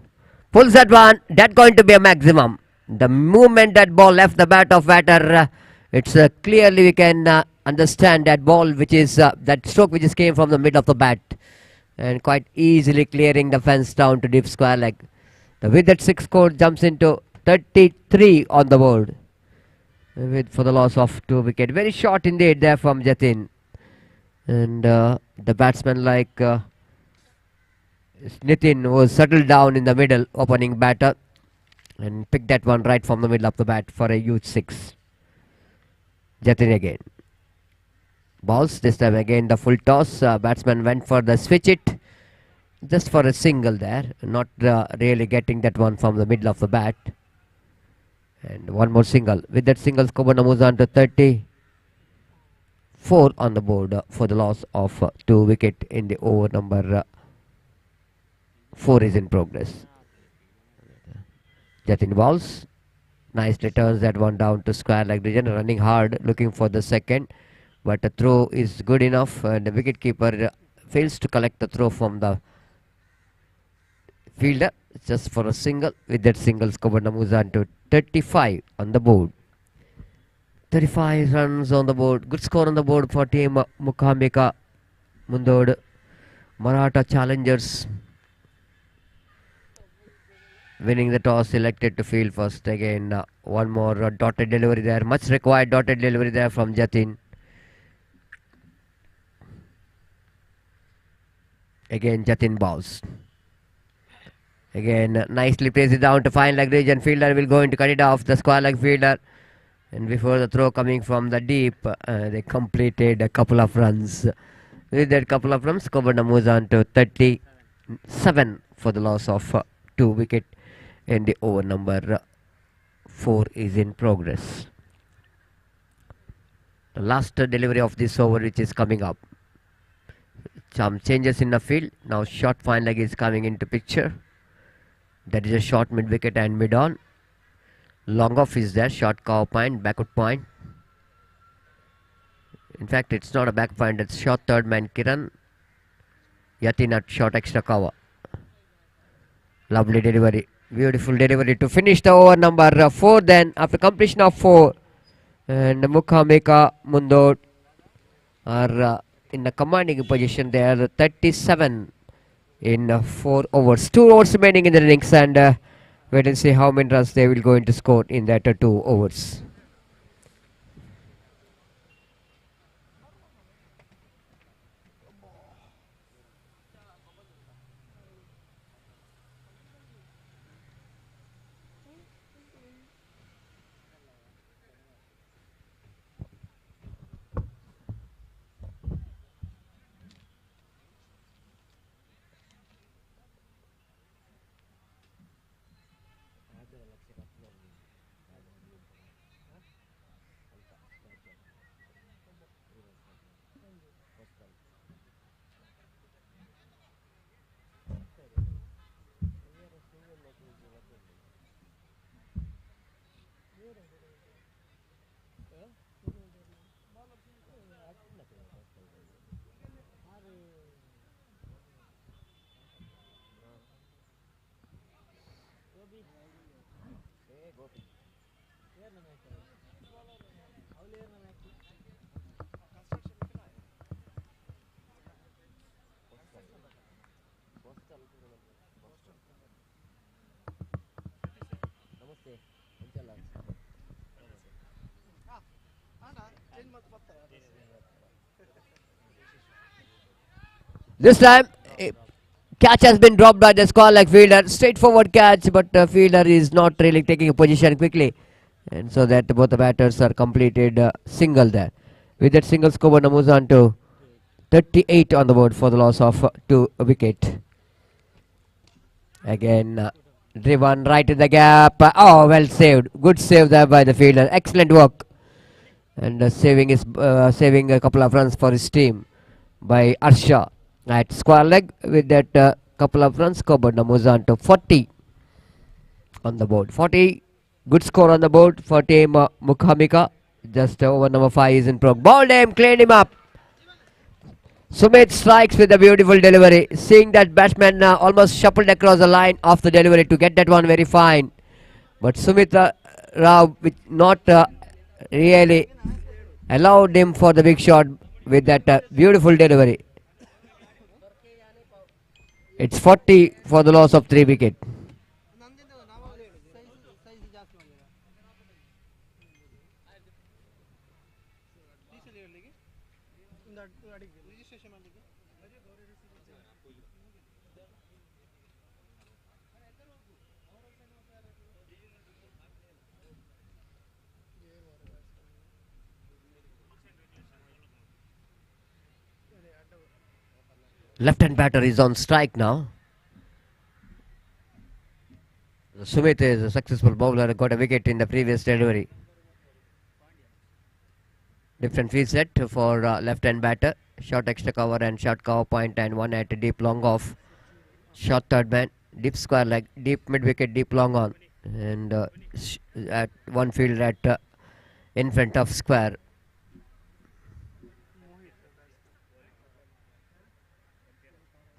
Pulls that one. That's going to be a maximum. The moment that ball left the bat of batter, it's clearly we can understand that ball, which is that stroke which is came from the middle of the bat, and quite easily clearing the fence down to deep square leg. With that 6 score jumps into 33 on the board, for the loss of 2 wickets. Very short indeed there from Jatin, and the batsman like Nitin was settled down in the middle, opening batter, and picked that one right from the middle of the bat for a huge 6. Jatin again. Balls, this time again the full toss. Batsman went for the switch it, just for a single there, not really getting that one from the middle of the bat. And one more single. With that single, Skobana moves on to 34 on the board for the loss of 2 wickets in the over number 4 is in progress. Jatin balls. Nicely turns that one down to square leg region, running hard, looking for the second. But the throw is good enough, and the wicketkeeper fails to collect the throw from the fielder, just for a single. With that single, Skobana moves on to 35 on the board. 35 runs on the board. Good score on the board for team Mukambika Mundod. Maratha Challengers winning the toss, selected to field first. Again, one more dotted delivery there. Much required dotted delivery there from Jatin. Again, Jatin bowls. Again, nicely plays it down to fine leg region. Fielder will go in to cut it off, the square leg fielder. And before the throw coming from the deep, they completed a couple of runs. With that couple of runs, Skobana moves on to 37 for the loss of 2 wickets. And the over number 4 is in progress. The last delivery of this over, which is coming up. Some changes in the field. Now short fine leg is coming into picture. That is a short mid wicket and mid on. Long off is there. Short cow point, backward point. In fact, it's not a back point. It's short third man Kiran. Yatin at short extra cover. Lovely delivery. Beautiful delivery to finish the over number 4 then, after completion of 4. And Mukambika Mundod are in the commanding position there. 37 in 4 overs. 2 overs remaining in the innings, and wait and see how many runs they will go into score in that 2 overs. This time, catch has been dropped by the square leg fielder. Straightforward catch, but the fielder is not really taking a position quickly. And so that both the batters are completed single there. With that single score, moves on to 38 on the board for the loss of 2 wicket. Again, driven right in the gap. Oh, well saved. Good save there by the fielder. Excellent work. And saving a couple of runs for his team by Arsha at square leg. With that couple of runs, Coburn moves on to 40 on the board. 40, good score on the board for team Mukhamika. Just over number 5 is in prog. Balled him, cleaned him up. Sumit strikes with a beautiful delivery. Seeing that batsman almost shuffled across the line of the delivery to get that one very fine. But Sumit Rao not really allowed him for the big shot with that beautiful delivery. It's 40 for the loss of 3 wicket. Left-hand batter is on strike now. Sumit is a successful bowler, got a wicket in the previous delivery. Different field set for left-hand batter. Short extra cover and short cover point and one at deep long off. Short third man, deep square leg, deep mid wicket, deep long on. And at one field at in front of square.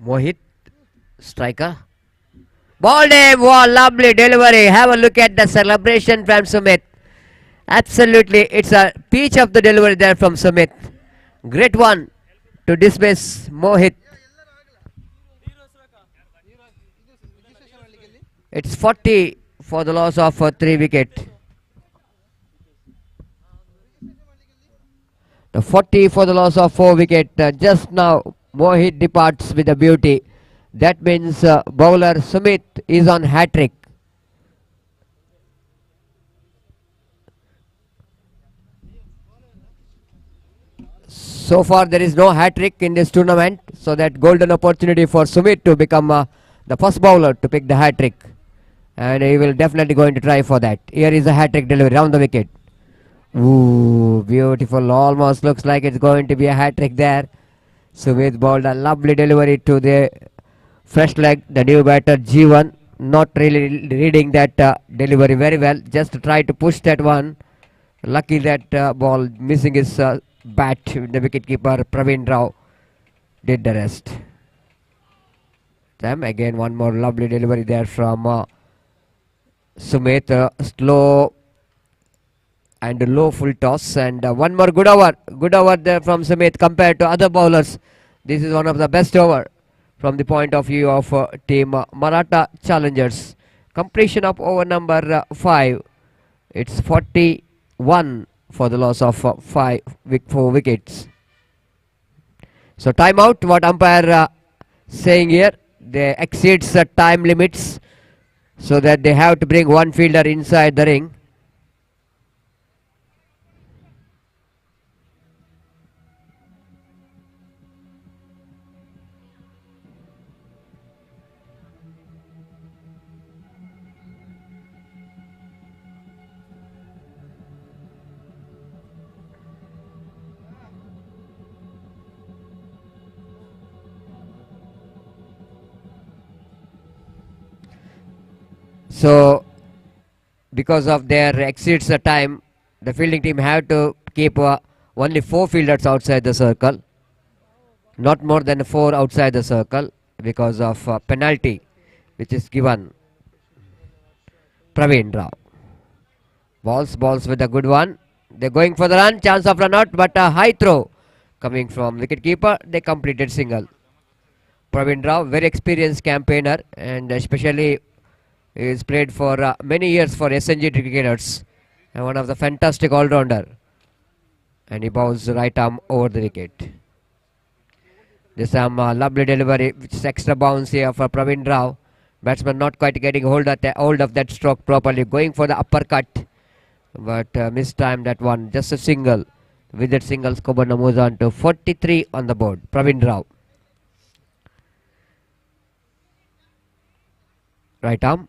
Mohit, striker. Balled him. Wow, lovely delivery. Have a look at the celebration from Sumit. Absolutely, it's a peach of the delivery there from Sumit. Great one to dismiss Mohit. It's 40 for the loss of 3 wicket. The 40 for the loss of 4 wicket. Just now Mohit departs with a beauty. That means bowler Sumit is on hat-trick. So far there is no hat-trick in this tournament. So that golden opportunity for Sumit to become the first bowler to pick the hat-trick. And he will definitely going to try for that. Here is a hat-trick delivery round the wicket. Ooh, beautiful. Almost looks like it's going to be a hat-trick there. Sumit bowled a lovely delivery to the fresh leg, the new batter G1. Not really reading that delivery very well. Just try to push that one. Lucky that ball missing his bat. The wicketkeeper Praveen Rao did the rest. Them again, one more lovely delivery there from Sumit. Slow and low full toss, and one more good over there from Sumit compared to other bowlers. This is one of the best over from the point of view of team Maratha Challengers. Completion of over number 5. It's 41 for the loss of 4 wickets. So timeout. What umpire saying here? They exceeds the time limits, so that they have to bring one fielder inside the ring. So because of their exceeds the time, the fielding team have to keep only 4 fielders outside the circle, not more than 4 outside the circle, because of penalty which is given. Praveen Rao balls with a good one. They're going for the run, chance of run out, but a high throw coming from wicketkeeper. They completed single. Praveen Rao, very experienced campaigner, and especially is played for many years for SNG cricketers, and one of the fantastic all-rounder. and he bowls right arm over the wicket. This time lovely delivery, which is extra bounce here for Praveen Rao. Batsman not quite getting hold of that stroke properly, going for the uppercut, but mistimed that one. Just a single. With that single, Skobana moves on to 43 on the board. Praveen Rao. Right arm.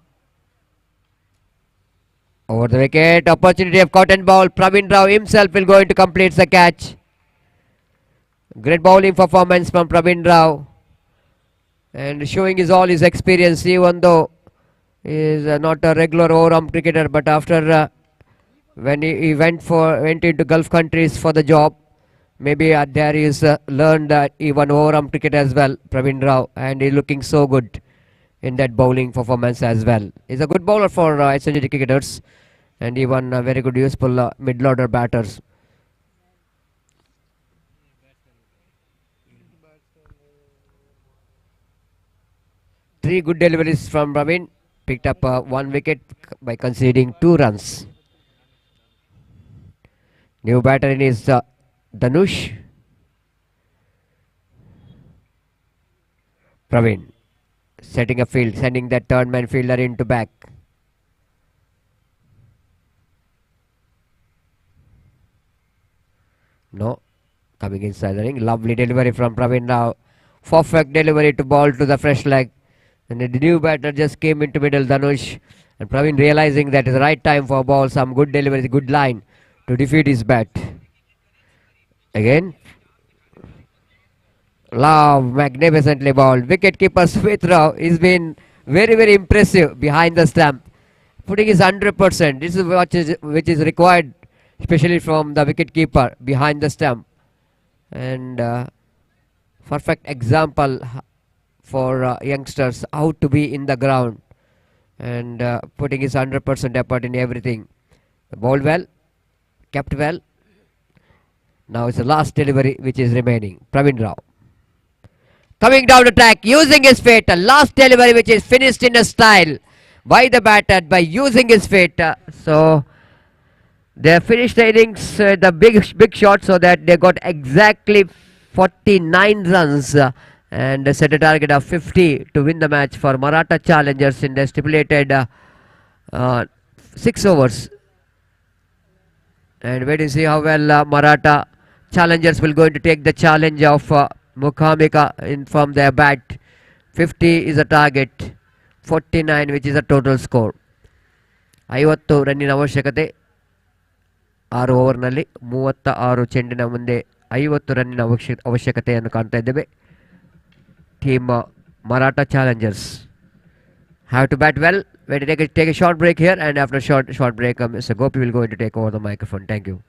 Over the wicket. Opportunity of cotton ball. Praveen Rao himself will go in to complete the catch. Great bowling performance from Praveen Rao. And showing all his experience, even though he is not a regular over-arm cricketer, but after when he went into Gulf countries for the job, maybe Adyar is learned even over-arm cricket as well, Praveen Rao, and he's looking so good in that bowling performance as well. He's a good bowler for SNG cricketers, and even very good useful mid-order batters. Three good deliveries from Praveen. Picked up 1 wicket by conceding 2 runs. New batter in is Dhanush. Praveen setting a field, sending that third man fielder into back. No, coming inside the ring. Lovely delivery from Praveen Rao. Perfect delivery to ball to the fresh leg. And the new batter just came into middle, Dhanush. And Praveen realizing that is the right time for a ball. Some good delivery, good line to defeat his bat. Again. Love, magnificently bowled. Wicketkeeper Smith Rao has been very, very impressive behind the stump. Putting his 100%. This is which is required, especially from the wicketkeeper behind the stump. And perfect example for youngsters how to be in the ground and putting his 100% effort in everything. Bowled well, kept well. Now it's the last delivery which is remaining. Praveen Rao coming down the track, using his feet. A last delivery which is finished in a style by the batter by using his feet. So they finished the innings, the big shot, so that they got exactly 49 runs and set a target of 50 to win the match for Maratha Challengers in the stipulated 6 overs. And wait to see how well Maratha Challengers will going to take the challenge of Mukhamika in from their bat. 50 is a target, 49 which is a total score. 50 ರನ್ನಿನ ಅವಶ್ಯಕತೆ 6 ಓವರ್ನಲ್ಲಿ 36 ಚೆಂಡಿನ ಮುಂದೆ 50 ರನ್ನಿನ ಅವಶ್ಯಕತೆಯನ್ನು ಕಾಣ್ತಾ ಇದ್ದೇವೆ. Team Maratha Challengers have to bat well. We'll take a short break here, and after a short break, Mr. Gopi will go in to take over the microphone. Thank you.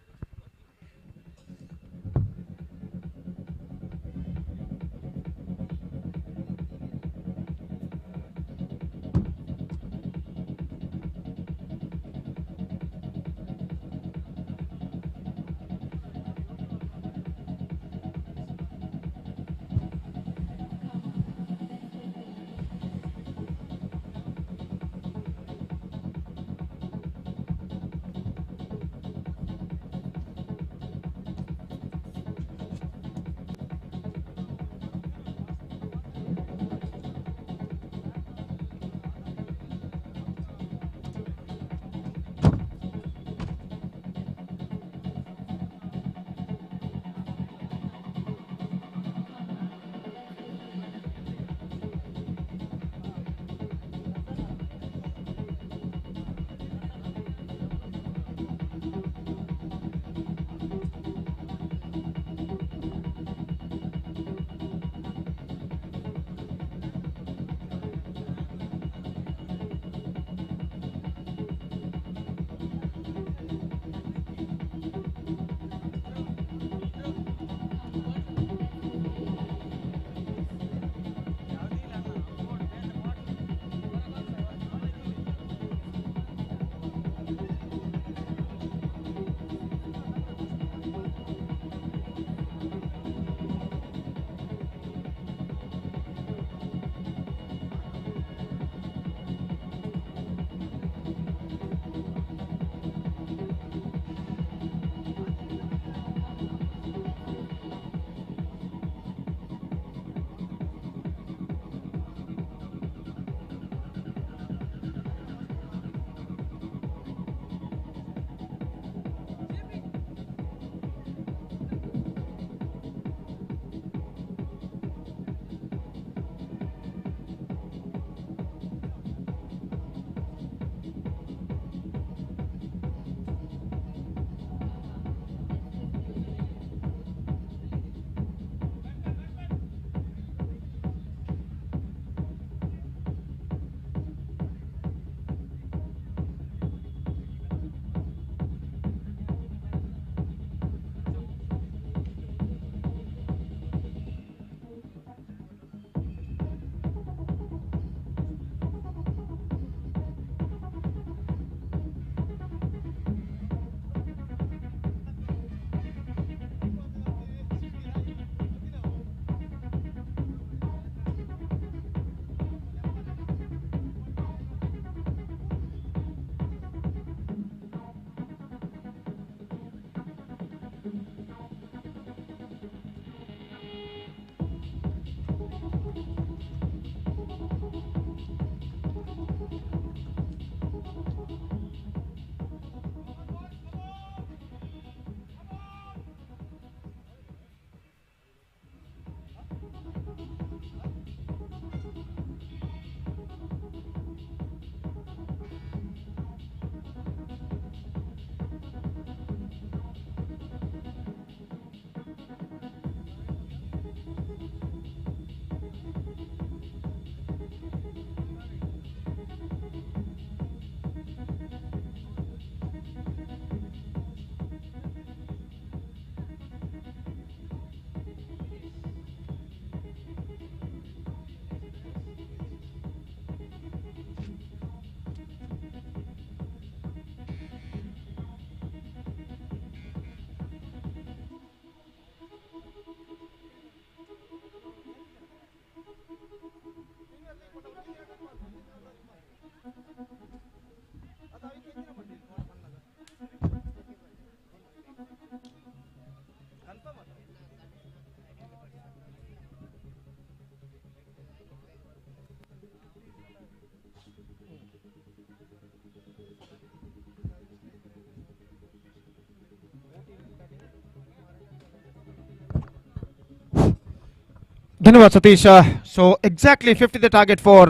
धन्यवाद Satish. So exactly 50 the target for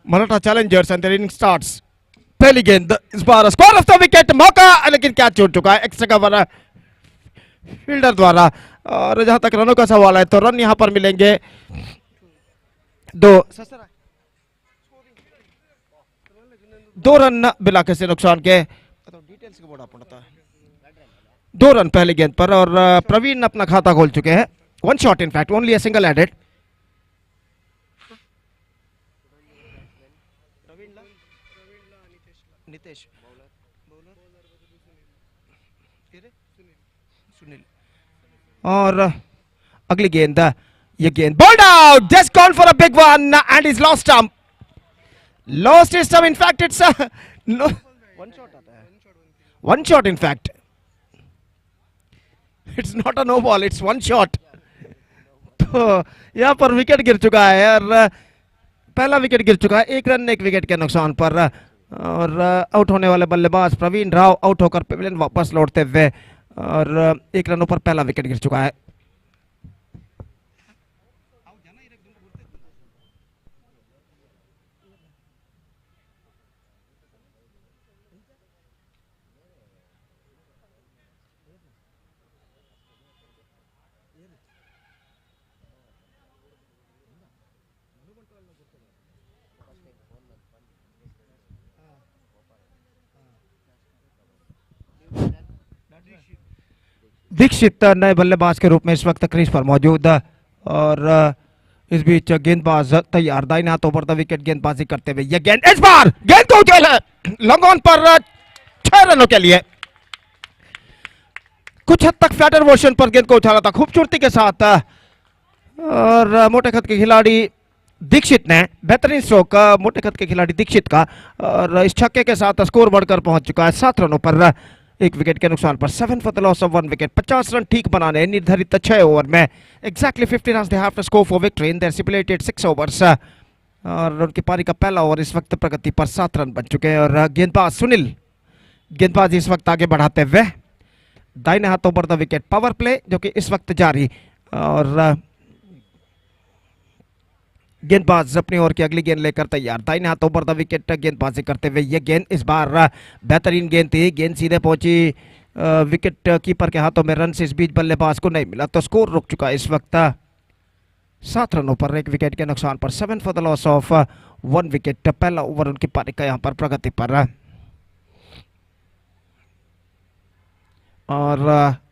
Maratha challengers and their inning starts. पहली गेंद इस बार score of the wicket मौका, लेकिन catch छूट चुका है extra cover fielder द्वारा. और जहां तक रनों का सवाल है तो रन यहां पर मिलेंगे 2 रन बिला किसी नुकसान के. 2 रन पहली गेंद पर और प्रवीण अपना खाता खोल चुके हैं. 1 shot in fact, only a single added. और अगली गेंद, ये गेंद bowled out, just gone for a big one and is lost stump. Lost is stump, in fact it's one shot in fact. It's not a no ball, it's 1 shot. तो यहां पर wicket गिर चुका है और पहला विकेट गिर चुका है. 1 रन 1 विकेट के नुकसान पर. और आउट होने वाले बल्लेबाज प्रवीण राव आउट होकर पेविलियन वापस लौटते हुए और 1 रनों पर पहला विकेट गिर चुका है. दीक्षित नए बल्लेबाज के रूप में इस वक्त क्रीज पर मौजूद. और इस बीच गेंदबाज तैयार, दाहिने हाथों पर द विकेट गेंदबाजी करते हुए. यह गेंद इस बार गेंद को उछाला लॉन्ग ऑन पर 6 रनों के लिए. कुछ हद तक फ्लैटर मोशन पर गेंद को उछाला था खूबसूरती के साथ. और मोटे कद के खिलाड़ी दीक्षित ने बेहतरीन स्ट्रोक मोटे कद के खिलाड़ी दीक्षित का. और इस छक्के के साथ स्कोर बढ़कर पहुंच चुका है 7 रनों पर 1 विकेट के नुकसान पर. 7 for the loss of 1 wicket. 50 run ठीक बनाने निर्धारित 6 ओवर में. Exactly 50 run they have to score for victory in their stipulated 6 overs. और उनकी पारी का पहला ओवर इस वक्त प्रगति पर 7 रन बन चुके हैं. और गेंदबाज सुनील गेंदबाज इस वक्त आगे बढ़ाते हुए. दाहिने हाथों पर द विकेट पावर प्ले जो कि इस वक्त जारी. और गेंदबाज अपनी ओर की अगली गेंद लेकर तैयार. दाहिने हाथों पर द विकेट गेंदबाजी करते हुए. यह गेंद इस बार बेहतरीन गेंद थी. गेंद सीधे पहुंची विकेट कीपर के हाथों में. रन से इस बीच बल्लेबाज को नहीं मिला तो स्कोर रुक चुका है इस वक्त 7 रनों पर 1 विकेट के नुकसान पर. 7 for the loss of 1 wicket. पहला ओवर उनकी पारी का यहां पर प्रगति पर. और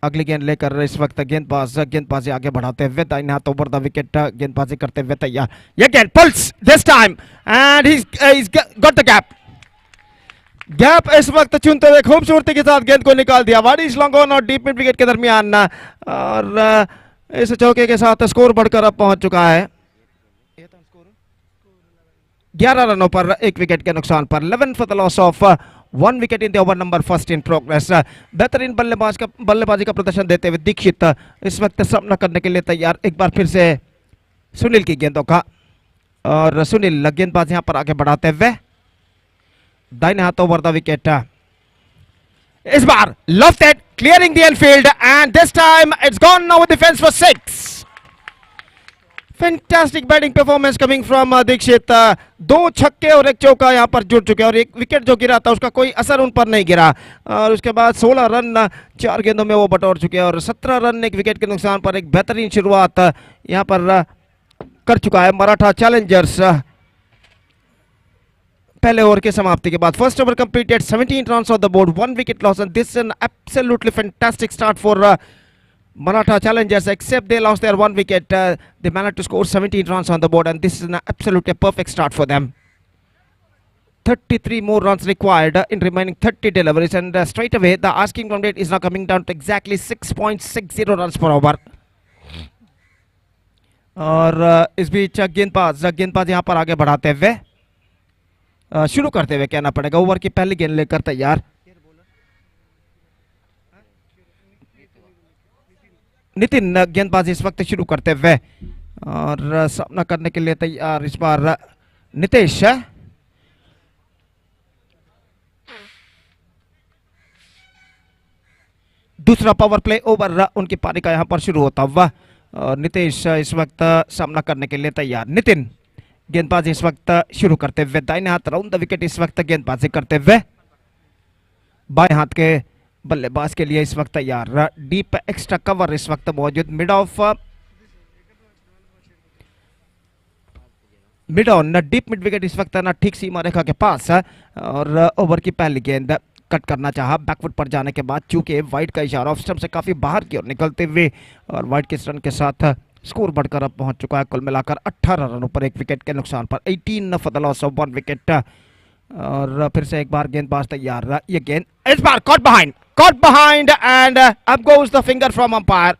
अगली गेंद लेकर इस वक्त गेंदबाज गेंदबाजी आगे बढ़ाते हुए. दाहिने हाथों पर द विकेट गेंदबाजी करते हुए तैयार. ये गेंद pulse this time and he's got the gap इस वक्त चुनते हुए खूबसूरती के साथ गेंद को निकाल दिया. वाइड लॉन्ग ऑन और डीप मिड विकेट के दरमियान. और इस चौके के साथ स्कोर बढ़कर अब पहुंच चुका है 11 रनों पर 1 विकेट के नुकसान पर. 11 for the loss of 1 wicket in the over number first in progress. बेहतरीन बल्लेबाजी का प्रदर्शन देते हुए दीक्षित इस वक्त सामना करने के लिए तैयार. एक बार फिर से सुनील की गेंदों का. और सुनील गेंदबाज यहां पर आगे बढ़ाते हुए. दाहिने हाथों पर द विकेट. इस बार left clearing the infield and this time it's gone now defence for 6. Fantastic batting performance coming from Dikshit. 2 छक्के और 1 चौका यहां पर जुड़ चुके हैं. और 1 विकेट जो गिरा था उसका कोई असर उन पर नहीं गिरा. और उसके बाद 16 रन 4 गेंदों में वो बटोर चुके हैं. और 17 रन 1 विकेट के नुकसान पर एक बेहतरीन शुरुआत यहां पर कर चुका है मराठा चैलेंजर्स. पहले ओवर की समाप्ति के बाद first over completed. 17 runs on the board, 1 wicket loss. And this an absolutely fantastic start for Maratha challengers, except they lost their 1 wicket. They managed to score 17 runs on the board, and this is an absolutely perfect start for them. 33 more runs required in remaining 30 deliveries, and straight away the asking run rate is now coming down to exactly 6.60 runs per over. और इस बीच गेंदबाज यहाँ पर आगे बढ़ाते हुए शुरू करते हुए कहना पड़ेगा. ओवर की पहली गेंद लेकर तैयार. नितिन गेंदबाजी इस वक्त शुरू करते हुए और सामना करने के लिए तैयार इस बार नितेश. दूसरा पावर प्ले ओवर उनकी पारी का यहां पर शुरू होता हुआ. और नीतीश इस वक्त सामना करने के लिए तैयार। नितिन गेंदबाजी इस वक्त शुरू करते हुए दाहिने हाथ राउंड द विकेट इस वक्त गेंदबाजी करते हुए, बाएं हाथ के बल्लेबाज के लिए इस वक्त तैयार। डीप एक्स्ट्रा कवर इस वक्त मौजूद mid on deep mid wicket इस वक्त ना ठीक सीमा रेखा के पास है। और ओवर की पहली गेंद कट करना चाहा बैकफुट पर जाने के बाद, चूंकि वाइड का इशारा ऑफ स्टंप से काफी बाहर की ओर निकलते हुए, और वाइड के रन के साथ स्कोर बढ़कर अब पहुंच चुका है कुल मिलाकर 18 रनों पर, एक विकेट के नुकसान पर, 18 for the loss of 1 wicket. और फिर से एक बार गेंदबाज तैयार। ये गेंद इस बार caught behind and up goes the finger from umpire.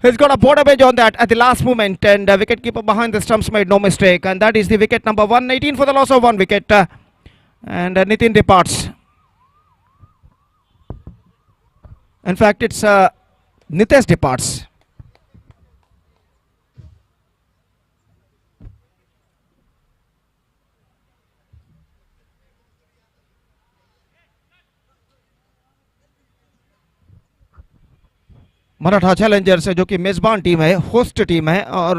He's got a border edge on that at the last moment, and wicketkeeper behind the stumps made no mistake, and that is the wicket number 118 for the loss of 1 wicket. And Nitin departs. In fact, it's Nitesh departs. Maratha Challengers है जो कि मेजबान team है, host team है, और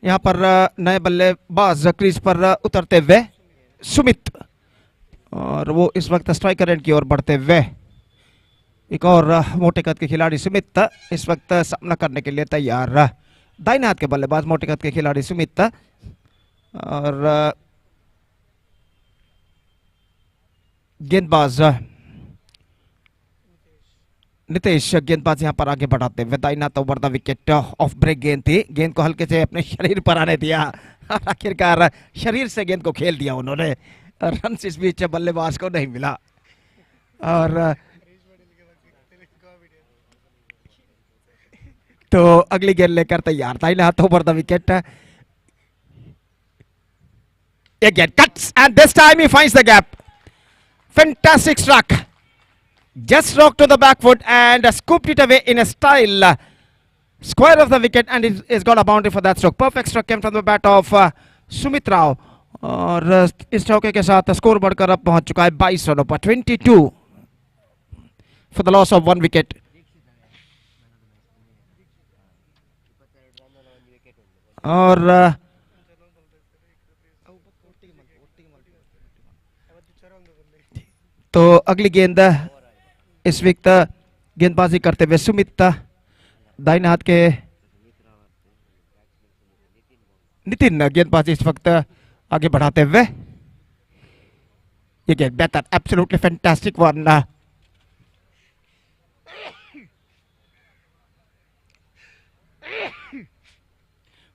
यहाँ पर नए बल्लेबाज क्रीज पर उतरते हुए सुमित, और वो इस वक्त स्ट्राइकर एंड की ओर बढ़ते हुए एक और मोटे कद के खिलाड़ी सुमित इस वक्त सामना करने के लिए तैयार। दाहिने हाथ के बल्लेबाज मोटे कद के खिलाड़ी सुमित, और गेंदबाज नितेश गेंदबाज यहाँ पर आगे बढ़ाते हुए दाहिना तो over the wicket off break गेंद थी, गेंद को हल्के से अपने शरीर पर आने दिया, आखिरकार शरीर से गेंद को खेल दिया उन्होंने, रन इस बीच बल्लेबाज को नहीं मिला। और तो अगली गेंद लेकर तैयार, दाहिना हाथ over the wicket, again cuts and this time he finds the gap. Fantastic struck, just rocked to the back foot and scooped it away in a style square of the wicket, and he's got a boundary for that stroke. Perfect stroke came from the bat of Sumit Rao, और इस चौके के साथ score बढ़कर अब पहुंच चुका है 22 रनों पर, 22 for the loss of 1 wicket. और तो अगली गेंद इस वक्त गेंदबाजी करते हुए सुमित, दाहिने हाथ के नितिन गेंदबाजी इस वक्त आगे बढ़ाते हुए, ये गेंद बेहतर, absolutely fantastic one,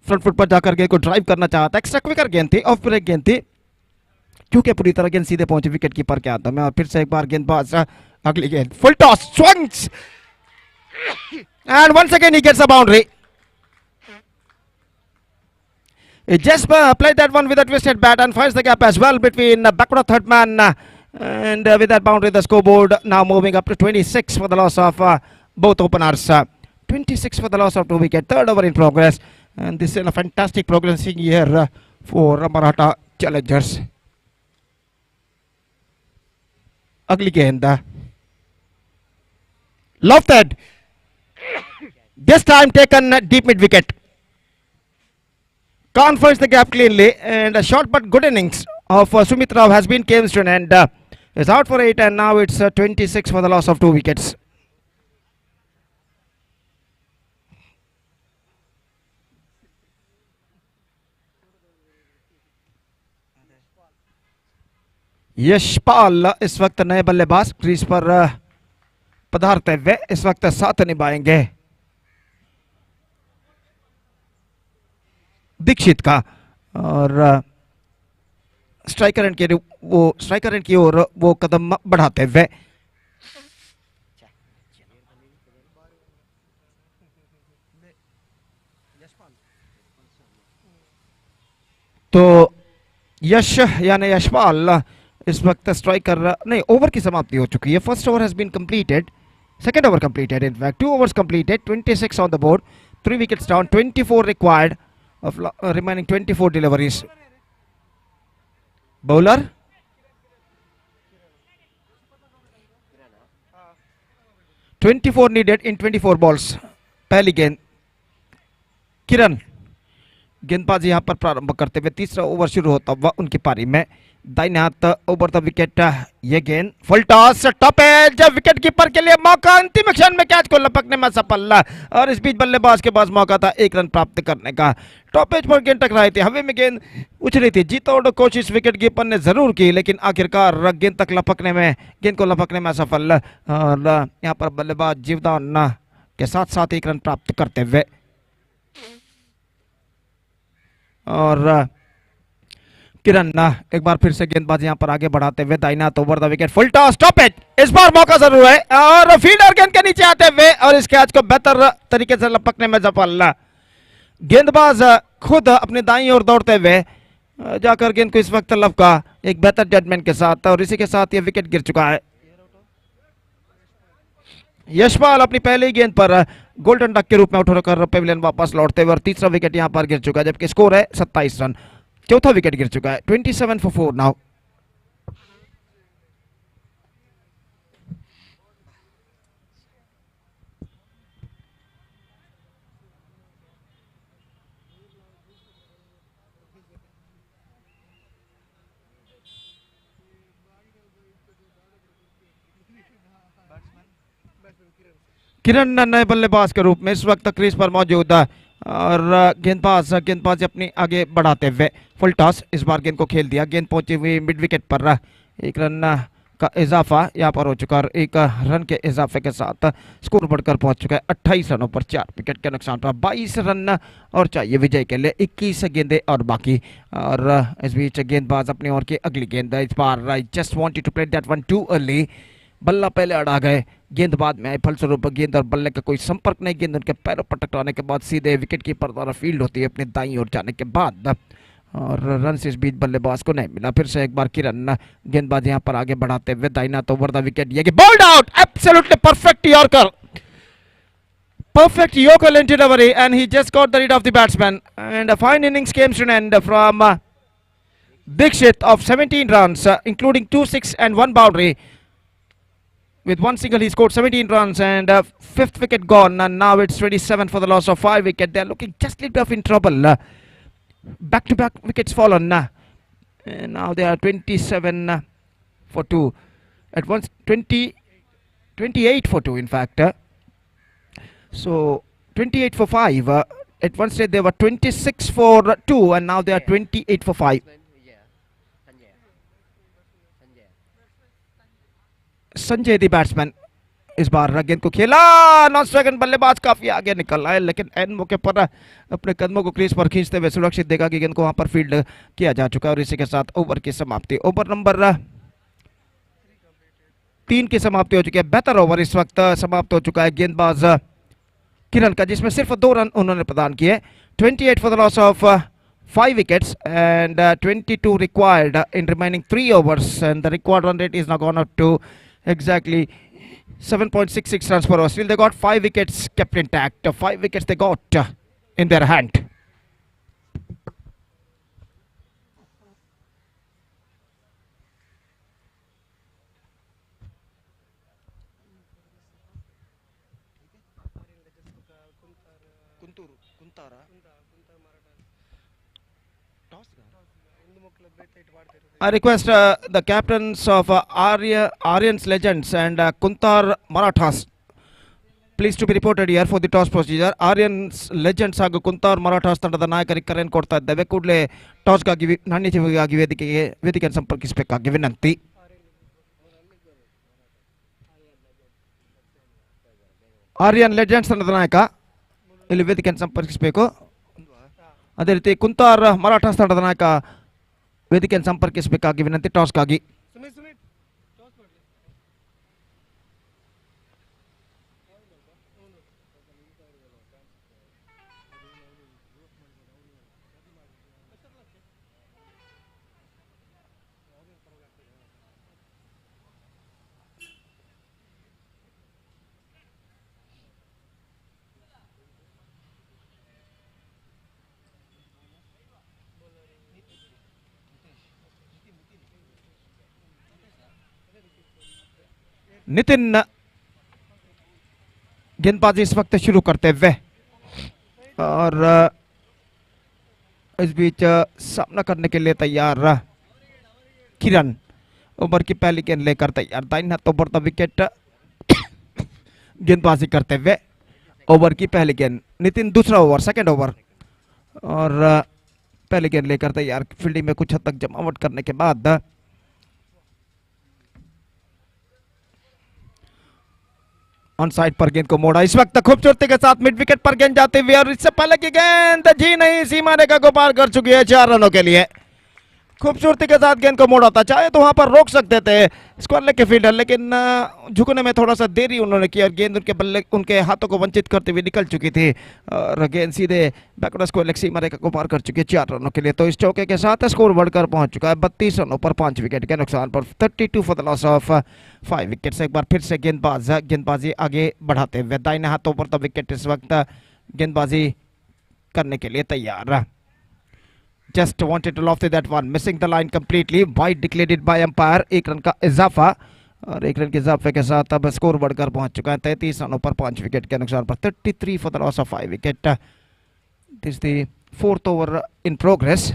front foot पर जाकर गेंद को ड्राइव करना चाहता, एक्स्ट्रा क्विकर गेंद थी, ऑफ ब्रेक गेंद थी, क्योंकि पूरी तरह गेंद सीधे पहुंची विकेट कीपर के हाथों में। और फिर से एक बार गेंदबाज अगली गेंद full toss swings and once again he gets a boundary. He just played that one with a twisted bat and finds the gap as well between backward of third man, and with that boundary the scoreboard now moving up to 26 for the loss of both openers. 26 for the loss of 2 wicket, third over in progress, and this is a fantastic progressing year for Maratha Challengers. अगली गेंद lofted, this time taken deep mid wicket, can't finds the gap cleanly, and a short but good innings of Sumit Rao has been came to an end, is out for 8, and now it's 26 for the loss of 2 wickets. Yashpal इस वक्त नए बल्लेबाज crease पर पधारते हुए इस वक्त साथ निभाएंगे दीक्षित का, और स्ट्राइकर एंड की ओर वो कदम बढ़ाते हुए, तो यश यानी यशपाल इस वक्त स्ट्राइकर नहीं, ओवर की समाप्ति हो चुकी है। First over has been completed, second over completed, in fact 2 overs completed, 26 on the board, 3 wickets down, 24 required of remaining 24 deliveries. Bowler (24 needed in 24 balls. पहली गेंद किरण गेंदबाजी यहाँ पर प्रारंभ करते हुए तीसरा ओवर शुरू होता हुआ उनकी पारी में दाहिने हाथ ओवर द विकेट ये गेंद full toss top edge wicket keeper के लिए मौका अंतिम क्षण में कैच को लपकने में सफल और इस बीच बल्लेबाज के पास मौका था एक रन प्राप्त करने का। टॉप एज पर गेंद टकराई थी, हवा में गेंद उछली थी, जीतोड़ कोशिश विकेट कीपर ने जरूर की लेकिन आखिरकार गेंद तक लपकने में गेंद को लपकने में सफल और यहाँ पर बल्लेबाज जीवदान के साथ साथ एक रन प्राप्त करते हुए और किरण एक बार फिर से गेंदबाज यहां पर आगे बढ़ाते हुए दाहिना तो over the wicket full toss stop it. इस बार मौका जरूर है और फील्डर गेंद के नीचे आते हुए और इस कैच को बेहतर तरीके से लपकने में सफल। गेंदबाज खुद अपने दाईं ओर दौड़ते हुए जाकर गेंद को इस वक्त लपका एक बेहतर जजमेंट के साथ और इसी के साथ यह विकेट गिर चुका है। यशपाल अपनी पहली गेंद पर गोल्डन डक के रूप में उठकर पेविलियन वापस लौटते हुए और तीसरा विकेट यहां पर गिर चुका है जबकि स्कोर है 27 रन। चौथा विकेट गिर चुका है 27 for 4 नाउ। किरण नए बल्लेबाज के रूप में इस वक्त क्रीज पर मौजूद है और गेंदबाज अपनी आगे बढ़ाते हुए फुल टॉस इस बार गेंद को खेल दिया। गेंद पहुंची हुई मिड विकेट पर एक रन का इजाफा यहाँ पर हो चुका और एक रन के इजाफे के साथ स्कोर बढ़कर पहुंच चुका है 28 रनों पर 4 विकेट के नुकसान पर 22 रन और चाहिए विजय के लिए 21 गेंदें और बाकी और इस बीच गेंदबाज अपनी ओर की अगली गेंद इस बार I just wanted to play that one too early. बल्ला पहले अड़ा गए, गेंद बाद में आई, फलस्वरूप गेंद और बल्ले का कोई संपर्क नहीं। गेंद उनके पैरों पर टकराने के बाद सीधे विकेट कीपर द्वारा फील्ड होती है अपने दाईं ओर जाने के बाद और रन से इस बीच बल्लेबाज को नहीं मिला। फिर से एक बार किरण गेंदबाज यहां पर आगे बढ़ाते हुए दाहिना तो ओवर द विकेट ये bowled out absolutely perfect yorker, perfect Yorker delivery and he just got the rid of the batsman and a fine innings came to an end from Dixit of 17 runs including 2 6 and 1 boundary. With one single he scored 17 runs and fifth wicket gone and now it's 27 for the loss of 5 wicket. They're looking just a little bit in trouble. Back to back wickets fallen and now they are 27 for 2 at once 28 for 2 in fact. So 28 for 5 at one stage they were 26 for 2 and now they are 28 for 5. Sanjay the batsman इस बार गेंद को खेला, non strike बल्लेबाज काफी आगे निकल आए लेकिन एन मौके पर अपने कदमों को क्रीज पर खींचते हुए सुरक्षित देखा कि गेंद को वहां पर फील्ड किया जा चुका है और इसी के साथ ओवर की समाप्ति। ओवर नंबर 3 की समाप्ति हो चुकी है। बेहतर ओवर इस वक्त समाप्त हो चुका है गेंदबाज किरण का जिसमें सिर्फ 2 रन उन्होंने प्रदान किए। 28 for the loss of 5 wickets and 22 required in remaining 3 overs and the required run rate is now gone up to exactly 7.66 runs per over. Still they got 5 wickets kept intact. 5 wickets they got in their hand. I request the captains of Aryan's Legends and Kuntar Marathas please to be reported here for the toss procedure. Aryan's Legends ಹಾಗೂ ಕುಂತಾರ್ ಮರಾಠಾಸ್ ತಂಡದ ನಾಯಕರಿಗೆ ಕರೆಯನ್ನು ಕೊಡ್ತಾ ಇದ್ದೇವೆ. ಕೂಡಲೇ ಟಾಸ್ಗಾಗಿ ನಾಣ್ಯತೆಗಾಗಿ ವೇದಿಕೆಯನ್ನು ಸಂಪರ್ಕಿಸಬೇಕಾಗಿ ವಿನಂತಿ. Aryan legends ತಂಡದ ನಾಯಕ ಇಲ್ಲಿ ವೇದಿಕೆಯನ್ನು ಸಂಪರ್ಕಿಸಬೇಕು. ಅದೇ ರೀತಿ ಕುಂತಾರ್ ಮರಾಠಾಸ್ ತಂಡದ ನಾಯಕ ವೇದಿಕೆಯನ್ನು ಸಂಪರ್ಕಿಸಬೇಕಾಗಿ ವಿನಂತಿ ಟಾಸ್ಗಾಗಿ. ನಿತಿನ್ गेंदबाजी इस वक्त शुरू करते हुए और इस बीच सामना करने के लिए तैयार किरण। ओवर की पहली गेंद लेकर तैयार, दाहिने हाथों पर द विकेट गेंदबाजी करते हुए। ओवर की पहली गेंद, नितिन दूसरा ओवर, सेकंड ओवर और पहली गेंद लेकर तैयार। फील्डिंग में कुछ हद तक जमावट करने के बाद ऑन साइड पर गेंद को मोड़ा, इस वक्त खूबसूरती के साथ मिड विकेट पर गेंद जाते हुए और इससे पहले की गेंद जी नहीं, सीमा रेखा को पार कर चुकी है 4 रनों के लिए। खूबसूरती के साथ गेंद को मोड़ा था, चाहे तो वहां पर रोक सकते थे स्क्वायर लेग के फील्डर, लेकिन झुकने में थोड़ा सा देरी उन्होंने की और गेंद उनके बल्ले उनके हाथों को वंचित करते हुए निकल चुकी थी और गेंद सीधे बैकवर्ड स्क्वायर लेग सीमा रेखा को पार कर चुकी है 4 रनों के लिए। तो इस चौके के साथ स्कोर बढ़कर पहुंच चुका है 32 रनों पर 5 विकेट के नुकसान पर, 32 for the loss of 5 wicket. एक बार फिर से गेंदबाजी आगे बढ़ाते हुए दाहिने हाथों पर द विकेट इस वक्त गेंदबाजी करने के लिए तैयार। Just wanted to loft that one, missing the line completely. Wide declared by umpire. 1 run का इजाफा और 1 रन के इजाफे के साथ अब स्कोर बढ़कर पहुंच चुका है 33 रनों पर 5 विकेट के नुकसान पर, 33 for the loss of 5 wicket. This the 4th over in progress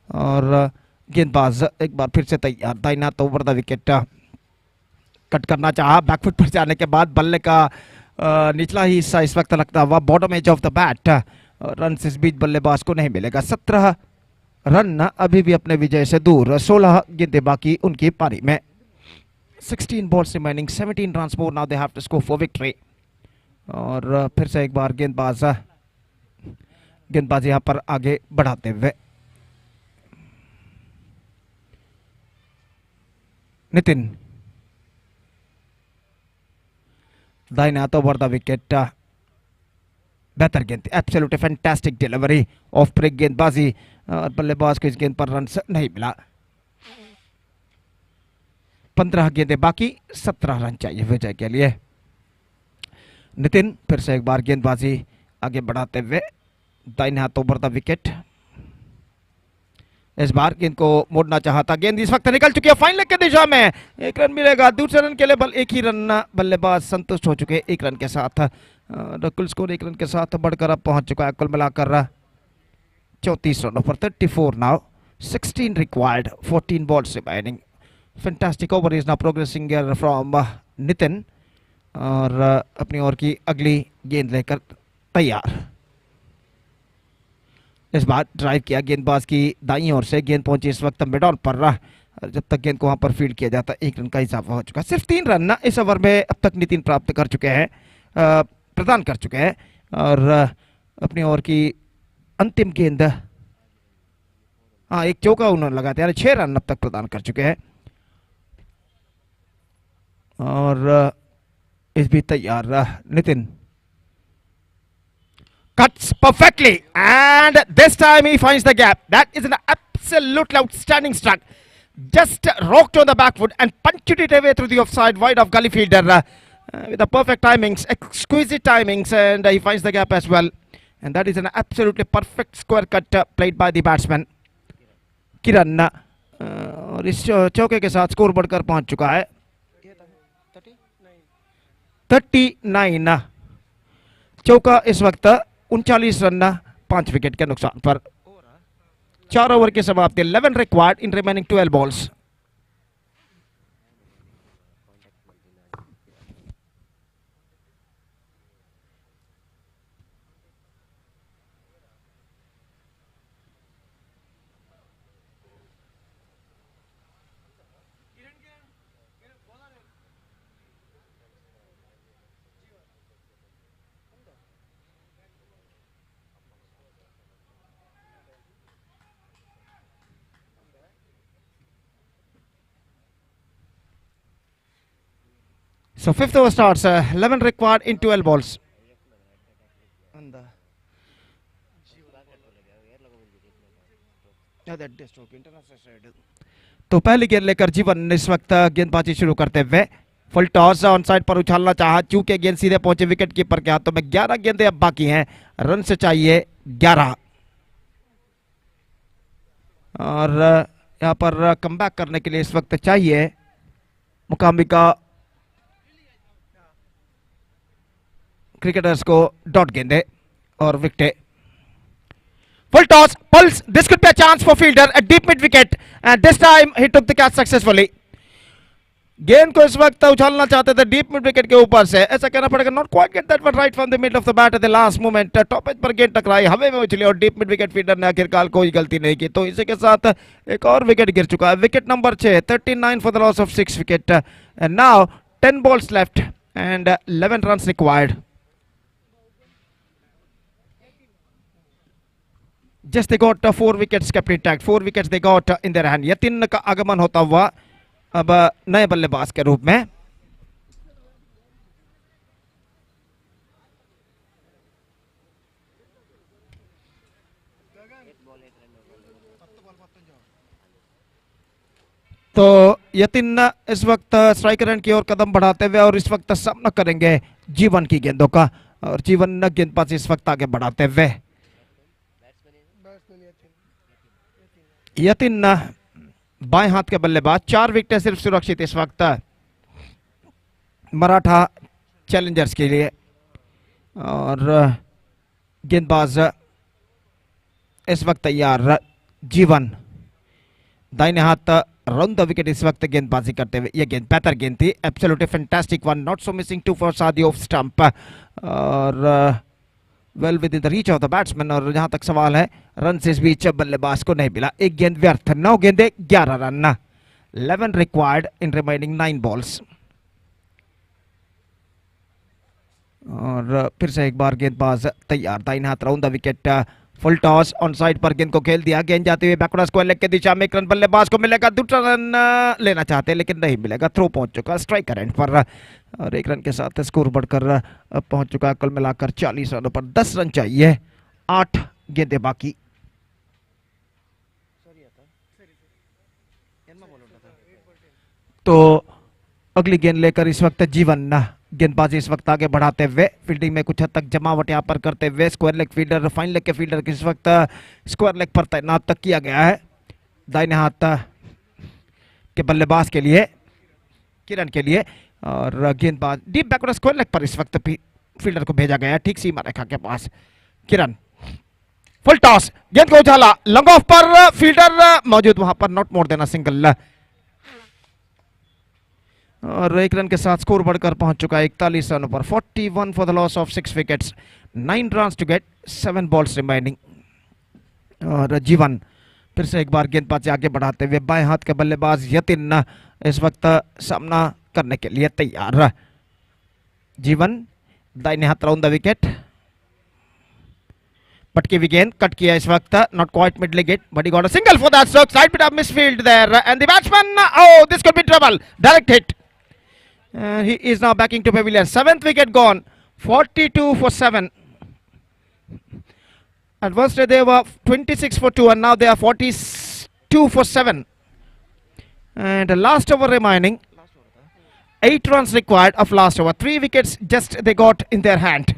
और गेंदबाज एक बार फिर से तैयार, दाहिना हाथ ओवर द विकेट कट करना चाहा, बैकफुट पर जाने के बाद बल्ले का निचला ही हिस्सा इस वक्त लगता हुआ bottom edge of the bat. Run इस बीच बल्लेबाज को नहीं मिलेगा। 17 रन अभी भी अपने विजय से दूर, 16 गेंदें बाकी उनकी पारी में। 16 balls remaining, 17 runs more, now they have to score for victory. और फिर से एक बार गेंदबाज यहां पर आगे बढ़ाते हुए नितिन, दाहिने हाथों पर द विकेट, बेहतर गेंद, absolutely fantastic delivery off break गेंदबाजी और बल्लेबाज को इस गेंद पर रन नहीं मिला। 15 गेंदें बाकी, 17 रन चाहिए विजय के लिए। नितिन फिर से एक बार गेंदबाजी आगे बढ़ाते हुए दाहिने हाथों पर द विकेट, इस बार गेंद को मोड़ना चाहता, गेंद इस वक्त निकल चुकी है फाइन लेग की दिशा में, 1 रन मिलेगा। दूसरे रन के लिए एक ही रन बल्लेबाज संतुष्ट हो चुके 1 रन के साथ। कुल स्कोर 1 रन के साथ बढ़कर अब पहुंच चुका है कुल मिलाकर 34 रनों पर, 34 now, 16 required, 14 balls remaining. Fantastic over is now progressing from Nitin और अपनी ओर की अगली गेंद लेकर तैयार। इस बार ड्राइव किया गेंदबाज की दाईं ओर से, गेंद पहुंची इस वक्त मिड ऑन पर रहा, जब तक गेंद को वहां पर फील्ड किया जाता 1 रन का इजाफा हो चुका। सिर्फ 3 रन इस ओवर में अब तक नितिन प्राप्त कर चुके हैं, प्रदान कर चुके हैं और अपनी ओर की अंतिम गेंद, एक चौका उन्होंने लगाते, यानी 6 रन अब तक प्रदान कर चुके हैं और इस भी तैयार Nitin cuts perfectly and this time he finds the gap. That is an absolutely outstanding struck, just rocked on the back foot and punched it away through the offside wide of gully fielder with the perfect timings, exquisite timings, and he finds the gap as well, and that is an absolutely perfect square cut played by the batsman किरण। और इस चौके के साथ score बढ़कर पहुंच चुका है 39। चौका इस वक्त 39 रन 5 विकेट के नुकसान पर, 4 ओवर की समाप्ति, 11 required in remaining 12 balls. So 5th over starts, 11 required in 12 balls. तो पहली गेंद लेकर जीवन इस वक्त गेंदबाजी शुरू करते हुए, फुल टॉस ऑन साइड पर उछालना चाहा, चूंकि गेंद सीधे पहुंचे विकेट कीपर के हाथों में। 11 गेंदें अब बाकी हैं, रन से चाहिए 11 और यहां पर कमबैक करने के लिए इस वक्त चाहिए मुकामी का क्रिकेटर्स को डॉट गेंदे और विकेटें. Full toss, pulse. This could be a chance for fielder at deep mid wicket, and this time he took the catch successfully. गेंद को इस वक्त उछालना चाहते थे डीप मिड विकेट के ऊपर से, ऐसा कहना पड़ेगा. Not quite get that one right from the mid of the bat at the last moment. Top edge पर गेंद टकराई, हवा में उछली और डीप मिड विकेट फील्डर ने आखिरकार कोई गलती नहीं की. तो इसी के साथ एक और विकेट गिर चुका है. Wicket number 6, 39 for the loss of 6 wicket. And now 10 balls left and 11 runs required. Just they got 4 wickets kept intact. 4 wickets they got in their hand. Yatin का आगमन होता हुआ अब नए बल्लेबाज के रूप में. तो यतिन इस वक्त स्ट्राइकर एंड की ओर कदम बढ़ाते हुए और इस वक्त सामना करेंगे जीवन की गेंदों का. और जीवन गेंदबाजी इस वक्त आगे बढ़ाते हुए. यतिन बाएं हाथ के बल्लेबाज. 4 विकेटें सिर्फ सुरक्षित इस वक्त मराठा चैलेंजर्स के लिए. और गेंदबाज इस वक्त तैयार. जीवन दाहिने हाथ राउंड द विकेट इस वक्त गेंदबाजी करते हुए. ये गेंद बेहतर गेंद थी. Absolutely fantastic one. Not so missing 2 for सादी ऑफ स्टंप. और well with in the reach of the batsman. और जहां तक सवाल है, रन से इस बीच बल्लेबाज को नहीं मिला. एक गेंद व्यर्थ. 9 गेंदे 11 run. 11 required in remaining 9 balls. और फिर से एक बार गेंदबाज तैयार. दाहिने हाथ round the wicket. Full toss on side पर गेंद को खेल दिया. गेंद जाती हुई बैकवर्ड स्क्वायर लेग की दिशा में. एक रन बल्लेबाज को मिलेगा. दूसरा रन लेना चाहते हैं लेकिन नहीं मिलेगा. थ्रो पहुंच चुका स्ट्राइकर एंड पर. और एक रन के साथ स्कोर बढ़कर पहुंच चुका. कुल मिलाकर 40 रनों पर 10 रन चाहिए. 8 गेंदें बाकी. तो अगली गेंद लेकर इस वक्त जीवन गेंदबाजी इस वक्त आगे बढ़ाते हुए. फील्डिंग में कुछ हद तक जमावट यहां पर करते हुए. Square leg fielder, fine leg के फील्डर को इस वक्त स्क्वायर लेग पर तैनात तक किया गया है. दाहिने हाथ के बल्लेबाज के लिए, किरण के लिए. और गेंदबाज डीप बैकवर्ड स्क्वायर लेग पर इस वक्त फील्डर को भेजा गया है ठीक सीमा रेखा के पास. किरण फुल टॉस. गेंद को उछाला. लॉन्ग ऑफ पर फील्डर मौजूद वहां पर. Not more than a single. और एक रन के साथ स्कोर बढ़कर पहुंच चुका है 41 रनों पर. 41 for the loss of 6 wickets. 9 runs to get. 7 balls remaining. और जीवन फिर से एक बार गेंदबाजी आगे बढ़ाते हुए. बाएं हाथ के बल्लेबाज यतिन इस वक्त सामना करने के लिए तैयार. जीवन दाहिने हाथ राउंड द विकेट. पटकी हुई गेंद कट किया इस वक्त. Not quite mid wicket but he got a single for that stroke. Side bit of misfield there and the batsman, oh this could be trouble. Direct hit. He is now backing to pavilion. 7th wicket gone. 42 for 7. At first they were 26 for 2 and now they are 42 for 7. And the last over remaining. 8 runs required of last over. 3 wickets just they got in their hand.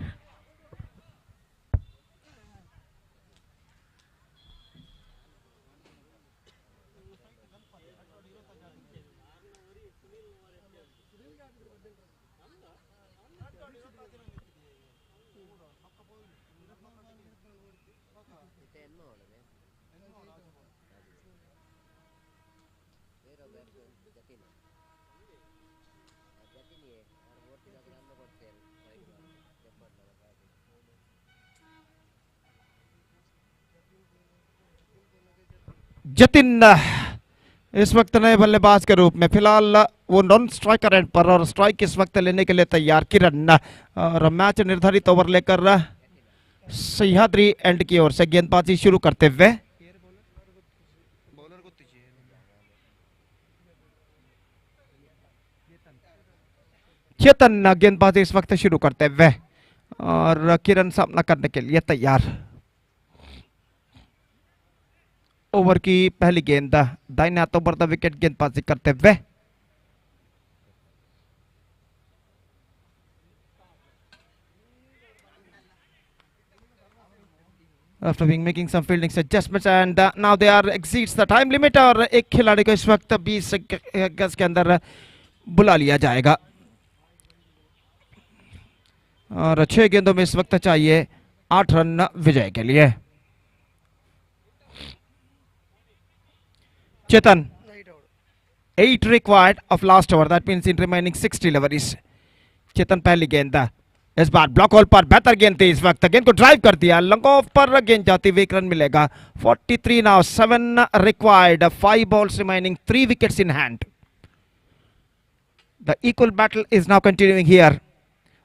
Jatin इस वक्त नए बल्लेबाज के रूप में. फिलहाल वो non striker end पर और स्ट्राइक इस वक्त लेने के लिए तैयार. किरण और मैच निर्धारित ओवर लेकर सह्याद्री एंड की ओर से गेंदबाजी शुरू करते हुए. चेतन गेंदबाजी इस वक्त शुरू करते हुए और किरण सामना करने के लिए तैयार. ओवर की पहली गेंद दाहिने हाथों पर द विकेट गेंदबाजी करते हुए. After being making some fielding adjustments and now they are exceeds the time limit. और एक खिलाड़ी को इस वक्त 20 गज के अंदर बुला लिया जाएगा. और 6 गेंदों में इस वक्त चाहिए 8 रन विजय के लिए। चेतन, 8 required of last over, that means in remaining 6 deliveries। चेतन पहली गेंद, इस बार ब्लॉक होल पर बेहतर गेंद थी, इस वक्त गेंद को ड्राइव कर दिया, लंग ऑफ पर गेंद जाती हुई 1 रन मिलेगा। 43 now, 7 required, 5 balls remaining, 3 wickets in hand। The equal battle is now continuing here।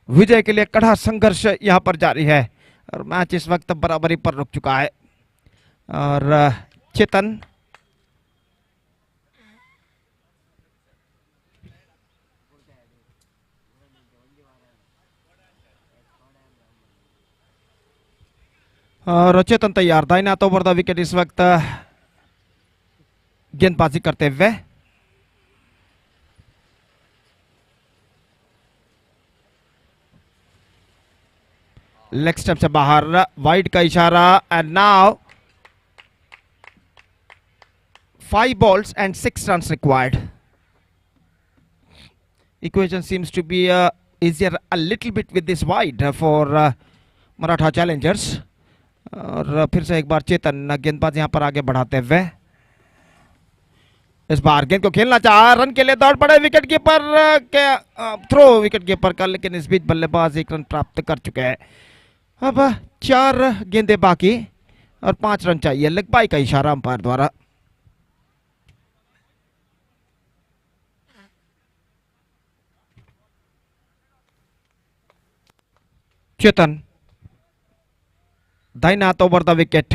विजय के लिए कड़ा संघर्ष यहां पर जारी है और मैच इस वक्त बराबरी पर रुक चुका है। और चेतन और चेतन तैयार, दाहिने हाथ ओवर द विकेट इस वक्त गेंदबाजी करते हुए। लेग स्टंप से बाहर, वाइड का इशारा, and now 5 balls and 6 runs required। Equation seems to be easier a little bit with this wide for Maratha challengers। और फिर से एक बार चेतन गेंदबाज यहां पर आगे बढ़ाते हुए, इस बार गेंद को खेलना चाहा, रन के लिए दौड़ पड़े विकेट कीपर के, थ्रो विकेट कीपर का, लेकिन इस बीच बल्लेबाज 1 रन प्राप्त कर चुके हैं। अब 4 गेंदें बाकी और 5 रन चाहिए, लेग बाई का इशारा अंपायर द्वारा। चेतन दाहिने हाथ ओवर द विकेट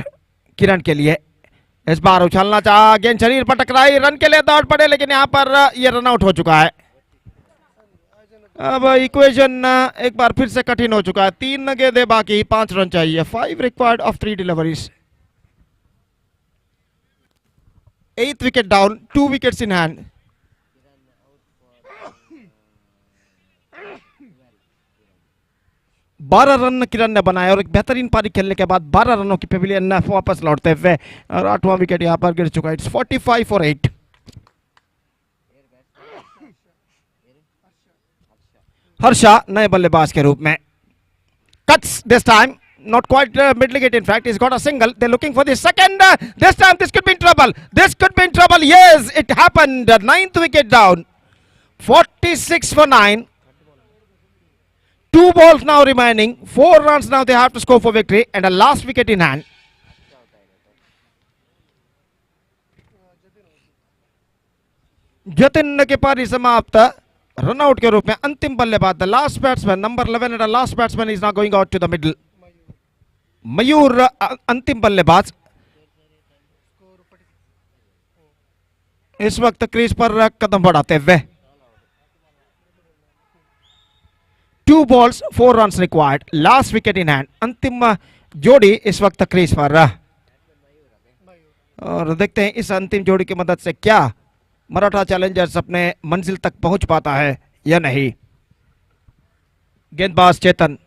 किरण के लिए, इस बार उछालना चाहा, गेंद शरीर पर टकराई, रन के लिए दौड़ पड़े, लेकिन यहां पर यह रन आउट हो चुका है। अब इक्वेशन एक बार फिर से कठिन हो चुका है। 3 गेंदें बाकी, 5 रन चाहिए। 5 required of 3 deliveries। 8th wicket down, 2 wickets in hand। बारह रन किरण ने बनाए और एक बेहतरीन पारी खेलने के बाद 12 रनों की पेविलियन वापस लौटते हुए, और 8वां विकेट यहां पर गिर चुका है। It's 45 for 8। हर्षा नए बल्लेबाज के रूप में, cuts this time, not quite middle wicket, in fact he's got a single, they're looking for the second, this time this could be in trouble, this could be in trouble, yes it happened, 9th wicket down, 46 for 9, 2 balls now remaining, 4 runs now they have to score for victory, and a last wicket in hand। Jatin के पारी समाप्त, runout के रूप में अंतिम बल्लेबाज, the last batsman number 11 and the last batsman is now going out to the middle. Mayur अंतिम बल्लेबाज इस वक्त क्रीज पर कदम बढ़ाते हुए। 2 balls 4 runs required, last wicket in hand. अंतिम जोड़ी इस वक्त क्रीज पर, और देखते हैं इस अंतिम जोड़ी की मदद से क्या मराठा चैलेंजर्स अपने मंजिल तक पहुंच पाता है या नहीं। गेंदबाज चेतन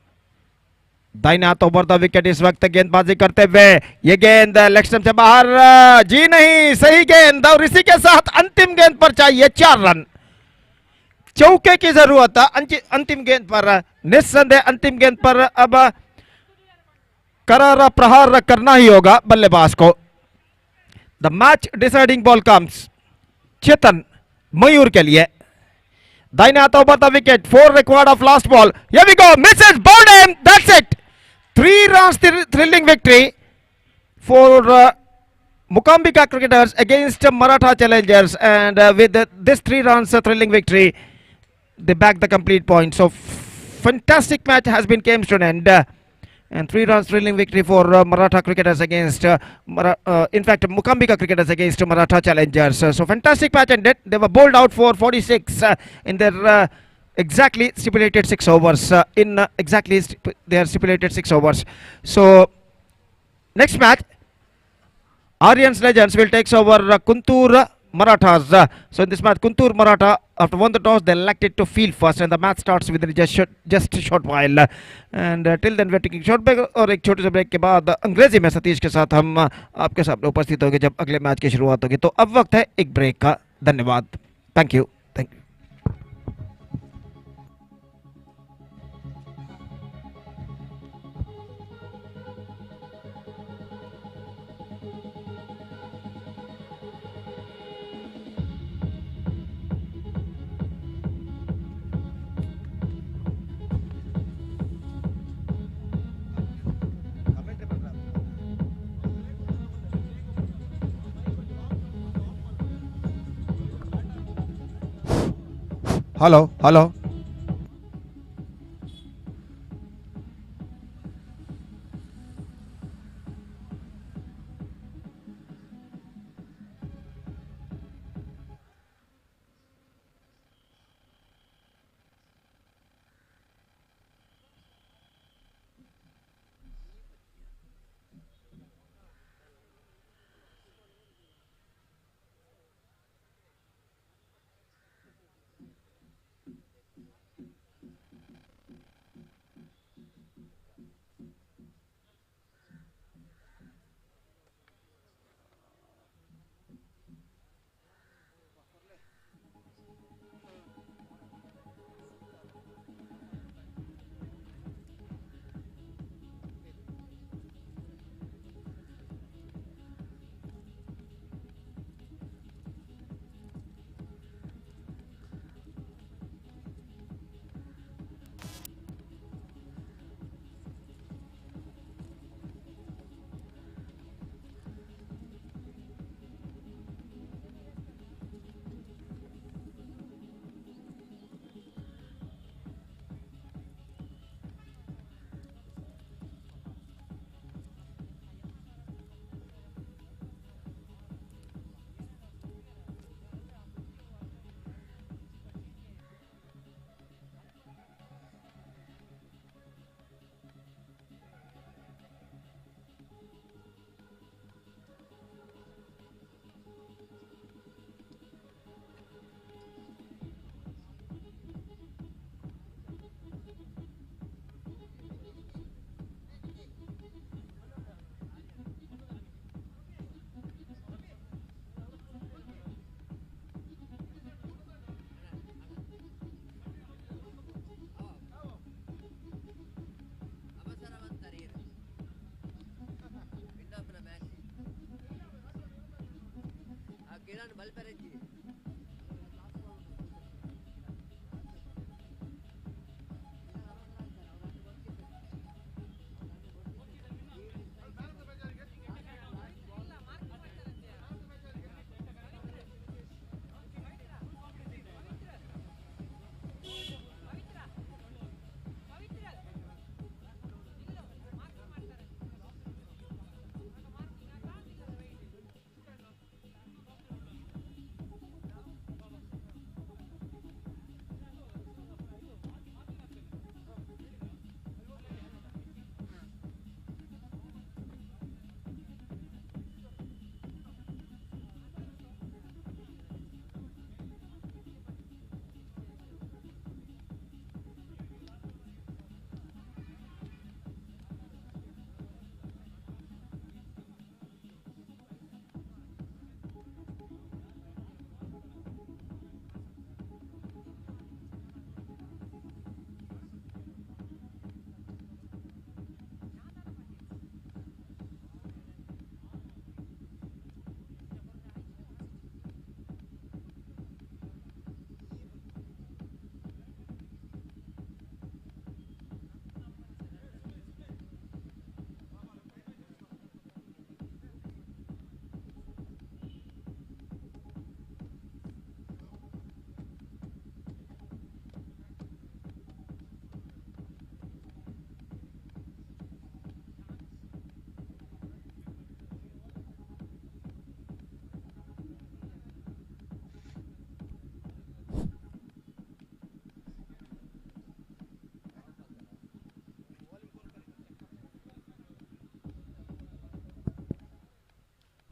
दाहिने हाथ ओवर द विकेट इस वक्त गेंदबाजी करते हुए, ये गेंद लेग स्टंप से बाहर, जी नहीं, सही गेंद, और इसी के साथ अंतिम गेंद पर चाहिए 4 रन। चौके की जरूरत है अंतिम गेंद पर, निस्संदेह अंतिम गेंद पर अब करारा प्रहार करना ही होगा बल्लेबाज को। The match deciding ball comes Chetan Mayur के लिए, दाहिने हाथ over the wicket, 4 required of last ball, here we go, misses, bowled him, that's it, 3 runs thrilling victory for Mukambika cricketers against Maratha challengers, and with this 3 runs thrilling victory they back the complete point. So fantastic match has been came to an end, and 3 runs thrilling victory for Maratha cricketers against in fact Mukambika cricketers against Maratha challengers. So fantastic match ended. They were bowled out for 46 in their exactly stipulated 6 overs, in exactly their stipulated 6 overs. So next match Aryans Legends will take over Kuntur Marathas. So in this match Kuntur Maratha, after won the toss, they elected to field first, and the match starts within just a short while. And till then we're taking short break, और एक छोटे से break के बाद अंग्रेजी में सतीश के साथ हम आपके सामने उपस्थित होंगे जब अगले मैच की शुरुआत होगी। तो अब वक्त है एक ब्रेक का। धन्यवाद, thank you. Hello hello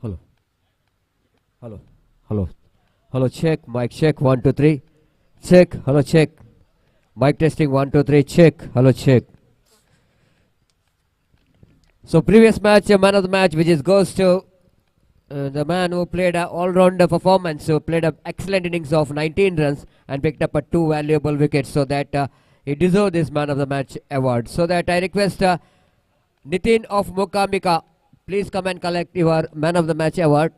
Hello. Hello. Hello. Hello. Check. Mic check. 1, 2, 3. Check. Hello. Check. Mic testing. 1, 2, 3. Check. Hello. Check. So previous match, man of the match, which is goes to the man who played an all-rounder performance, who played an excellent innings of 19 runs and picked up 2 valuable wickets, so that he deserved this man of the match award. So that I request Nitin of Mokamika, please come and collect your man of the match award.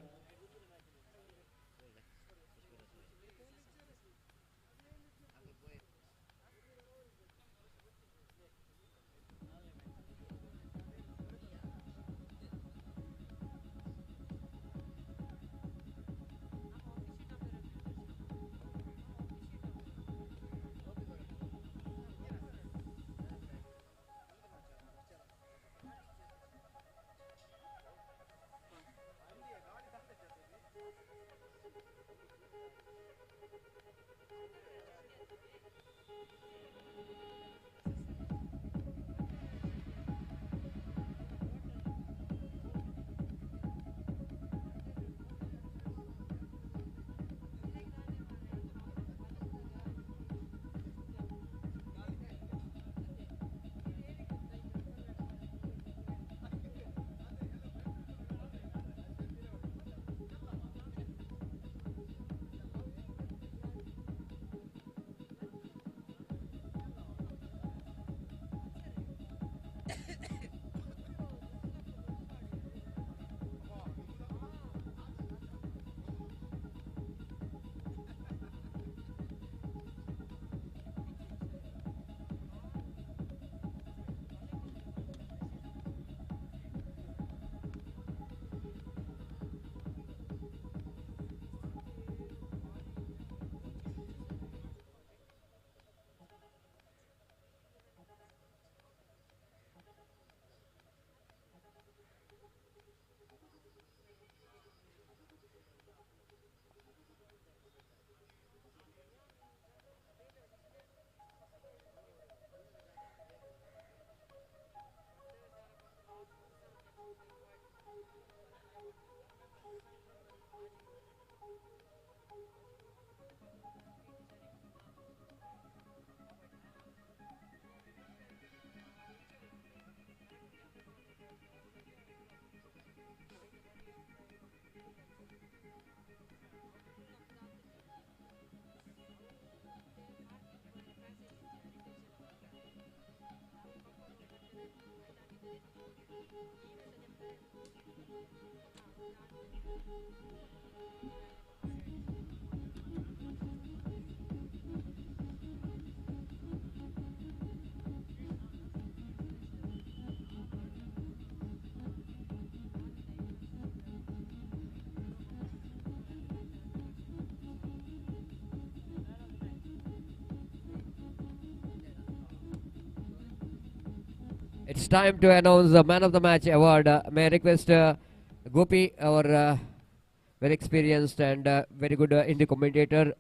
It's time to announce the Man of the Match award. May I request Gopi, our very experienced and very good indie commentator,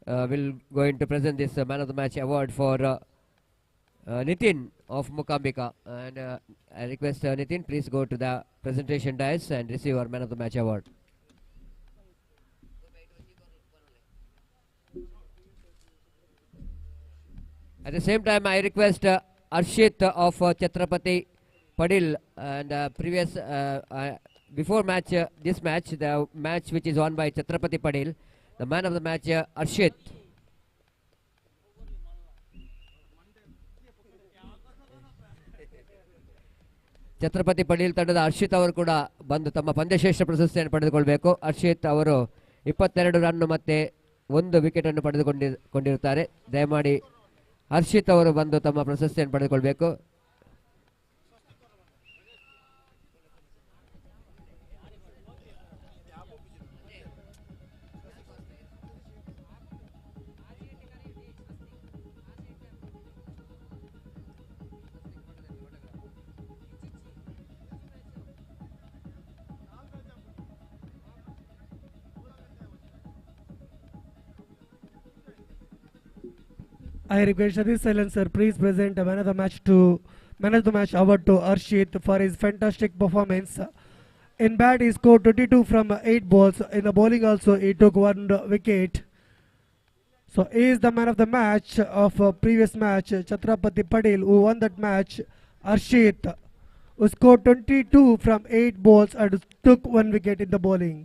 will going to present this Man of the Match award for Nitin of Mukambika. And I request Nitin, please go to the presentation dais and receive our Man of the Match award. At the same time, I request Arshit of Chhatrapati Padil and previous before match this match, the match which is won by Chhatrapati Padil, the man of the match Arshit. Chhatrapati Padil ತಂಡದ ಹರ್ಷಿತ್ ಅವರು ಕೂಡ ಬಂದು ತಮ್ಮ ಪಂದ್ಯಶ್ರೇಷ್ಠ ಪ್ರಶಸ್ತಿಯನ್ನು ಪಡೆದುಕೊಳ್ಬೇಕು. ಹರ್ಷಿತ್ ಅವರು 22 run ಮತ್ತೆ 1 wicket ಅನ್ನು ಪಡೆದುಕೊಂಡಿರುತ್ತಾರೆ. ದಯಮಾಡಿ ಹರ್ಷಿತ್ ಅವರು ಬಂದು ತಮ್ಮ ಪ್ರಶಸ್ತಿಯನ್ನು ಪಡೆದುಕೊಳ್ಬೇಕು.
I request Sadiq Silencer, please present a man of the match award to Arshit for his fantastic performance. In bat, he scored 22 from 8 balls. In the bowling also, he took 1 wicket. So he is the man of the match of previous match, Chhatrapati Padil, who won that match. Arshit, who scored 22 from 8 balls and took 1 wicket in the bowling.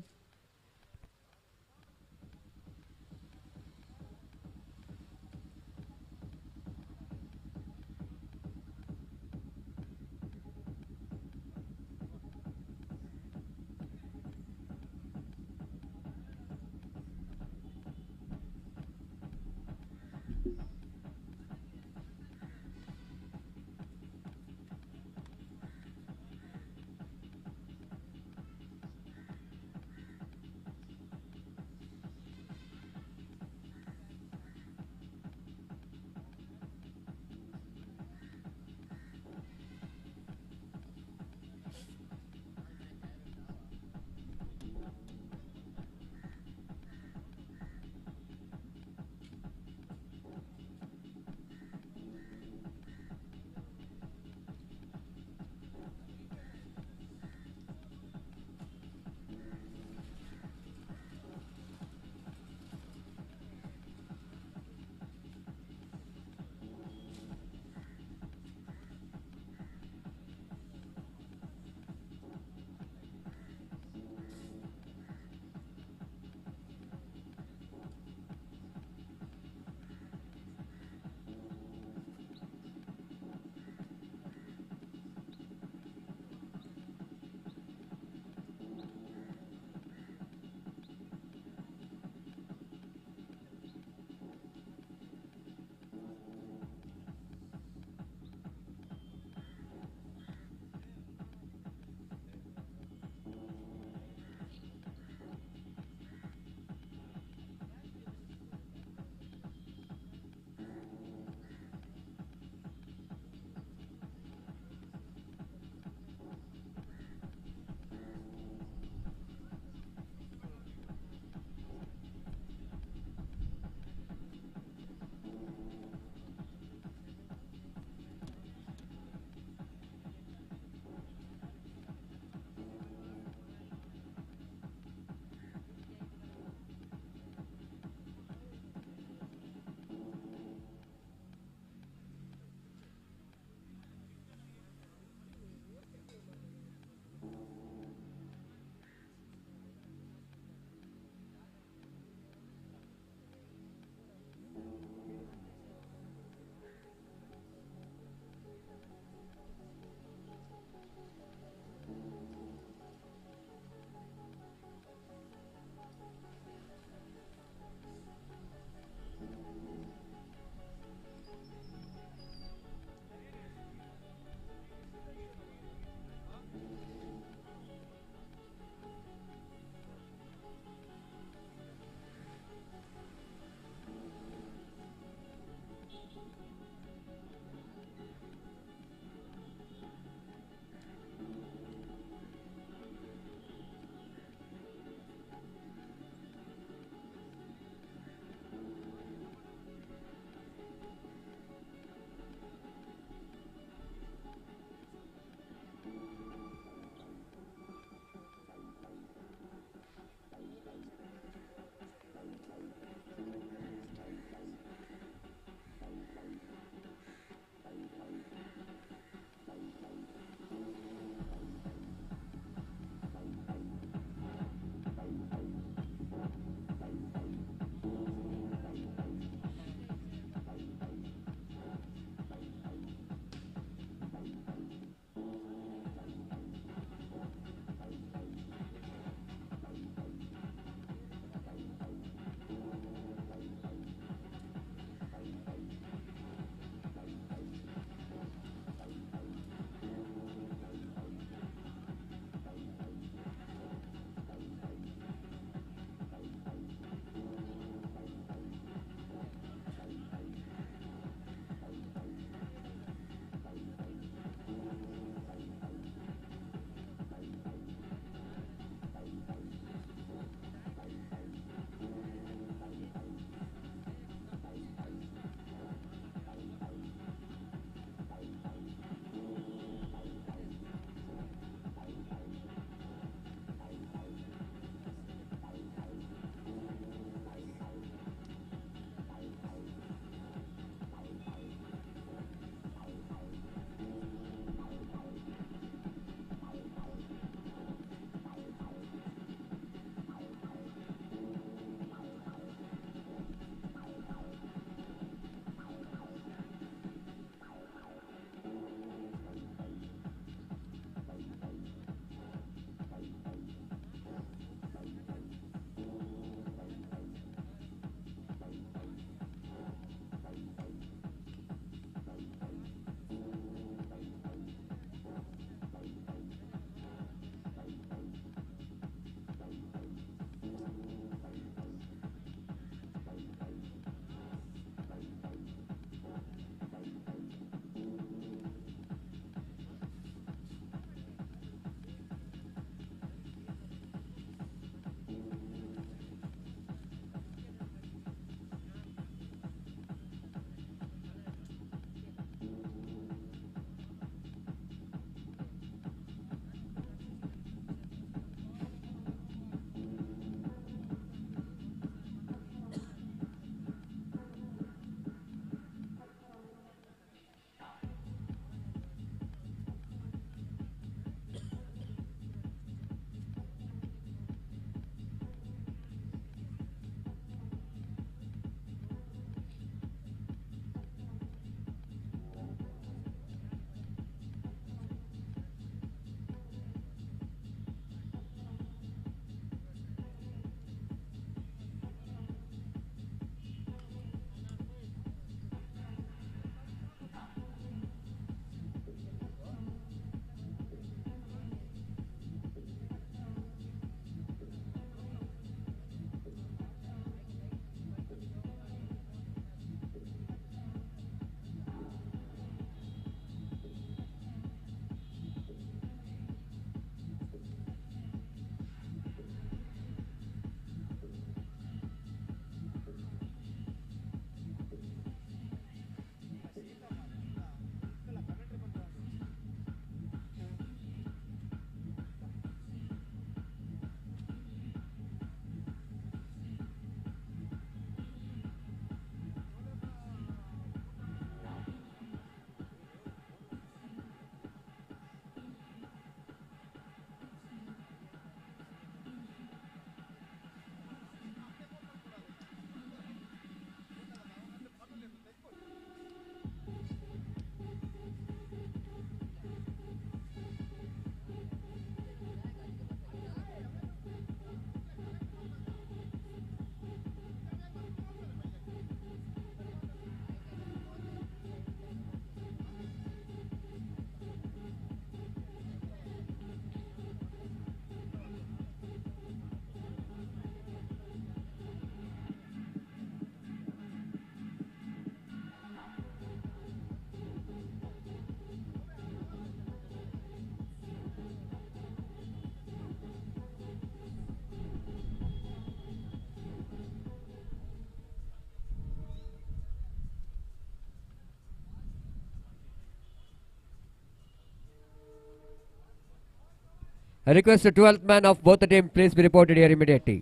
I request the 12th man of both the team please be reported here immediately.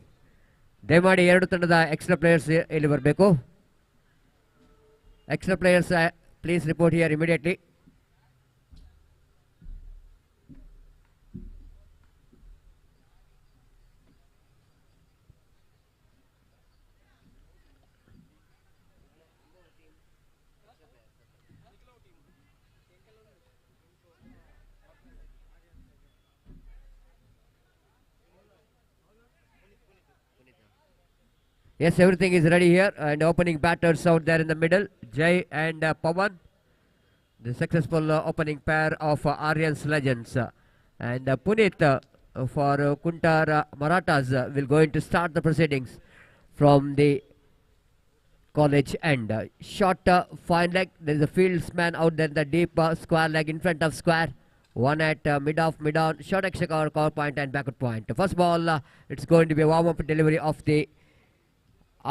ದಯಮಾಡಿ ಎರಡು ತಂಡದ extra players ಇಲ್ಲಿ ಬರಬೇಕು. Extra players please report here immediately. Yes, everything is ready here, and opening batters out there in the middle, Jay and Pawan. The successful opening pair of Aryan's legends. And Puneet for Kuntar Marathas will going to start the proceedings from the college end. Short fine leg, there is a fieldsman out there in the deep square leg in front of square. One at mid-off, mid-on, short extra cover point and backward point. First ball, it's going to be a warm-up delivery of the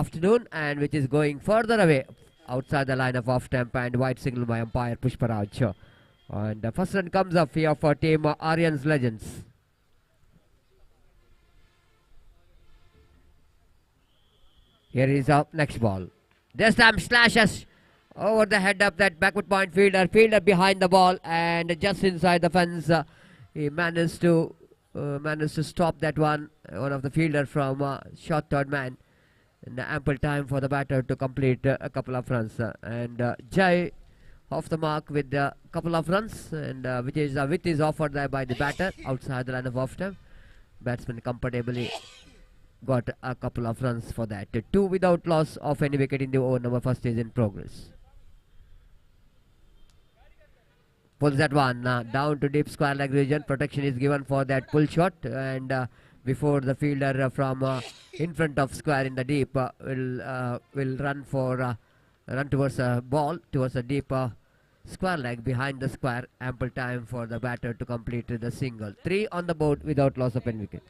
afternoon, and which is going further away outside the line of off stump and wide signal by umpire Pushparaj. And the first run comes up here for team Aryan's legends. Here is our next ball. This time slashes over the head of that backward point fielder. Fielder behind the ball and just inside the fence. He managed to stop that one. One of the fielder from short third man. And ample time for the batter to complete a couple of runs. And Jai off the mark with a couple of runs, and which is width is offered there by the batter outside the line of off stump. Batsman comfortably got a couple of runs for that. 2 without loss of any wicket in the over number first is in progress. Pulls that one down to deep square leg region. Protection is given for that pull shot, and before the fielder from in front of square in the deep will run towards a ball towards a deep square leg behind the square. Ample time for the batter to complete the single. 3 on the board without loss of any wicket.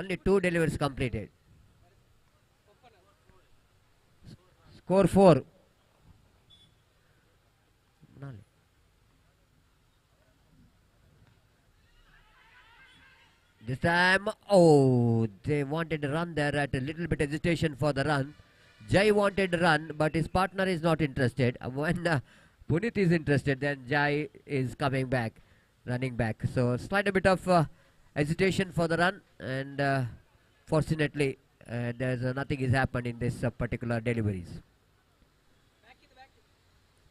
Only 2 deliveries completed. Score 4. This time, they wanted a run there at a little bit hesitation for the run. Jai wanted a run, but his partner is not interested. When Puneet is interested, then Jai is coming back, running back. So slight a bit of hesitation for the run, and fortunately, there's nothing has happened in this particular deliveries.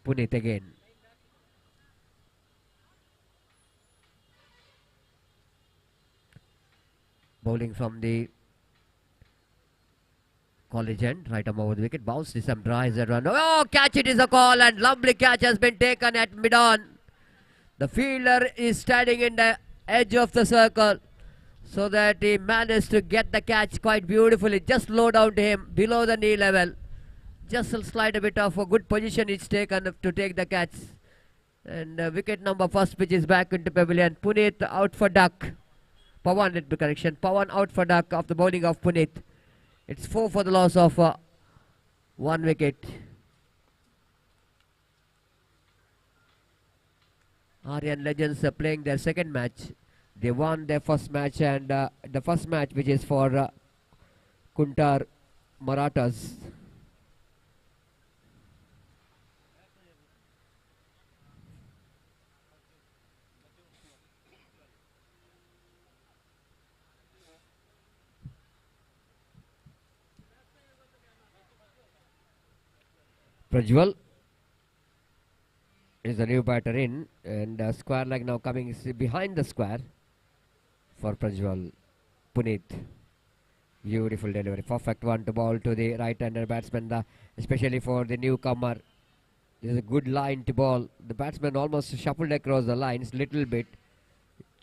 Puneet again. Bowling from the college end, right arm over the wicket, bounce, this some drives that run. Oh, catch, it is a call, and lovely catch has been taken at mid-on. The fielder is standing in the edge of the circle, so that he managed to get the catch quite beautifully. Just low down to him, below the knee level. Just a slight a bit of a good position it's taken to take the catch. And wicket number first, which is back into pavilion. Puneet out for duck. Pawan, let me correction. Pawan out for duck of the bowling of Puneet. It's 4 for the loss of 1 wicket. Aryan Legends are playing their second match. They won their first match, and the first match, which is for Kuntar Marathas. Prajwal is the new batter in, and square leg now coming behind the square for Prajwal. Puneet, beautiful delivery, perfect one to bowl to the right-hander batsman, especially for the newcomer. This is a good line to bowl. The batsman almost shuffled across the lines little bit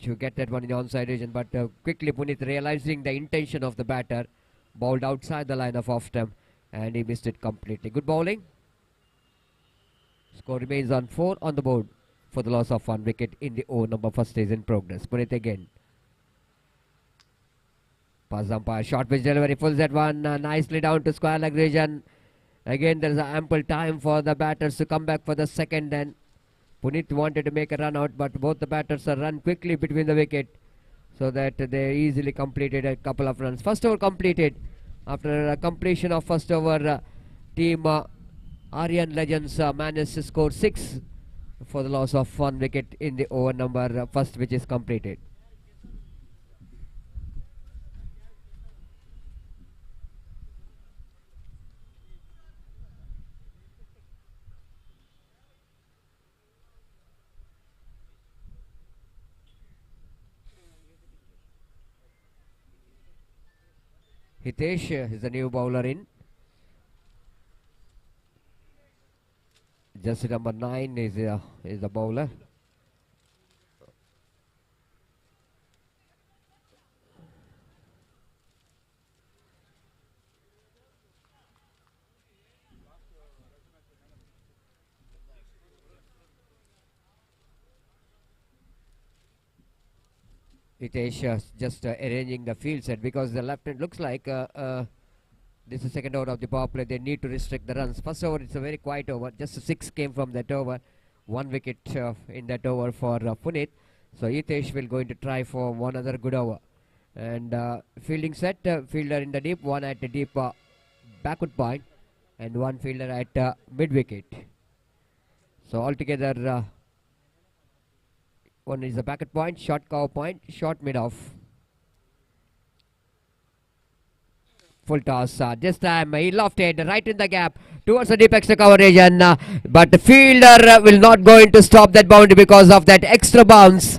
to get that one in the onside region, but quickly Puneet, realizing the intention of the batter, bowled outside the line of off stump, and he missed it completely. Good bowling. Score remains on 4 on the board for the loss of 1 wicket in the over number first is in progress. Puneet again. Pass umpire, short pitch delivery, pulls that one nicely down to square leg region. Again, there is ample time for the batters to come back for the second. Then Puneet wanted to make a run out, but both the batters are run quickly between the wicket, so that they easily completed a couple of runs. First over completed. After completion of first over, team Aryan Legends managed to score 6 for the loss of 1 wicket in the over number first, which is completed. Hitesh is the new bowler in. Jersey number 9 is the bowler. Hitesh just arranging the field set, because the left hand looks like this is second over of the power play. They need to restrict the runs. First over, it's a very quiet over. Just 6 came from that over. 1 wicket in that over for Puneet. So Hitesh will going to try for one other good over. And fielding set, fielder in the deep, one at the deep backward point, and one fielder at mid wicket. So altogether, one is the backward point, short cover point, short mid off. Full toss. This time he lofted right in the gap towards the deep extra cover region, but the fielder will not going to stop that boundary because of that extra bounce.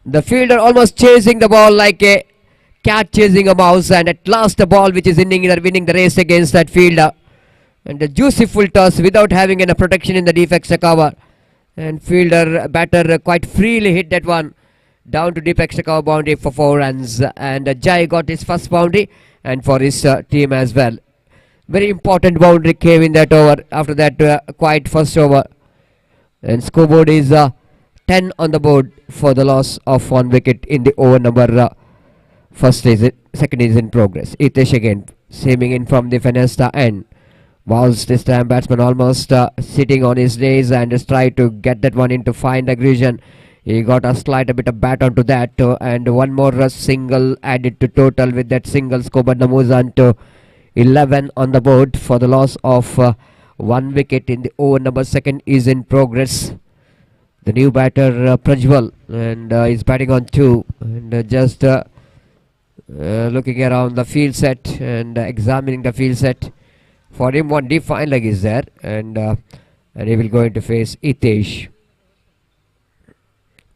The fielder almost chasing the ball like a cat chasing a mouse, and at last the ball which is winning the race against that fielder. And the juicy full toss without having any protection in the deep extra cover. And batter quite freely hit that one down to deep extra cover boundary for 4 runs. And Jai got his first boundary, and for his team as well. Very important boundary came in that over after that quiet first over. And scoreboard is 10 on the board for the loss of 1 wicket in the over number second is in progress. Hitesh again seaming in from the Fenesta end. Balls this time, batsman almost sitting on his days and just try to get that one into fine aggression. He got a slight bit of bat onto that, and one more single added to total with that single scored Namuzan to 11 on the board for the loss of 1 wicket in the over number second is in progress. The new batter Prajwal, and is batting on 2, and just looking around the field set and examining the field set. For him, one deep fine leg is there, and he will going to face Hitesh.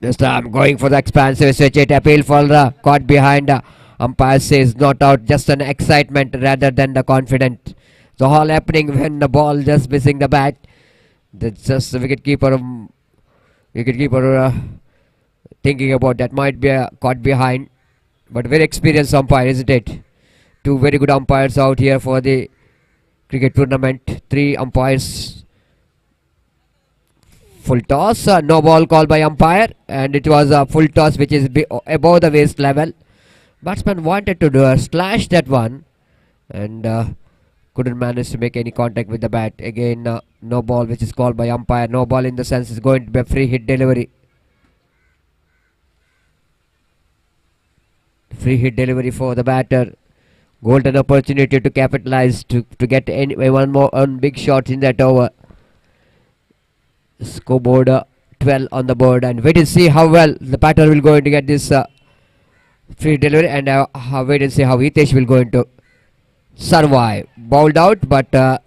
This time going for the expansive switch. It appeal for caught behind. Umpire says not out, just an excitement rather than the confident. So all happening when the ball just missing the bat. That's just the wicketkeeper thinking about that might be caught behind. But very experienced umpire, isn't it? 2 very good umpires out here for the cricket tournament. 3 umpires. Full toss, no ball called by umpire, and it was a full toss which is above the waist level. Batsman wanted to slash that one, and couldn't manage to make any contact with the bat. Again, no ball which is called by umpire. No ball in the sense is going to be a free hit delivery. Free hit delivery for the batter. Golden opportunity to capitalize to get one big shot in that over. Scoreboard 12 on the board, and wait and see how well the batter will going to get this free delivery, and wait and see how Hitesh will going to survive. Bowled out, but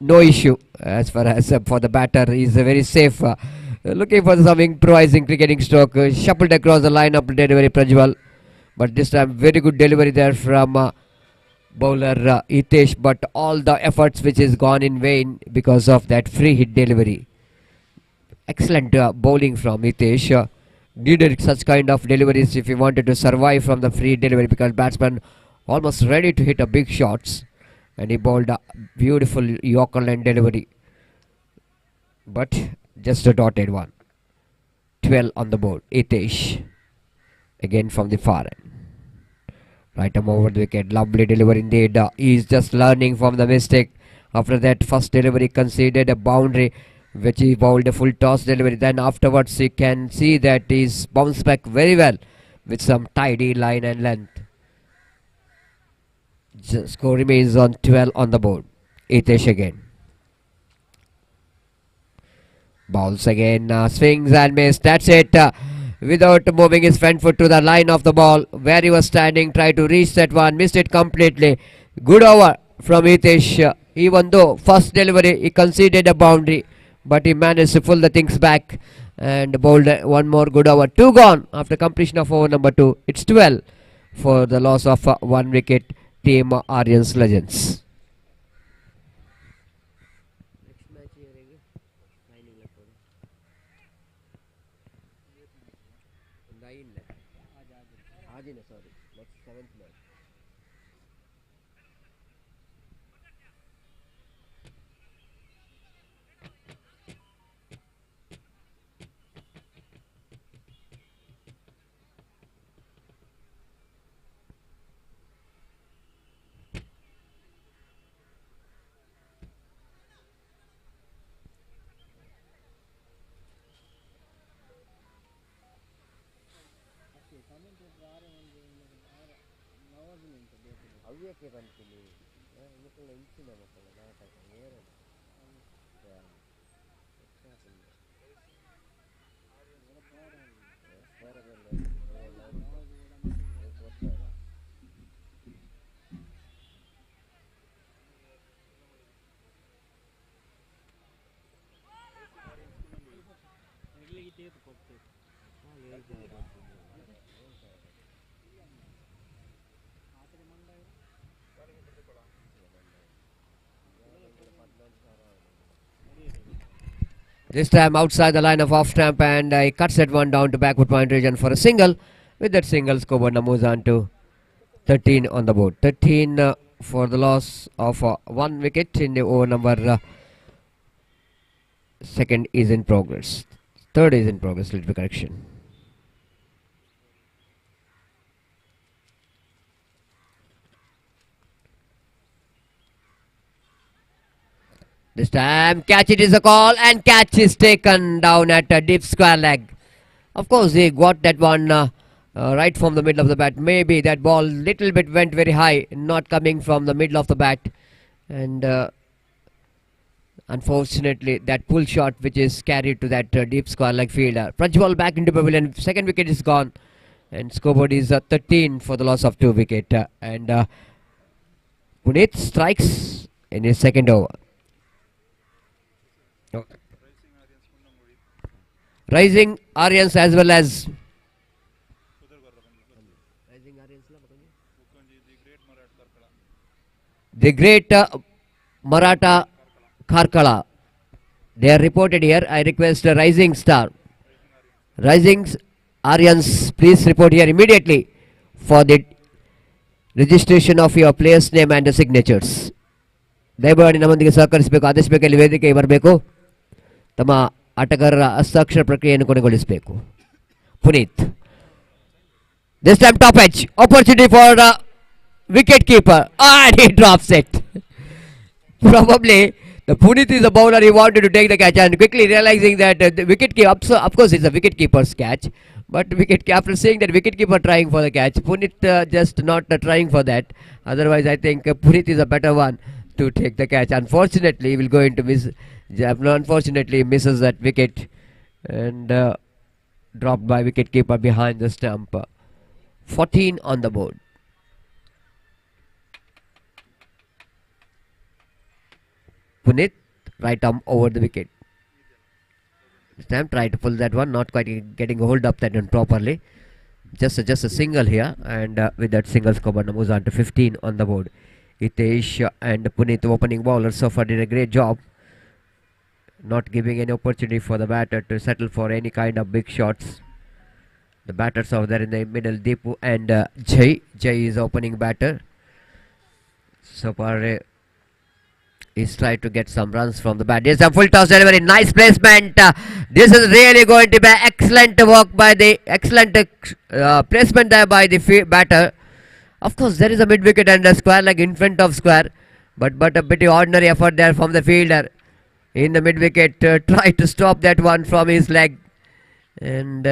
no issue as far as for the batter. He is very safe. Looking for some improvising cricketing stroke. Shuffled across the line of delivery Prajwal, but this time very good delivery there from bowler Hitesh, but all the efforts which is gone in vain because of that free hit delivery. Excellent bowling from Hitesh. Needed such kind of deliveries if he wanted to survive from the free delivery, because batsman almost ready to hit a big shots, and he bowled a beautiful Yorker line delivery, but just a dotted one. 12 on the board. Hitesh again from the far end. Right arm over the wicket. Lovely delivery indeed. He is just learning from the mistake. After that, first delivery conceded a boundary, which he bowled a full toss delivery. Then afterwards, you can see that he's bounced back very well with some tidy line and length. Score remains on 12 on the board. Hitesh again. Bowls again, swings and miss. That's it. Without moving his front foot to the line of the ball, where he was standing, tried to reach that one, missed it completely. Good over from Hitesh. Even though first delivery he conceded a boundary, but he managed to pull the things back and bowled one more good over. 2 gone after completion of over number 2. It's 12 for the loss of 1 wicket. Team Aryan's Legends. This time outside the line of off stamp, and he cuts that one down to backward point region for a single. With that single, scoreboard moves on to 13 on the board. 13 for the loss of 1 wicket in the over number. Second is in progress. Third is in progress. Little bit correction. This time catch, it is a call, and catch is taken down at a deep square leg. Of course, he got that one right from the middle of the bat. Maybe that ball little bit went very high, not coming from the middle of the bat. And unfortunately, that pull shot which is carried to that deep square leg fielder. Punch ball back into pavilion. Second wicket is gone. And scoreboard is 13 for the loss of 2 wicket. And Puneet strikes in his second over. Rising Aryans as well as the great Maratha Karkala. They are reported here. I request a Rising Star. Rising Aryans, please report here immediately for the registration of your player's name and the signatures. ದಯಮಾಡಿ ನಮ್ಮೊಂದಿಗೆ ಸಹಕರಿಸಬೇಕು, ಆದೇಶಬೇಕಲ್ಲಿ ವೇದಿಕೆಗೆ ಬರಬೇಕು, ತಮ್ಮ ಆಟಗಾರರ ಹಸ್ತಾಕ್ಷರ ಪ್ರಕ್ರಿಯೆಯನ್ನು ಕೊನೆಗೊಳಿಸಬೇಕು. Puneeth, this time top edge, opportunity for the wicket keeper, and he drops it. Probably the Puneet is a bowler, he wanted to take the catch, and quickly realizing that the wicket keeper, of course it's a wicket keeper's catch, but after seeing that wicket keeper trying for the catch, Puneet just not trying for that. Otherwise I think Puneet is a better one to take the catch. Unfortunately he will go into miss. Unfortunately he misses that wicket and dropped by wicket keeper behind the stump. 14 on the board. Puneet, right arm over the wicket. This time try to pull that one, not quite getting hold up that one properly. Just a single here, and with that single score moves on to 15 on the board. Hitesh and Puneet, opening bowlers, so far did a great job, not giving any opportunity for the batter to settle for any kind of big shots. The batters over there in the middle, Deepu and Jai. Jai is opening batter. So far he's trying to get some runs from the bat. There's a full toss delivery, nice placement. This is really going to be excellent work by the placement there by the batter. Of course there is a mid wicket and a square leg in front of square, But a pretty ordinary effort there from the fielder in the mid wicket. Try to stop that one from his leg, and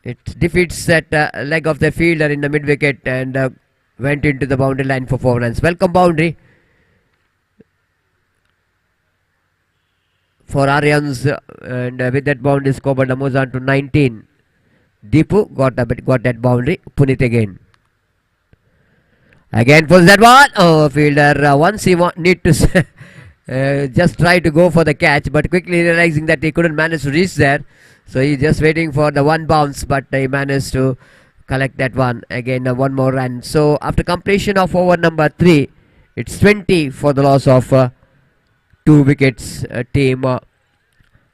it defeats that leg of the fielder in the mid wicket and went into the boundary line for 4 runs. Welcome boundary for Aryans, and with that boundary score moves on to 19. Deepu got that boundary. Punit again. Again pulls that one. Oh, fielder once he need to just try to go for the catch, but quickly realizing that he couldn't manage to reach there, so he's just waiting for the one bounce, but he managed to collect that one. Again one more run. So after completion of over number 3, it's 20 for the loss of 2 wickets. Team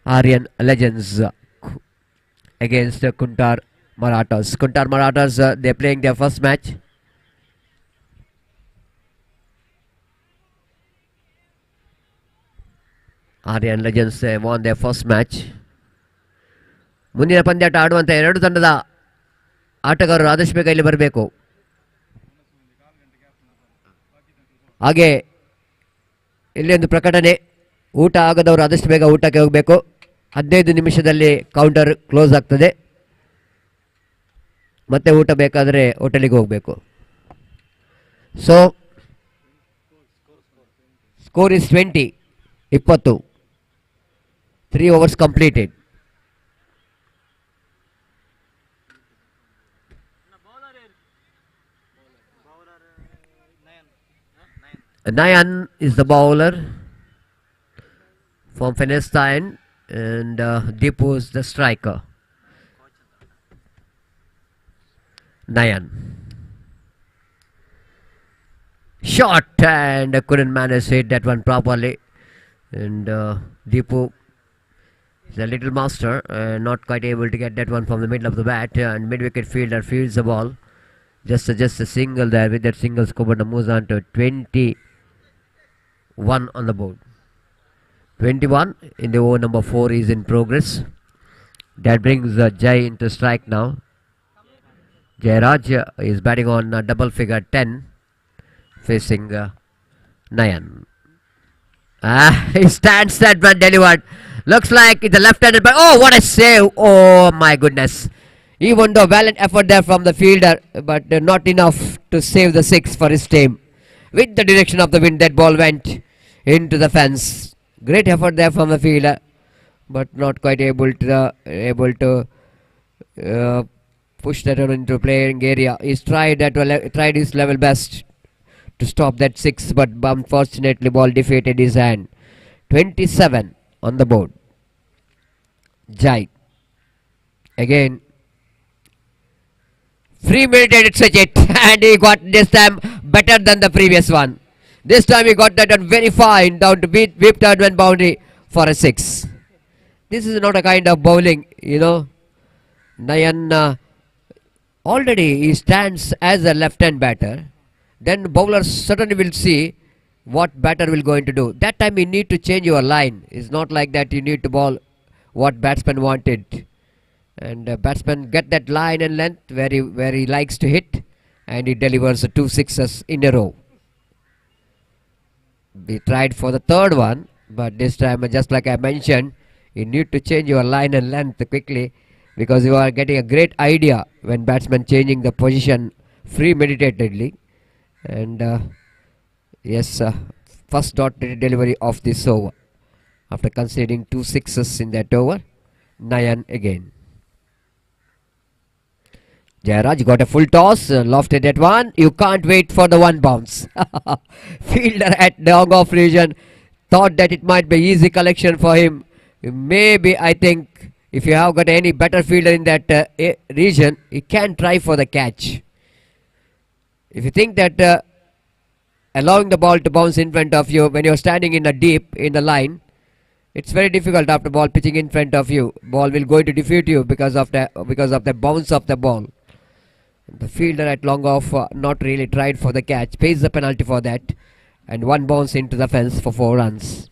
Aryan Legends against Kuntar Marathas. Kuntar Marathas, they're playing their first match. Aryan Legends won their first match. ಮುಂದಿನ ಪಂದ್ಯಾಟ ಆಡುವಂಥ ಎರಡು ತಂಡದ ಆಟಗಾರರು ಆದಷ್ಟು ಬೇಗ ಇಲ್ಲಿ ಬರಬೇಕು. ಹಾಗೆ ಇಲ್ಲಿ ಒಂದು ಪ್ರಕಟಣೆ, ಊಟ ಆಗದವರು ಆದಷ್ಟು ಬೇಗ ಊಟಕ್ಕೆ ಹೋಗಬೇಕು. 15 ನಿಮಿಷದಲ್ಲಿ ಕೌಂಟರ್ ಕ್ಲೋಸ್ ಆಗ್ತದೆ. ಮತ್ತೆ ಊಟ ಬೇಕಾದರೆ ಹೋಟೆಲಿಗೆ ಹೋಗಬೇಕು. So score is 20. 3 overs completed. Nayan is the bowler from Palestine, and Deepu is the striker. Nayan. Shot, and couldn't manage to hit that one properly. And Deepu is a little master, not quite able to get that one from the middle of the bat, and mid-wicket fielder fields the ball. Just a single there. With that single score, moves on to 21 on the board. 21 in the over number 4 is in progress. That brings Jai into strike now. Jairaj is batting on double figure 10, facing Nayan. He stands that one delivered. Looks like it's a left-handed, but oh, what a save! Oh my goodness! Even though valiant effort there from the fielder, but not enough to save the 6 for his team. With the direction of the wind, that ball went into the fence. Great effort there from the fielder, but not quite able to push that one into playing area. He's tried his level best to stop that 6, but unfortunately ball defeated his hand. 27 on the board. Jai again, premeditated switch it, and he got this time better than the previous one. This time he got that one very fine down to whip third one boundary for a 6. This is not a kind of bowling, you know. Nayan already he stands as a left-hand batter. Then bowlers certainly will see what batter will going to do. That time you need to change your line. It's not like that you need to bowl what batsman wanted. And batsman get that line and length where he likes to hit, and he delivers 2 sixes in a row. We tried for the third one, but this time, just like I mentioned, you need to change your line and length quickly, because you are getting a great idea when batsman changing the position premeditatedly. And yes, first dotted delivery of this over after conceding 2 sixes in that over. Nayan again. Jairaj got a full toss, lofted that one. You can't wait for the one bounce. Fielder at the on-off region thought that it might be easy collection for him. Maybe, I think, if you have got any better fielder in that region, he can try for the catch. If you think that allowing the ball to bounce in front of you when you're standing in a deep in the line, it's very difficult after ball pitching in front of you. Ball will going to defeat you because of the bounce of the ball. The fielder at long off not really tried for the catch, pays the penalty for that, and one bounce into the fence for 4 runs.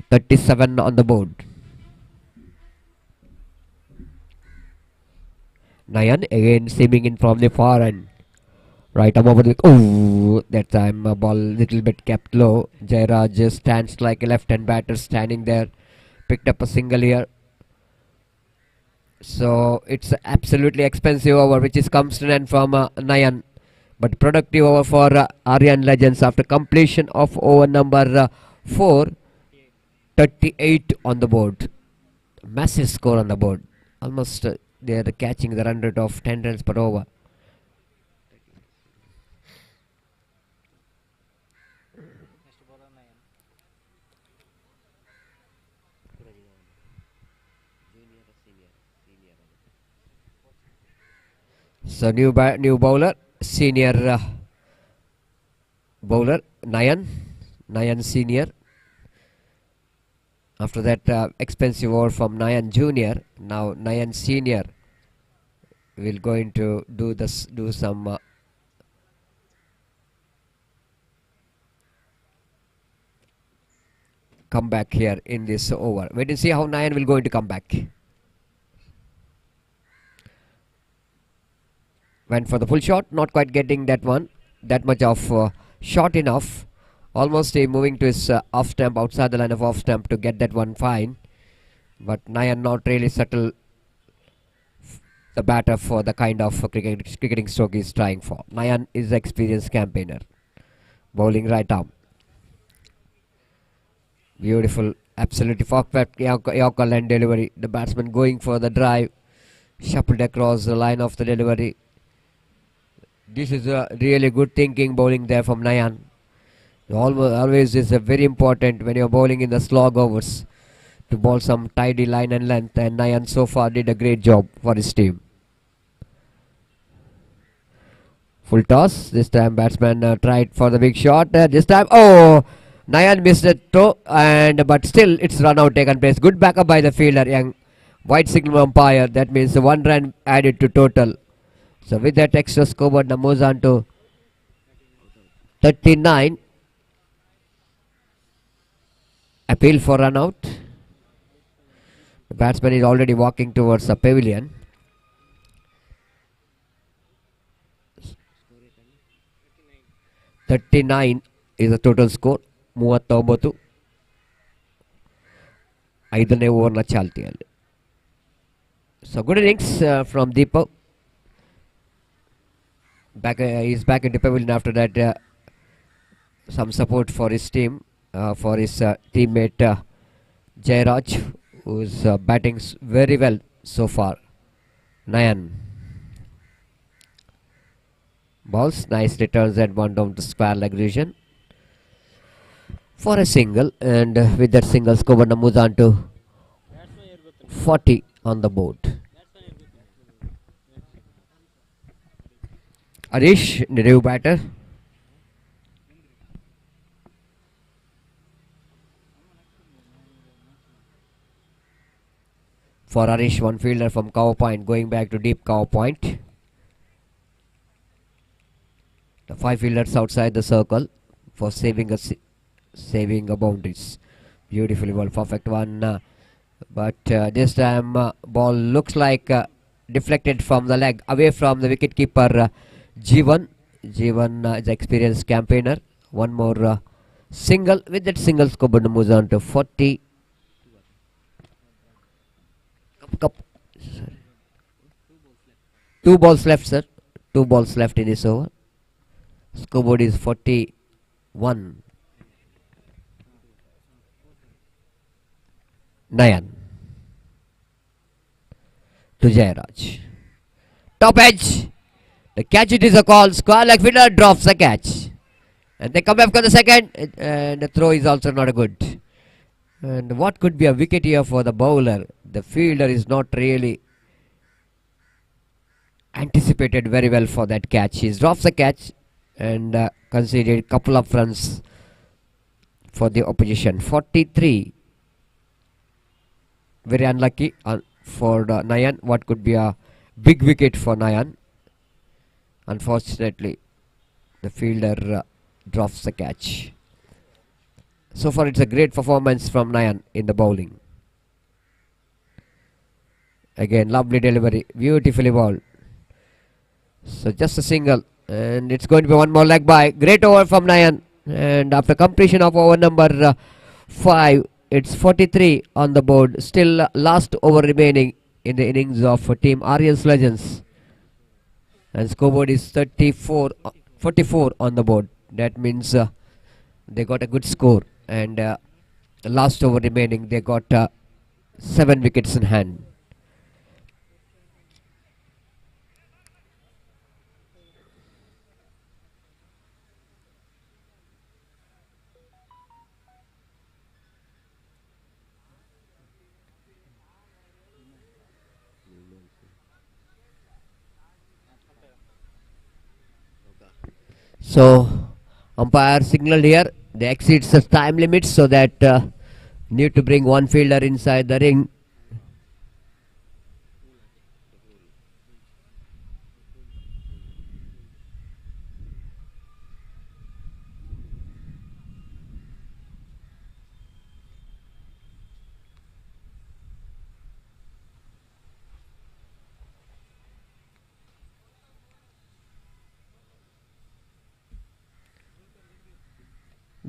37 on the board. Nayan again seaming in from the far end. Right arm over the. Oh, that time ball little bit kept low. Jairaj just stands like a left-hand batter standing there. Picked up a single here. So it's absolutely expensive over which is comes to an end from Nayan. But productive over for Aryan Legends after completion of over number 4. 38 on the board. Massive score on the board. Almost they are catching the run rate of 10 runs per over. So new bowler, senior bowler Nayan senior. After that expensive over from Nayan junior. Now Nayan senior will going to do some comeback here in this over. Wait and see how Nayan will going to come back. Went for the full shot, not quite getting that one. That much of shot enough. Almost moving to his off stump, outside the line of off stump to get that one fine. But Nayan not really settle the batter for the kind of cricketing stroke he's trying for. Nayan is an experienced campaigner. Bowling right arm. Beautiful, absolutely perfect Yorker line delivery. The batsman going for the drive. Shuffled across the line of the delivery. This is a really good thinking bowling there from Nayan. Always is a very important when you're bowling in the slog overs to bowl some tidy line and length, and Nayan so far did a great job for his team. Full toss. This time batsman tried for the big shot. This time, oh, Nayan missed the throw, but still it's run out taken place. Good backup by the fielder, young white signal umpire. That means 1 run added to total. So with that extra scoreboard, now moves on to 39. Appeal for run out. The batsman is already walking towards the pavilion. $39 is the total score. 39 ಐದನೇ ಓವರ್ನ ಚಾಲ್ತಿಯಲ್ಲಿ. So good innings from Deepak. He's back in the pavilion after that. Some support for his team, for his teammate Jairaj, who is batting very well so far. Nayan balls, nice returns and one down to square leg region for a single, and with that single score moves on to 40 on the board. Arish, the new batter. For Arish, one fielder from cover point going back to deep cover point. The 5 fielders outside the circle for saving a boundaries. Beautifully well, perfect one. But this time ball looks like deflected from the leg away from the wicket keeper Jeevan. Jeevan is an experienced campaigner. One more single. With that single, scoreboard moves on to 40. Sorry. 2 balls left, sir. 2 balls left in this over. Scoreboard is 41. Nayan to Jairaj. Top edge. The catch, it is a call. Square leg fielder drops the catch. And they come back for the second. And the throw is also not good. And what could be a wicket here for the bowler? The fielder is not really anticipated very well for that catch. He drops the catch and conceded a couple of runs for the opposition. 43. Very unlucky for Nayan. What could be a big wicket for Nayan? Unfortunately, the fielder drops the catch. So far, it's a great performance from Nayan in the bowling. Again, lovely delivery, beautifully bowled. So just a single, And it's going to be one more leg by. Great over from Nayan. And after completion of over number 5, it's 43 on the board. Still last over remaining in the innings of team Arias Legends. And scoreboard is 44 on the board. That means they got a good score. And last over remaining, they got 7 wickets in hand. So, umpire signaled here. They exceeds the time limit, so that need to bring one fielder inside the ring.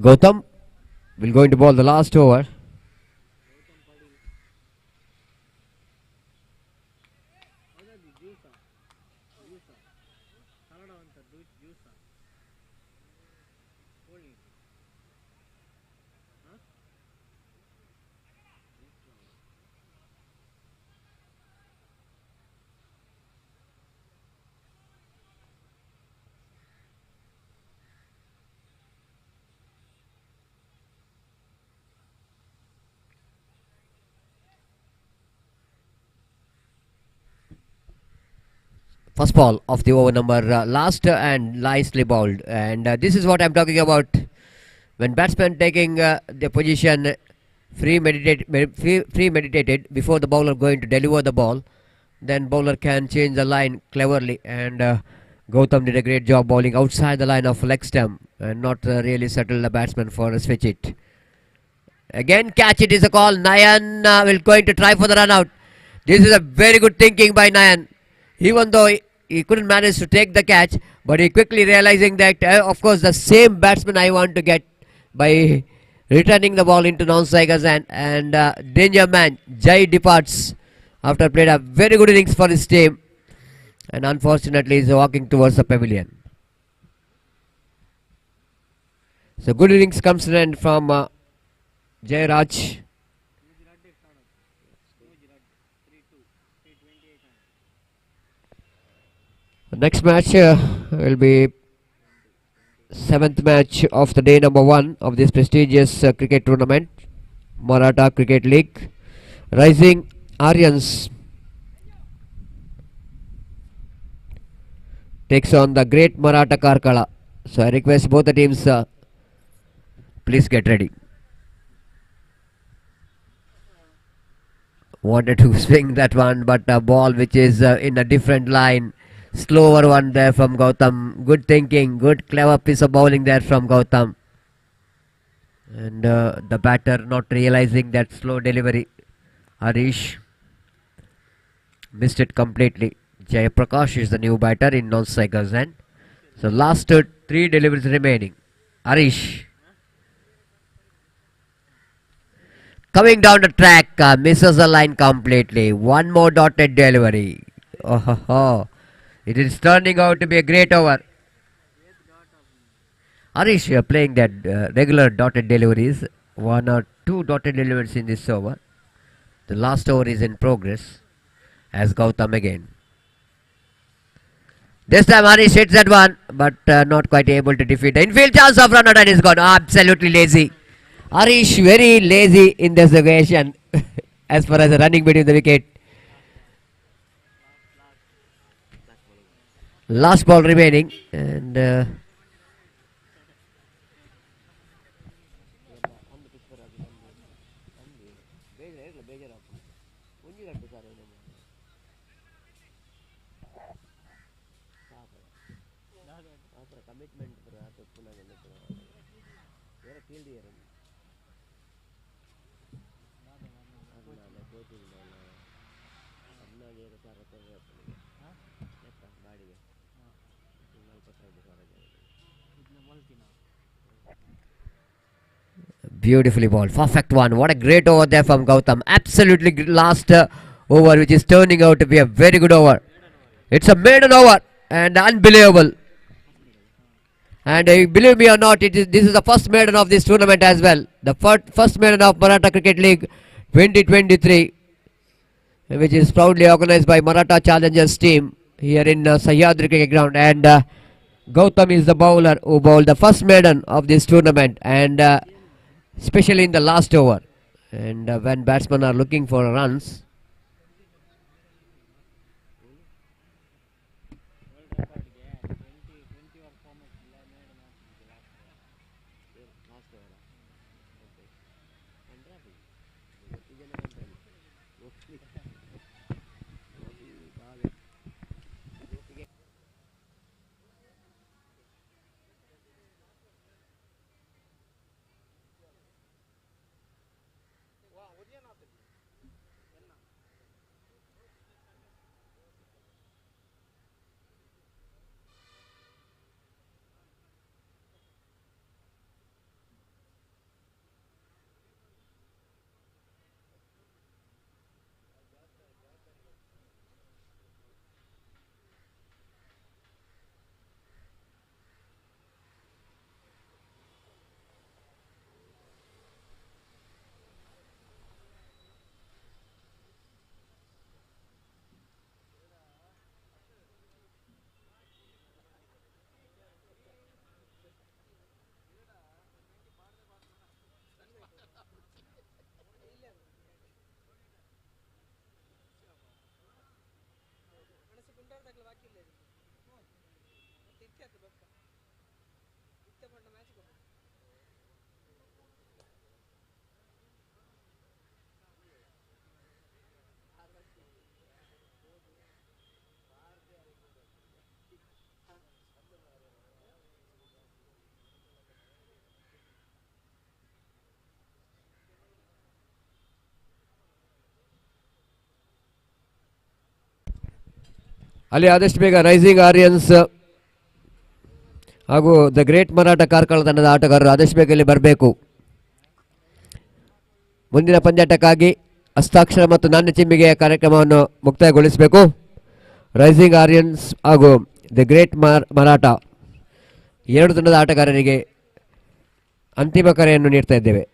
Gautam will going to bowl the last over. First ball of the over number last and nicely bowled. And this is what I'm talking about. When batsman taking the position premeditated before the bowler going to deliver the ball, then bowler can change the line cleverly. And Gautam did a great job bowling outside the line of leg stump and not really settle the batsman for a switch it. Again catch it is a call. Nayan will going to try for the run out. This is a very good thinking by Nayan. Even though he couldn't manage to take the catch, but he quickly realizing that of course the same batsman I want to get by returning the ball into non-strikers and danger man Jai departs after played a very good innings for his team, and unfortunately is walking towards the pavilion. So good innings comes in from Jai Raj. Next match will be 7th match of the day number 1 of this prestigious cricket tournament, Maratha Cricket League. Rising Aryans takes on the great Maratha Karkala. So I request both the teams please get ready. Wanted to swing that one, but a ball which is in a different line. Slower one there from Gautam. Good thinking, good clever piece of bowling there from Gautam. And the batter not realizing that slow delivery. Harish missed it completely. Jayaprakash is the new batter in non-strikers end. So last 3 deliveries remaining. Harish coming down the track, misses the line completely. One more dotted delivery. Oh. It is turning out to be a great over. Harish playing that regular dotted deliveries. 1 or 2 dotted deliveries in this over. The last over is in progress as Gautam again. This time Harish hits that one, but not quite able to defeat the infield chance of run out, and is gone. Absolutely lazy. Harish very lazy in this occasion as far as the running between the wicket. Last ball remaining, and Beautifully bowled. Perfect one. What a great over there from Gautam. Absolutely last over, which is turning out to be a very good over. It's a maiden over and unbelievable. And believe me or not, this is the first maiden of this tournament as well. The first maiden of Maratha Cricket League 2023, which is proudly organized by Maratha Challengers team here in Sahyadri Cricket Ground. And Gautam is the bowler who bowled the first maiden of this tournament, and especially in the last over. And when batsmen are looking for runs, ಅಲ್ಲಿ ಆದಷ್ಟು ಬೇಗ rising Aryans ಹಾಗೂ the great Maratha Karkala ತಂಡದ ಆಟಗಾರರು ಆದಷ್ಟು ಬೇಗ ಇಲ್ಲಿ ಬರಬೇಕು. ಮುಂದಿನ ಪಂದ್ಯಾಟಕ್ಕಾಗಿ ಹಸ್ತಾಕ್ಷರ ಮತ್ತು ನಾಣ್ಯ ಚಿಮ್ಮಿಗೆಯ ಕಾರ್ಯಕ್ರಮವನ್ನು ಮುಕ್ತಾಯಗೊಳಿಸಬೇಕು. ರೈಸಿಂಗ್ ಆರಿಯನ್ಸ್ ಹಾಗೂ ದ ಗ್ರೇಟ್ ಮರಾಠ ಎರಡು ತಂಡದ ಆಟಗಾರರಿಗೆ ಅಂತಿಮ ಕರೆಯನ್ನು ನೀಡ್ತಾ ಇದ್ದೇವೆ.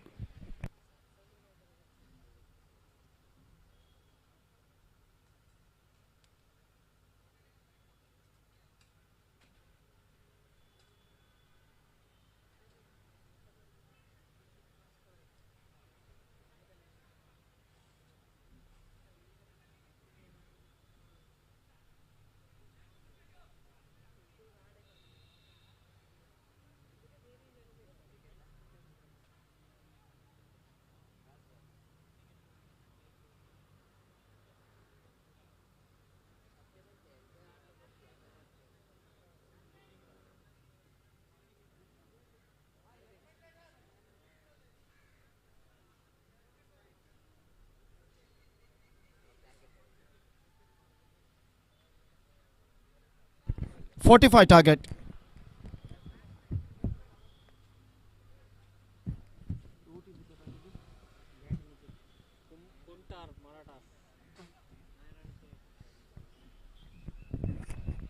.45 target.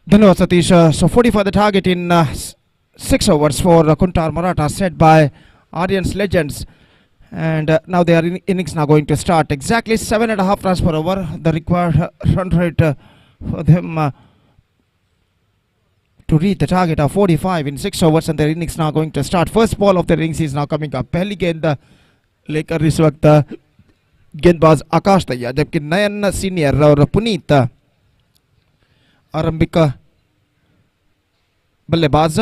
Dhanyawad Satish. So 45 the target in 6 overs for Kuntar Maratha, set by Aryan's legends. And now their innings now going to start. Exactly 7.5 runs per over. The required run rate for them to reach the target of 45 in 6 overs, and their innings now going to start. First ball of their innings is now coming up. पहली गेंद लेकर इस वक्त गेंदबाज आकाश तैयार, जबकि नयन senior और पुनीत आरंभिक बल्लेबाज,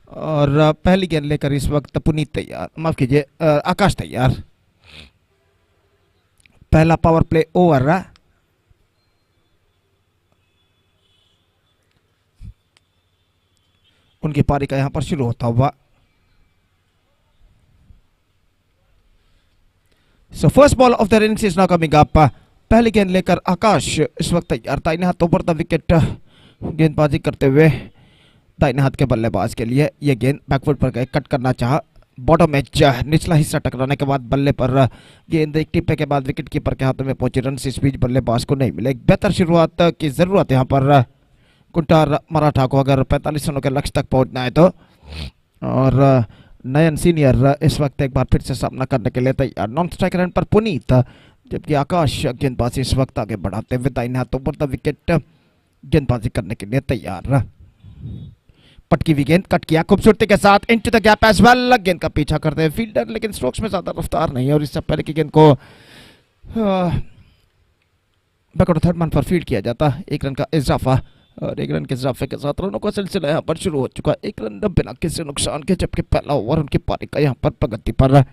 और पहली गेंद लेकर इस वक्त पुनीत तैयार, माफ कीजिए आकाश तैयार. पहला पावर प्ले ओवर. उनकी पारी का यहां पर शुरू होता हुआ. So first ball of the innings is now coming up. पहली गेंद लेकर आकाश इस वक्त तैयार था. इन हाथों पर विकेट गेंदबाजी करते हुए दाहिने हाथ के बल्लेबाज के लिए। ये गेंद बैकवर्ड पर गए, कट करना चाहा, बॉटम एज निचला हिस्सा टकराने के बाद बल्ले पर गेंद एक टिप्पे के बाद विकेट कीपर के हाथों में पहुंची। रन इस बीच बल्लेबाज को नहीं मिले। एक बेहतर शुरुआत की जरूरत यहाँ पर कुंटार मराठा को अगर 45 रनों के लक्ष्य तक पहुंचना है तो। और नयन सीनियर इस वक्त एक बार फिर से सामना करने के लिए तैयार। नॉन स्ट्राइक रन पर पुनीत, जबकि आकाश गेंदबाजी इस वक्त आगे बढ़ाते हुए दाहिने हाथों पर द विकेट गेंदबाजी करने के लिए तैयार। पटकी हुई गेंद कट किया खूबसूरती के साथ into the gap as well. गेंद का पीछा करते हैं फील्डर, लेकिन स्ट्रोक्स में ज्यादा रफ्तार नहीं है और इससे पहले की गेंद को बैकवर्ड थर्ड मैन पर फील्ड किया जाता। एक रन का इजाफा और एक रन के इजाफे के साथ रनों का सिलसिला यहाँ पर शुरू हो चुका है। एक रन बिना किसी नुकसान के, जबकि पहला ओवर उनकी पारी का यहाँ पर प्रगति पर।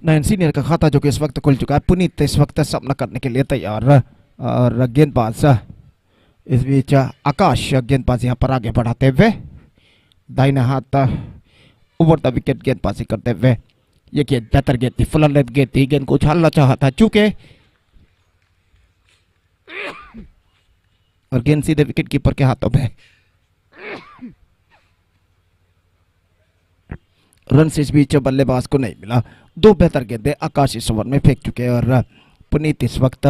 नयन सीनियर का खाता जो कि इस वक्त खुल चुका है। पुनीत इस वक्त सामना करने के लिए तैयार और गेंदबाज इस बीच आकाश गेंदबाजी यहाँ पर आगे बढ़ाते हुए दाहिने हाथ ओवर द विकेट गेंदबाजी करते हुए। ये गेंद बेहतर गेंद थी, फुल लेंथ गेंद थी, गेंद को उछालना चाहा था चूंकि और गेंद सीधे विकेट कीपर के हाथों में। रन इस बीच बल्लेबाज को नहीं मिला। दो बेहतर गेंदें आकाश इस ओवर में फेंक चुके हैं और पुनीत इस वक्त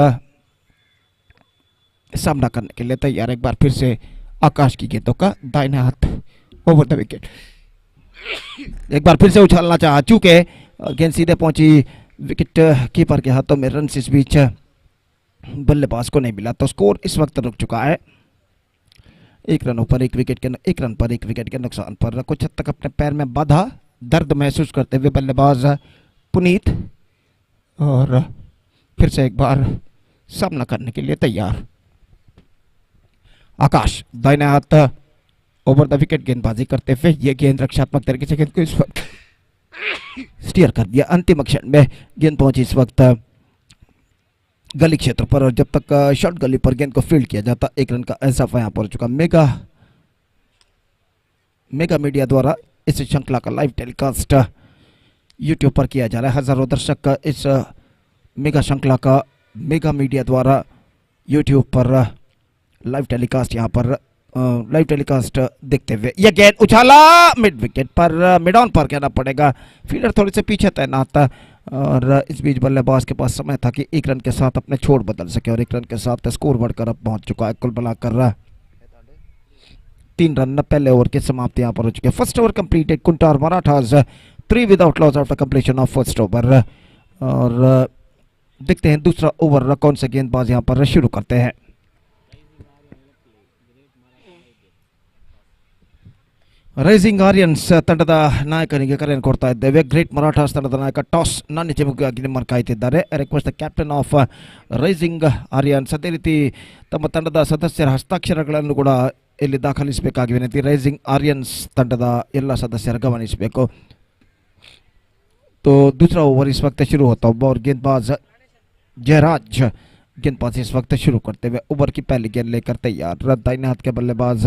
सामना करने के लिए तैयार। एक बार फिर से आकाश की गेंदों का दाहिने हाथ ओवर द विकेट। एक बार फिर से उछालना चाहा चूंकि गेंद सीधे पहुंची विकेट कीपर के हाथों में। रन इस बीच बल्लेबाज को नहीं मिला तो स्कोर इस वक्त रुक चुका है। एक रन पर एक विकेट के नुकसान पर कुछ हद तक अपने पैर में बाधा दर्द महसूस करते हुए बल्लेबाज पुनीत और फिर से एक बार सामना करने के लिए तैयार। आकाश दाहिने हाथ ओवर द विकेट गेंदबाजी करते हुए ये गेंद रक्षात्मक तरीके से गेंद को इस वक्त स्टीयर कर दिया। अंतिम क्षण में गेंद पहुंची इस वक्त गली क्षेत्र पर और जब तक शॉर्ट गली पर गेंद को फील्ड किया जाता एक रन का इजाफा यहां पर हो चुका। मेगा मीडिया द्वारा इस श्रृंखला का लाइव टेलीकास्ट यूट्यूब पर किया जा रहा है। हजारों दर्शक इस मेगा श्रृंखला का मेगा मीडिया द्वारा यूट्यूब पर लाइव टेलीकास्ट यहाँ पर लाइव टेलीकास्ट देखते हुए ये गेंद उछाला मिड विकेट पर, मिड ऑन पर कहना पड़ेगा। फील्डर थोड़े से पीछे तैनात था और इस बीच बल्लेबाज के पास समय था कि एक रन के साथ अपने छोड़ बदल सके और एक रन के साथ स्कोर बढ़कर अब पहुंच चुका है। कुल मिलाकर 3 रन पहले ओवर की समाप्ति यहाँ पर हो चुकी है। First over completed, Kuntar Marathas 3 without loss after completion of first over. और देखते हैं दूसरा ओवर कौन से गेंदबाज यहाँ पर शुरू करते हैं। ರೈಸಿಂಗ್ ಆರಿಯನ್ಸ್ ತಂಡದ ನಾಯಕನಿಗೆ ಕರೆಯನ್ನು ಕೊಡ್ತಾ ಇದ್ದೇವೆ. ಗ್ರೇಟ್ ಮರಾಠಾಸ್ ತಂಡದ ನಾಯಕ ಟಾಸ್ ನಾಣ್ಯ ಮುಖವಾಗಿ ನಿಮ್ಮನ್ನು ಕಾಯ್ತಿದ್ದಾರೆ. Request the captain of Rising Aryans ಅದೇ ರೀತಿ ತಮ್ಮ ತಂಡದ ಸದಸ್ಯರ ಹಸ್ತಾಕ್ಷರಗಳನ್ನು ಕೂಡ ಇಲ್ಲಿ ದಾಖಲಿಸಬೇಕಾಗಿ ವಿನಂತಿ. ರೈಸಿಂಗ್ ಆರಿಯನ್ಸ್ ತಂಡದ ಎಲ್ಲ ಸದಸ್ಯರು ಗಮನಿಸಬೇಕು. तो दूसरा ओवर इस वक्त शुरू होता हुआ और गेंदबाज जयराज गेंदबाजी इस वक्त शुरू करते हुए ओवर की पहली गेंद लेकर तैयार। दाहिने हाथ के बल्लेबाज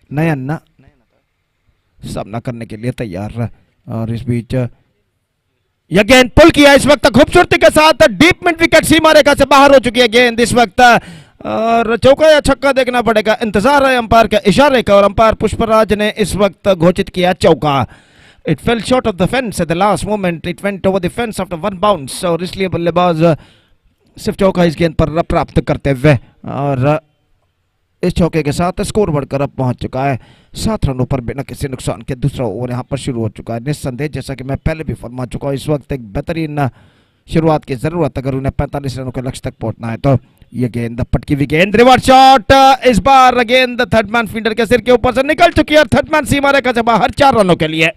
नयन सामना करने के लिए तैयार और इस बीच यह गेंद पुल किया इस वक्त खूबसूरती के साथ डीप मिड विकेट सीमा रेखा से बाहर हो चुकी है गेंद इस वक्त और चौका या छक्का देखना पड़ेगा। इंतजार है अंपायर के इशारे का और अंपायर पुष्पराज ने इस वक्त घोषित किया चौका। It fell short of the fence at the last moment. It went over the fence after one bounce और इसलिए बल्लेबाज सिर्फ चौका इस गेंद पर प्राप्त करते हुए और इस चौके के साथ स्कोर बढ़कर अब पहुंच चुका है 7 रनों पर बिना किसी नुकसान के। दूसरा ओवर यहां पर शुरू हो चुका है। निस्संदेह जैसा कि मैं पहले भी फरमा चुका हूं इस वक्त एक बेहतरीन शुरुआत की जरूरत अगर उन्हें 45 रनों के लक्ष्य तक पहुंचना है तो। ये गेंद पटकी हुई गेंद रिवर्स शॉट इस बार गेंद थर्ड मैन फील्डर के सिर के ऊपर से निकल चुकी है और थर्ड मैन सीमा रेखा से बाहर 4 रनों के लिए।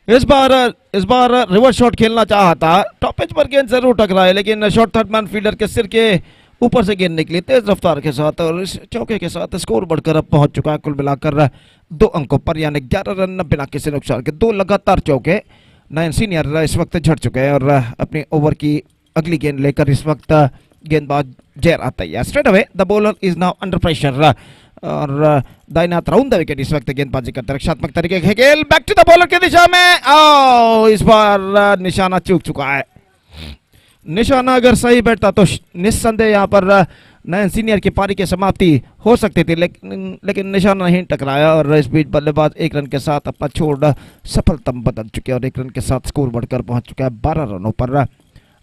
इस बार रिवर्स शॉट खेलना चाहा था, टॉप एज पर गेंद जरूर टकराए लेकिन शॉट थर्ड मैन फील्डर के सिर के ऊपर से गेंद निकली तेज रफ्तार के साथ और इस चौके के साथ स्कोर बढ़कर अब पहुंच चुका है कुल मिलाकर 2 अंकों पर यानी 11 रन बिना किसी नुकसान के। 2 लगातार चौके नयन सीनियर इस वक्त झड़ चुके हैं और अपनी ओवर की अगली गेंद लेकर इस वक्त गेंदबाज जयराज तैयार। Straight away the bowler is now under pressure और दाहिने हाथ राउंड द विकेट इस वक्त गेंदबाजी करते रक्षात्मक तरीके से खेल बैक टू द बॉलर की दिशा में इस बार निशाना चूक चुका है निशाना अगर सही बैठता तो निस्संदेह यहाँ पर नयन सीनियर की पारी की समाप्ति हो सकती थी, लेकिन निशाना नहीं टकराया और इस बीच बल्लेबाज 1 रन के साथ अपना छोड़ सफलतम बदल चुके हैं और 1 रन के साथ स्कोर बढ़कर पहुंच चुका है 12 रनों पर।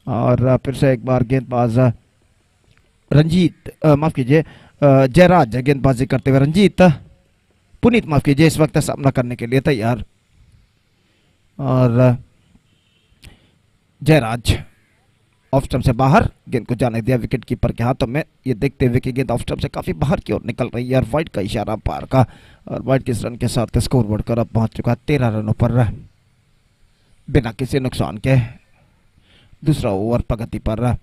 और फिर से एक बार गेंदबाज रंजीत माफ कीजिए जयराज गेंदबाजी करते हुए, रंजीत पुनीत माफ कीजिए इस वक्त सामना करने के लिए तैयार। और जयराज ऑफ स्टंप से बाहर, गेंद को जाने दिया विकेट कीपर के हाथों में, ये देखते हुए कि गेंद ऑफ स्टंप से काफी बाहर की ओर निकल रही है और वाइड का इशारा पार का, और वाइड के इस रन के साथ स्कोर बढ़कर अब पहुंच चुका है 13 रनों पर बिना किसी नुकसान के। दूसरा ओवर प्रगति पर,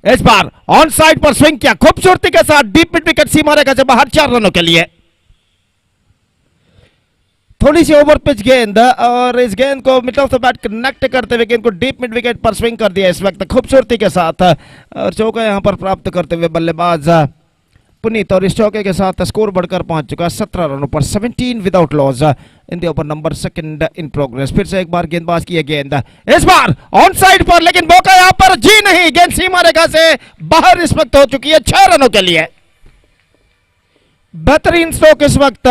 इस बार ऑन साइड पर स्विंग किया खूबसूरती के साथ, डीप मिड विकेट सीमा रेखा से बाहर 4 रनों के लिए। थोड़ी सी ओवर पिच गेंद और इस गेंद को mid of the bat connect करते हुए गेंद को डीप मिड विकेट पर स्विंग कर दिया इस वक्त खूबसूरती के साथ, और चौका यहां पर प्राप्त करते हुए बल्लेबाज पुनीत, और इस चौके के साथ स्कोर बढ़कर पहुंच चुका है 17 रनों पर, 17 without loss in the over number 2 in progress. फिर से एक बार गेंदबाज की गेंद, इस बार ऑन साइड पर, लेकिन मौका यहां पर जी नहीं, गेंद सीमा रेखा से बाहर इस वक्त हो चुकी है 6 रनों के लिए। बेहतरीन स्ट्रोक इस वक्त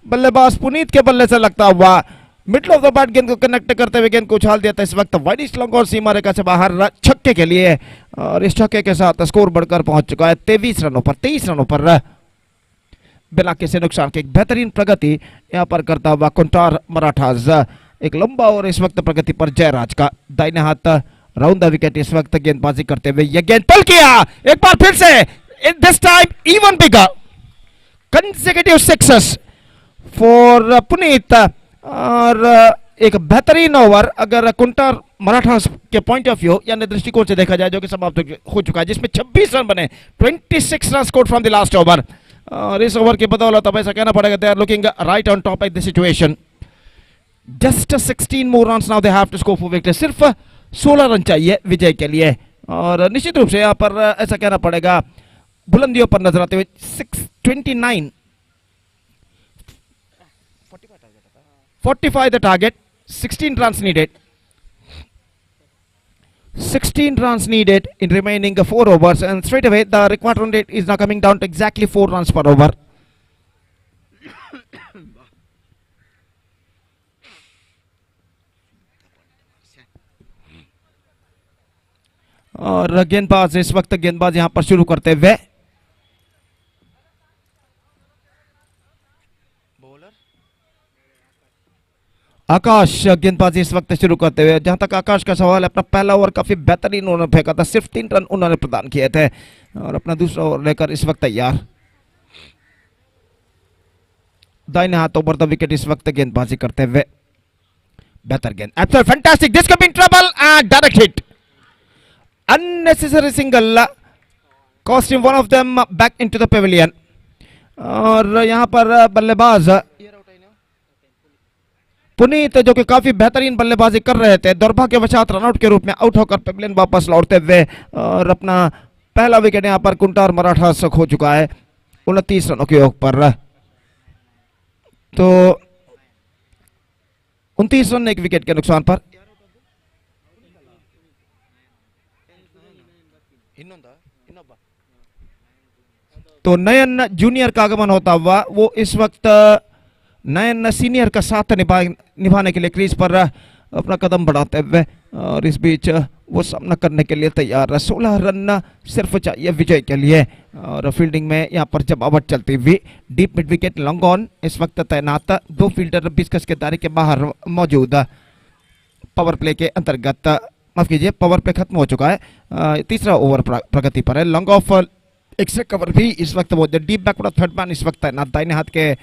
बल्लेबाज पुनीत के बल्ले से लगता हुआ, मिडल ऑफ द बैट गेंद को कनेक्ट करते हुए गेंद को उछाल दिया था इस वक्त वाइड लॉन्ग और सीमा रेखा से बाहर छक्के के लिए, और इस छक्के के साथ स्कोर बढ़कर पहुंच चुका है 23 रनों पर बिना किसी नुकसान के। एक बेहतरीन प्रगति यहां पर करता हुआ कुंटार मराठाज, एक लंबा और इस वक्त प्रगति पर जयराज का दाहिने हाथ राउंड द विकेट इस वक्त गेंदबाजी करते हुए यह गेंद पुल किया एक बार फिर से, this time even bigger consecutive success for Puneet, और एक बेहतरीन ओवर अगर कुंटार मराठा के पॉइंट ऑफ व्यू यानी दृष्टिकोण से देखा जाए जो कि समाप्त हो चुका है, जिसमें 26 रन बने, 26 run scored from the last over, और इस ओवर की बदौलत अब ऐसा कहना पड़ेगा they are looking right on top at the situation. Just 16 more runs now they have to score for victory, सिर्फ 16 रन चाहिए विजय के लिए, और निश्चित रूप से यहाँ पर ऐसा कहना पड़ेगा बुलंदियों पर नजर आते हुए 629 45 the target, 16 runs needed. 16 runs needed in remaining 4 overs, and straight away the required run rate is now coming down to exactly 4 runs per over. और गेंदबाज इस वक्त गेंदबाज यहां पर शुरू करते हुए, आकाश गेंदबाजी इस वक्त शुरू करते हुए, जहां तक आकाश का सवाल है अपना पहला ओवर काफी बेहतरीन उन्होंने फेंका था, सिर्फ 3 रन उन्होंने प्रदान किए थे, और अपना दूसरा ओवर लेकर इस वक्त तैयार। दाहिने हाथ ओवर द विकेट इस वक्त गेंदबाजी करते हुए, बेहतर गेंद, absolute fantastic, this coming trouble and direct hit, unnecessary single, cost him one of them back into the Pavilion, और यहां पर बल्लेबाज पुनीत जो कि काफी बेहतरीन बल्लेबाजी कर रहे थे, दुर्भाग्यवशात रनआउट के रूप में आउट होकर पेविलियन वापस लौटते हुए, और अपना पहला विकेट यहां पर कुंटार मराठा से खो चुका है 29 रनों के योग पर, तो 29 रन एक विकेट के नुकसान पर। तो नयन जूनियर का आगमन होता हुआ वो इस वक्त नयन सीनियर का साथ निभाने के लिए क्रीज पर अपना कदम बढ़ाते हुए, और इस बीच वो सामना करने के लिए तैयार है। 16 रन सिर्फ चाहिए विजय के लिए, और फील्डिंग में यहाँ पर जमावट चलती हुई, deep mid wicket long on इस वक्त तैनात, 2 फील्डर 20 गज के दायरे के बाहर मौजूद, पावर प्ले के अंतर्गत, माफ कीजिए पावर प्ले खत्म हो चुका है, तीसरा ओवर प्रगति पर है, लॉन्ग ऑफ एक्स्ट्रा कवर भी इस वक्त मौजूद, डीप बैकवर्ड थर्ड मैन इस वक्त तैनात दाहिने हाथ के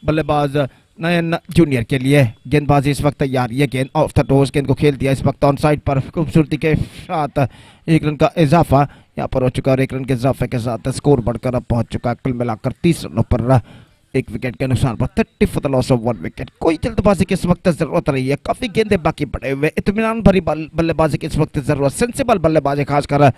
बल्लेबाज नयन जूनियर के लिए, गेंदबाजी इस वक्त तैयार, ये गेंद ऑफ द टोज, गेंद को खेल दिया इस वक्त ऑन साइड पर, खूबसूरती के साथ 1 रन का इजाफा यहाँ पर हो चुका है, और 1 रन के इजाफे के साथ स्कोर बढ़कर अब पहुंच चुका है कुल मिलाकर 30 रनों पर, 1 विकेट के नुकसान पर, 30 for the loss of 1 wicket. कोई जल्दबाजी की इस वक्त जरूरत नहीं है, काफी गेंदे बाकी पड़े हुए, इत्मीनान भरी बल्लेबाजी की इस वक्त जरूरत, सेंसिबल बल्लेबाजी खासकर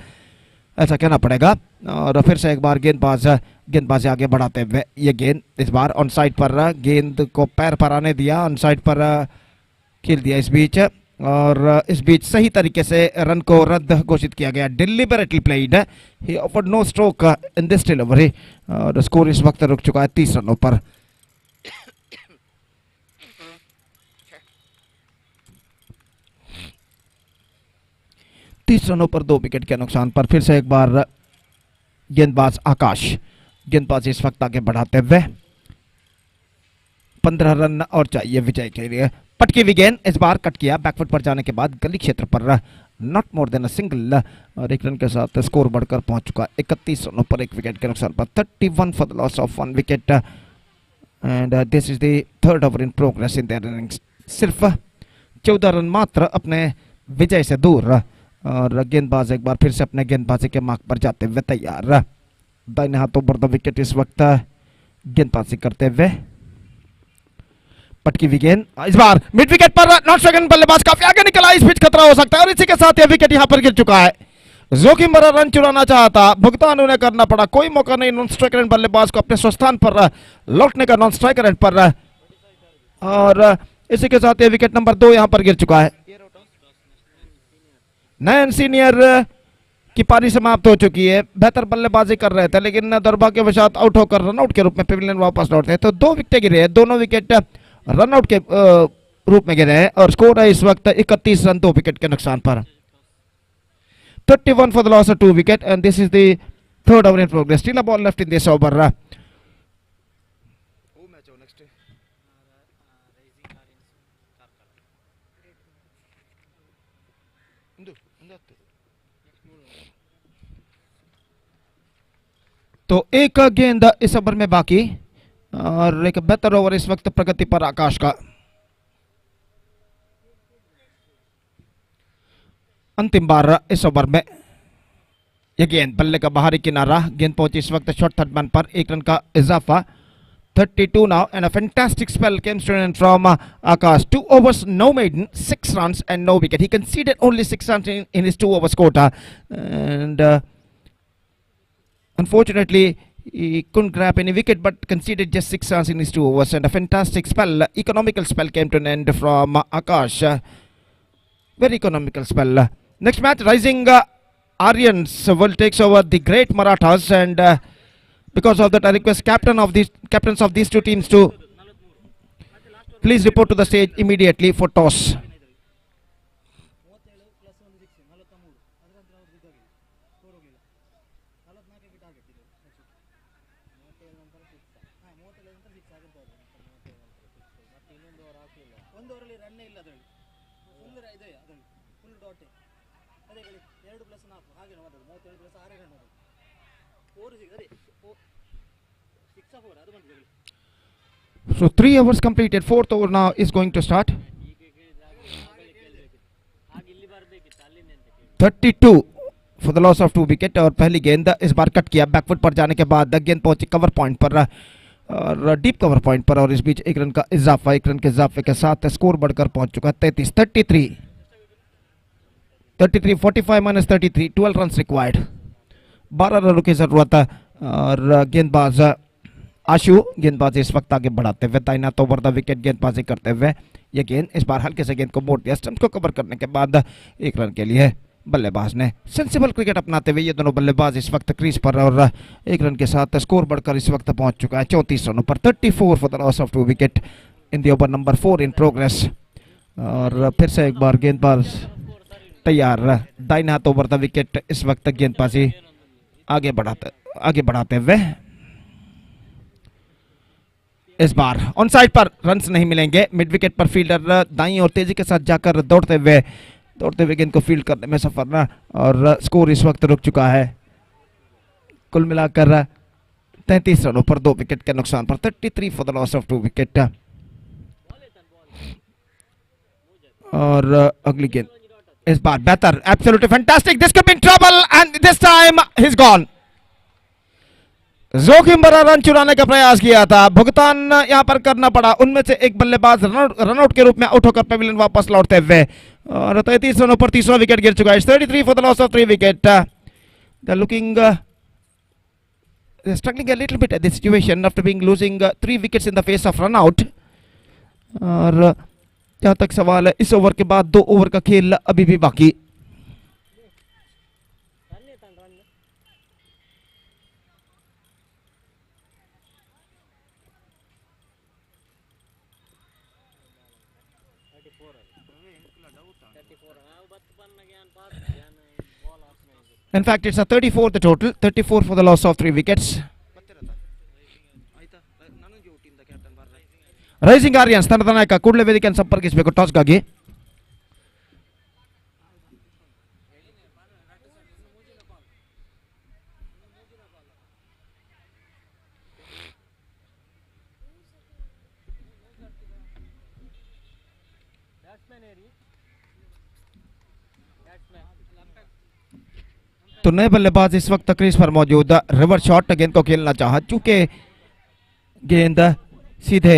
ऐसा कहना पड़ेगा, और फिर से एक बार गेंदबाजी आगे बढ़ाते हुए, ये गेंद इस बार ऑन साइड पर, गेंद को पैर पर आने दिया, ऑन साइड पर खेल दिया इस बीच, और इस बीच सही तरीके से रन को रद्द घोषित किया गया, deliberately played, he offered no stroke in this delivery, और स्कोर इस वक्त रुक चुका है 30 रनों पर। तीस रनों पर 2 विकेट के नुकसान पर फिर से एक बार गेंदबाज आकाश, गेंदबाज इस वक्त आगे बढ़ाते हुए 15 रन और चाहिए विजय के लिए। पटकी हुई गेंद इस बार कट किया, बैकफुट पर जाने के बाद गली क्षेत्र पर not more than a single, और 1 रन के साथ स्कोर बढ़कर पहुंच चुका 31 रनों पर 1 विकेट के नुकसान पर। 31 for the loss of 1 wicket, and this is the third over in progress in their innings. सिर्फ 14 रन मात्र अपने विजय से दूर, और गेंदबाज एक बार फिर से अपने गेंदबाजी के मार्ग पर जाते हुए तैयार। दाहिने हाथों पर द विकेट इस वक्त गेंदबाजी करते हुए। पटकी हुई गेंद इस बार मिड विकेट पर नॉट स्ट्राइक बल्लेबाज काफी आगे निकला, इस बीच खतरा हो सकता है, और इसी के साथ यह विकेट यहां पर गिर चुका है। जोखिम भरा रन चुराना चाहता, भुगतान उन्हें करना पड़ा, कोई मौका नहीं नॉन स्ट्राइकर बल्लेबाज को अपने स्वस्थान पर लौटने का, नॉन स्ट्राइकर पर, और इसी के साथ यह विकेट नंबर 2 यहां पर गिर चुका है। नयन सीनियर की पारी समाप्त हो चुकी है, बेहतर बल्लेबाजी कर रहे थे लेकिन दुर्भाग्यवशात आउट होकर रनआउट के रूप में पेविलियन वापस लौटते हैं। तो 2 विकेट गिरे हैं, दोनों विकेट रनआउट के रूप में गिरे हैं, और स्कोर है इस वक्त 31 रन 2 विकेट के नुकसान पर। 31 for the loss of 2 wicket, and this is the third over in progress. Still a ball left in this over. तो एक गेंद इस ओवर में बाकी, और एक बेहतर ओवर इस वक्त प्रगति पर आकाश का। अंतिम बार इस ओवर में यह गेंद बल्ले का बाहरी किनारा, गेंद पहुंची इस वक्त शॉर्ट थर्ड मैन पर, 1 रन का इजाफा। 32 now, and a fantastic spell came straight from Akash. 2 overs, no maiden, 6 runs and no wicket. He conceded only 6 runs in his 2 overs quota, and unfortunately he couldn't grab any wicket, but conceded just 6 runs in his 2 overs. And a fantastic spell, economical spell came to an end from Akash. Very economical spell. Next match, rising Aryans will takes over the great Marathas, and because of that I request captains of these 2 teams to please report to the stage immediately for toss. So 3 overs completed, 4th over now is going to start. 32 for the loss of 2 wicket, और पहली गेंद इस बार cut किया, back foot पर जाने के बाद गेंद पहुंची कवर पॉइंट पर, और डीप कवर पॉइंट पर, और इस बीच 1 रन का इजाफा, 1 रन के इजाफे के साथ स्कोर बढ़कर पहुंच चुका है 33 45 minus 33, 12 रन रिक्वायर्ड, 12 रनों की जरूरत है। और गेंदबाज आशु गेंदबाजी इस वक्त आगे बढ़ाते हुए, दाहिना तो ओवर द विकेट गेंदबाजी करते हुए, ये गेंद इस बार हल्के से गेंद को मोड़ दिया, स्टंप को कवर करने के बाद 1 रन के लिए बल्लेबाज ने सेंसिबल क्रिकेट अपनाते हुए ये दोनों बल्लेबाज इस वक्त क्रीज पर, और 1 रन के साथ स्कोर बढ़कर इस वक्त पहुंच चुका है 34 रनों पर। 34 for the loss of 2 wicket in the over number 4 in progress. और फिर से एक बार गेंदबाज तैयार, दाहिने हाथ ओवर द विकेट इस वक्त गेंदबाजी आगे बढ़ाते हुए, इस बार ऑन साइड पर रन्स नहीं मिलेंगे। मिड विकेट पर फील्डर दाईं और तेजी के साथ जाकर दौड़ते हुए गेंद को फील्ड करने में सफल रहा, और स्कोर इस वक्त रुक चुका है कुल मिलाकर 33 रनों पर 2 विकेट के नुकसान पर। 33 for the loss of 2 wicket. और अगली गेंद इस बार बेहतर, absolutely fantastic, this could be in trouble, and this time he is gone. जोखिम भरा रन चुराने का प्रयास किया था, भुगतान यहां पर करना पड़ा। उनमें से एक बल्लेबाज रनआउट के रूप में आउट होकर पेविलियन वापस लौटते हुए, और 33 रनों पर 3रा विकेट गिर चुका है। 33 for the loss of 3 wicket. They looking struggling a little bit at this situation after being losing 3 wickets in the face of run out, और जहां तक सवाल है इस ओवर के बाद 2 ओवर का खेल अभी भी बाकी। In fact, it's a 34 the total, 34 for the loss of 3 wickets. Rising Aryans ತಂಡದ ನಾಯಕ ಕೂಡಲೇ ವೇದಿಕೆಯನ್ನು ಸಂಪರ್ಕಿಸಬೇಕು ಟಾಸ್ಗಾಗಿ. तो नए बल्लेबाज इस वक्त क्रीज पर मौजूद। रिवर्स शॉट गेंद को खेलना चाहा, चूंकि गेंद सीधे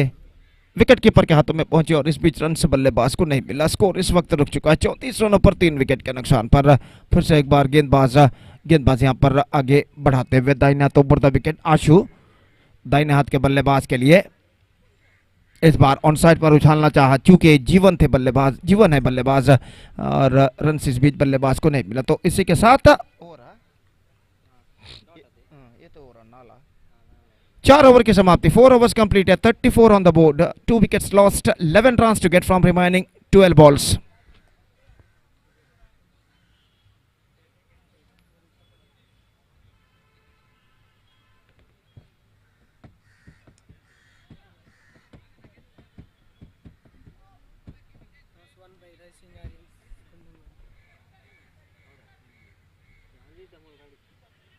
विकेट कीपर के हाथों में पहुंची और इस बीच रन से बल्लेबाज को नहीं मिला। स्कोर इस वक्त रुक चुका है 34 रनों पर 3 विकेट के नुकसान पर। फिर से एक बार गेंदबाज यहां पर आगे बढ़ाते हुए दाहिने हाथ ऊपर द विकेट आशु दाहिने हाथ के बल्लेबाज के लिए इस बार ऑन साइड पर उछालना चाहा, चूंकि जीवन है बल्लेबाज और रन इस बीच बल्लेबाज को नहीं मिला। तो इसी के साथ 4 ओवर की समाप्ति। 4 overs complete है, 34 on the board, 2 wickets lost, 11 runs to get from remaining 12 balls.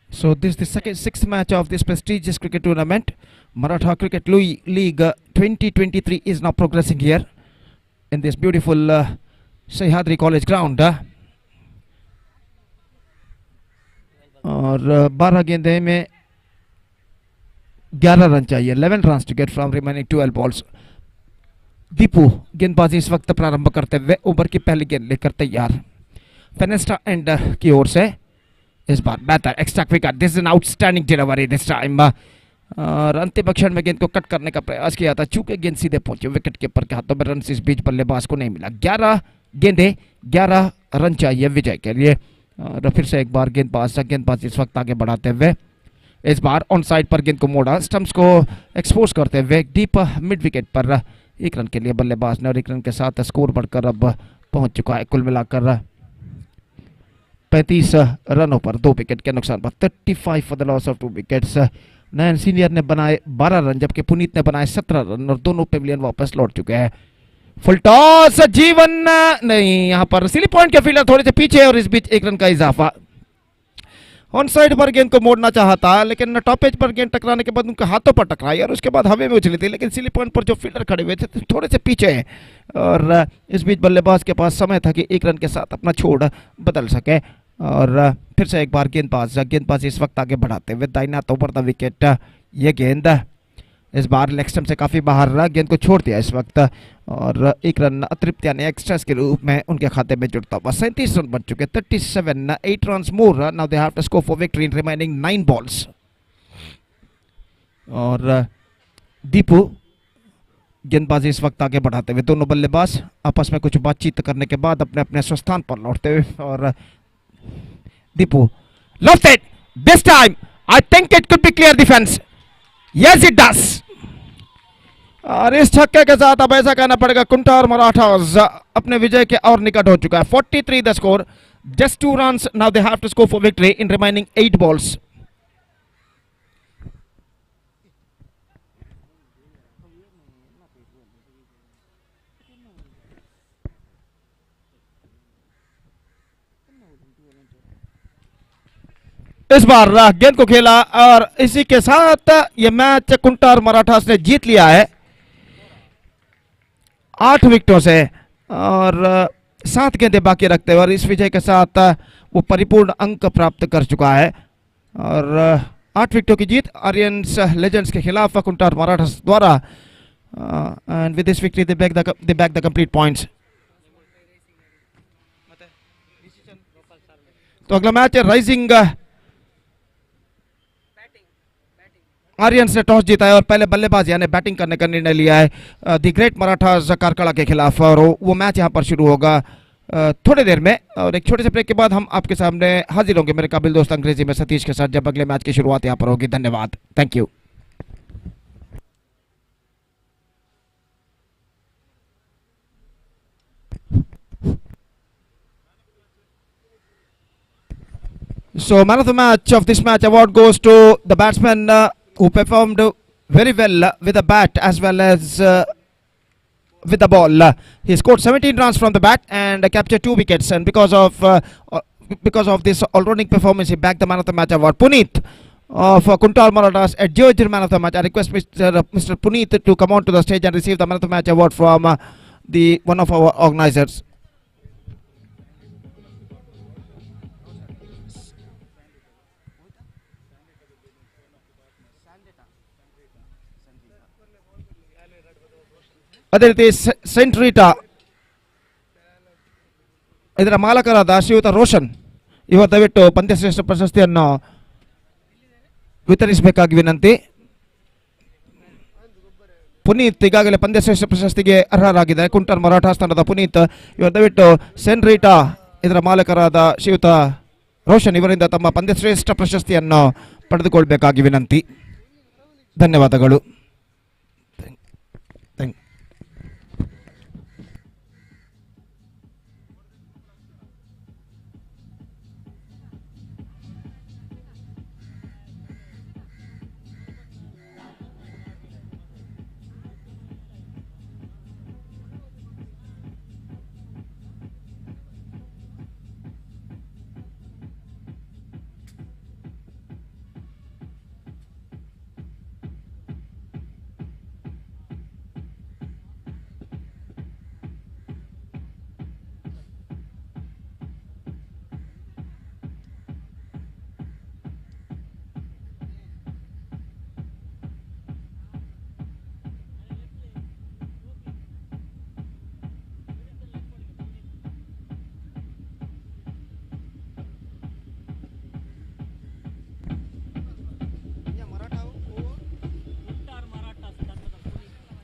So this is the sixth match of this prestigious cricket tournament. Maratha Cricket League 2023 is now progressing here in this beautiful Sahyadri College ground. और 12 गेंदे में 11 run चाहिए, 11 runs to get from remaining 12 balls. Deepu गेंदबाजी इस वक्त प्रारंभ करते हुए ओवर की पहली गेंद लेकर तैयार। फेनेस्टा एंड की ओर से इस बार बेहतर extra wicket. This is an outstanding delivery this time. और अंतिम क्षण में गेंद को कट करने का प्रयास किया था, चूंकि गेंद सीधे पहुंचे विकेट कीपर के हाथों में। रन इस बीच बल्लेबाज को नहीं मिला। 11 गेंदे 11 रन चाहिए विजय के लिए। और फिर से एक बार गेंदबाज इस वक्त आगे बढ़ाते हुए इस बार ऑन साइड पर गेंद को मोड़ा, स्टंप्स को एक्सपोज करते हुए डीप मिड विकेट पर 1 रन के लिए बल्लेबाज ने, और 1 रन के साथ स्कोर बढ़कर अब पहुंच चुका है कुल मिलाकर 35 रनों पर 2 विकेट के नुकसान पर। 35 for the loss of 2 wickets. Nayan senior ने बनाए 12 रन जबकि पुनीत ने बनाए 17 रन और दोनों पेविलियन वापस लौट चुके हैं। फुल टॉस जीवन नहीं, यहां पर सिली पॉइंट के फील्डर थोड़े से पीछे और इस बीच 1 रन का इजाफा। ऑन साइड पर गेंद को मोड़ना चाहता लेकिन टॉप एज पर गेंद टकराने के बाद उनके हाथों पर टकराई और उसके बाद हवा में उछली थी, लेकिन सिली पॉइंट पर जो फील्डर खड़े हुए थे थोड़े से पीछे हैं और इस बीच बल्लेबाज के पास समय था कि 1 रन के साथ अपना छोड़ बदल सके। और फिर से एक बार गेंदबाज इस वक्त आगे बढ़ाते हुए दाहिना हाथ ऊपर द विकेट। ये गेंद इस बार लेग स्टंप से काफी बाहर रहा, गेंद को छोड़ दिया इस वक्त और 1 रन अतिरिक्त यानी एक्स्ट्रास के रूप में उनके खाते में जुड़ता हुआ। 37 रन बन चुके, 37, 8 runs मोर। Now they have to score for victory in remaining 9 balls। और दीपू गेंदबाजी इस वक्त आगे बढ़ाते हुए दोनों बल्लेबाज आपस में कुछ बातचीत करने के बाद अपने अपने स्वस्थान पर लौटते हुए और Deepu left it this time I think it could be clear defense, yes it does। और इस छक्के के साथ अब ऐसा कहना पड़ेगा कुंटार मराठा अपने विजय के और निकट हो चुका है। 43 the score, just 2 runs, now they have to score for victory in remaining 8 balls। इस बार गेंद को खेला और इसी के साथ यह मैच कुंटार मराठास ने जीत लिया है 8 विकेटों से और 7 गेंदें बाकी रखते हुए, और इस विजय के साथ वो परिपूर्ण अंक प्राप्त कर चुका है और 8 विकेटों की जीत आर्यंस लेजेंड्स के खिलाफ कुंटार मराठास द्वारा। And with this victory they back the complete points. तो अगला मैच है राइजिंग आर्यंस ने टॉस जीता है और पहले बल्लेबाज यानी बैटिंग करने का निर्णय लिया है दी ग्रेट मराठास कारकड़ा के खिलाफ, और वो मैच यहाँ पर शुरू होगा थोड़ी देर में। और एक छोटे से ब्रेक के बाद हम आपके सामने हाजिर होंगे मेरे काबिल दोस्त अंग्रेजी में सतीश के साथ, जब अगले मैच की शुरुआत यहाँ पर होगी। धन्यवाद, thank you. So man of the match of this match award goes to the batsman who performed very well with the bat as well as with the ball. He scored 17 runs from the bat and captured 2 wickets, and because of this all-rounding performance, he bagged the man of the match award. Puneet of Kuntal Marathas adjudged man of the match. I request Mr. Puneet to come on to the stage and receive the man of the match award from the one of our organizers. ಅದೇ ರೀತಿ scent Rita ಇದರ ಮಾಲಕರಾದ ಶ್ರೀಯುತ ರೋಷನ್ ಇವರು ದಯವಿಟ್ಟು ಪಂದ್ಯಶ್ರೇಷ್ಠ ಪ್ರಶಸ್ತಿಯನ್ನು ವಿತರಿಸಬೇಕಾಗಿ ವಿನಂತಿ. ಪುನೀತ್ ಈಗಾಗಲೇ ಪಂದ್ಯಶ್ರೇಷ್ಠ ಪ್ರಶಸ್ತಿಗೆ ಅರ್ಹರಾಗಿದ್ದಾರೆ. ಕುಂಟರ್ ಮರಾಠಾ ಸ್ಥಾನದ ಪುನೀತ್ ಇವರು ದಯವಿಟ್ಟು ಸೆಂಟ್ ರೀಟಾ ಇದರ ಮಾಲಕರಾದ ಶ್ರೀಯುತ ರೋಷನ್ ಇವರಿಂದ ತಮ್ಮ ಪಂದ್ಯಶ್ರೇಷ್ಠ ಪ್ರಶಸ್ತಿಯನ್ನು ಪಡೆದುಕೊಳ್ಬೇಕಾಗಿ ವಿನಂತಿ. ಧನ್ಯವಾದಗಳು.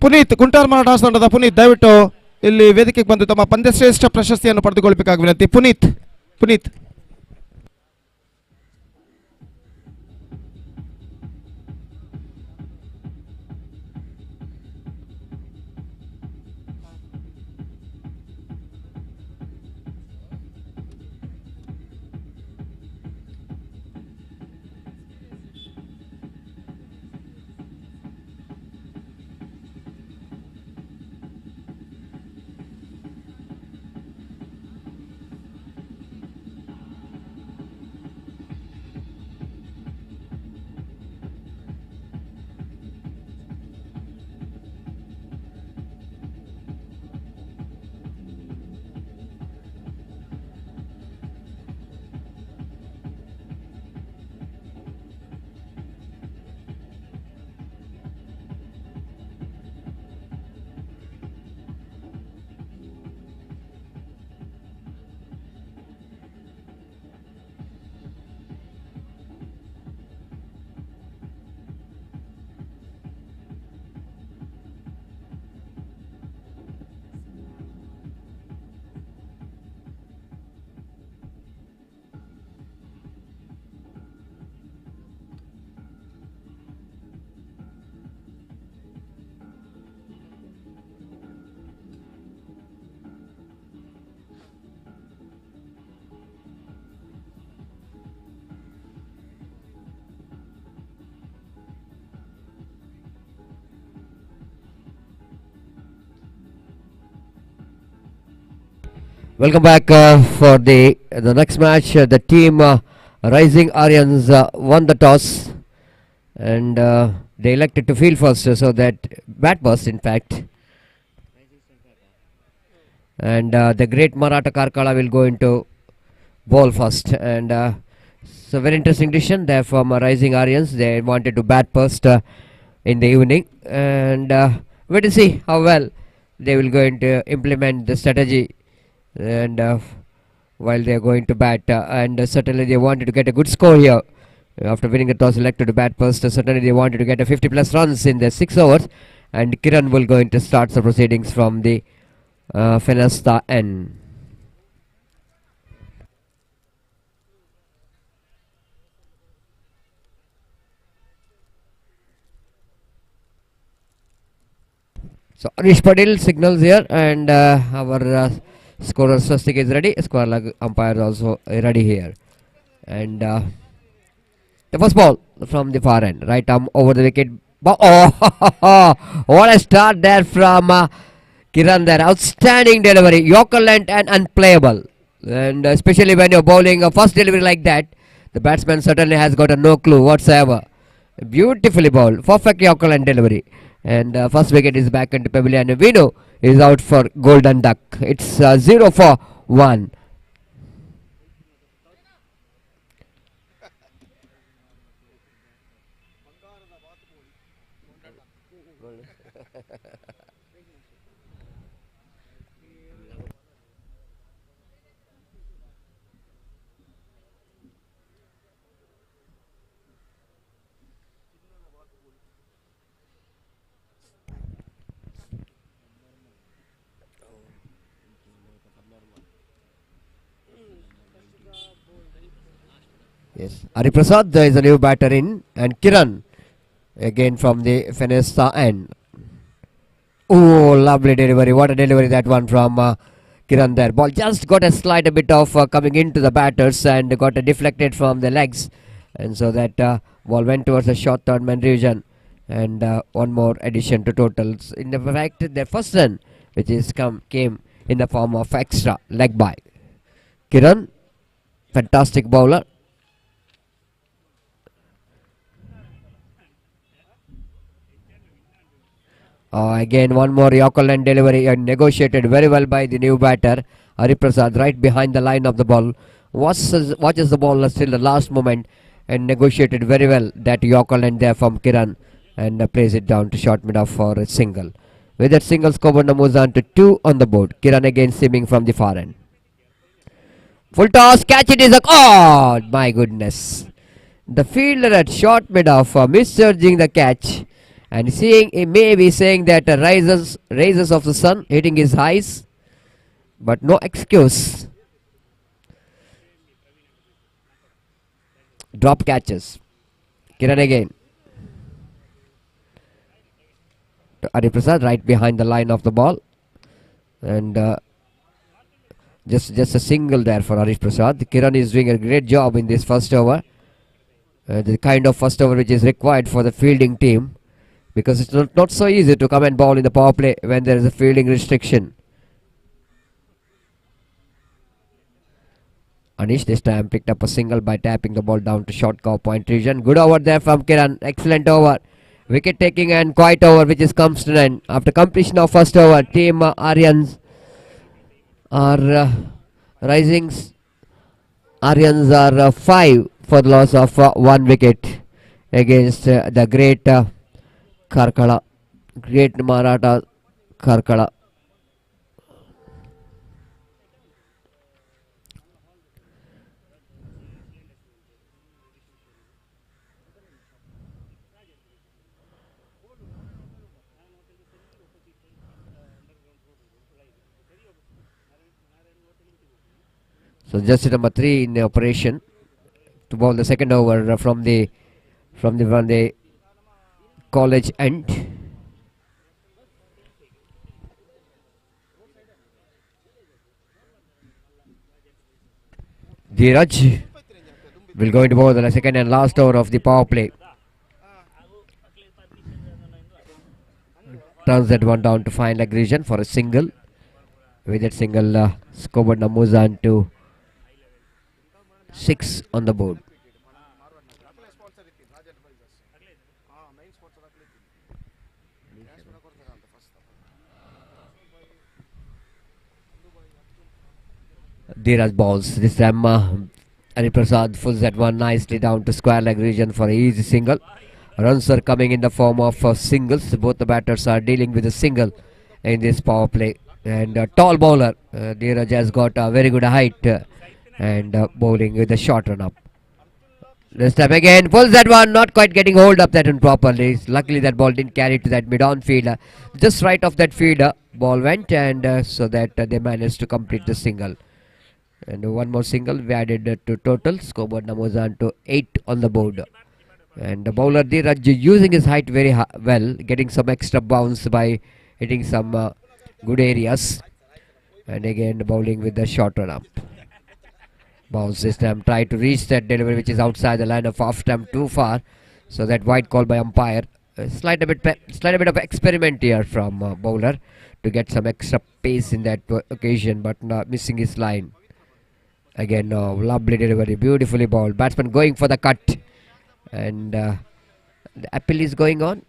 ಪುನೀತ್ ಕುಂಟಾರ್ ಮರಾಠಾ ತಂಡದ ಪುನೀತ್ ದಯವಿಟ್ಟು ಇಲ್ಲಿ ವೇದಿಕೆಗೆ ಬಂದು ತಮ್ಮ ಪಂದ್ಯಶ್ರೇಷ್ಠ ಪ್ರಶಸ್ತಿಯನ್ನು ಪಡೆದುಕೊಳ್ಳಬೇಕಾಗಿ ವಿನಂತಿ. Puneeth
Welcome back for the next match. The team Rising Aryans won the toss and they elected to field first, so that bat first in fact. And the great Maratha Karkala will go into ball first, and it's a very interesting decision there from Rising Aryans. They wanted to bat first in the evening, and wait to see how well they will going to implement the strategy, and while they are going to bat, and certainly they wanted to get a good score here after winning the toss, elected to bat first. Certainly they wanted to get a 50 plus runs in the 6 overs, and Kiran will going to start the proceedings from the Fenesta end. So Anish Patel signals here, and our scorer Swastik is ready. Square leg umpire is also ready here, and the first ball from the far end, right arm over the wicket. Oh, what a start there from Kiran there. Outstanding delivery, Yorker length and unplayable, and especially when you're bowling a first delivery like that, the batsman certainly has got a no clue whatsoever. Beautifully bowled, perfect Yorker length delivery. And first wicket is back into pavilion, and Vino is out for golden duck. It's 0 for 1. Yes, Hariprasad is a new batter in, and Kiran again from the Fenesta end. Oh, lovely delivery! What a delivery that one from Kiran there. Ball just got a slight a bit of coming into the batters and got deflected from the legs, and so that ball went towards the short third man region, and one more addition to totals. In the fact, the first run which is came in the form of extra leg by Kiran, fantastic bowler. Again one more Yorker line delivery, and negotiated very well by the new batter Hariprasad right behind the line of the ball. Watches the ball till the last moment and negotiated very well that Yorker line there from Kiran, and plays it down to short mid off for a single. With that single, scoreboard moves on to 2 on the board. Kiran again seaming from the far end. Full toss, catch it is a... Oh my goodness. The fielder at short mid off misjudging the catch, and he may be saying that raises of the sun hitting his eyes, but no excuse. Drop catches. Kiran again. Hariprasad right behind the line of the ball, and just a single there for Hariprasad. Kiran is doing a great job in this first over, the kind of first over which is required for the fielding team, because it's not so easy to come and bowl in the power play when there is a fielding restriction. Anish this time picked up a single by tapping the ball down to short cow point region. Good over there from Kiran. Excellent over. Wicket taking and quiet over which is comes to an end. After completion of first over, team Aryans are rising. Aryans are 5 for the loss of 1 wicket against the great Karkala, great Maratha Karkala. So just number 3 in the operation to bowl the second over from the college end. Dheeraj will go into bowl the second and last over of the power play. Turns that one down to fine leg region for a single. With that single, scoreboard moves on to 6 on the board. Dheeraj balls. This time Hariprasad pulls that one nicely down to square leg region for an easy single. Runs are coming in the form of singles. Both the batters are dealing with a single in this power play. And tall bowler Dheeraj has got a very good height and bowling with a short run up. This time again, pulls that one, not quite getting hold of that one properly. Luckily, that ball didn't carry to that mid-on fielder. Just right off that fielder, ball went, and so that they managed to complete the single. And one more single, we added to total. Scoreboard numbers on to 8 on the board. And the bowler Dheeraj using his height very well, getting some extra bounce by hitting some good areas. And again, bowling with the short run up. Bounce this time, try to reach that delivery which is outside the line of off stump too far. So that wide call by umpire. Slight bit of experiment here from bowler to get some extra pace in that occasion, but missing his line. Again, lovely delivery, beautifully bowled. Batsman going for the cut, and the appeal is going on.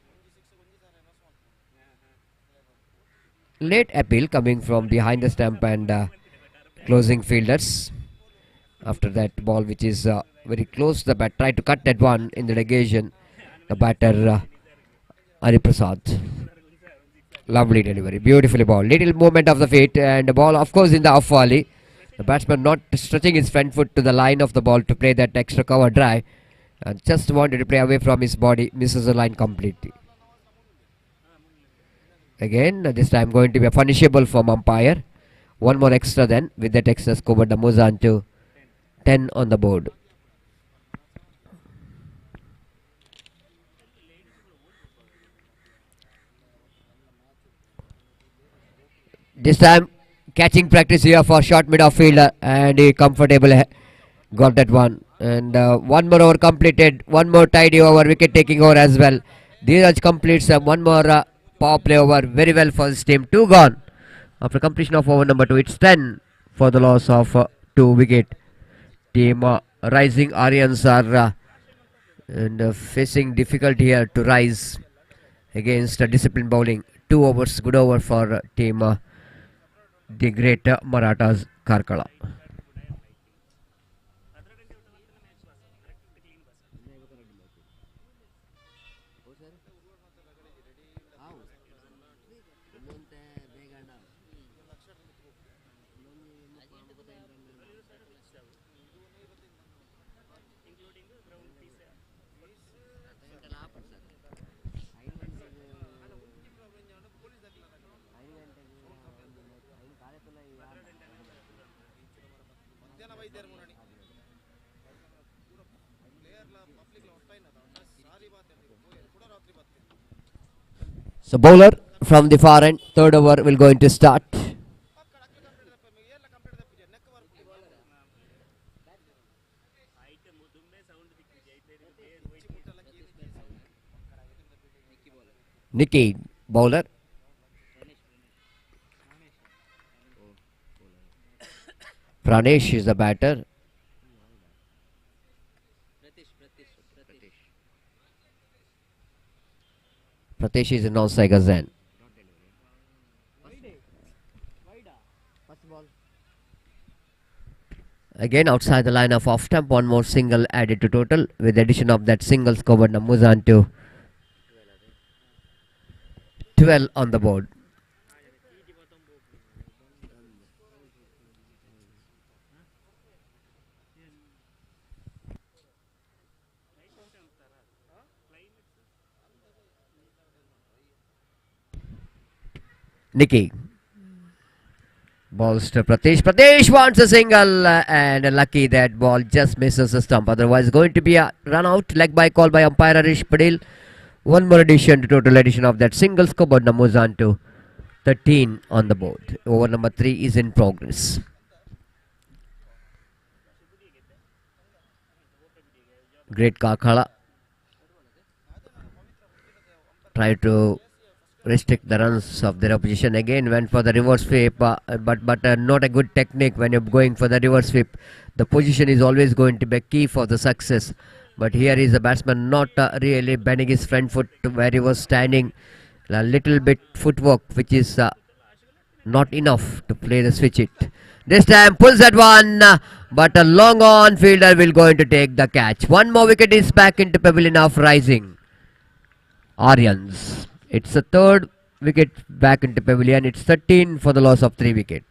Late appeal coming from behind the stump and closing fielders. After that ball which is very close to the bat, try to cut that one in the negation. The batter Hariprasad. Lovely delivery, beautifully ball. Little movement of the feet and the ball of course in the off volley. The batsman not stretching his front foot to the line of the ball to play that extra cover drive. And just wanted to play away from his body, misses the line completely. Again, this time going to be a punishable from umpire. One more extra then, with that extra score, the moves on to 10 on the board. This time catching practice here for short mid off fielder, and he comfortable got that one. And one more over completed, one more tidy over, wicket taking over as well. Dheeraj completes one more power play over, very well for his team. 2 gone after completion of over number 2. It's 10 for the loss of 2 wicket. Team rising Aryans are facing difficulty here to rise against disciplined bowling. 2 overs, good over for team the great Marathas Karkala. So bowler from the far end, third over will going to start. Nicky, bowler. Pranesh is the batter. Pratesh is a non-strike Gazan. Again outside the line of off stump, one more single added to total. With the addition of that single scored moves on to 12 on the board. Nicky. Balls to Pratesh. Pratesh wants a single and lucky that ball just misses the stump. Otherwise going to be a run out. Leg by call by umpire Harish Padil. One more addition to total addition of that single scoreboard moves on to 13 on the board. Over number 3 is in progress. Great Kakhala. Try to restrict the runs of their opposition. Again went for the reverse sweep, but not a good technique when you're going for the reverse sweep. The position is always going to be key for the success, but here is the batsman not really bending his front foot to where he was standing. A little bit footwork which is not enough to play the switch it. This time pulls that one, but a long on fielder will going to take the catch. One more wicket is back into pavilion of rising Aryans. It's the third wicket back into pavilion. It's 13 for the loss of 3 wickets.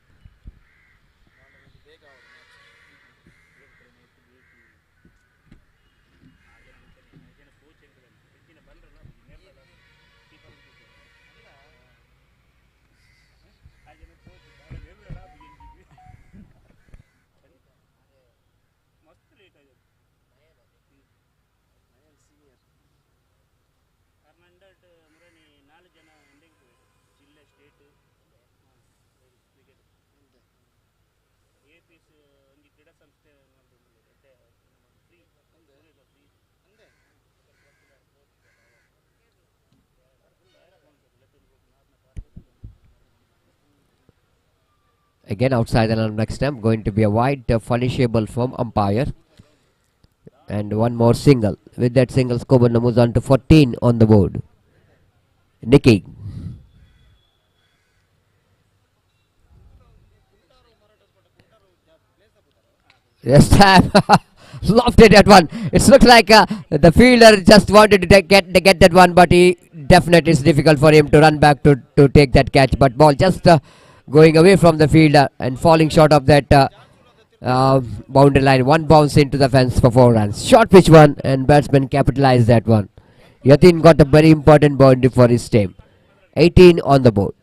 Again outside the line next time, going to be a wide punishable from umpire. And one more single. With that single, Scoburn moves on to 14 on the board. Nicky. This time, lofted that one. It looks like the fielder just wanted to get that one, but he definitely it's difficult for him to run back to take that catch. But ball just going away from the fielder and falling short of that boundary line. One bounce into the fence for 4 runs. Short pitch one, and batsman capitalized that one. Yatin got a very important boundary for his team. 18 on the board.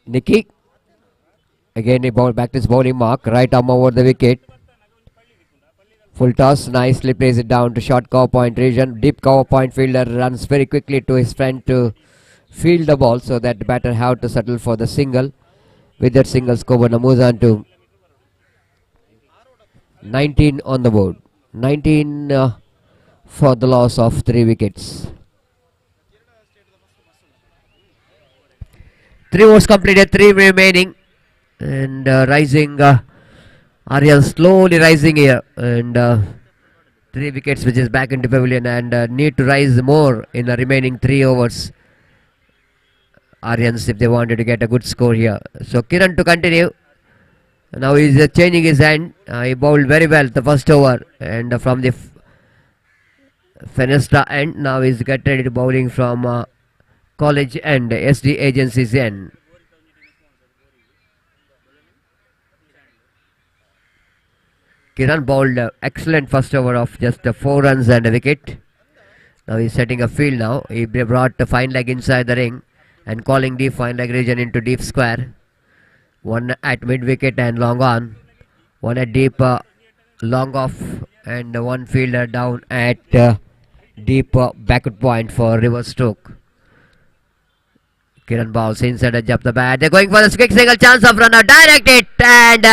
Nicky. Again, he ball back to his bowling mark. Right arm over the wicket. Full toss. Nicely plays it down to short cover point region. Deep cover point fielder runs very quickly to his friend to field the ball, so that the batter have to settle for the single. With that single, Scoburn moves on to 19 on the board. 19 for the loss of 3 wickets. 3 overs completed, 3 remaining, and rising. Adyar slowly rising here, and 3 wickets, which is back into pavilion, and need to rise more in the remaining 3 overs. Aryans, if they wanted to get a good score here. So Kiran to continue. Now he is changing his hand. He bowled very well the first over, and from the Fenestra end, now he's get ready to bowling from college end, SD agencies end. Kiran bowled excellent first over of just 4 runs and a wicket. Now he's setting a field now. He brought the fine leg inside the ring and calling deep fine leg region into deep square. One at mid wicket and long on. One at deep long off, and one fielder down at deep backward point for reverse stroke. Kiran bowls inside, edge up the bat. They're going for the quick single, chance of run out, direct it, and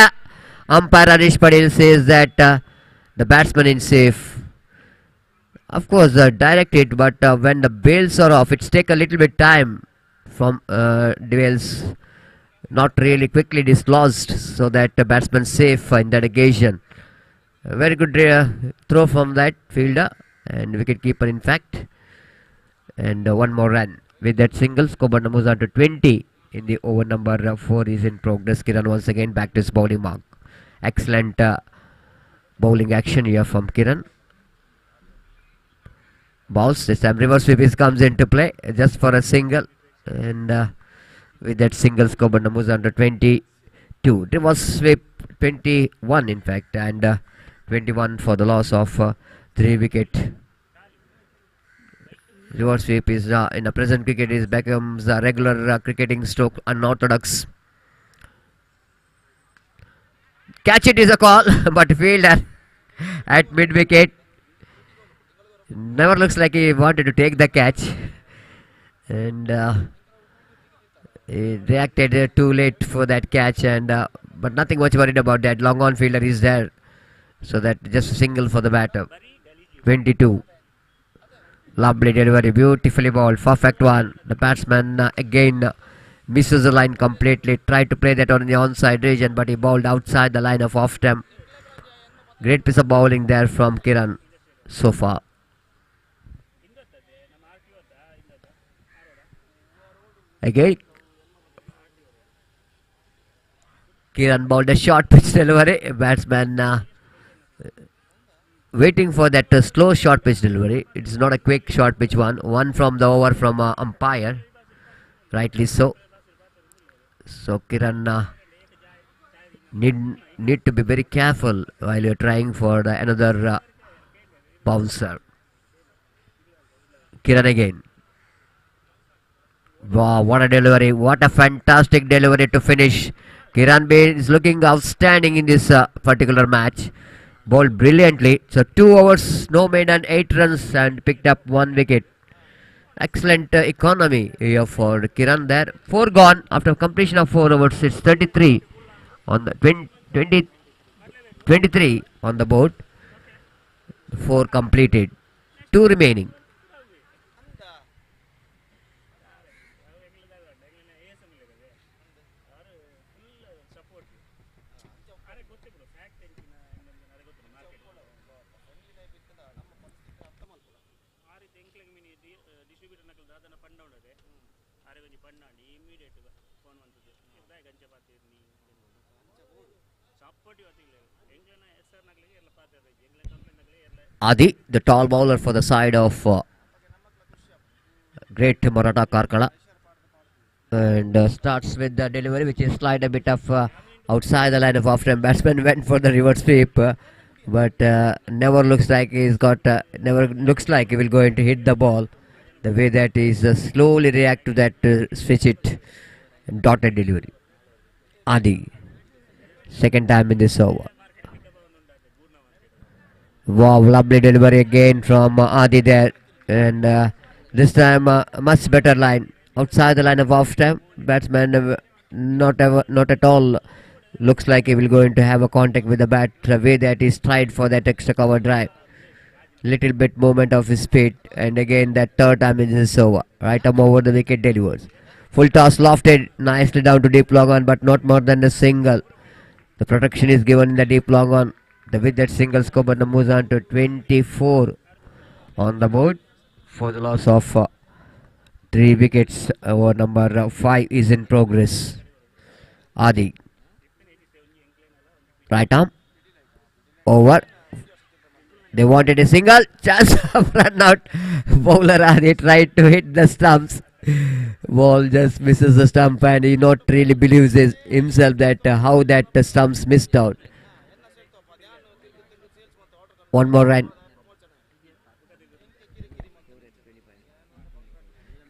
umpire Anish Padil says that the batsman is safe. Of course, direct it, but when the bails are off, it's take a little bit time from duels. Not really quickly dislodged, so that the batsman safe in that occasion. A very good throw from that fielder and wicket keeper, in fact. And one more run. With that single, Scoburn moves on to 20 in the over number 4 is in progress. Kiran once again back to his bowling mark. Excellent bowling action here from Kiran. Balls, this time reverse sweep comes into play just for a single, and with that single, Scoburn moves on to 22. Reverse sweep 21 in fact, and 21 for the loss of 3 wicket. Reverse sweep is in the present cricket is becomes a regular cricketing stroke unorthodox. Catch it is a call, but fielder at mid wicket never looks like he wanted to take the catch, and he reacted too late for that catch, and but nothing much worried about that. Long on fielder is there, so that just a single for the batter. 22. Lovely delivery, beautifully bowled, perfect one. The batsman again misses the line completely. Tried to play that on the onside region, but he bowled outside the line of off stump. Great piece of bowling there from Kiran so far. Again, Kiran bowled a short pitch delivery. Batsman waiting for that slow short pitch delivery. It's not a quick short pitch one. One from the over from umpire. Rightly so. So Kiran need to be very careful while you're trying for another bouncer. Kiran again. Wow, what a delivery. What a fantastic delivery to finish Kiran Bain is looking outstanding in this particular match. Bowled brilliantly. So 2 overs, no maiden, 8 runs and picked up 1 wicket. Excellent economy here for Kiran there. 4 gone after completion of 4 overs. It's 33 on the 23 on the board. 4 completed. 2 remaining. Adi, the tall bowler for the side of Great Maratha Karkala, and starts with the delivery, which is slight a bit of outside the line of off time. Batsman went for the reverse sweep, but never looks like he will going to hit the ball. The way that is slowly react to that switch it and dotted delivery. Adi, second time in this over. Wow, lovely delivery again from Adi there, and this time much better line outside the line of off time. Batsman not at all looks like he will going to have a contact with the bat. The way that is tried for that extra cover drive, little bit movement of his speed, and again that third time in this over. Right arm over the wicket delivers. Full toss lofted nicely down to deep long on, but not more than a single. The protection is given in the deep long on. With that single score, but moves on to 24 on the board for the loss of 3 wickets. Over number 5 is in progress. Adi, right arm over. They wanted a single chance of run out. Bowler Adi tried to hit the stumps. Ball just misses the stump, and he not really believes himself that how that stumps missed out. One more run.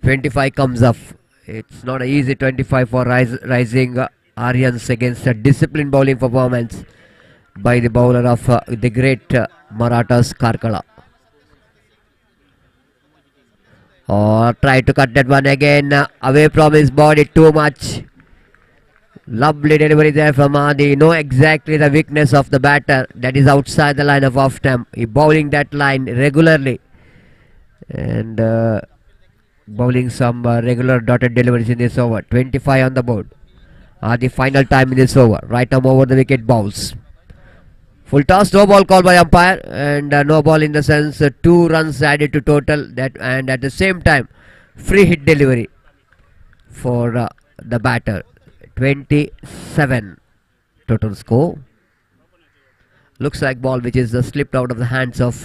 25 comes up. It's not an easy 25 for rising Aryans against a disciplined bowling performance by the bowler of the great Marathas Karkala. Try to cut that one again. Away from his body too much. Lovely delivery there from Adi. Know exactly the weakness of the batter. That is outside the line of off stump. He bowling that line regularly. And bowling some regular dotted deliveries in this over. 25 on the board. Adi final time in this over. Right arm over the wicket bowls. Full toss, no ball called by umpire. And no ball in the sense 2 runs added to total. That, and at the same time free hit delivery for the batter. 27 total score. Looks like ball which is slipped out of the hands of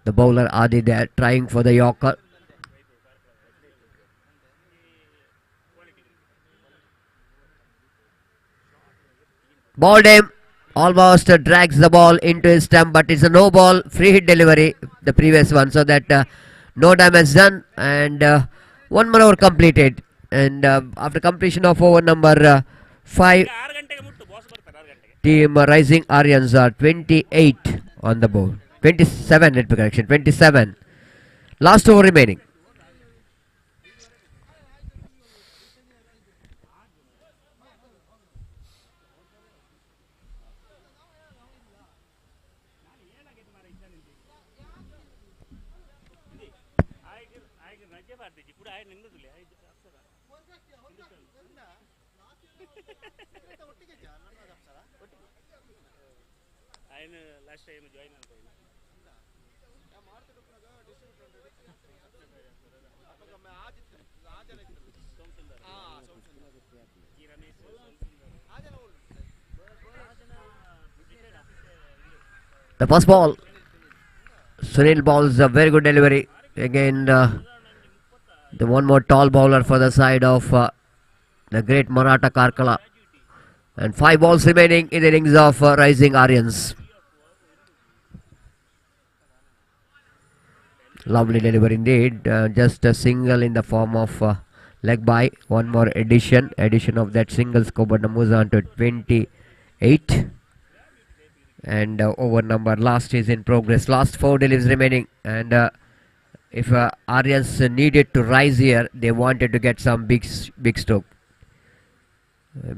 the bowler Adi there, trying for the Yorker. Balled him, almost drags the ball into his stump, but it's a no ball, free hit delivery, the previous one, so that no damage done, and 1 more over completed. And after completion of over number 5, team Rising Aryans are 28 on the board. 27, let me correction, 27. Last over remaining. The first ball, Sunil bowls a very good delivery. Again, the one more tall bowler for the side of the great Maratha Karkala. And 5 balls remaining in the innings of Rising Aryans. Lovely delivery indeed. Just a single in the form of leg by. One more addition of that single scoreboard moves on to 28. And over number last is in progress. Last 4 deliveries remaining. And if Aryans needed to rise here, they wanted to get some big stroke.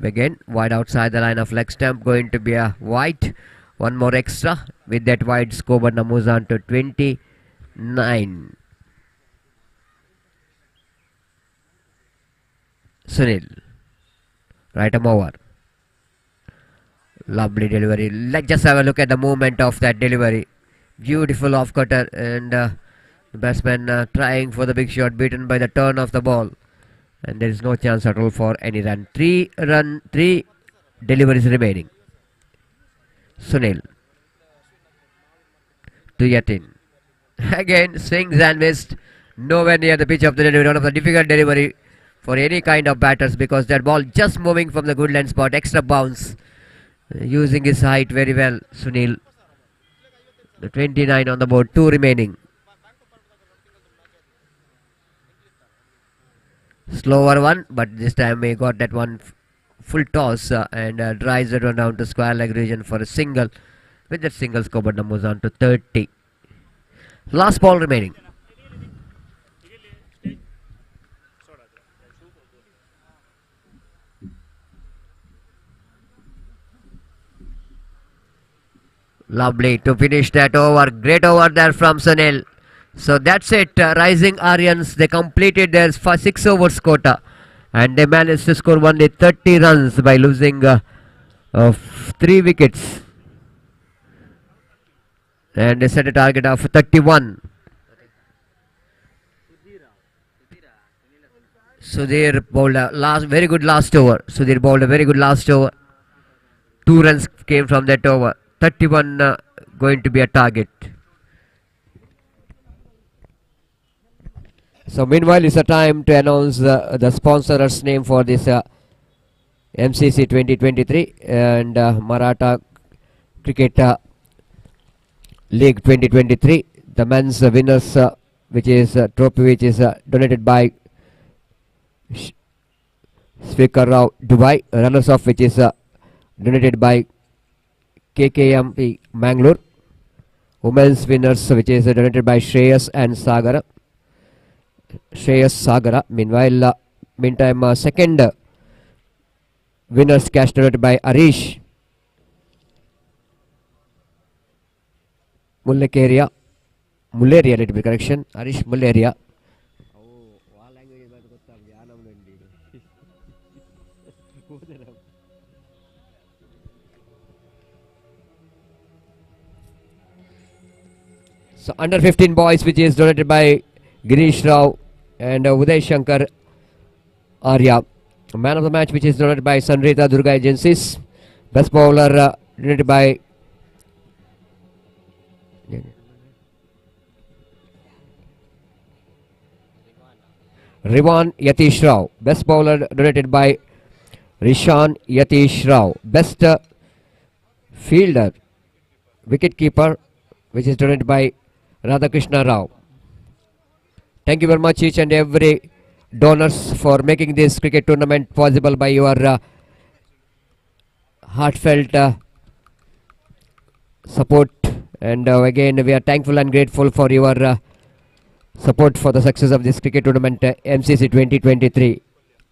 Again, wide outside the line of leg stump, going to be a wide. One more extra. With that wide, scoreboard moves on to 29. Sunil, right arm over. Lovely delivery. Let's just have a look at the movement of that delivery. Beautiful off cutter, and the batsman trying for the big shot, beaten by the turn of the ball, and there is no chance at all for any run. 3 deliveries remaining. Sunil to Yatin. Again, swings and missed. Nowhere near the pitch of the delivery. One of the difficult delivery for any kind of batters, because that ball just moving from the good land spot. Extra bounce. Using his height very well, Sunil. The 29 on the board. 2 remaining. Slower one, but this time we got that one full toss and drives that one down to square leg region for a single. With that single, scoreboard moves on to 30. Last ball remaining. Lovely to finish that over. Great over there from Sunil. So that's it. Rising Aryans, they completed their 6 overs quota, and they managed to score only 30 runs by losing 3 wickets. And they set a target of 31. Sudhir bowled a very good last over. Sudhir bowled a very good last over. 2 runs came from that over. 31 going to be a target. So meanwhile, it's a time to announce the sponsor's name for this MCC 2023 and Maratha Cricket League 2023. The men's winners, which is trophy, which is donated by Speaker Rao Dubai. Runners off, which is donated by KKMP Mangalore. Women's winners, which is donated by Shreyas and Sagara. Meantime, second winners cash donated by Arish Mulleria, let me correction, Arish Mulleria. So under 15 boys, which is donated by Girish Rao and Uday Shankar Arya. Man of the match, which is donated by Sanrita Durga Agencies. Best bowler donated by Rivan Yatish Rao. Best bowler donated by Rishan Yatish Rao. Best fielder, wicket keeper, which is donated by Radhakrishna Rao. Thank you very much, each and every donors, for making this cricket tournament possible by your heartfelt support. And again, we are thankful and grateful for your support for the success of this cricket tournament, MCC 2023,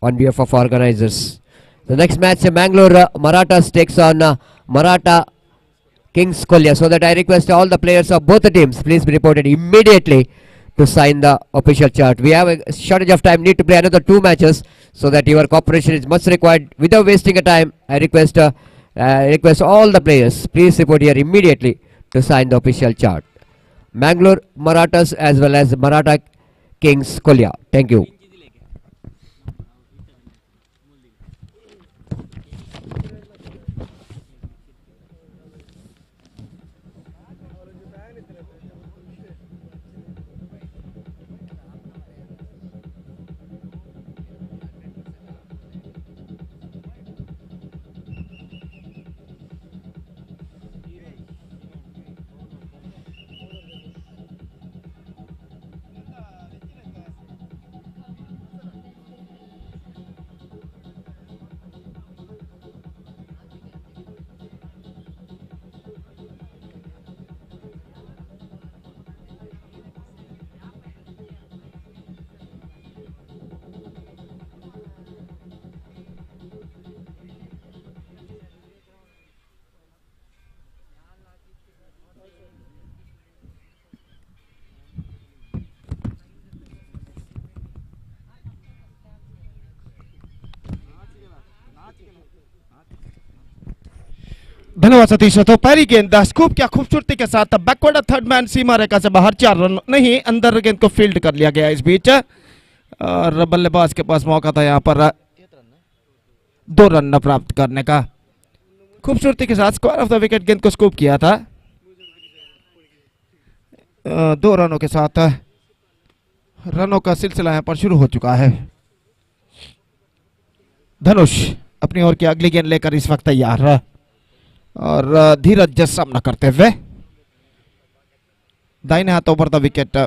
on behalf of organizers. The next match, Mangalore Marathas takes on Maratha Kings Kolya. So that I request all the players of both the teams, please be reported immediately to sign the official chart. We have a shortage of time, need to play another 2 matches, so that your cooperation is much required. Without wasting a time, I request all the players, please report here immediately to sign the official chart. Mangalore Marathas as well as Maratha Kings Kolya. Thank you.
धन्यवाद सतीश। तो पहली गेंद scoop क्या खूबसूरती के साथ backward third man सीमा रेखा से बाहर, 4 रन नहीं, अंदर गेंद को फील्ड कर लिया गया इस बीच, और बल्लेबाज के पास मौका था यहाँ पर 2 रन प्राप्त करने का। खूबसूरती के साथ स्क्वायर ऑफ द विकेट गेंद को स्कूप किया था। 2 रनों के साथ रनों का सिलसिला यहाँ पर शुरू हो चुका है। धनुष अपनी ओर की अगली गेंद लेकर इस वक्त तैयार है, और धीरज सामना करते हुए दाहिने हाथ over the wicket,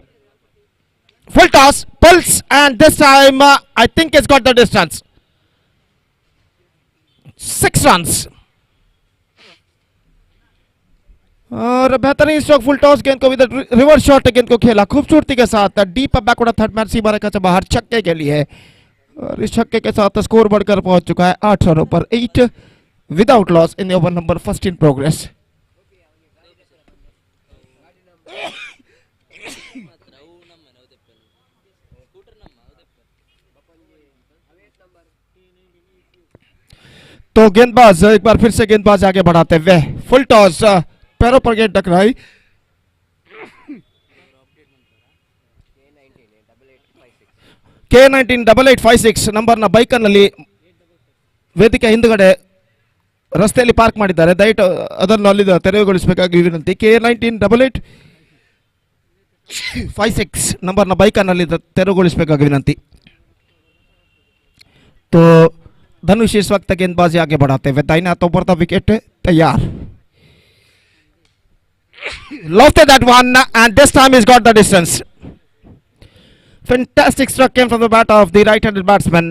full toss, pulse, and this time I think it's got the distance, 6 runs. और बेहतरीन स्ट्रोक, फुल टॉस गेंद को विद रिवर्स शॉट गेंद को खेला खूबसूरती के साथ डीप बैकवर्ड थर्ड मैन सीमा रेखा से बाहर छक्के के लिए, और इस छक्के के साथ स्कोर बढ़कर पहुंच चुका है 8 रनों पर, 8 without loss in the over number first in progress. तो गेंदबाज एक बार फिर से गेंदबाज आगे बढ़ाते हुए, फुल टॉस, पैरों पर गेंद टकराई, K198856 ನಂಬರ್ನ ಬೈಕನ್ನಲ್ಲಿ ವೇದಿಕೆ ಹಿಂದುಗಡೆ ರಸ್ತೆಯಲ್ಲಿ ಪಾರ್ಕ್ ಮಾಡಿದ್ದಾರೆ, ದಯವಿಟ್ಟು ಅದನ್ನು ಅಲ್ಲಿ ತೆರವುಗೊಳಿಸಬೇಕಾಗಿ ವಿನಂತಿ। K198856 ನಂಬರ್ನ ಬೈಕನ್ನಲ್ಲಿ ತೆರವುಗೊಳಿಸಬೇಕಾಗಿ ವಿನಂತಿ। तो धनुष इस वक्त गेंदबाजी आगे बढ़ाते हुए दाहिने हाथों पर था विकेट तैयार, lofted that one and this time he's got the distance. Fantastic struck came from the bat of the right-handed batsman,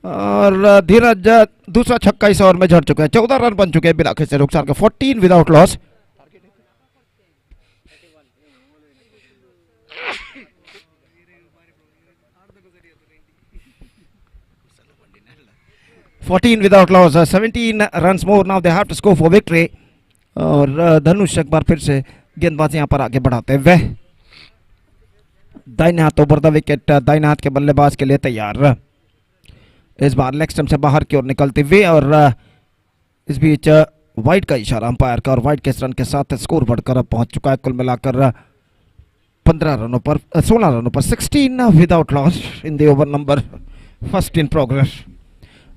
और धीरज दूसरा छक्का इस ओवर में झड़ चुका है। 14 रन बन चुके हैं बिना किसी नुकसान के, 14 without loss. Without loss, 17 run more, now they have to score for victory. और धनुष एक बार फिर से गेंदबाजी यहाँ पर आगे बढ़ाते हुए दाहिने हाथ ओवर द विकेट, दाहिने हाथ के बल्लेबाज के लिए तैयार, इस बार लेग स्टंप से बाहर की ओर निकलते हुए, और इस बीच वाइड का इशारा अंपायर का, और वाइड के रन के साथ स्कोर बढ़कर पहुंच चुका है कुल मिलाकर 16 रनों पर, 16 without loss in the over number first in progress.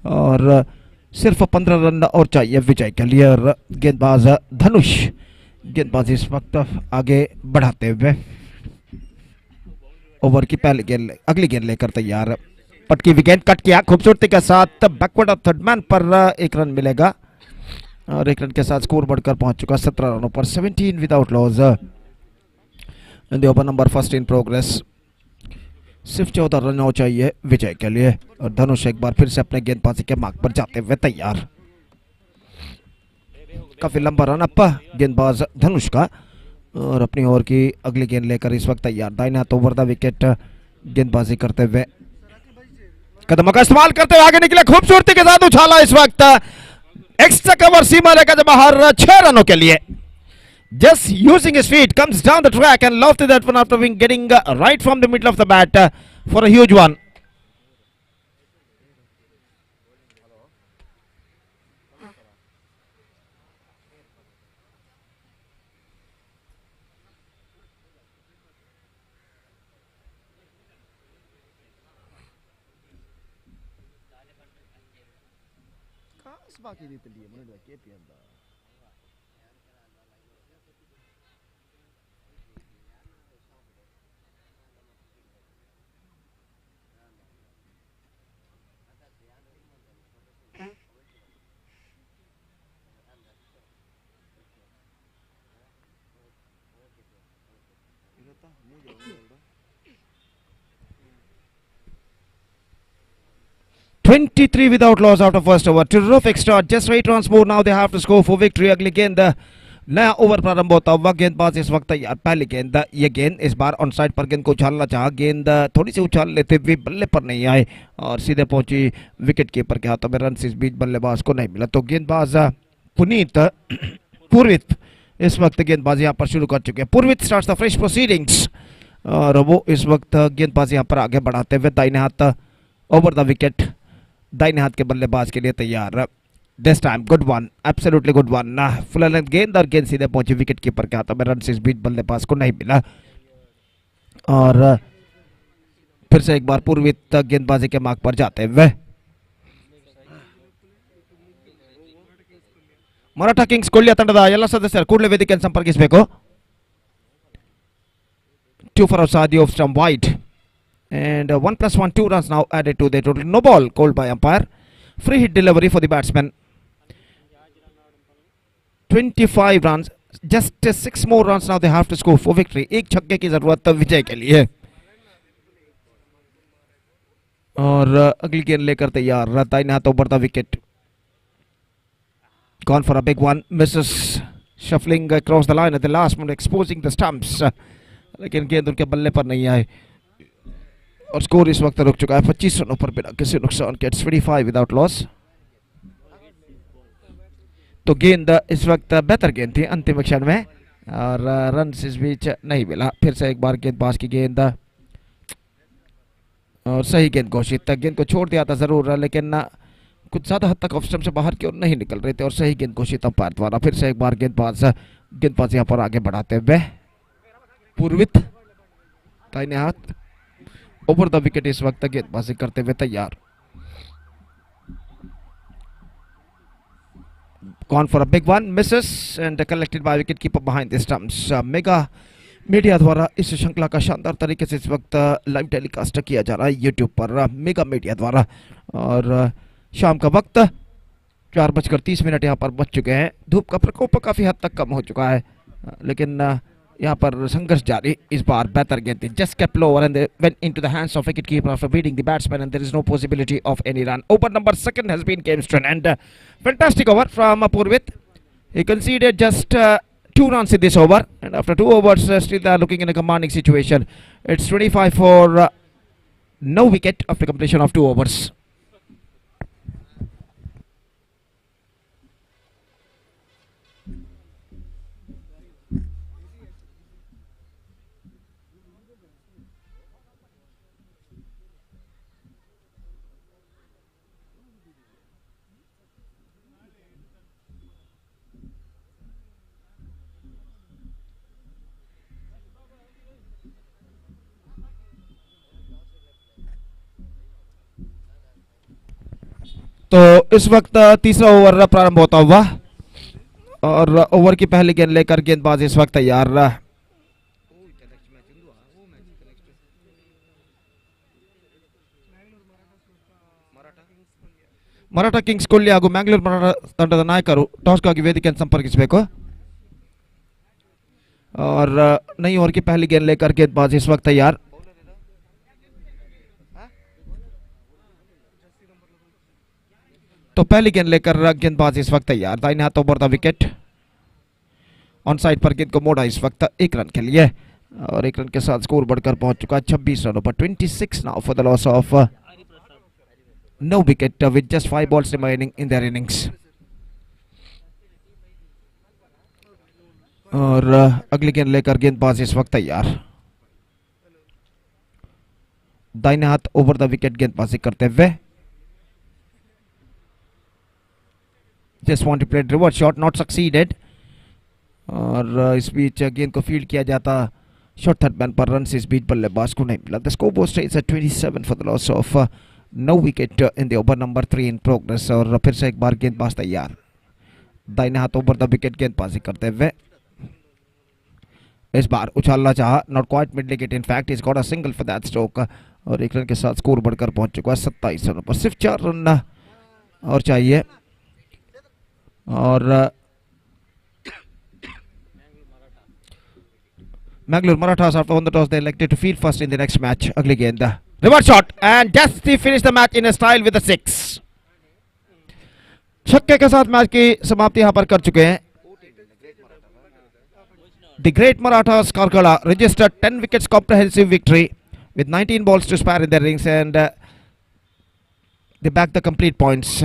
और सिर्फ 15 रन और चाहिए विजय के लिए, और गेंदबाज धनुष गेंदबाजी इस वक्त आगे बढ़ाते हुए ओवर की पहली गेंद, अगली गेंद लेकर तैयार, पटकी विकेट कट किया खूबसूरती के साथ, बैकवर्ड ऑफ थर्ड मैन पर 1 रन मिलेगा, और 1 रन के साथ स्कोर बढ़कर पहुंच चुका 17 रनों पर, 17 without loss in the over number first in progress. सिर्फ 14 रन हो चाहिए विजय के लिए, और धनुष एक बार फिर से अपने गेंदबाजी के मार्ग पर जाते हुए तैयार। काफी लंबा रन अप गेंदबाज धनुष का, और अपनी ओर की अगली गेंद लेकर इस वक्त तैयार, दाहिने हाथ ओवर द विकेट गेंदबाजी करते हुए, कदमों का इस्तेमाल करते हुए आगे निकले, खूबसूरती के साथ उछाला इस वक्त एक्स्ट्रा कवर सीमा रेखा से बाहर 6 रनों के लिए। Just using his feet, comes down the track and lofted that one after getting right from the middle of the bat for a huge one. (23 without loss out of first over. Terrific start. Just 8 runs more. Now they have to score for victory. अगली गेंद नया over प्रारंभ होता हुआ, गेंदबाज इस वक्त तैयार, पहली गेंद, ये गेंद इस बार ऑन साइड पर गेंद को उछालना चाहा, गेंद थोड़ी सी उछाल लेते हुए बल्ले पर नहीं आए, और सीधे पहुंची विकेट कीपर के हाथों में, रन इस बीच बल्लेबाज को नहीं मिला। तो गेंदबाज पूर्वित इस वक्त गेंदबाजी यहाँ पर शुरू कर चुके हैं। पूर्वित स्टार्ट्स द फ्रेश प्रोसीडिंग्स, और वो इस वक्त गेंदबाजी यहाँ पर आगे बढ़ाते हुए दाहिने हाथ ओवर द विकेट दाहिने हाथ के बल्लेबाज के लिए तैयार। This time good one, absolutely good one, full length गेंद और गेंद सीधे पहुंची विकेट कीपर के हाथों में। रन से इस बीच बल्लेबाज को नहीं मिला और फिर से एक बार पूर्वित गेंदबाजी के मार्ग पर जाते हुए ಮರಾಠ ಕಿಂಗ್ಸ್ ಕೊಹ್ಲಿಯ ತಂಡದ ಎಲ್ಲ ಸದಸ್ಯರು ಕೂಡಲೇ ವೇದಿಕೆಯನ್ನು ಸಂಪರ್ಕಿಸಬೇಕು. 2 for outside of stump wide and 1+1 2 runs now added to the total. No ball called by umpire. Free hit delivery for the batsman. 25 runs, just 6 more runs now they have to score for victory. एक छक्के की जरूरत विजय के लिए और अगली गेंद लेकर तैयार दाहिने हाथों पर the wicket. Gone for a big one, misses, shuffling across the line at the last moment, exposing the stumps. लेकिन गेंद उनके बल्ले पर नहीं आए और स्कोर इस वक्त रुक चुका है 25 रनों पर बिना किसी नुकसान के. 25 विदाउट लॉस. तो गेंद इस वक्त बेहतर गेंद थी अंतिम क्षण में और रन इस बीच नहीं मिला. फिर से एक बार गेंदबाज की गेंद और सही गेंद घोषित. गेंद को छोड़ दिया था जरूर लेकिन कुछ ज्यादा हद तक ऑफ स्टंप से बाहर की ओर नहीं निकल रहे थे और सही गेंद घोषित अंपायर द्वारा. फिर से एक बार गेंदबाज यहां पर आगे बढ़ाते हुए पूर्वित दाहिने हाथ ओवर द विकेट इस वक्त गेंदबाजी करते हुए तैयार. Gone for a big one, misses and collected by wicket keeper behind the stumps. Mega media द्वारा इस श्रृंखला का शानदार तरीके से इस वक्त लाइव टेलीकास्ट किया जा रहा है यूट्यूब पर मेगा मीडिया द्वारा और शाम का वक्त 4:30 यहाँ पर बच चुके हैं. धूप का प्रकोप काफी हद तक कम हो चुका है लेकिन यहाँ पर संघर्ष जारी. इस बार बेहतर गेंद थी, just kept lower and they went into the hands of wicket keeper after beating the batsman and there is no possibility of any run. Over number 2 has been Gamestron and fantastic over from Purvit. He conceded just 2 runs in this over and after 2 overs still they are looking in a commanding situation. It's 25 for no wicket after completion of 2 overs. तो इस वक्त तीसरा over प्रारंभ होता हुआ और over की पहली गेंद लेकर गेंदबाज इस वक्त तैयार. ಮರಾಠ ಕಿಂಗ್ಸ್ ಕೊಹ್ಲಿ ಹಾಗೂ ಮ್ಯಾಂಗ್ಳೂರ್ ಮರಾಠ ತಂಡದ ನಾಯಕರು ಟಾಸ್ಗಾಗಿ ವೇದಿಕೆಯನ್ನು ಸಂಪರ್ಕಿಸಬೇಕು और नई ओवर की पहली गेंद लेकर गेंदबाज इस वक्त तैयार. तो पहली गेंद लेकर गेंदबाज इस वक्त तैयार. दाहिने हाथ over the wicket. On side पर गेंद को मोड़ा इस वक्त 1 रन के लिए और 1 रन के साथ स्कोर बढ़कर पहुंच चुका है 26 रनों पर. 26 now for the loss of no wicket with just 5 balls remaining in their innings. और अगली गेंद लेकर गेंदबाज इस वक्त तैयार. दाहिने हाथ ओवर द विकेट गेंदबाजी करते हुए. Just want to play reverse shot, not succeeded. और इस बीच गेंद को फील्ड किया जाता शॉर्ट थर्ड मैन पर. रन से इस बीच बल्लेबाज को नहीं मिला. The scoreboard states at 27 for the loss of no wicket in the over number 3 in progress. और फिर से एक बार गेंदबाज तैयार. दाहिने हाथ ओवर द विकेट गेंदबाजी करते हुए इस बार उछालना चाहा, not quite middling it. In fact is got a single for that stroke और 1 रन के साथ स्कोर बढ़कर पहुंच चुका है 27 रनों पर. सिर्फ 4 रन और चाहिए और Mangalore Marathas after won the toss they elected to field first in the next match. अगली गेंद reverse shot and just they finish the match in a style with a 6. छक्के के साथ मैच की समाप्ति यहां पर कर चुके हैं. The great Marathas Karkala registered 10 wickets comprehensive victory with 19 balls to spare in their innings and they backed the complete points.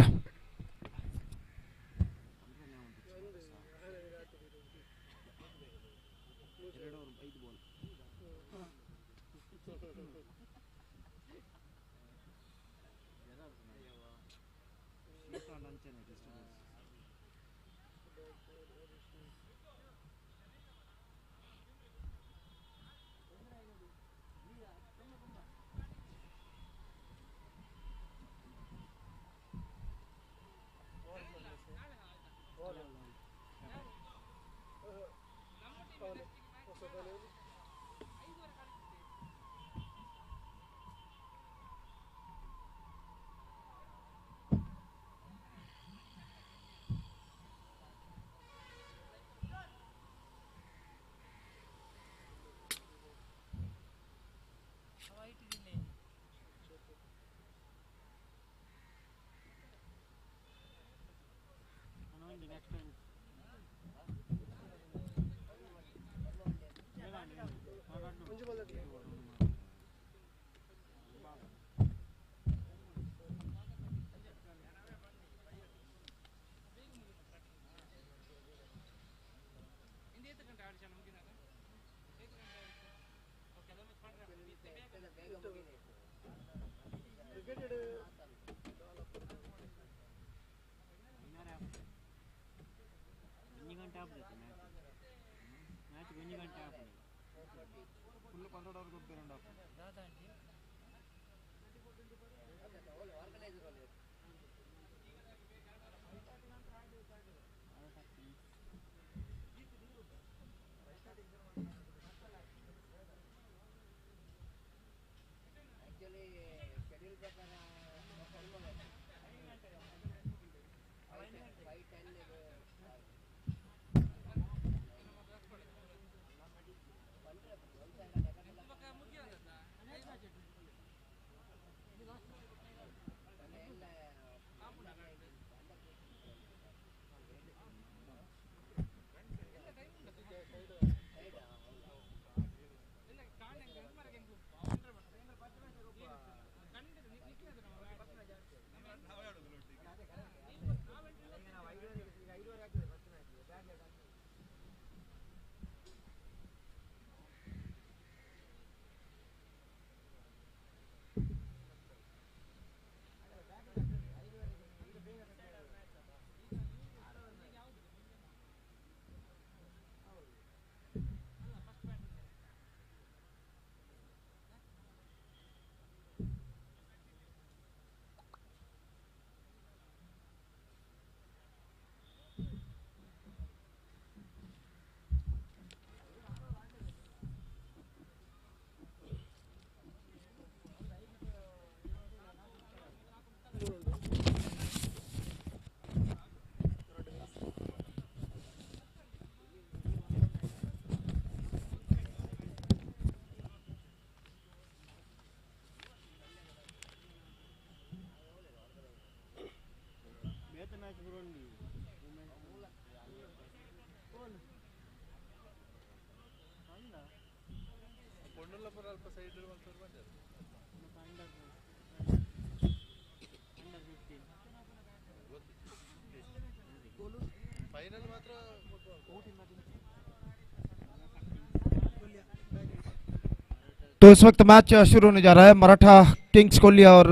तो इस वक्त मैच शुरू होने जा रहा है मराठा किंग्स कोलिया और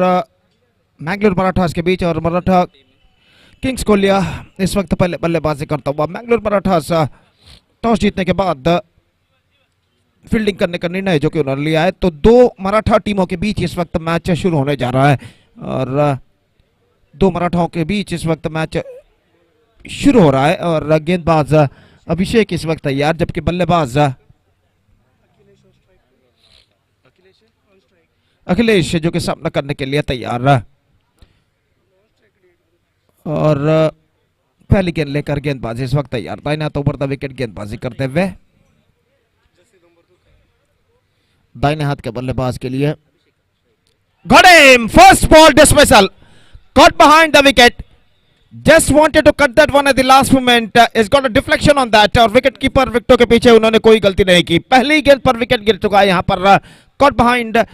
मैंगलोर मराठास के बीच। और मराठा किंग्स कोलिया इस वक्त पहले बल्लेबाजी करता हुआ। मैंगलोर मराठास टॉस जीतने के बाद फील्डिंग करने का निर्णय जो कि उन्होंने लिया है। तो दो मराठा टीमों के बीच इस वक्त मैच शुरू होने जा रहा है और दो मराठाओं के बीच इस वक्त मैच शुरू हो रहा है। और गेंदबाज अभिषेक इस वक्त तैयार, जबकि बल्लेबाज अखिलेश जो कि सामना करने के लिए तैयार है। और पहली गेंद लेकर गेंदबाजी इस वक्त तैयार था। दाहिने हाथ ऊपर विकेट गेंदबाजी करते हुए दाहिने हाथ के बल्लेबाज के लिए got him, first ball dismissal, caught behind the wicket, just wanted to cut that one at the last moment, has got a deflection on that। और विकेट कीपर विकेटों के पीछे उन्होंने कोई गलती नहीं की। पहली गेंद पर विकेट गिर चुका है यहाँ पर caught behind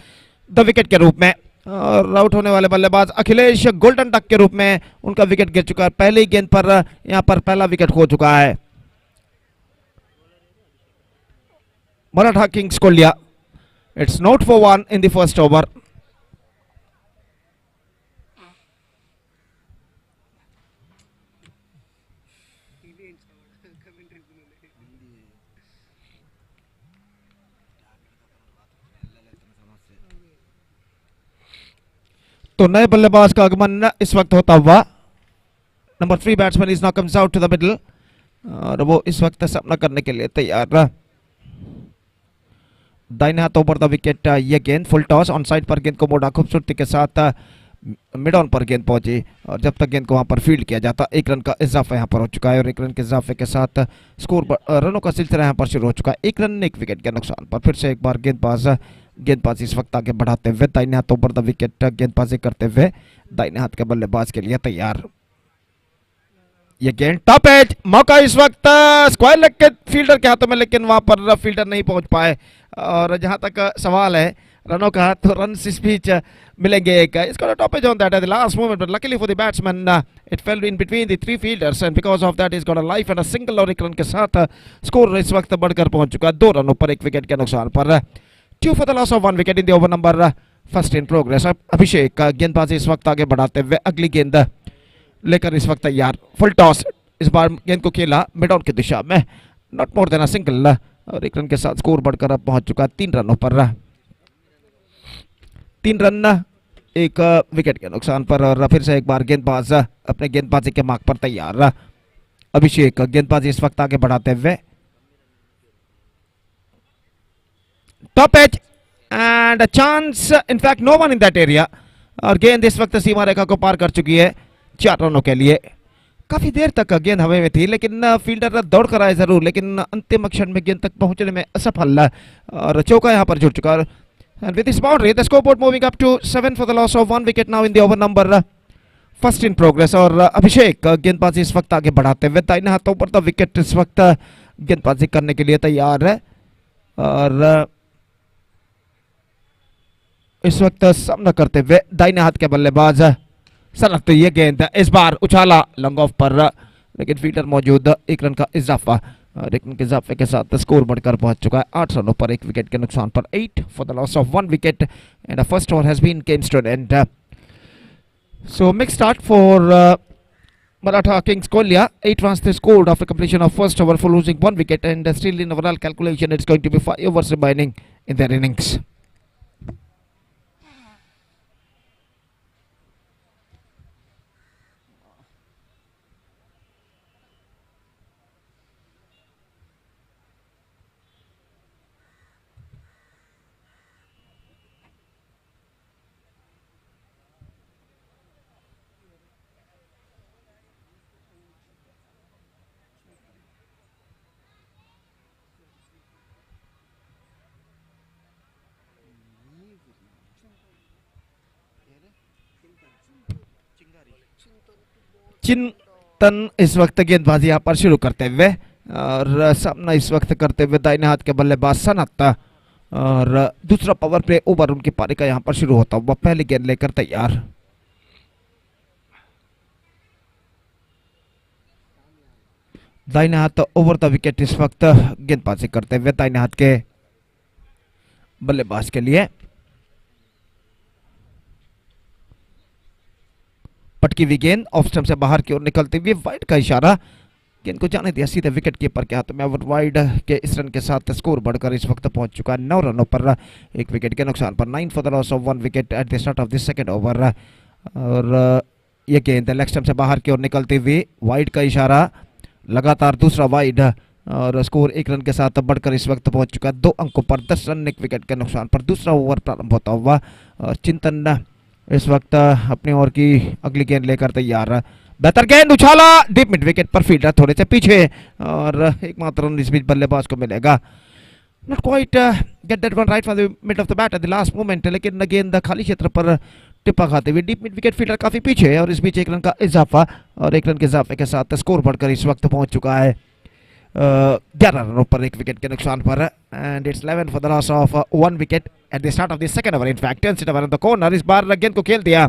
द विकेट के रूप में। और आउट होने वाले बल्लेबाज अखिलेश गोल्डन डक के रूप में उनका विकेट गिर चुका है। पहली गेंद पर यहाँ पर पहला विकेट खो चुका है Maratha kings Koliya. It's not for 1 in the first over। तो नए बल्लेबाज का आगमन इस वक्त होता हुआ. Number 3 batsman is now comes out to the middle और वो इस वक्त सामना करने के लिए तैयार. दाहिने हाथ ओवर द विकेट. ये गेंद फुल टॉस ऑन साइड पर गेंद को मोड़ा खूबसूरती के साथ मिड ऑन पर गेंद पहुंची और जब तक गेंद को वहां पर फील्ड किया जाता 1 रन का इजाफा यहां पर हो चुका है और 1 रन के इजाफे के साथ स्कोर रनों का सिलसिला यहां पर शुरू हो चुका है. 1 रन 1 विकेट के नुकसान पर फिर से एक बार गेंदबाज इस वक्त आगे बढ़ाते हुए दाहिने हाथ ओवर द विकेट गेंदबाजी करते हुए दाहिने हाथ के बल्लेबाज के लिए तैयार. ये गेंद टॉप एज मौका इस वक्त स्क्वायर लेग के फील्डर के हाथों में लेकिन वहां पर फील्डर नहीं पहुंच पाए और जहां तक सवाल है रनों का तो रन इस बीच मिलेंगे. एक इसका top edge on that at the last moment but luckily for the batsman it fell in between the 3 fielders and because of that is got a life and a single और 1 run के साथ score इस वक्त बढ़कर पहुंच चुका है 2 रनों पर 1 विकेट के नुकसान पर. 2 for the loss of 1 wicket in the over number first in progress. Abhishek गेंदबाजी इस वक्त आगे बढ़ाते हुए अगली गेंद लेकर इस वक्त तैयार. फुल टॉस इस बार गेंद को खेला मिड ऑन की दिशा में not more than a single और 1 रन के साथ स्कोर बढ़कर अब पहुंच चुका 3 रनों पर. 3 रन 1 विकेट के नुकसान पर और फिर से एक बार गेंदबाज अपने गेंदबाजी के मार्ग पर तैयार. अभिषेक गेंदबाजी इस वक्त आगे बढ़ाते हुए top edge and a chance in fact no one in that area और गेंद इस वक्त सीमा रेखा को पार कर चुकी है 4 रनों के लिए. काफी देर तक गेंद हवा में थी लेकिन फील्डर दौड़ कर आए जरूर लेकिन अंतिम क्षण में गेंद तक पहुंचने में असफल और चौका यहां पर जुड़ चुका. And with this boundary the scoreboard moving up to 7 for the loss of 1 wicket now in the over number first in progress. और अभिषेक गेंदबाजी इस वक्त आगे बढ़ाते हुए दाहिने हाथों पर द विकेट इस वक्त गेंदबाजी करने के लिए तैयार है और इस वक्त सामना करते हुए दाहिने हाथ के बल्लेबाज सनक. तो ये गेंद इस बार उछाला लॉन्ग ऑफ पर लेकिन फील्डर मौजूद. 1 रन का इजाफा और 1 रन के इजाफे के साथ स्कोर बढ़कर पहुंच चुका है 8 रनों पर 1 विकेट के नुकसान पर. 8 for the loss of 1 wicket and the first over has been comes to an end. So mix start for Maratha Kings Kolya. 8 runs they scored after completion of first over for losing 1 wicket and still in overall calculation it's going to be 5 overs remaining in their innings. चिंतन इस वक्त गेंदबाजी यहाँ पर शुरू करते हुए और सामना इस वक्त करते हुए दाहिने हाथ के बल्लेबाज सनत और दूसरा पावर प्ले ओवर उनकी पारी का यहाँ पर शुरू होता हुआ पहली गेंद लेकर तैयार. दाहिने हाथ ओवर द विकेट इस वक्त गेंदबाजी करते हुए दाहिने हाथ के बल्लेबाज के लिए. पटकी हुई गेंद ऑफ स्टंप से बाहर की ओर निकलती हुई वाइड का इशारा. गेंद को जाने दिया सीधे विकेट कीपर के हाथ में और वाइड के इस रन के साथ स्कोर बढ़कर इस वक्त पहुंच चुका है 9 रनों पर 1 विकेट के नुकसान पर. 9 for the loss of 1 wicket at the start of the second over. और ये गेंद लेग स्टंप से बाहर की ओर निकलती हुई वाइड का इशारा लगातार दूसरा वाइड और स्कोर 1 रन के साथ बढ़कर इस वक्त पहुंच चुका है 2 अंकों पर 10 रन 1 विकेट के नुकसान पर. दूसरा ओवर प्रारंभ होता हुआ और चिंतन इस वक्त अपनी ओर की अगली गेंद लेकर तैयार. बेहतर गेंद उछाला डीप मिड विकेट पर फील्डर थोड़े से पीछे और एकमात्र रन इस बीच बल्लेबाज को मिलेगा. Not quite get that one right from the mid of the bat at the last moment लेकिन गेंद खाली क्षेत्र पर टिप्पा खाते हुए डीप मिड विकेट फील्डर काफी पीछे है और इस बीच 1 रन का इजाफा और 1 रन के इजाफे के साथ स्कोर बढ़कर इस वक्त पहुंच चुका है 11 रनों पर 1 विकेट के नुकसान पर. And it's 11 for the loss of 1 wicket at the start of the second over. In fact tense it over in the corner. इस बार गेंद को खेल दिया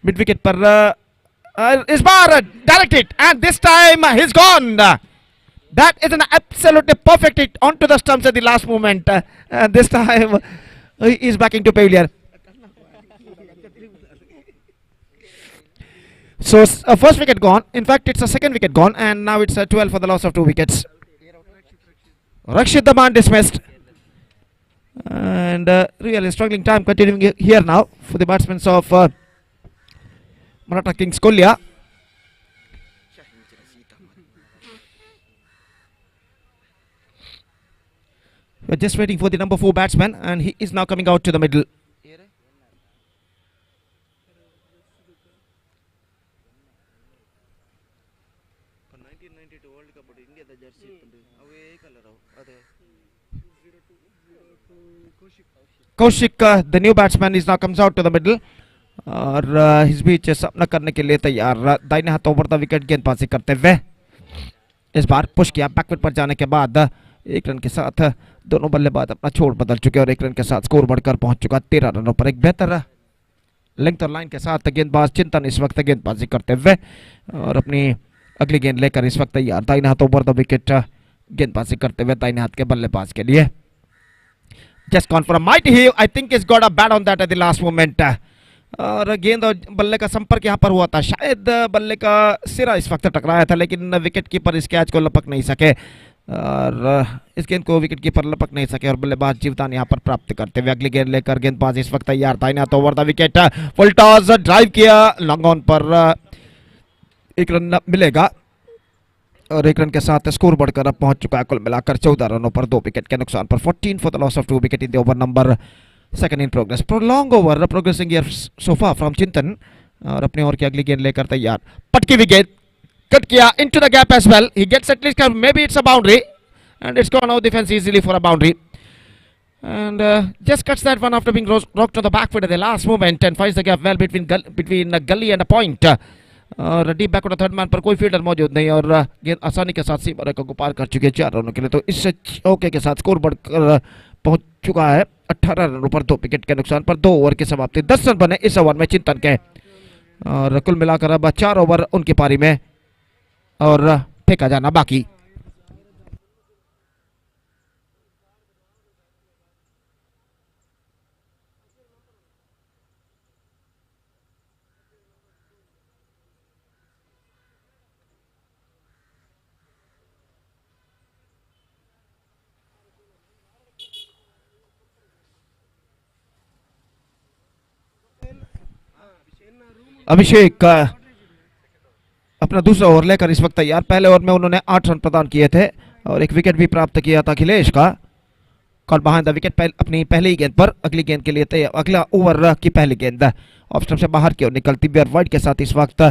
मिड विकेट पर इस बार directed and this time he is gone. That is an absolutely perfect hit onto the stumps at the last moment. This time he is backing to failure. So first wicket gone. In fact, it's a second wicket gone, and now it's a 12 for the loss of 2 wickets. Rakshit Daman dismissed, and really struggling time continuing here now for the batsmen of Maratha Kings Kolya. We're just waiting for the number 4 batsman, and he is now coming out to the middle. Kaushik, the new batsman, is now comes out to the middle. और इस बीच अपना करने के लिए तैयार, दाहिने हाथ over the wicket गेंदबाजी करते हुए इस बार पुश किया बैकवर्ड पर जाने के बाद 1 रन के साथ दोनों बल्लेबाज अपना छोड़ बदल चुके और 1 रन के साथ स्कोर बढ़कर पहुंच चुका 13 रनों पर। एक बेहतर लेंथ और लाइन के साथ गेंदबाज चिंतन इस वक्त गेंदबाजी करते हुए और अपनी अगली गेंद लेकर इस वक्त तैयार, दाहिने हाथ ओवर द विकेट गेंदबाजी करते हुए दाहिने हाथ के बल्लेबाज के लिए। Just gone for a mighty heave. I think he's got a bat on that at the last moment. और गेंद और बल्ले का संपर्क यहाँ पर हुआ था, शायद बल्ले का सिरा इस वक्त टकराया था, लेकिन विकेट कीपर इस कैच को लपक नहीं सके और इस गेंद को विकेट कीपर लपक नहीं सके और बल्लेबाज जीवदान यहाँ पर प्राप्त करते हुए अगली गेंद लेकर गेंदबाज इस वक्त तैयार, दाहिने हाथ over the wicket, full toss drive किया, लॉन्ग ऑन पर 1 रन मिलेगा और 1 रन के साथ स्कोर बढ़कर अब पहुंच चुका है कुल मिलाकर 14 रनों पर 2 विकेट के नुकसान पर। 14 for the loss of 2 wicket in the over number 2 in progress. Long over progressing here so far from चिंतन और अपने ओवर की अगली गेंद लेकर तैयार, पटकी विकेट कट किया into the gap as well, he gets at least, maybe it's a boundary and it's gone out defence easily for a boundary and just cuts that one after being rocked to the back foot at the last moment and finds the gap well between a gully and a point. और deep back third man पर कोई fielder मौजूद नहीं और गेंद आसानी के साथ सीमा रेखा को पार कर चुकी है 4 रनों के लिए, तो इस चौके के साथ स्कोर बढ़कर पहुंच चुका है 18 रनों पर 2 विकेट के नुकसान पर। 2 ओवर की समाप्ति, 10 रन बने इस ओवर में चिंतन के और कुल मिलाकर अब 4 ओवर उनकी पारी में और फेंका जाना बाकी। अभिषेक अपना दूसरा ओवर लेकर इस वक्त तैयार, पहले ओवर में उन्होंने 8 रन प्रदान किए थे और एक विकेट भी प्राप्त किया था अखिलेश का। कॉल बिहाइंड द विकेट अपनी पहली ही गेंद पर अगली गेंद के लिए तैयार, अगला ओवर की पहली गेंद ऑफ स्टंप से बाहर की ओर निकलती हुई और वाइड के साथ इस वक्त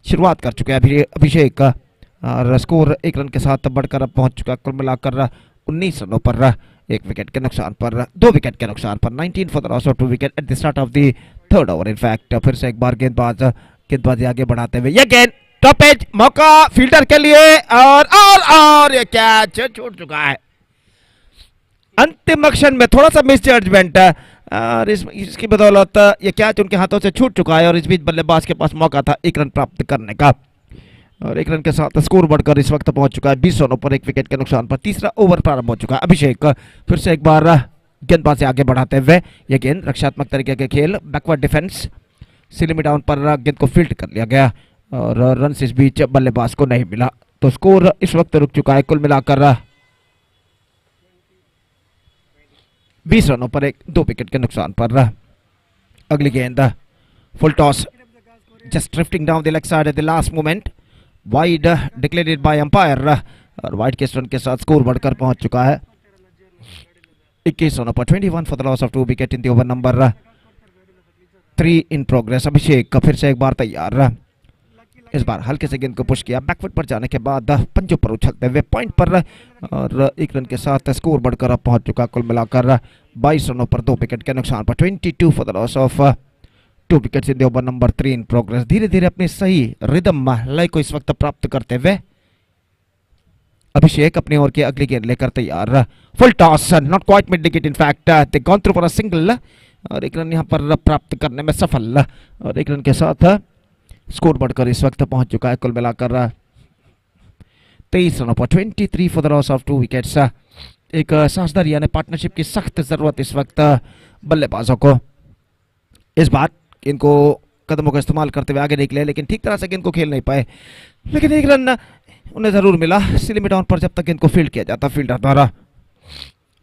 शुरुआत कर चुके हैं अभिषेक और स्कोर 1 रन के साथ बढ़कर अब पहुंच चुका कुल मिलाकर 19 रनों पर 1 विकेट के नुकसान पर 2 विकेट के नुकसान पर। 19 for the loss of 2 wicket at the start of the third over. In fact फिर से एक बार गेंदबाजी आगे बढ़ाते हुए ये गेंद टॉप एज, मौका फील्डर के लिए और ये कैच छूट चुका है अंतिम क्षण में, थोड़ा सा मिस जजमेंट और इसकी बदौलत ये कैच उनके हाथों से छूट चुका है और इस बीच बल्लेबाज के पास मौका था 1 रन प्राप्त करने का और 1 रन के साथ स्कोर बढ़कर इस वक्त पहुंच चुका है 20 रनों पर 1 विकेट के नुकसान पर। तीसरा ओवर प्रारंभ हो चुका है। अभिषेक फिर से एक बार गेंदबाजी आगे बढ़ाते हुए ये गेंद रक्षात्मक तरीके के खेल, बैकवर्ड डिफेंस, स्लिमी डाउन पर गेंद को फील्ड कर लिया गया और रन इस बीच बल्लेबाज को नहीं मिला, तो स्कोर इस वक्त रुक चुका है कुल मिलाकर 20 रनों पर 2 विकेट के नुकसान पर। अगली गेंद full toss, just drifting down the leg side eight the last moment, wide declared by umpire और वाइड के रन के साथ स्कोर बढ़कर पहुंच चुका है 21 रनों पर 21 for the loss of 2 wicket in the over number 3 in progress. Abhishek फिर से एक बार तैयार, इस बार हल्के से गेंद को पुश किया बैकफुट पर जाने के बाद पंजों पर उछलते हुए पॉइंट पर और 1 रन के साथ स्कोर बढ़कर अब पहुंच चुका कुल मिलाकर 22 रनों पर 2 विकेट के नुकसान पर। 22 for the loss of 2 wickets in the over number 3 in progress. धीरे धीरे अपनी सही रिदम लय को इस वक्त प्राप्त करते हुए अभिषेक अपने ओवर की अगली गेंद लेकर तैयार, full toss, not quite mid wicket, in fact they gone through for a single और 1 रन यहां पर प्राप्त करने में सफल और 1 रन के साथ स्कोर बढ़कर इस वक्त पहुंच चुका है कुल मिलाकर 23 रनों पर 23 for the loss of 2 wickets. एक साझेदारी यानी पार्टनरशिप की सख्त जरूरत इस वक्त बल्लेबाजों को। इस बार इनको कदमों का इस्तेमाल करते हुए आगे निकले, लेकिन ठीक तरह से गेंद को खेल नहीं पाए। लेकिन एक रन उन्हें जरूर मिला स्लिमी डाउन पर जब तक गेंद को फील्ड किया जाता फील्डर द्वारा।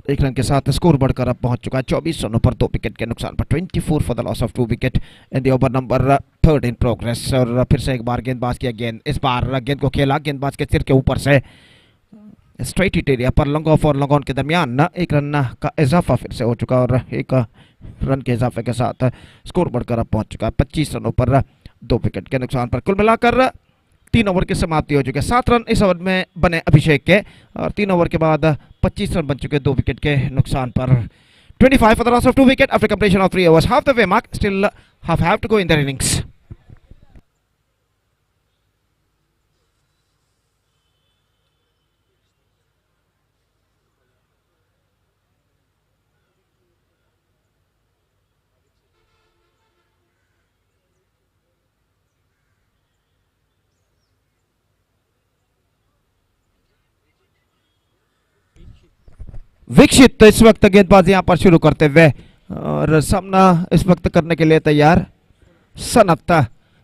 एक रन के साथ स्कोर बढ़कर अब पहुंच चुका है 24 रनों पर 2 विकेट के नुकसान पर। 24 for the loss of 2 wicket in the over number 3 in progress. और फिर से एक बार गेंदबाज किया गेंद, इस बार गेंद को खेला गेंदबाज के सिर के ऊपर से स्ट्राइट हिट एरिया पर लॉन्ग ऑफ और लॉन्ग ऑन के दरमियान एक रन का इजाफा फिर से हो चुका और एक रन के इजाफे के साथ स्कोर बढ़कर अब पहुंच चुका है 25 रनों पर 2 विकेट के नुकसान पर। कुल मिलाकर 3 ओवर की समाप्ति हो चुकी है। 7 रन इस ओवर में बने अभिषेक के और 3 ओवर के बाद 25 रन बन चुके 2 विकेट के नुकसान पर। 25 for the loss of 2 wicket after completion of 3 overs. Half the way mark, still have to go in their innings. विक्षित इस वक्त गेंदबाजी यहां पर शुरू करते हुए और सामना इस वक्त करने के लिए तैयार सनत,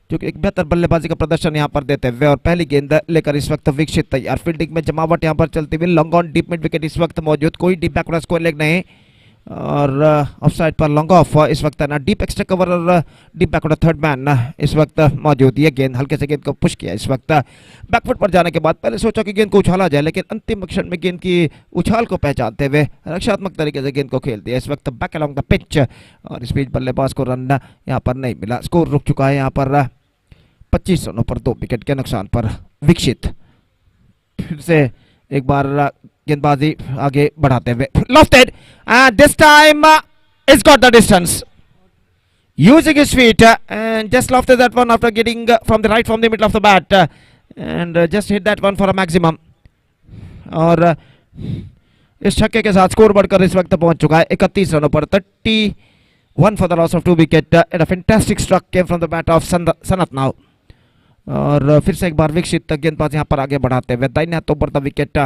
जो कि एक बेहतर बल्लेबाजी का प्रदर्शन यहां पर देते हुए और पहली गेंद लेकर इस वक्त विक्षित तैयार। फील्डिंग में जमावट यहां पर चलती हुई, long on deep mid wicket इस वक्त मौजूद, कोई डीप बैकवर्ड कोई लेग नहीं और ऑफसाइड पर लॉन्ग ऑफ इस वक्त ना डीप एक्स्ट्रा कवर और डीप बैकवर्ड थर्ड मैन इस वक्त मौजूद। ये गेंद हल्के से गेंद को पुश किया इस वक्त बैकवर्ड पर जाने के बाद। पहले सोचा कि गेंद को उछाला जाए, लेकिन अंतिम क्षण में गेंद की उछाल को पहचानते हुए रक्षात्मक तरीके से गेंद को खेल दिया इस वक्त बैक अलॉन्ग द पिच और इस बीच बल्लेबाज को रन यहाँ पर नहीं मिला। स्कोर रुक चुका है यहाँ पर 25 रनों पर 2 विकेट के नुकसान पर। विक्षित फिर से एक बार गेंदबाजी आगे बढ़ाते हुए lofted and this time is got the distance using his feet and just lofted that one after getting from the right from the middle of the bat and just hit that one for a maximum और इस छक्के के साथ score बढ़कर इस वक्त पहुंच चुका है 31 रनों पर 31 for the loss of 2 wicket and a fantastic struck came from the bat of Sanat now। और फिर से एक बार विक्षित गेंदबाज यहां पर आगे बढ़ाते हुए दाहिने हाथों पर द विकेट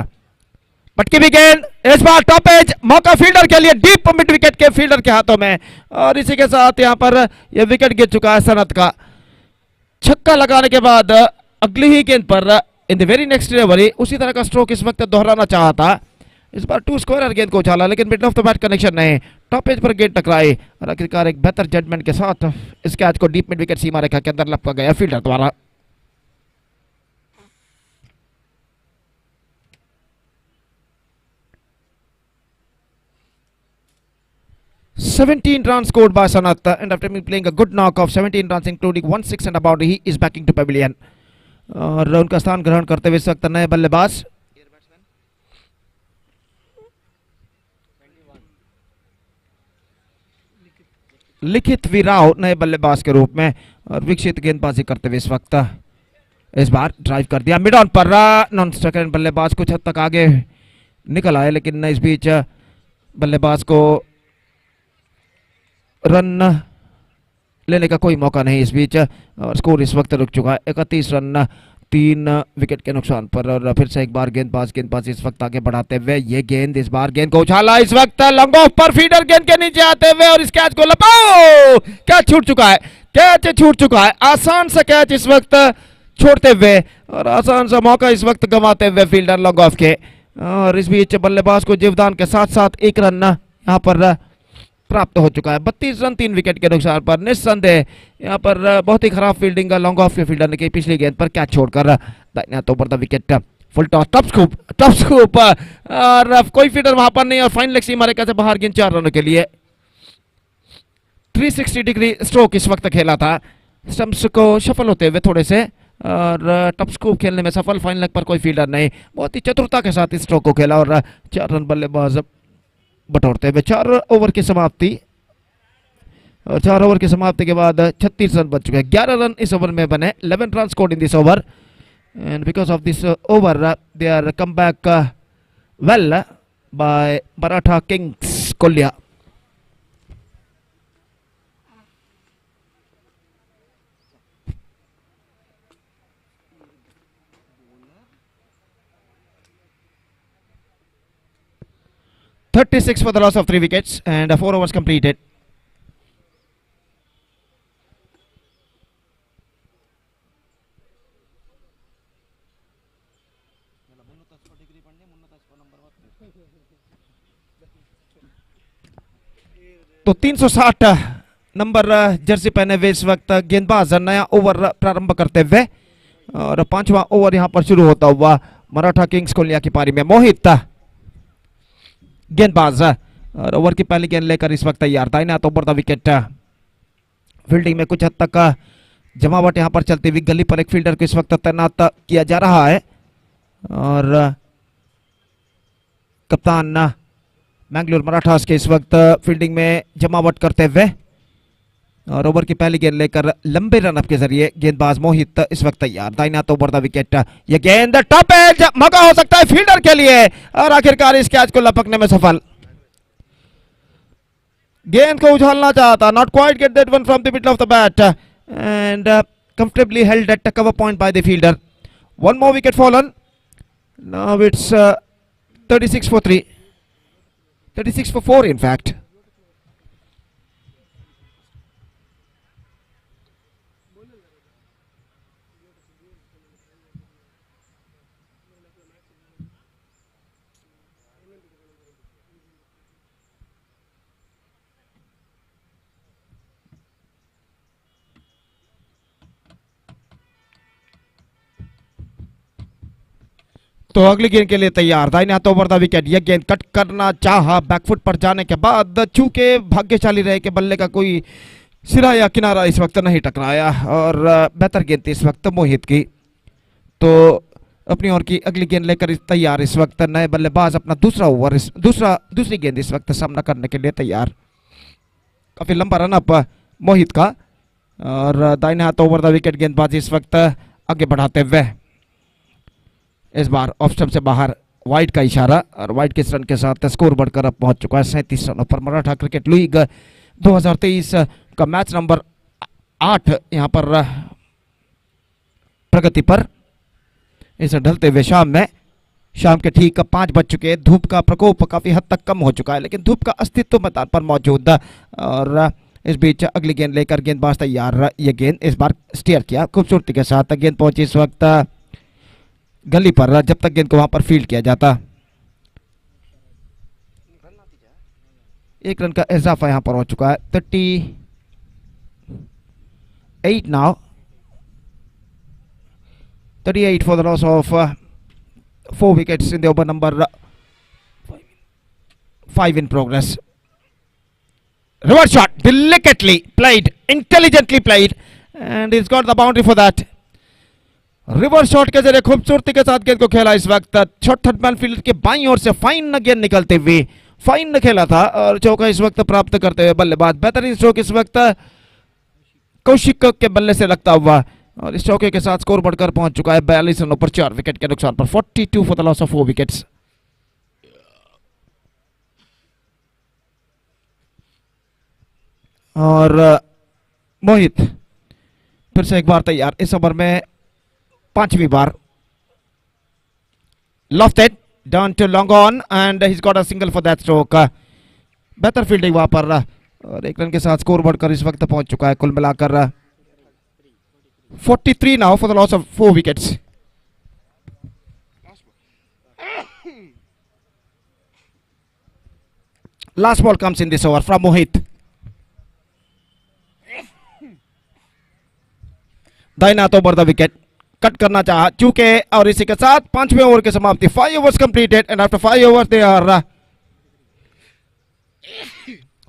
पटकी भी गेंद इस बार टॉप एज मौका फील्डर के लिए डीप मिड विकेट के फील्डर के हाथों में और इसी के साथ यहां पर यह विकेट गिर चुका है सनत का। छक्का लगाने के बाद अगली ही गेंद पर in the very next delivery उसी तरह का स्ट्रोक इस वक्त दोहराना चाहा था। इस बार 2 स्क्वायर गेंद को उछाला, लेकिन middle of the bat connection नहीं, टॉप एज पर गेंद टकराई और आखिरकार एक बेहतर जजमेंट के साथ इस कैच को डीप मिड विकेट सीमा रेखा के अंदर लपका गया फील्डर द्वारा। "17 runs scored by Sanat and after playing a good knock of 17 runs including 1 6 and a boundary, he is backing to pavilion." और उनका स्थान ग्रहण करते हुए इस वक्त नए बल्लेबाज लिखित वीराव नए बल्लेबाज के रूप में और विक्षित गेंदबाजी करते हुए इस वक्त इस बार ड्राइव कर दिया मिड ऑन पर नॉन स्ट्राइकर बल्लेबाज कुछ हद तक आगे निकल आए, लेकिन इस बीच बल्लेबाज को रन लेने का कोई मौका नहीं इस बीच और स्कोर इस वक्त रुक चुका है 31 रन 3 विकेट के नुकसान पर। और फिर से एक बार गेंदबाज इस वक्त आगे बढ़ाते हुए ये गेंद इस बार गेंद को उछाला इस वक्त लॉन्ग ऑफ पर फीडर गेंद के नीचे आते हुए और इस कैच को लपाओ कैच छूट चुका है आसान सा कैच इस वक्त छोड़ते हुए और आसान सा मौका इस वक्त गंवाते हुए फील्डर लॉन्ग ऑफ के। और इस बीच बल्लेबाज को जीवदान के साथ साथ 1 रन यहाँ पर प्राप्त हो चुका है 32 रन 3 विकेट के नुकसान पर। निस्संदेह यहाँ पर बहुत ही खराब फील्डिंग का लॉन्ग ऑफ के फील्डर ने की पिछली गेंद पर कैच छोड़कर दाहिने हाथों पर the wicket full toss top scoop और कोई फील्डर वहां पर नहीं और फाइन लेग सीमा रेखा से बाहर गेंद 4 रनों के लिए 360 डिग्री स्ट्रोक इस वक्त खेला था स्टंप्स को शफल होते हुए थोड़े से और टॉप स्कूप खेलने में सफल। फाइन लेग पर कोई फील्डर नहीं, बहुत ही चतुरता के साथ इस स्ट्रोक को खेला और 4 रन बल्लेबाज बटोरते हुए 4 ओवर की समाप्ति और 4 ओवर की समाप्ति के बाद 36 रन बन चुके हैं। 11 रन इस ओवर में बने 11 run scored in this over and because of this over they are come back well by Maratha kings Koliya. "36 for the loss of 3 wickets and 4 overs completed." तो 360 नंबर जर्सी पहने हुए इस वक्त गेंदबाज नया ओवर प्रारंभ करते हुए और पांचवा ओवर यहां पर शुरू होता हुआ मराठा किंग्स कोलिया की पारी में मोहित गेंदबाज और ओवर की पहली गेंद लेकर इस वक्त तैयार था ना तो ओवर द विकेट। फील्डिंग में कुछ हद तक जमावट यहां पर चलती हुई, गली पर एक फील्डर को इस वक्त तैनात किया जा रहा है और कप्तान मैंगलोर मराठास के इस वक्त फील्डिंग में जमावट करते हुए और ओवर की पहली गेंद लेकर लंबे रनअप के जरिए गेंदबाज मोहित इस वक्त तैयार, दाहिना तो ओवर द विकेट। यह गेंद टॉप एज, मौका हो सकता है फील्डर के लिए और आखिरकार इस कैच को लपकने में सफल। गेंद को उछालना चाहता, not quite get that one from the middle of the bat and comfortably held at cover point by the fielder. One more wicket fallen, now it's 36 for 3, 36 for 4 in fact. तो अगली गेंद के लिए तैयार, दाहिने हाथ ओवर द विकेट। यह गेंद कट करना चाहा, बैकफुट पर जाने के बाद चूंकि भाग्यशाली रहे कि बल्ले का कोई सिरा या किनारा इस वक्त नहीं टकराया और बेहतर गेंद थी इस वक्त मोहित की। तो अपनी ओर की अगली गेंद लेकर तैयार इस वक्त नए बल्लेबाज अपना दूसरी गेंद इस वक्त सामना करने के लिए तैयार। काफी लंबा रन अप मोहित का और दाहिने हाथ ओवर द विकेट गेंदबाजी इस वक्त आगे बढ़ाते हुए इस बार ऑफ स्टंप से बाहर वाइड का इशारा और वाइड के रन के साथ स्कोर बढ़कर अब पहुंच चुका है 37 रनों पर। मराठा क्रिकेट लीग 2023 का मैच नंबर 8 यहां पर प्रगति पर इस ढलते हुए शाम के ठीक 5 बज चुके हैं। धूप का प्रकोप काफी हद तक कम हो चुका है लेकिन धूप का अस्तित्व मैदान पर मौजूद और इस बीच अगली गेंद लेकर गेंदबाज तैयार। यह गेंद इस बार स्टीयर किया खूबसूरती के साथ, गेंद पहुंची इस वक्त गली पर जब तक गेंद को वहां पर फील्ड किया जाता। एक रन का इजाफा यहां पर हो चुका है, 38 now, 38 for the loss of 4 wickets in the over number 5 in progress. Reverse shot, delicately played, intelligently played, and he's got the boundary for that. Reverse shot के जरिए खूबसूरती के साथ गेंद को खेला इस वक्त शॉट थर्ड मैन फील्डर के बाईं ओर से फाइन गेंद निकलते हुए फाइन खेला था और चौका इस वक्त प्राप्त करते हुए बल्लेबाज। बेहतरीन स्ट्रोक इस वक्त कौशिक के बल्ले से लगता हुआ और इस चौके के साथ स्कोर बढ़कर पहुंच चुका है 42 रनों पर 4 विकेट के नुकसान पर। 42 for the loss of 4 wickets. और मोहित फिर से एक बार तैयार, इस ओवर में 5वीं बार। Lofted down to long on and he got a single for that stroke. बेहतर फील्डिंग वहां पर और एक रन के साथ स्कोर बढ़कर इस वक्त पहुंच चुका है कुल मिलाकर 43 now for the loss of 4 wickets. Last ball comes in this over from Mohit. दाहिना हाथ ओवर द विकेट, कट करना चाहा चूंकि और इसी के साथ 5वें ओवर की समाप्ति। 5 overs completed and after 5 overs they are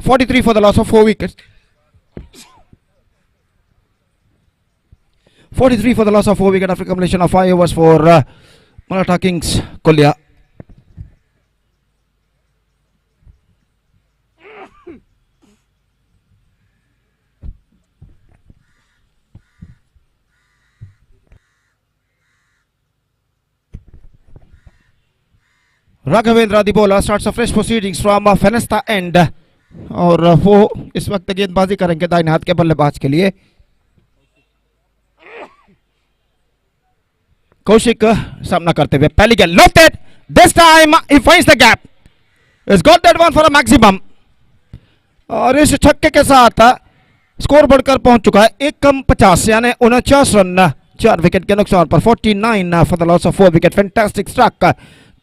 43 for the loss of 4 wickets. 43 for the loss of 4 wickets after completion of 5 overs for Maratha Kings Kolya. Raghavendra दिबोला starts a fresh proceedings from Fenesta end और वो इस वक्त गेंदबाजी करेंगे दाहिने हाथ के बल्लेबाज के लिए। कौशिक सामना करते हुए पहली गेंद lofted, this time he finds the gap, is got that one for a maximum और इस छक्के के साथ स्कोर बढ़कर पहुंच चुका है 1 कम 50 यानी 49 रन 4 विकेट के नुकसान पर 49 for the loss of 4 wicket. Fantastic strike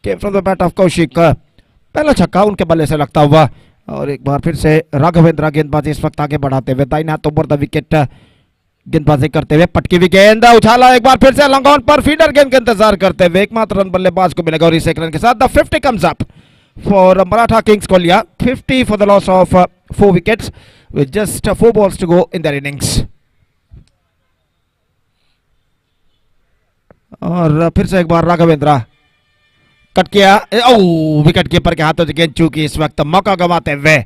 came from the bat of Kaushik. पहला छक्का उनके बल्ले से लगता हुआ और एक बार फिर से राघवेंद्र गेंदबाजी इस वक्त आगे बढ़ाते हुए दाहिने हाथ ओवर द विकेट गेंदबाजी करते हुए. पटकी हुई गेंद उछाला एक बार फिर से लॉन्ग ऑन पर फीडर गेंद का इंतजार करते हुए एकमात्र रन बल्लेबाज को मिलेगा और इस एक रन के साथ the 50 comes up for Maratha kings Koliya. 50 for the loss of 4 wickets with just 4 balls to go in their innings. और फिर से एक बार राघवेंद्र कट किया. विकेट कीपर के हाथों से गेंद चूकी इस वक्त मौका गंवाते हुए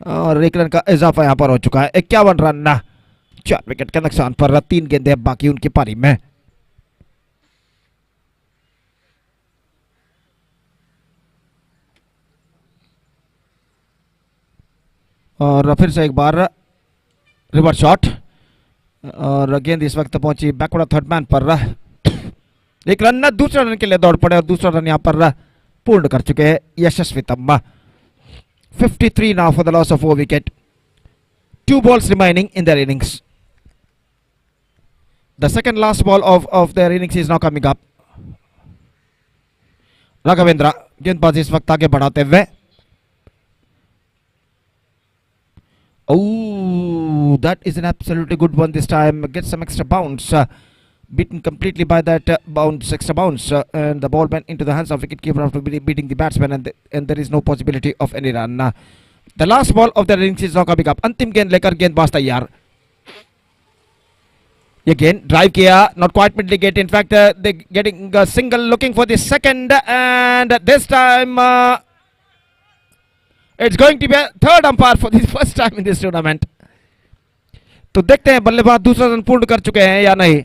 और एक रन का इजाफा यहां पर हो चुका है. 51 रन 4 विकेट के नुकसान पर 3 गेंदें बाकी उनकी पारी में. और फिर से एक बार रिवर्स शॉट और गेंद इस वक्त पहुंची बैकवर्ड थर्ड मैन पर. एक रन दूसरा रन के लिए दौड़ पड़े और दूसरा रन यहां पर पूर्ण कर चुके हैं यशस्वी तम्मा. 53 now for the loss of 4 wicket. 2 balls remaining in their innings. The second last ball of their innings is now coming up. Raghavendra गेंदबाजी इस वक्त आगे बढ़ाते हुए. Oh, that is an absolutely good one this time. Gets some extra bounce. Beaten completely by that extra bounce. And the ball went into the hands of wicketkeeper after beating the batsman, and there is no possibility of any run. The last ball of the innings is now coming up. अंतिम गेंद लेकर गेंदबाज तैयार. ये गेंद drive किया, not quite middle gate. In fact, they getting a single, looking for the second, and this time it's going to be a third umpire for the first time in this tournament. तो देखते हैं बल्लेबाज दूसरा run पूर्ण कर चुके हैं या नहीं.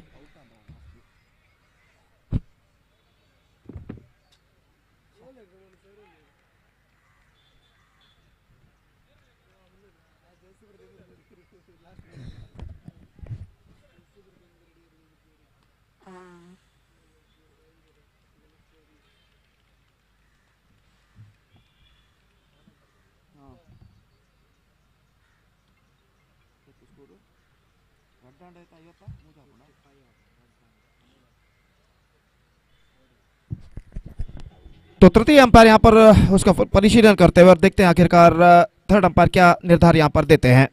तो तृतीय अंपायर यहां पर उसका परिशीलन करते हुए और देखते हैं आखिरकार थर्ड अंपायर क्या निर्धार यहां पर देते हैं.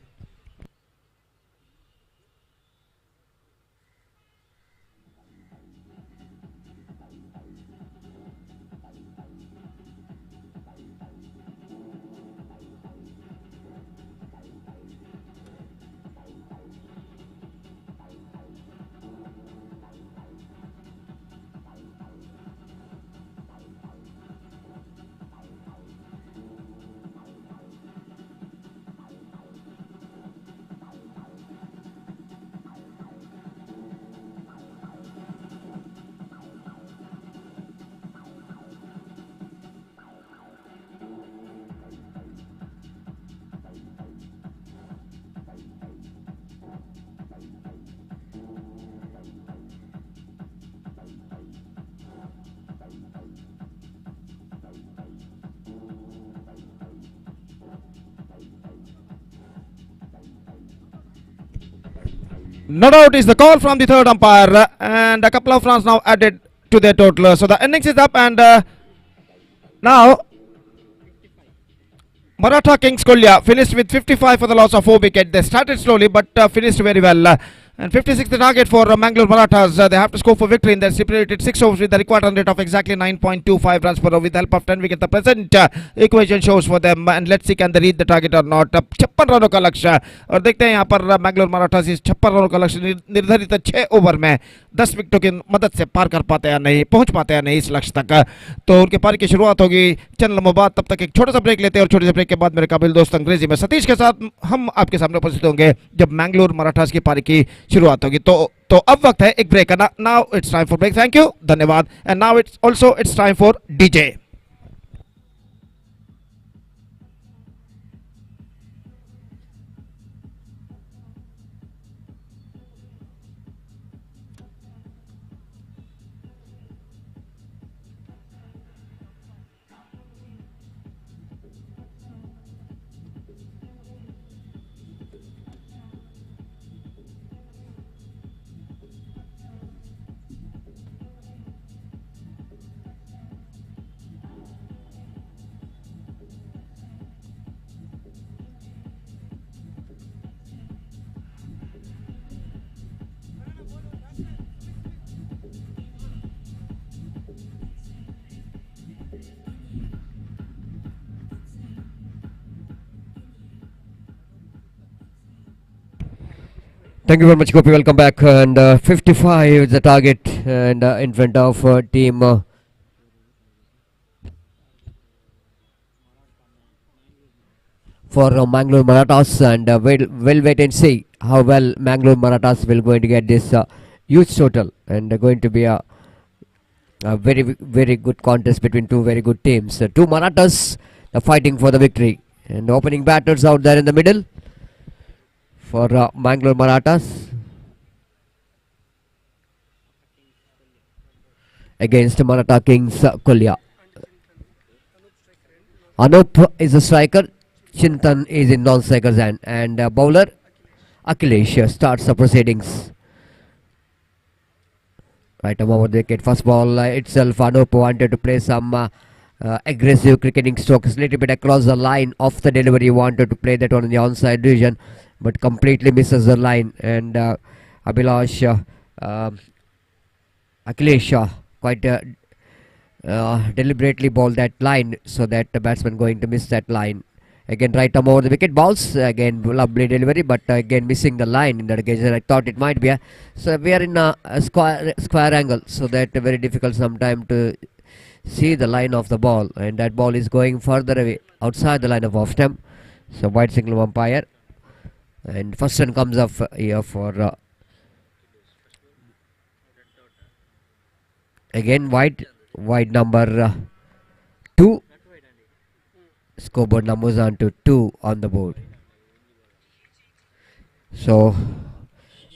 No doubt is the call from the third umpire, and a couple of runs now added to their total. So the innings is up, and now Maratha Kings Kolya finished with 55 for the loss of 4 wickets. They started slowly but finished very well. And 56 the target for Mangalore Marathas. They have to score for victory in their stipulated 6 overs with the required run rate of exactly 9.25 runs per over with the help of 10 wickets. The present equation shows for them, and let's see can they reach the target or not. 56 रनों का लक्ष्य और देखते हैं यहाँ पर मैंगलोर मराठास इस 56 रनों का लक्ष्य निर्धारित 6 ओवर में 10 विकेटों की मदद से पार कर पाते या नहीं, पहुंच पाते या नहीं इस लक्ष्य तक. तो उनके पारी की शुरुआत होगी चंद लम्हों बाद. तब तक एक छोटा सा ब्रेक लेते हैं और छोटे से ब्रेक के बाद मेरे काबिल दोस्त अंग्रेजी में सतीश के साथ हम आपके सामने उपस्थित होंगे जब मैंगलोर मराठास की पारी की शुरुआत होगी. तो अब वक्त है एक ब्रेक का. Now it's time for break. Thank you, धन्यवाद. And now it's time for DJ.
Thank you very much, Gopi. Welcome back. And 55 is the target, and in front of team. For Mangalore Marathas, and we'll wait and see how well Mangalore Marathas will going to get this huge total, and going to be a very good contest between two very good teams. Two Marathas fighting for the victory, and opening batters out there in the middle for Mangalore Marathas against Maratha Kings Kolya. Anup is a striker. Chintan is in non-striker's hand, and bowler Akhilesh starts the proceedings. Right over the wicket. First ball itself, Anup wanted to play some aggressive cricketing strokes, little bit across the line of the delivery. Wanted to play that one in the onside region, but completely misses the line. And Akhilesh quite deliberately bowled that line, so that the batsman going to miss that line. Again, right arm over the wicket, balls again, lovely delivery, but again missing the line. In that occasion, I thought it might be so we are in a square angle, so that very difficult sometime to see the line of the ball, and that ball is going further away outside the line of off stump. So wide signal umpire, and first run comes up here for again wide number 2. Scoreboard numbers on to 2 on the board. So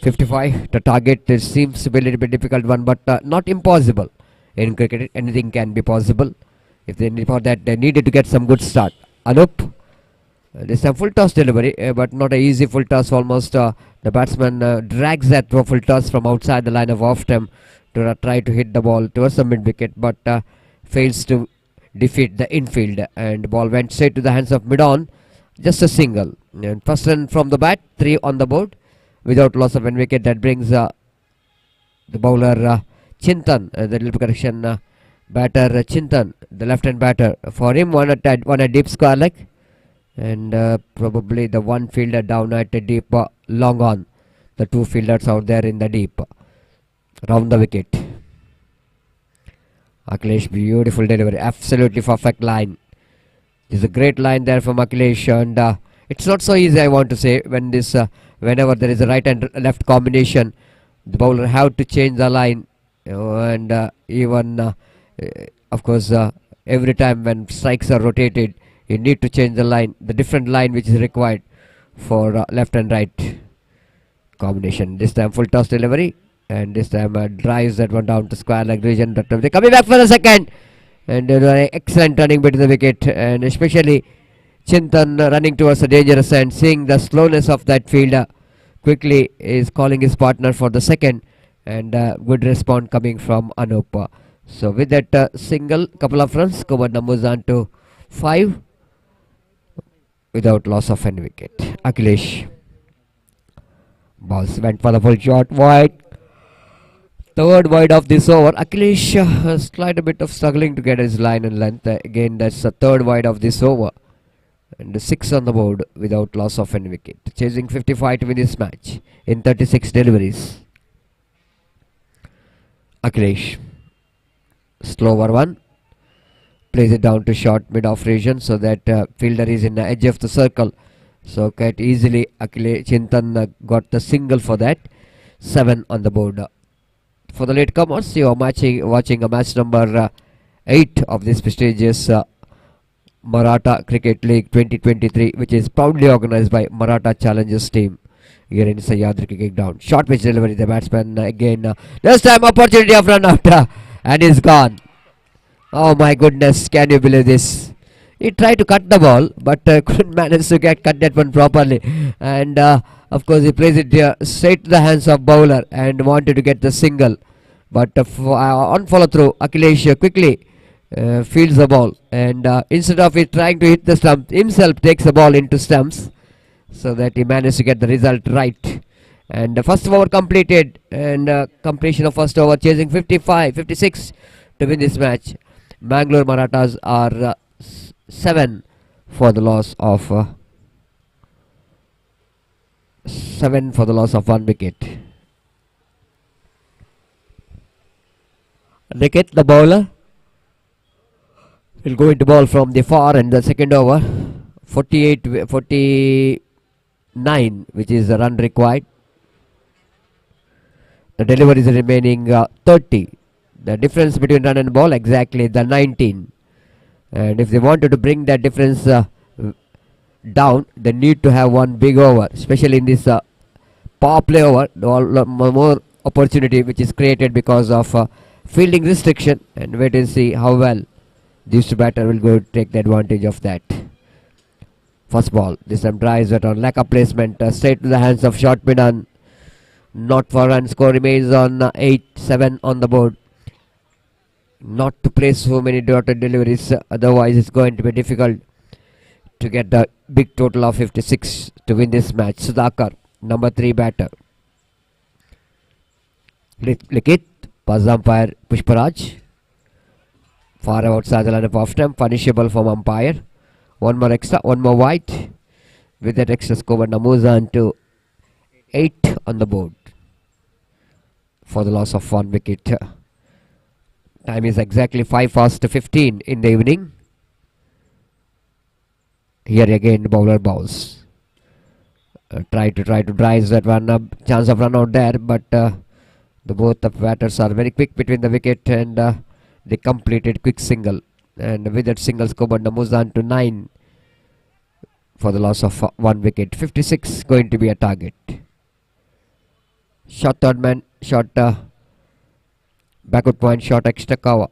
55, the target seems to be a little bit difficult one, but not impossible. In cricket, anything can be possible. If they need for that, they needed to get some good start. Anup, this is a full toss delivery, but not an easy full toss. Almost the batsman drags that full toss from outside the line of off stump to try to hit the ball towards the mid wicket, but fails to defeat the infield, and ball went straight to the hands of mid-on. Just a single, and first run from the bat, 3 on the board without loss of 1 wicket. That brings the bowler Chintan, the little correction, batter Chintan, the left-hand batter. For him, one a deep square leg, and probably the one fielder down at a deep long on. The two fielders out there in the deep round the wicket. Akhilesh, beautiful delivery, absolutely perfect line. There's a great line there from Akhilesh, and it's not so easy, I want to say, when this whenever there is a right and left combination, the bowler have to change the line, and even of course every time when strikes are rotated, you need to change the line, the different line which is required for left and right combination. This time full toss delivery, and this time drives that one down to square leg region. They're coming back for the second, and excellent running between the wicket, and especially Chintan running towards the dangerous end, seeing the slowness of that fielder, quickly is calling his partner for the second, and good response coming from Anup. So with that single, couple of runs, scored numbers on to 5 without loss of any wicket. Akhilesh, balls went for the full shot, wide. Third wide of this over. Akhilesh slight a bit of struggling to get his line and length. Again, that's the third wide of this over, and 6 on the board without loss of any wicket. Chasing 55 to win this match in 36 deliveries. Akhilesh, slow over one, plays it down to short mid off region, so that fielder is in the edge of the circle. So quite easily Akhilesh Chintan got the single for that. 7 on the board. For the latecomers, you are watching a match number 8 of this prestigious Maratha Cricket League 2023, which is proudly organized by Maratha Challengers team here in Sahyadri kicking down. Short pitch delivery, the batsman again. This time opportunity of run out, and is gone. Oh my goodness, can you believe this? He tried to cut the ball, but couldn't manage to cut that one properly, and of course he plays it straight to the hands of bowler and wanted to get the single, but on follow through, Akhilesh quickly fields the ball, and instead of it trying to hit the stump, himself takes the ball into stumps, so that he managed to get the result right. And the first over completed, and completion of first over, chasing 56 to win this match. Mangalore Marathas are 7 for the loss of 7 for the loss of 1 wicket. Niket, the bowler, will go into ball from the far in the second over. 49, which is the run required. The delivery is remaining 30. The difference between run and ball exactly the 19. And if they wanted to bring that difference down, they need to have one big over, especially in this power play over. More opportunity which is created because of fielding restriction, and wait and see how well these two batters will go to take the advantage of that. First ball, this time drives it on lack of placement, straight to the hands of short mid-on. Not for run, score remains on 8-7 on the board. Not to place so many dotted deliveries, otherwise it's going to be difficult to get the big total of 56 to win this match. Sudhakar, number 3 batter. Likit, pass umpire Pushparaj. Far outside the line of off stump, punishable from umpire. One more extra, one more wide. With that extra score, now moves on to 8 on the board for the loss of 1 wicket. Time is exactly 5:15 in the evening. Here again, bowler bowls. Try to drive that one up. Chance of run out there, but the both the batters are very quick between the wicket, and they completed quick single. And with that single score, but moves on to 9 for the loss of 1 wicket. 56 going to be a target. Shot third man, shot backward point, shot extra cover.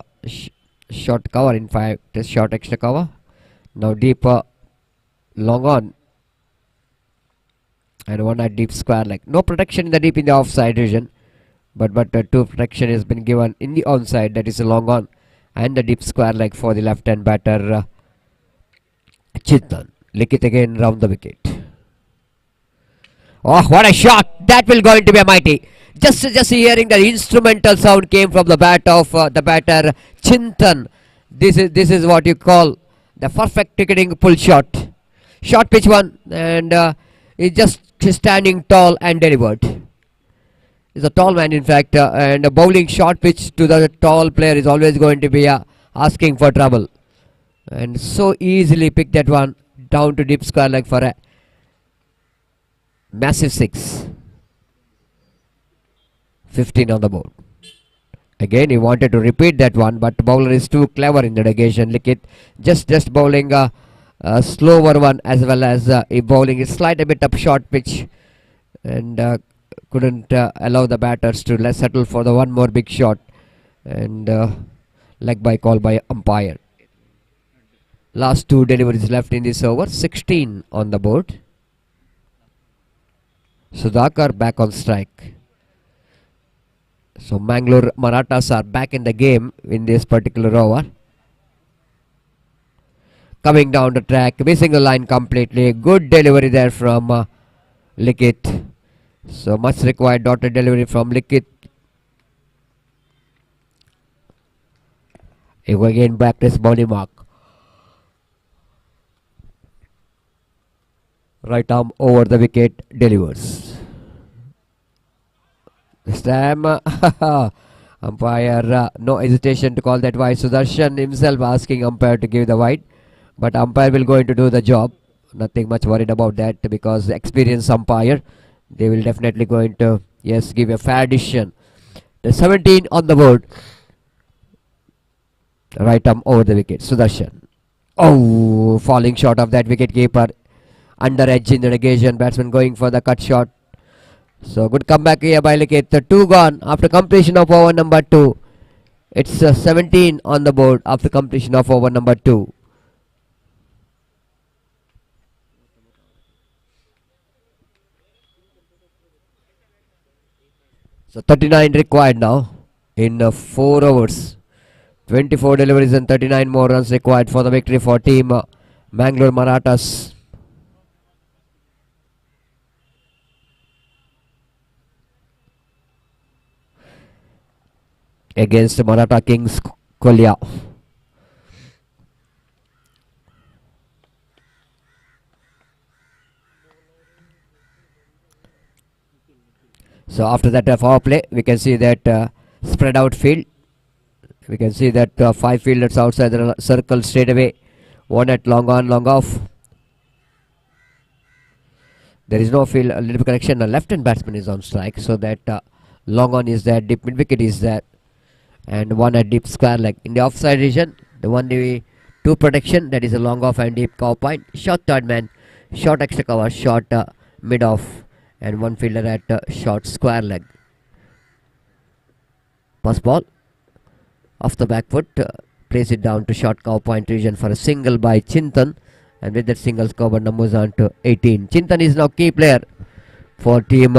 Short cover, in fact, short extra cover. Now deeper, long on. And one at deep square leg. No protection in the deep in the offside region. But two protection has been given in the onside, that is a long on. And the deep square leg for the left hand batter Chintan. Likit again round the wicket. Oh, what a shot! That will going to be a mighty. Just hearing the instrumental sound came from the bat of the batter Chintan. This is what you call the perfect ticketing pull shot. Short pitch one, and he's just standing tall and delivered. He's a tall man, in fact, and bowling short pitch to the tall player is always going to be asking for trouble. And so easily picked that one down to deep square leg for a massive 6. 15 on the board. Again, he wanted to repeat that one, but bowler is too clever in that occasion. Likit just bowling a slower one, as well as bowling a slight a bit up short pitch, and couldn't allow the batters to settle for the one more big shot, and leg by call by umpire. Last 2 deliveries left in this over. 16 on the board. Sudhakar back on strike. So Mangalore Marathas are back in the game in this particular over. Coming down the track, missing the line completely. Good delivery there from Likit. So much required dotted delivery from Likit. He will again back this bowling mark. Right arm over the wicket, delivers. This time umpire no hesitation to call that wide. Sudarshan himself asking umpire to give the wide, but umpire will going to do the job. Nothing much worried about that, because the experienced umpire, they will definitely going to give a fair decision. The 17 on the board. Right arm over the wicket, Sudarshan. Oh, falling short of that wicket keeper. Under edge in the negation, batsman going for the cut shot. So good comeback here by Likit. The 2 gone after completion of over number 2. It's 17 on the board after completion of over number 2. So 39 required now in 4 overs. 24 deliveries and 39 more runs required for the victory for team Mangalore Marathas. Against Maratha Kings Kolya. So after that power play, we can see that spread out field. We can see that 5 fielders outside the circle straight away. 1 at long on, long off. There is no field, a little correction. The left hand batsman is on strike, so that long on is there, deep mid wicket is there, and 1 at deep square leg. In the offside region, the 1-2 protection, that is a long off and deep cow point. Short third man, short extra cover, short mid off, and 1 fielder at short square leg. Pass ball off the back foot, plays it down to short cow point region for a single by Chintan, and with that single score number moves on to 18. Chintan is now key player for team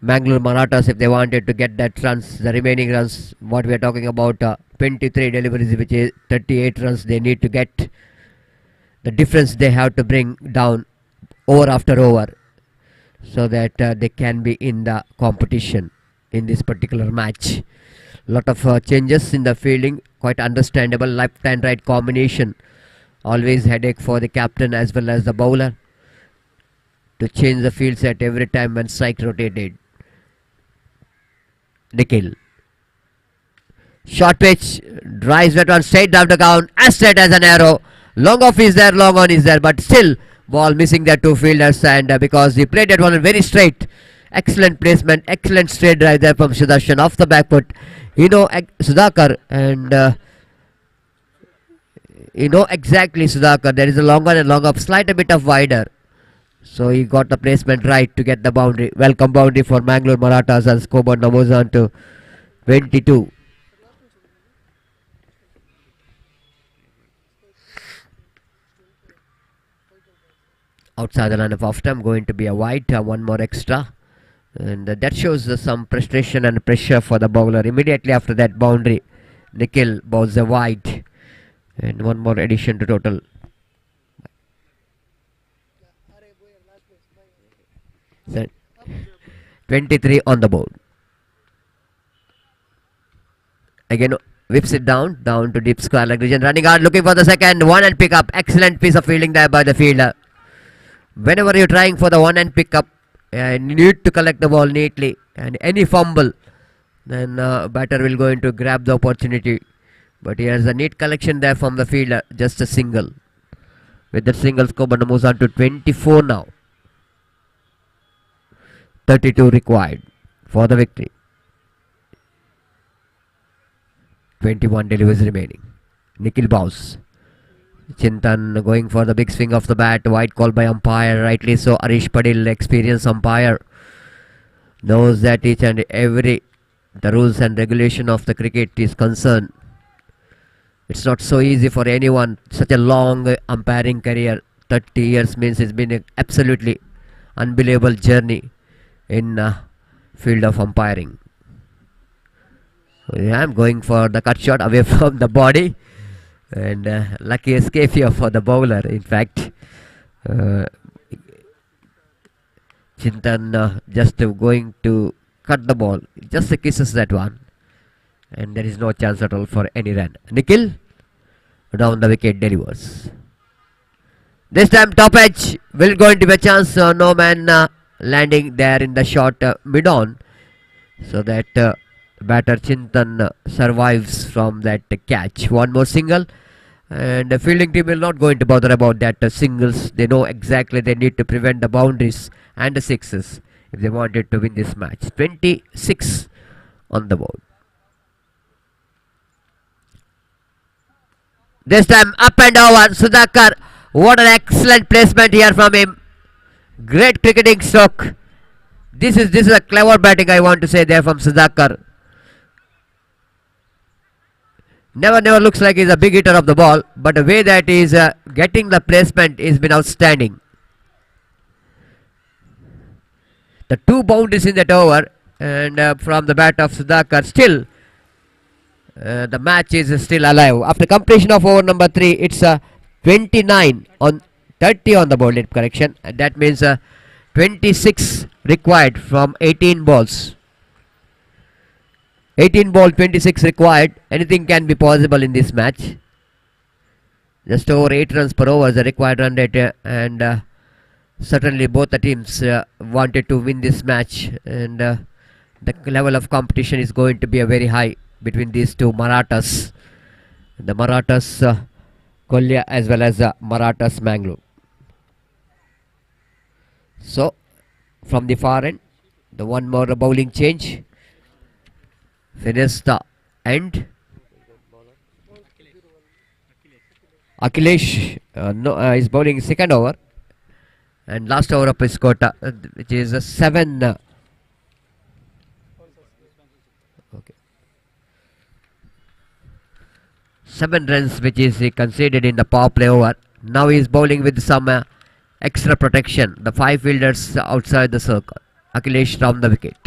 Mangalore Marathas if they wanted to get that runs, the remaining runs. What we are talking about, 23 deliveries, which is 38 runs they need to get. The difference they have to bring down over after over, so that they can be in the competition in this particular match. Lot of changes in the fielding, quite understandable. Left and right combination, always headache for the captain as well as the bowler to change the field set every time when strike rotated. Nikhil, short pitch, drives that one straight down the ground, as straight as an arrow. Long off is there, long on is there, but still ball missing their 2 fielders, and because he played that one very straight. Excellent placement, excellent straight drive there from Sudarshan off the back foot. Sudhakar, and exactly Sudhakar. There is a long on and long off, slight a bit of wider. So he got the placement right to get the boundary. Welcome boundary for Mangalore Marathas, and scoreboard now moves on to 22. Outside the line of off time, going to be a wide, 1 more extra. And that shows some frustration and pressure for the bowler. Immediately after that boundary, Nikhil bowls a wide, and 1 more addition to total. So 23 on the board. Again whips it down to deep square leg region. Running hard, looking for the second. 1 and pick up. Excellent piece of fielding there by the fielder. Whenever you're trying for the 1 and pick up, you need to collect the ball neatly, and any fumble, then batter will go into grab the opportunity. But here's a neat collection there from the fielder, just a single. With that single, scoreboard moves on to 24 now. 32 required for the victory. 21 deliveries remaining. Nikhil bows. Chintan going for the big swing of the bat. Wide call by umpire, rightly so. Arish Padil, experienced umpire, knows that each and every the rules and regulation of the cricket is concerned. It's not so easy for anyone. Such a long umpiring career, 30 years means it's been an absolutely unbelievable journey in field of umpiring. So yeah, I'm going for the cut shot away from the body. And lucky escape here for the bowler. In fact, Chintan just going to cut the ball, just kisses that one, and there is no chance at all for any run. Nikhil down the wicket delivers. This time top edge will going to be a chance. No man landing there in the short mid on, so that batter Chintan survives from that catch. 1 more single, and the fielding team will not going to bother about that singles. They know exactly they need to prevent the boundaries and the sixes if they wanted to win this match. 26 on the board. This time up and over. Sudhakar, what an excellent placement here from him. Great cricketing stroke. This is a clever batting, I want to say, there from Sudhakar. Never looks like he's a big hitter of the ball, but the way that he's getting the placement has been outstanding. The 2 boundaries in that over, and from the bat of Sudhakar, still the match is still alive. After completion of over number 3, it's 29 on 30 on the board, correction, and that means 26 required from 18 balls. 18 ball, 26 required. Anything can be possible in this match. Just over 8 runs per over is the required run rate, and Certainly both the teams wanted to win this match, and the level of competition is going to be a very high between these two Marathas. The Marathas Kolya as well as Marathas Mangalore. So from the far end, the one more bowling change. Finish the end. Akhilesh is bowling second over, and last over of his quota, which is a 7. Okay. 7 runs, which is conceded in the power play over. Now he is bowling with some extra protection. The 5 fielders outside the circle. Akhilesh round the wicket.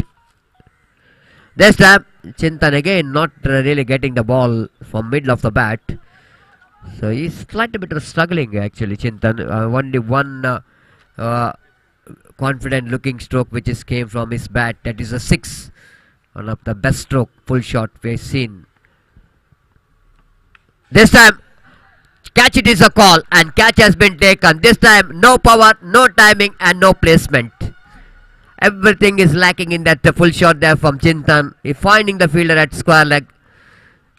This time, Chintan again not really getting the ball from middle of the bat. So he's slightly bit of struggling actually, Chintan. Only one confident looking stroke which is came from his bat. That is a 6. One of the best stroke, full shot we've seen. This time, catch it is a call, and catch has been taken. This time, no power, no timing, and no placement. Everything is lacking in that full shot there from Chintan. He finding the fielder at square leg.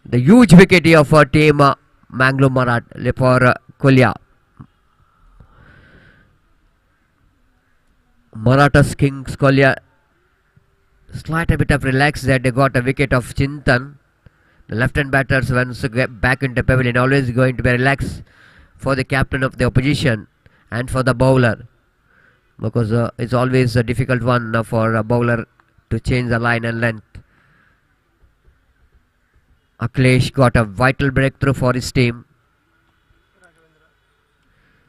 The huge wicket here for team Mangalore Maratha for Kolya. Marathas Kings Kolya slight a bit of relax that they got a wicket of Chintan. The left-hand batters once get back into pavilion always going to be relaxed for the captain of the opposition and for the bowler, because it's always a difficult one for a bowler to change the line and length. Akhilesh got a vital breakthrough for his team.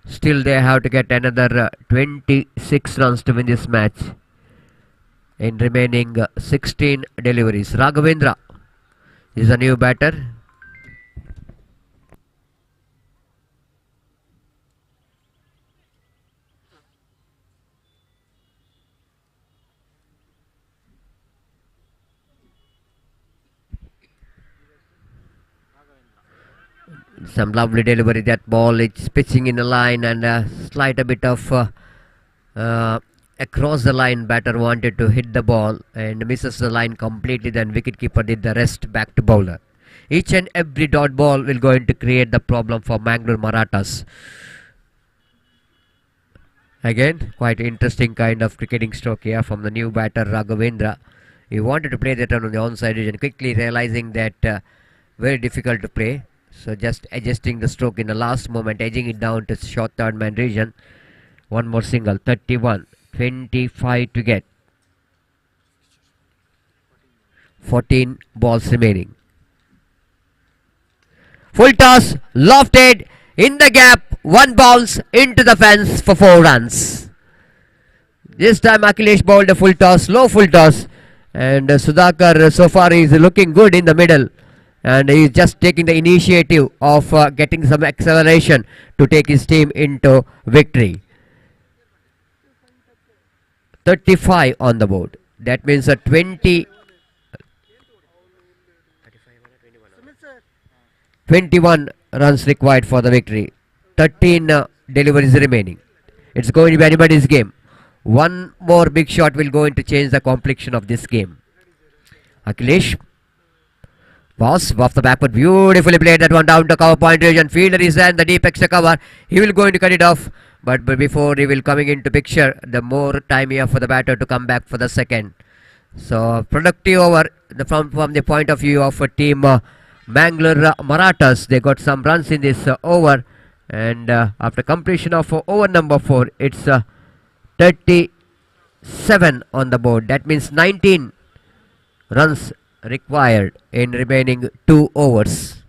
Still they have to get another 26 runs to win this match in remaining 16 deliveries. Raghavendra is a new batter. Some lovely delivery. That ball is pitching in the line, and a slight a bit of across the line. Batter wanted to hit the ball and misses the line completely. Then wicketkeeper did the rest back to bowler. Each and every dot ball will going to create the problem for Mangalore Marathas. Again, quite interesting kind of cricketing stroke here from the new batter Raghavendra. He wanted to play that on the onside region, quickly realizing that very difficult to play. So just adjusting the stroke in the last moment, edging it down to short third man region. One more single, 31, 25 to get. 14 balls remaining. Full toss, lofted, in the gap, 1 bounce into the fence for 4 runs. This time Akhilesh bowled a full toss, low full toss, and Sudhakar so far is looking good in the middle. And he is just taking the initiative of getting some acceleration to take his team into victory. 35 on the board. That means a 21 runs required for the victory. 13 deliveries remaining. It's going to be anybody's game. One more big shot will go into change the complexion of this game. Akhilesh. Boss off the backward, beautifully played that one down to cover point region. Fielder is there in the deep extra cover. He will going to cut it off, but before he will coming into picture, the more time here for the batter to come back for the second. So productive over from the point of view of a team Mangalore Marathas. They got some runs in this over, and after completion of over number 4, it's 37 on the board. That means 19 runs required in remaining 2 overs.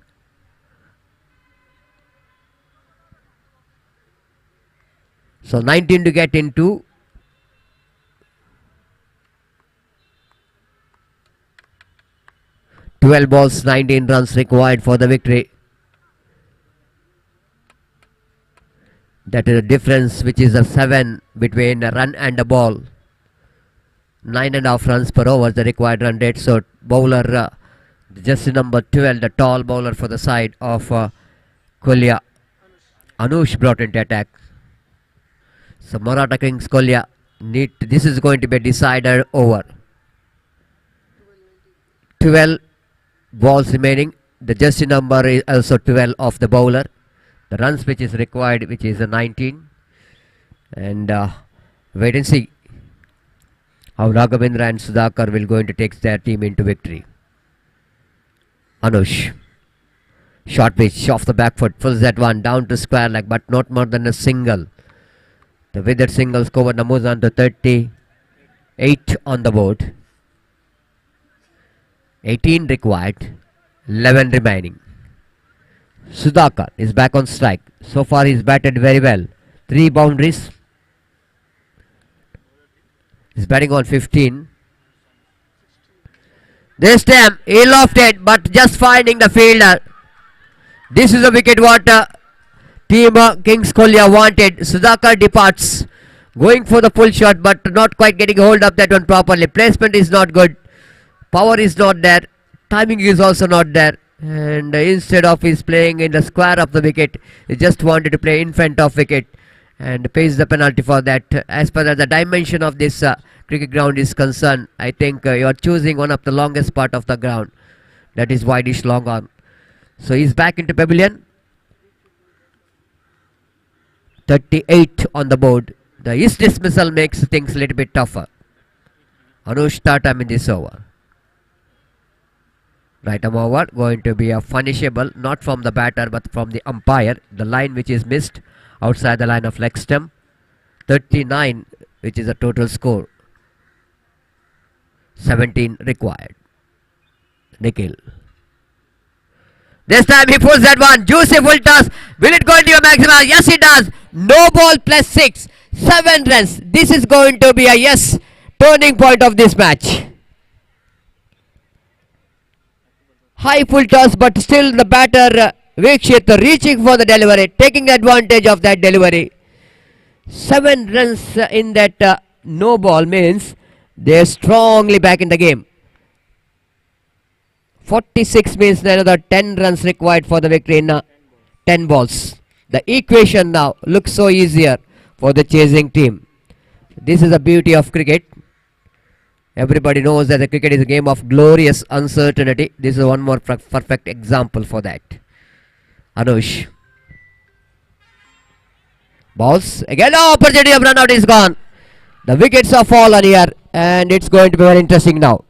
So 19 to get into 12 balls, 19 runs required for the victory. That is a difference which is a 7 between a run and a ball. 9.5 runs per over the required run rate. So bowler jersey number 12, the tall bowler for the side of Kolya, Anush, brought into attack. So Marata Kings Kolya need. This is going to be a decider over. 12 balls remaining. The jersey number is also 12 of the bowler. The runs which is required, which is a 19. And wait and see how Raghavendra and Sudhakar will going to take their team into victory. Anush. Short pitch off the back foot. Pulls that one down to square leg, but not more than a single. The withered single score moves on to 38 on the board. 18 required. 11 remaining. Sudhakar is back on strike. So far he's batted very well. 3 boundaries. He's batting on 15. This time he lofted, but just finding the fielder. This is a wicket what team Kings Kolya wanted. Sudhakar departs, going for the full shot, but not quite getting hold of that one properly. Placement is not good. Power is not there. Timing is also not there. And instead of his playing in the square of the wicket, he just wanted to play in front of wicket and pays the penalty for that. As per the dimension of this cricket ground is concerned, I think you are choosing one of the longest part of the ground. That is wideish long on. So he's back into pavilion. 38 on the board. The East dismissal makes things a little bit tougher. Anush Tatam in this over. Right arm over, going to be a punishable, not from the batter but from the umpire. The line which is missed outside the line of leg stump. 39, which is a total score. 17 required. Nikhil. This time he pulls that one. Juicy full toss. Will it go into a maximum? Yes, it does. No ball plus 6. 7 runs. This is going to be a yes turning point of this match. High full toss, but still the batter Vikshit reaching for the delivery, taking advantage of that delivery. 7 runs in that no ball means they're strongly back in the game. 46 means another 10 runs required for the victory in 10 balls. The equation now looks so easier for the chasing team. This is the beauty of cricket. Everybody knows that the cricket is a game of glorious uncertainty. This is one more perfect example for that. Anush. Balls. Again, the opportunity of run out is gone. The wickets have fallen here and it's going to be very interesting now.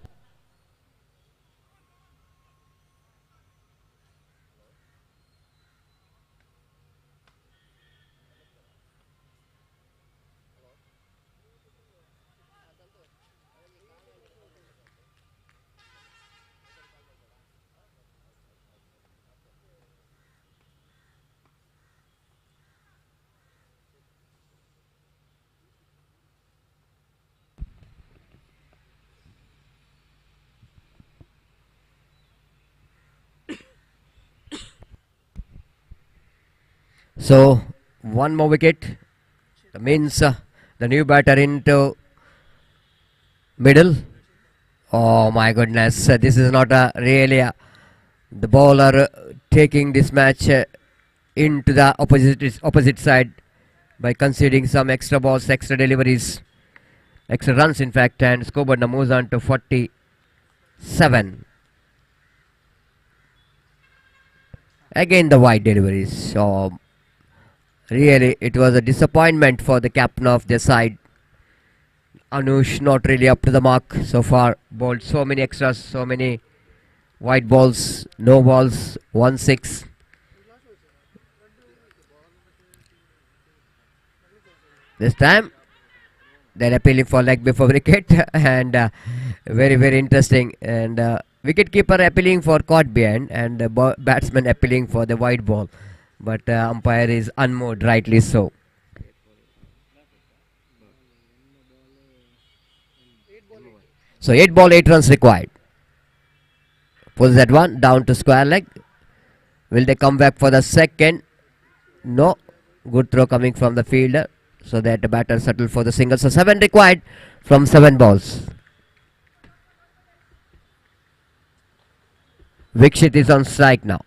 So, one more wicket. That means the new batter into middle. Oh my goodness, this is not really the bowler taking this match into the opposite side by conceding some extra balls, extra deliveries, extra runs in fact, and scoreboard moves on to 47. Again the wide deliveries. So really, it was a disappointment for the captain of their side. Anush not really up to the mark so far. Bowled so many extras, so many wide balls, no balls, 1-6. This time, they're appealing for leg before wicket and very, very interesting. And wicket keeper appealing for caught behind and batsman appealing for the wide ball. But umpire is unmoved, rightly so. So 8 ball, 8 runs required. Pulls that one down to square leg. Will they come back for the second? No. Good throw coming from the fielder. So that the batter settled for the single. So 7 required from 7 balls. Vikshit is on strike now.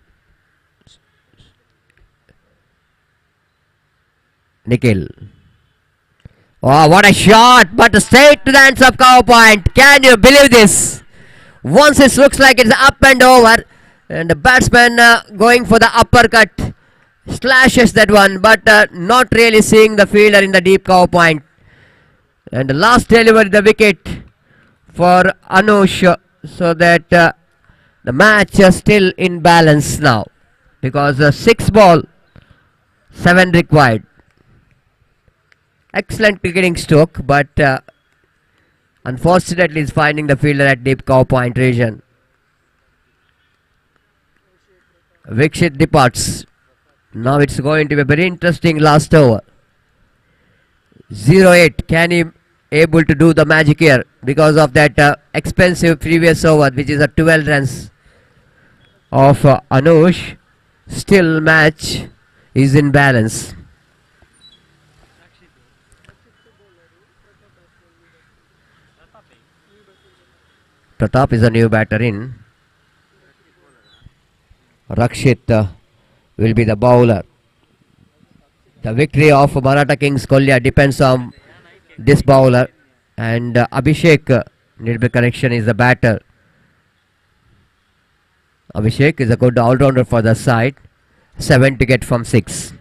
Nikhil. Oh, what a shot! But straight to the hands of cover point. Can you believe this? Once it looks like it's up and over, and the batsman going for the uppercut, slashes that one, but not really seeing the fielder in the deep cover point. And the last delivery the wicket for Anush, so that the match is still in balance now, because 6 ball, 7 required. Excellent cricketing stroke, but unfortunately is finding the fielder at deep cover point region. Vikshit departs. Now it's going to be a very interesting last over. 0-8. Can he able to do the magic here because of that expensive previous over, which is a 12 runs of Anush? Still match is in balance. Pratap is a new batter in. Rakshit will be the bowler. The victory of Maratha Kings Kolya depends on this bowler, and Abhishek, little bit correction, is the batter. Abhishek is a good all-rounder for the side. 7 to get from 6.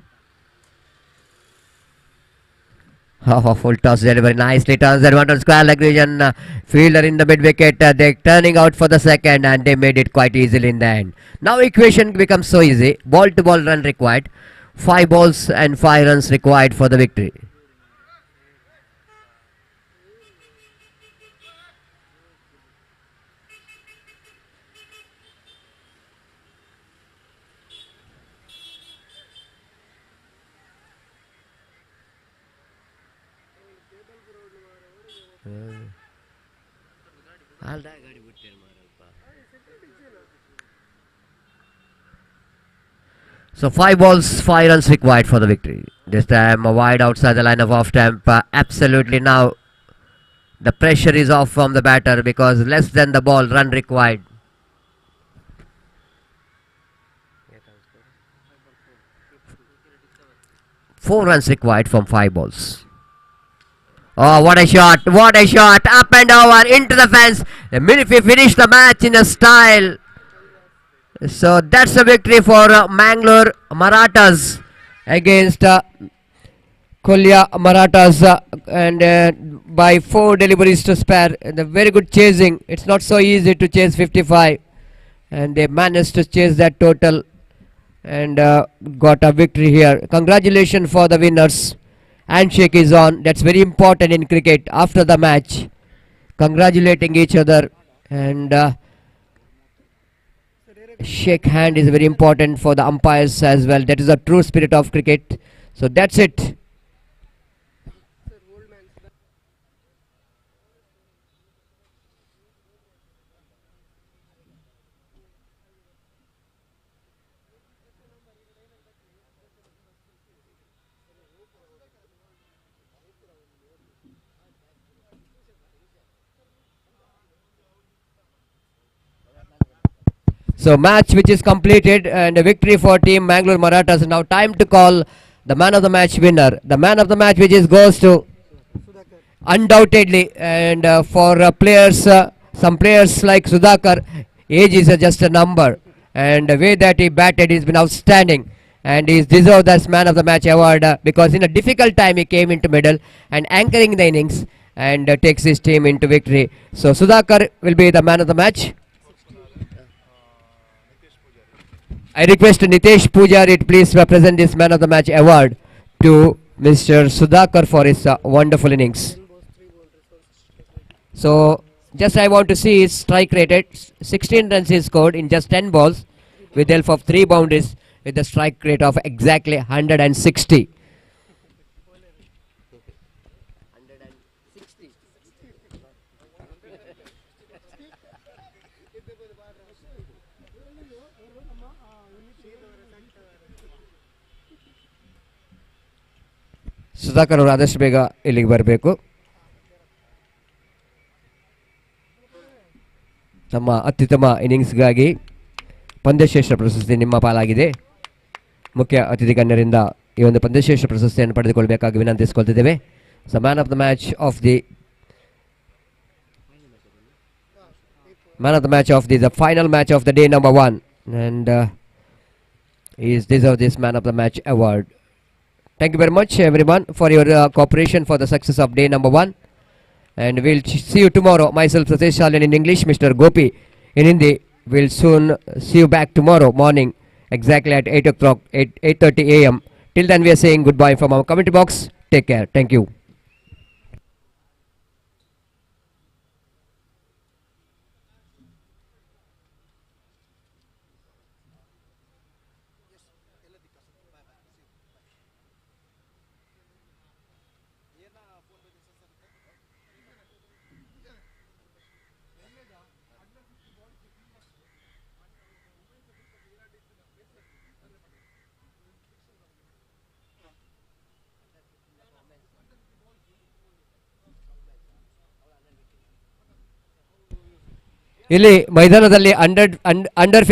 Oh, full toss delivery, nicely turns that one to square leg region. Fielder in the mid wicket, they're turning out for the second, and they made it quite easily in the end. Now equation becomes so easy. Ball to ball run required. 5 balls and 5 runs required for the victory. So 5 balls, 5 runs required for the victory. This time wide outside the line of off stump. Absolutely now the pressure is off from the batter because less than the ball run required. Four runs required from 5 balls. Oh, what a shot! What a shot! Up and over into the fence. The minute we finish the match in a style. So that's a victory for Mangalore Marathas against Kolya Marathas, and by 4 deliveries to spare. The very good chasing. It's not so easy to chase 55, and they managed to chase that total and got a victory here. Congratulations for the winners. Handshake is on. That's very important in cricket. After the match, congratulating each other, and shake hand is very important for the umpires as well. That is the true spirit of cricket. So that's it. So match which is completed, and a victory for team Mangalore Marathas. Now time to call the man of the match winner. The man of the match which is goes to undoubtedly, and for players, some players like Sudhakar, age is just a number, and the way that he batted has been outstanding, and he's deserved this man of the match award because in a difficult time he came into middle and anchoring the innings and takes his team into victory. So Sudhakar will be the man of the match. I request Nitesh Pujari to please present this man of the match award to Mr. Sudhakar for his wonderful innings. So just I want to see his strike rate. 16 runs he scored in just 10 balls with the help of 3 boundaries with a strike rate of exactly 160. Sudhakar ಅವರು ಆದಷ್ಟು ಬೇಗ ಇಲ್ಲಿಗೆ ಬರಬೇಕು. ನಮ್ಮ ಅತ್ಯುತ್ತಮ ಇನ್ನಿಂಗ್ಸ್ಗಾಗಿ ಪಂದ್ಯಶ್ರೇಷ್ಠ ಪ್ರಶಸ್ತಿ ನಿಮ್ಮ ಪಾಲಾಗಿದೆ. ಮುಖ್ಯ ಅತಿಥಿ ಗಣ್ಯರಿಂದ ಈ ಒಂದು ಪಂದ್ಯಶ್ರೇಷ್ಠ ಪ್ರಶಸ್ತಿಯನ್ನು ಪಡೆದುಕೊಳ್ಳಬೇಕಾಗಿ ವಿನಂತಿಸಿಕೊಳ್ತಿದ್ದೇವೆ. So man of the match of the the final match of the day, number 1, and is deserve this man of the match award. Thank you very much, everyone, for your cooperation for the success of day number 1. And we'll see you tomorrow. Myself, Satish Shalan in English, Mr. Gopi in Hindi. We'll soon see you back tomorrow morning, exactly at 8 o'clock, 8:30 a.m. Till then, we are saying goodbye from our commentary box. Take care. Thank you. ಇಲ್ಲಿ ಮೈದಾನದಲ್ಲಿ under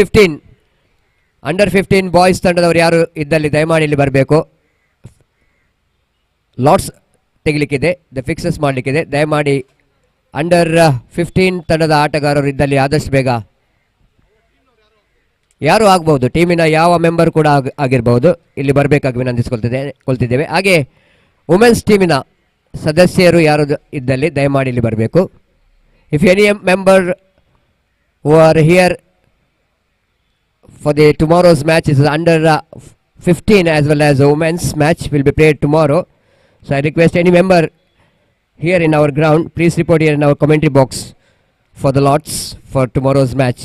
15 boys ತಂಡದವರು ಯಾರು ಇದ್ದಲ್ಲಿ ದಯಮಾಡಿ ಇಲ್ಲಿ ಬರಬೇಕು. Lots ತೆಗಿಲಿಕ್ಕಿದೆ, fixes ಮಾಡಲಿಕ್ಕಿದೆ. ದಯಮಾಡಿ ಅಂಡರ್ 15 ತಂಡದ ಆಟಗಾರರು ಇದ್ದಲ್ಲಿ ಆದಷ್ಟು ಬೇಗ ಯಾರು ಆಗ್ಬೋದು, ಟೀಮಿನ ಯಾವ ಮೆಂಬರ್ ಕೂಡ ಆಗಿರ್ಬೋದು, ಇಲ್ಲಿ ಬರಬೇಕಾಗಿ ವಿನಂತಿಸಿಕೊಳ್ತಿದ್ದೇವೆ. ಹಾಗೆ ವುಮೆನ್ಸ್ ಟೀಮಿನ ಸದಸ್ಯರು ಯಾರು ಇದ್ದಲ್ಲಿ ದಯಮಾಡಿ ಇಲ್ಲಿ ಬರಬೇಕು. If any member who are here for the tomorrow's match is under 15 as well as a women's match will be played tomorrow. So I request any member here in our ground, please report here in our commentary box for the lots for tomorrow's match.